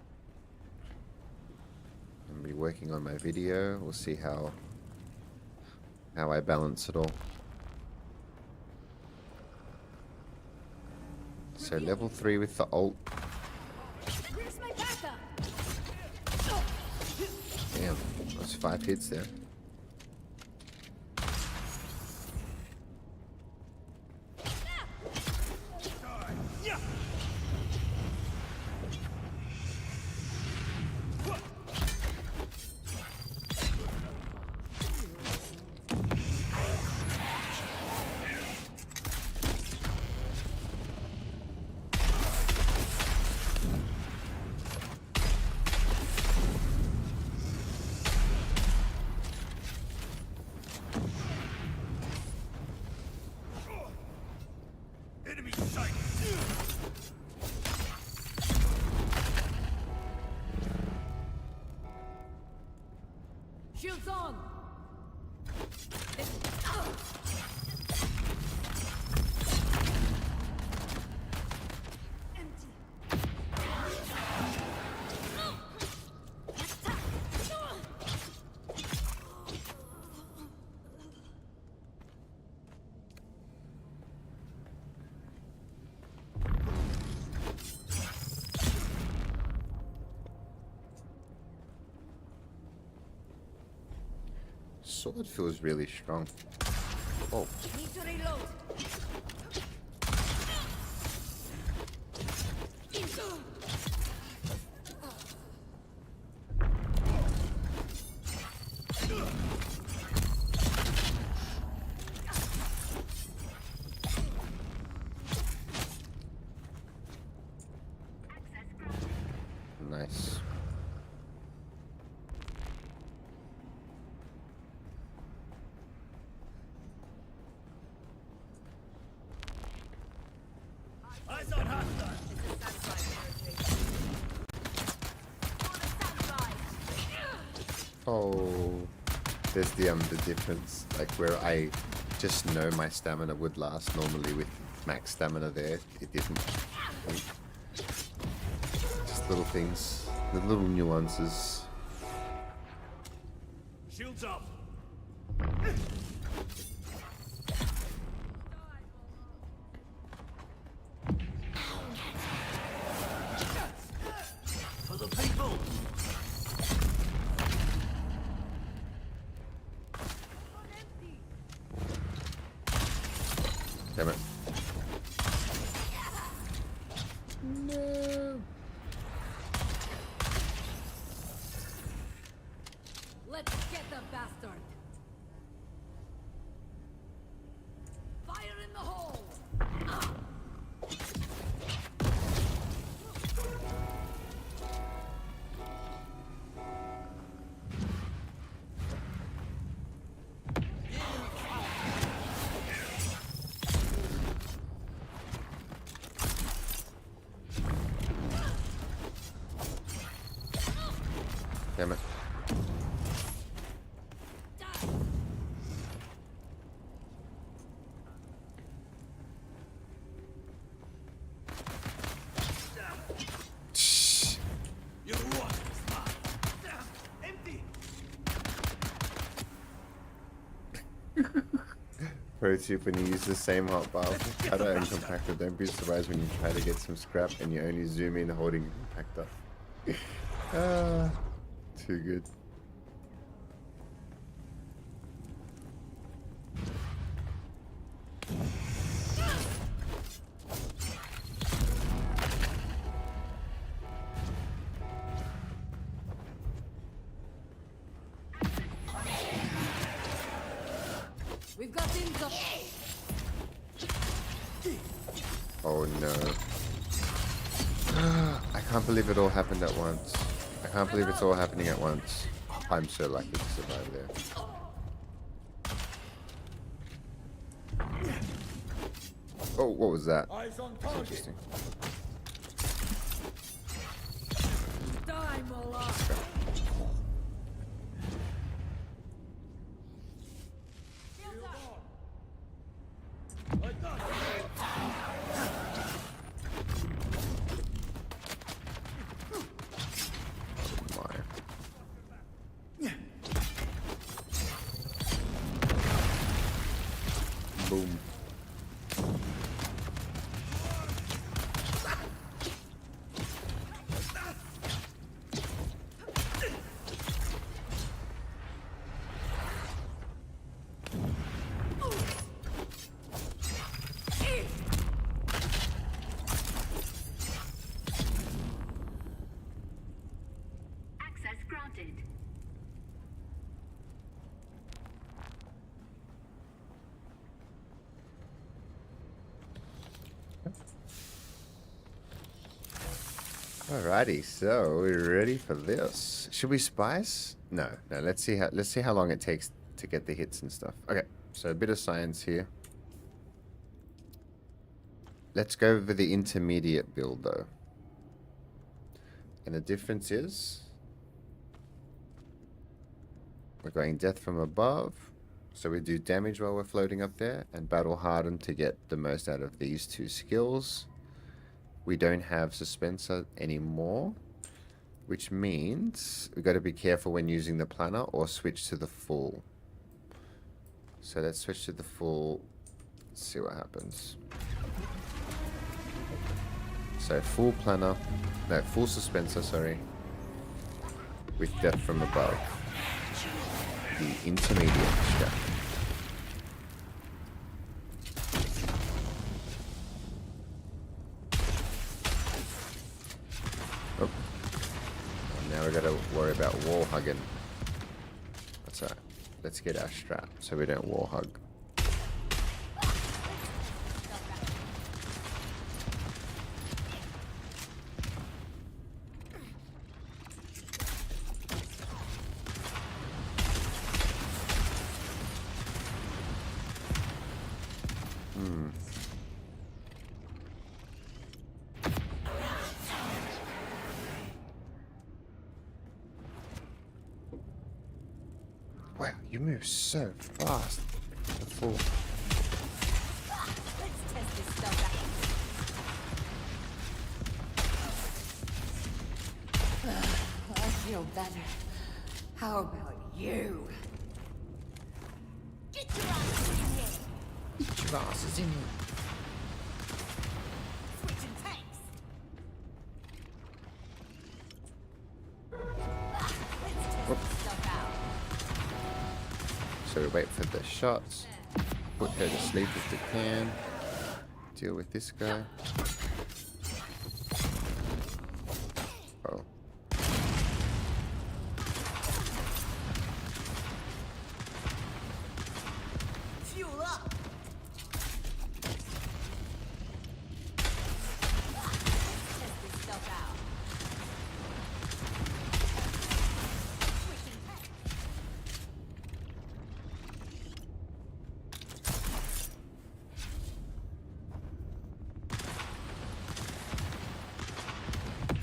I'm going to be working on my video. We'll see how I balance it all. So level 3 with the ult. Where's my backup? Damn, that's 5 hits there. Enemy sight! Shields on! sword feels really strong. Oh, Need to reload. nice. Eyes on hostile. This is Sandflies territory. Oh, there's the difference. Like where I just know my stamina would last normally with max stamina there, it didn't. Just little things, the little nuances. Shields up. For the people. Damn it. Let's get the bastard. Fire in the hole. Damn it. Your water is mine. Empty. Pro tip: when you use the same hotbar with cutter and compactor, don't be surprised when you try to get some scrap and you only zoom in holding compactor. Ah, too good. We've got things up. Oh no. I can't believe it all happened at once. I can't believe it's all happening at once. I'm so lucky to survive there. Oh, what was that? Eyes on That's target. interesting. Die, Mola. Like that. My. Boom. Access granted. Alrighty, so we're ready for this. Should we spice? No. Let's see how long it takes to get the hits and stuff. Okay, so a bit of science here. Let's go over the intermediate build though. And the difference is we're going death from above. So we do damage while we're floating up there and battle hardened to get the most out of these two skills. We don't have Suspenser anymore, which means we've got to be careful when using the planner or switch to the full. So let's switch to the full, let's see what happens. So full planner, no, full Suspenser, sorry, with death from above. the intermediate strap. Oh. And now we gotta worry about wall hugging. That's alright. Let's get our strap so we don't wall hug. Wow, you move so fast. The fool. Let's test this stuff out. I feel better. How about you? Get your asses in here. Get your asses in here. Switching tanks. Let's test this stuff out. So we wait for the shots. Put her to sleep if we can. Deal with this guy. Oh. Fuel up. Test this stuff out. Switching tanks.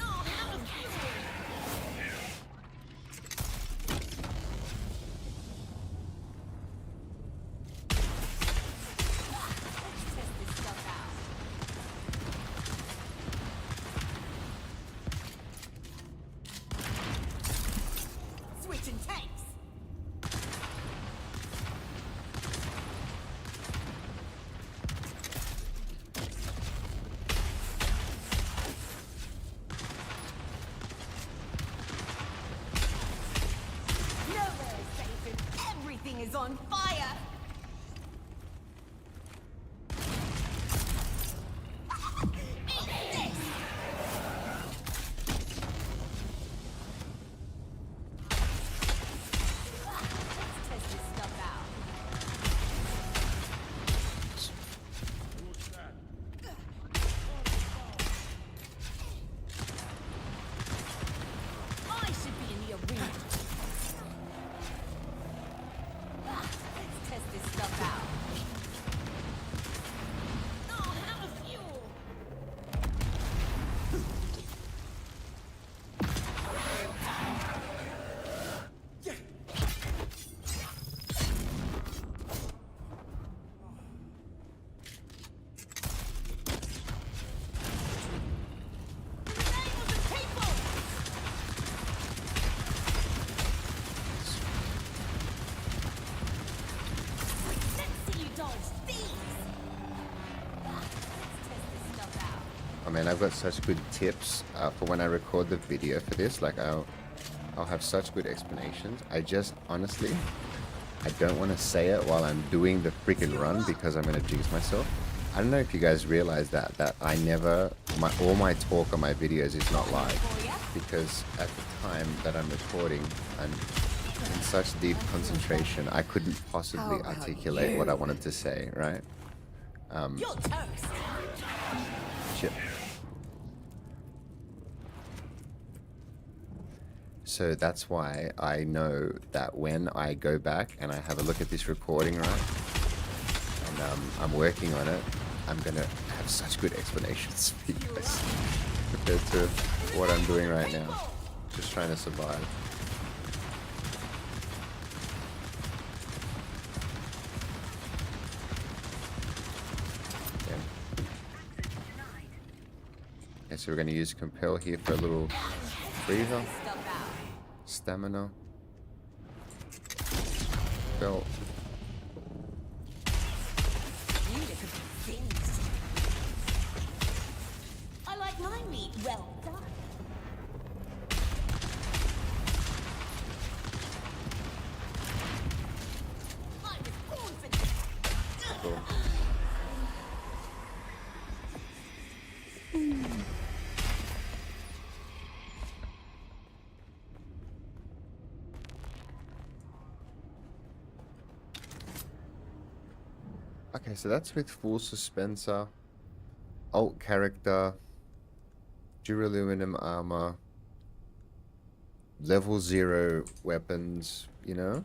Oh, how to fuel. Let's test this stuff out. Switching tanks. Nowhere is safe and everything is on fire. Eat this. Let's test this stuff out. Who's that? I should be in the arena. Let's test this stuff out. Oh, how to fuel. In the name of the people. Let's see you dodge these. Let's test this stuff out. I mean, I've got such good tips for when I record the video for this. Like, I'll have such good explanations. I just, honestly, I don't want to say it while I'm doing the freaking run because I'm going to jinx myself. I don't know if you guys realize that I never, all my talk on my videos is not live because at the time that I'm recording, I'm in such deep concentration, I couldn't possibly How about articulate what I wanted to say, right? You're toast. Shit. So that's why I know that when I go back and I have a look at this recording, right, and I'm working on it, I'm gonna have such good explanations for you guys compared to what I'm doing right now. Just trying to survive. Okay, so we're going to use Compel here for a little breather. Stuff out. Stamina. Belt. You look a bit singed. I like my meat well done. Cool. Okay, so that's with full suspenser, alt character, duraluminum armor, level 0 weapons, you know?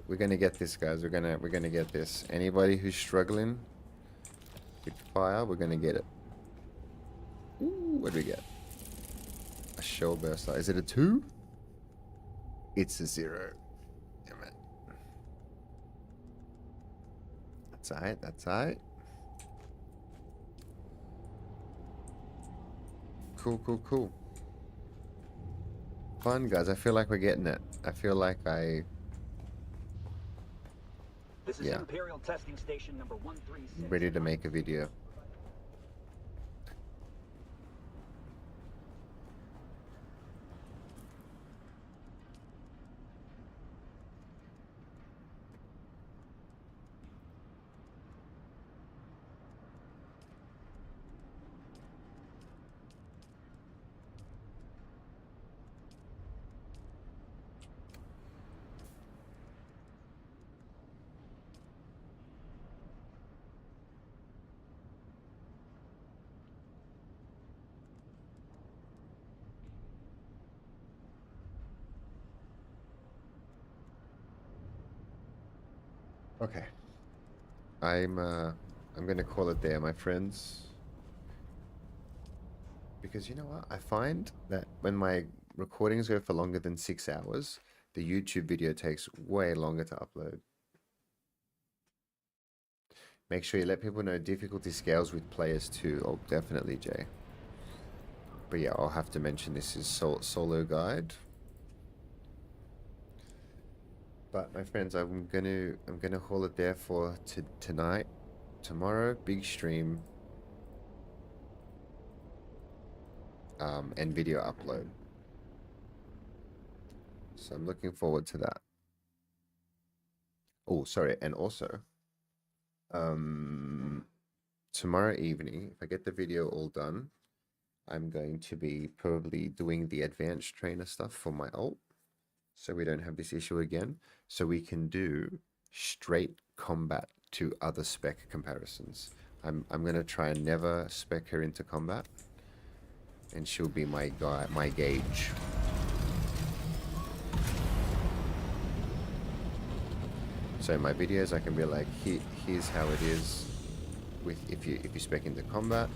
We're gonna get this, guys. We're gonna get this. Anybody who's struggling with fire, we're gonna get it. Ooh, what do we get? A shell burster. Is it a 2? It's a 0. Damn it. That's alright, that's alright. Cool, cool, cool. Fun, guys. I feel like we're getting it. I feel like This is Yeah. Imperial Testing Station number 136. ready to make a video. Okay. I'm gonna call it there, my friends. Because you know what? I find that when my recordings go for longer than 6 hours, the YouTube video takes way longer to upload. Make sure you let people know difficulty scales with players too. Oh, definitely, Jay. But yeah, I'll have to mention this is solo guide. But my friends, I'm gonna haul it there for tonight. Tomorrow, big stream. And video upload. So I'm looking forward to that. Oh, sorry, and also, tomorrow evening, if I get the video all done, I'm going to be probably doing the advanced trainer stuff for my ult, so we don't have this issue again. So we can do straight combat to other spec comparisons. I'm gonna try and never spec her into combat, and she'll be my guy, my gauge. So in my videos, I can be like, here's how it is with if you spec into combat,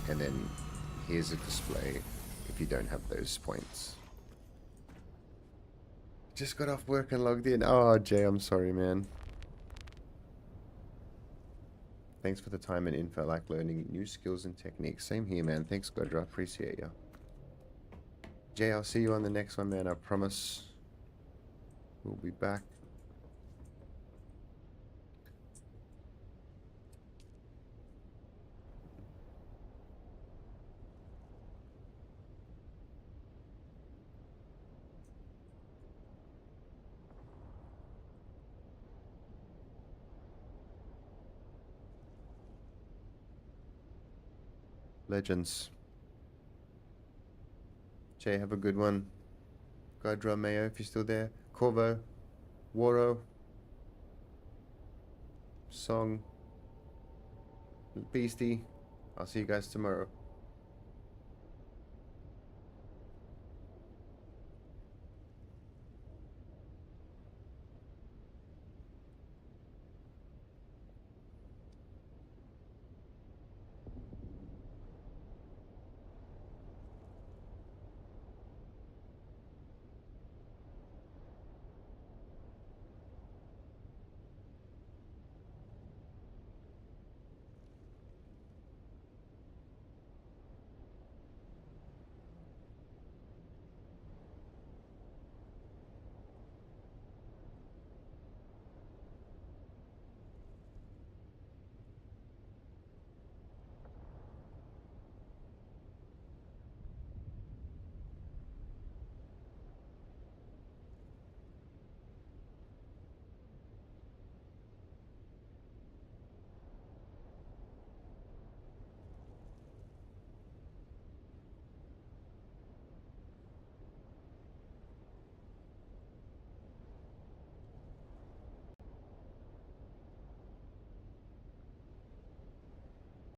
and then here's a display if you don't have those points. Just got off work and logged in. Oh, Jay, I'm sorry, man. Thanks for the time and info. Like learning new skills and techniques. Same here, man. Thanks, Godra. Appreciate you. Jay, I'll see you on the next one, man. I promise. We'll be back. Legends. Jay, have a good one. Godra, Mayo, if you're still there. Corvo, Waro, Song, Beastie. I'll see you guys tomorrow.